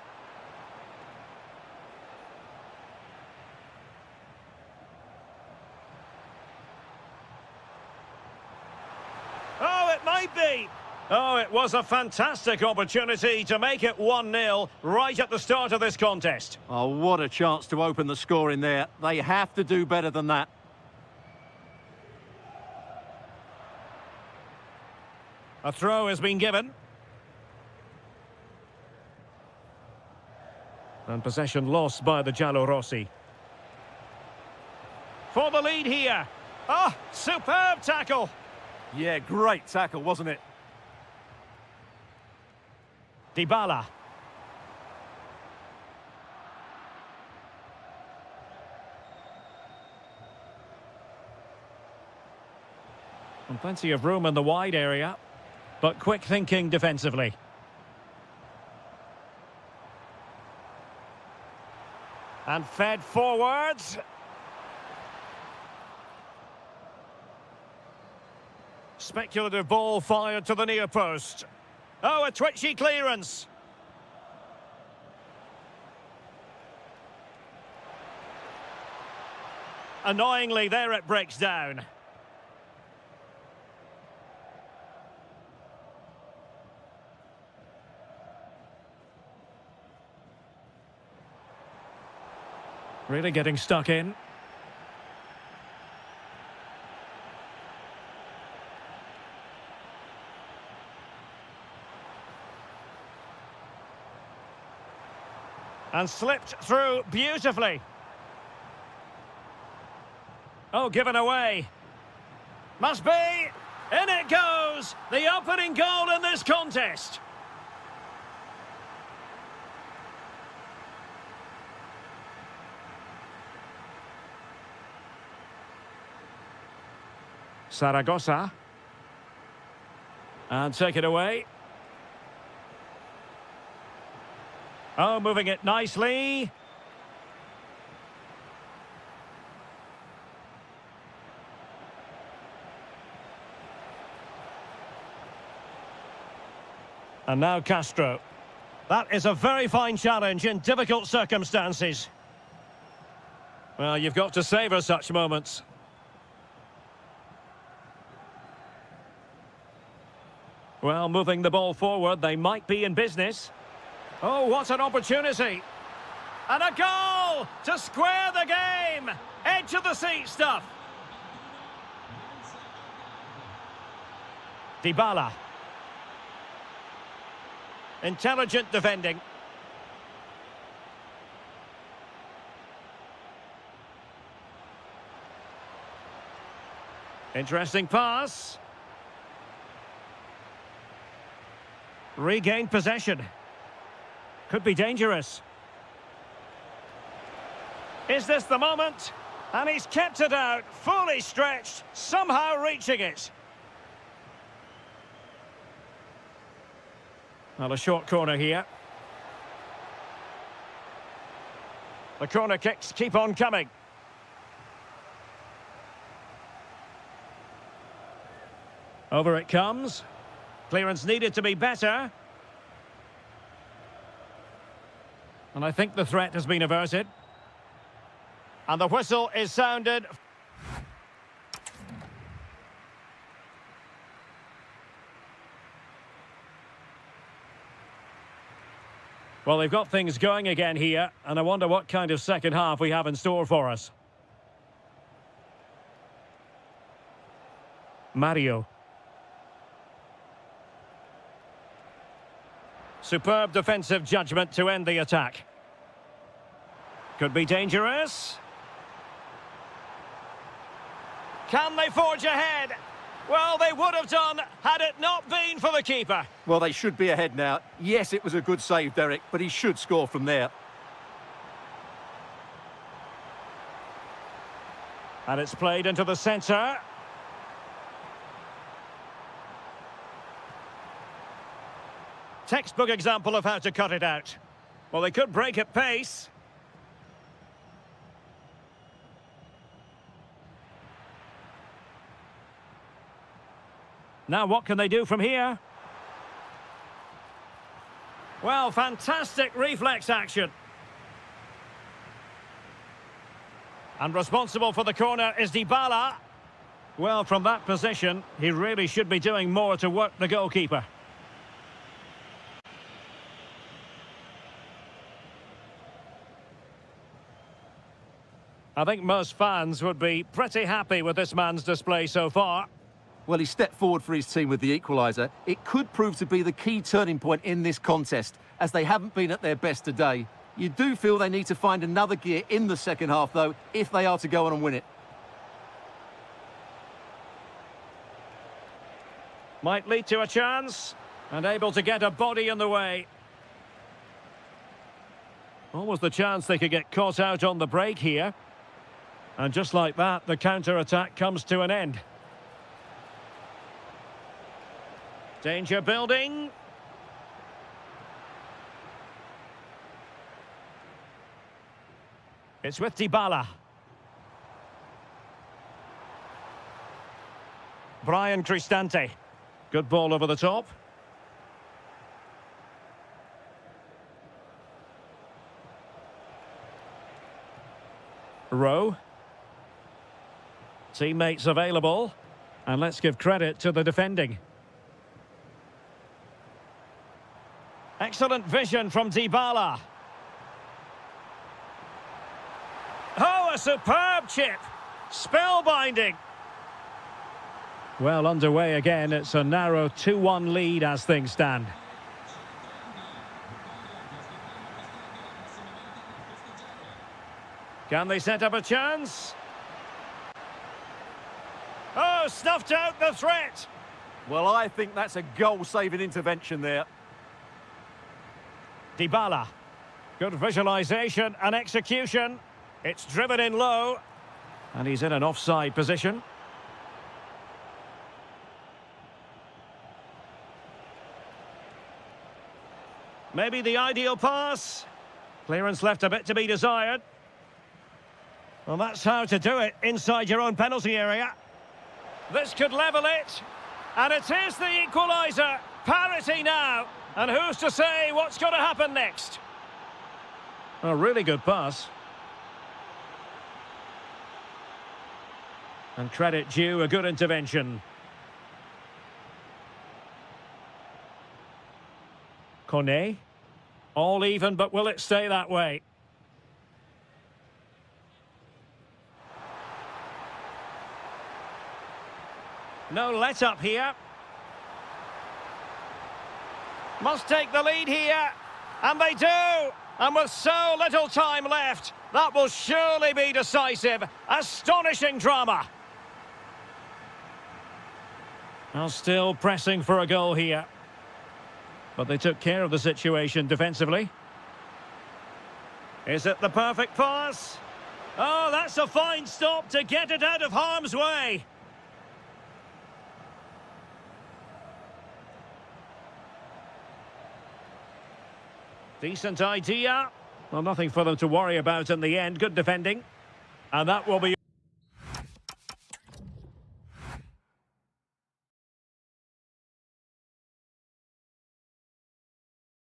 Oh, it might be. Oh, it was a fantastic opportunity to make it 1-0 right at the start of this contest. Oh, what a chance to open the score in there. They have to do better than that. A throw has been given. And possession lost by the Giallorossi. For the lead here. Oh, superb tackle. Yeah, great tackle, wasn't it? Dybala. And plenty of room in the wide area, but quick thinking defensively. And fed forwards. Speculative ball fired to the near post. Oh, a twitchy clearance. Annoyingly, there it breaks down. Really getting stuck in. And slipped through beautifully. Oh, given away. Must be. In it goes. The opening goal in this contest. Zaragoza. And take it away. Oh, moving it nicely. And now Castro. That is a very fine challenge in difficult circumstances. Well, you've got to savour such moments. Well, moving the ball forward, they might be in business. Oh, what an opportunity. And a goal to square the game. Edge of the seat stuff. Dybala. Intelligent defending. Interesting pass. Regained possession. Could be dangerous. Is this the moment? And he's kept it out, fully stretched, somehow reaching it. Well, a short corner here. The corner kicks keep on coming. Over it comes. Clearance needed to be better. And I think the threat has been averted. And the whistle is sounded. Well, they've got things going again here, and I wonder what kind of second half we have in store for us. Mario. Superb defensive judgment to end the attack. Could be dangerous. Can they forge ahead? Well, they would have done had it not been for the keeper. Well, they should be ahead now. Yes, it was a good save, Derek, but he should score from there. And it's played into the centre. Textbook example of how to cut it out. Well, they could break at pace. Now what can they do from here? Well, fantastic reflex action. And responsible for the corner is Dybala. Well, from that position, he really should be doing more to work the goalkeeper. I think most fans would be pretty happy with this man's display so far. Well, he stepped forward for his team with the equaliser. It could prove to be the key turning point in this contest, as they haven't been at their best today. You do feel they need to find another gear in the second half, though, if they are to go on and win it. Might lead to a chance, and able to get a body in the way. Almost the chance they could get caught out on the break here. And just like that, the counter-attack comes to an end. Danger building. It's with Dybala. Brian Cristante. Good ball over the top. Rowe. Teammates available. And let's give credit to the defending. Excellent vision from Dybala. Oh, a superb chip. Spellbinding. Well, underway again. It's a narrow 2-1 lead as things stand. Can they set up a chance? Oh, snuffed out the threat. Well, I think that's a goal-saving intervention there. Dybala. Good visualisation and execution. It's driven in low. And he's in an offside position. Maybe the ideal pass. Clearance left a bit to be desired. Well, that's how to do it inside your own penalty area. This could level it. And it is the equaliser. Parity now. And who's to say what's going to happen next? A really good pass. And credit due, a good intervention. Cornet. All even, but will it stay that way? No let-up here. Must take the lead here. And they do. And with so little time left, that will surely be decisive. Astonishing drama. Now still pressing for a goal here. But they took care of the situation defensively. Is it the perfect pass? Oh, that's a fine stop to get it out of harm's way. Decent idea. Well, nothing for them to worry about in the end. Good defending. And that will be...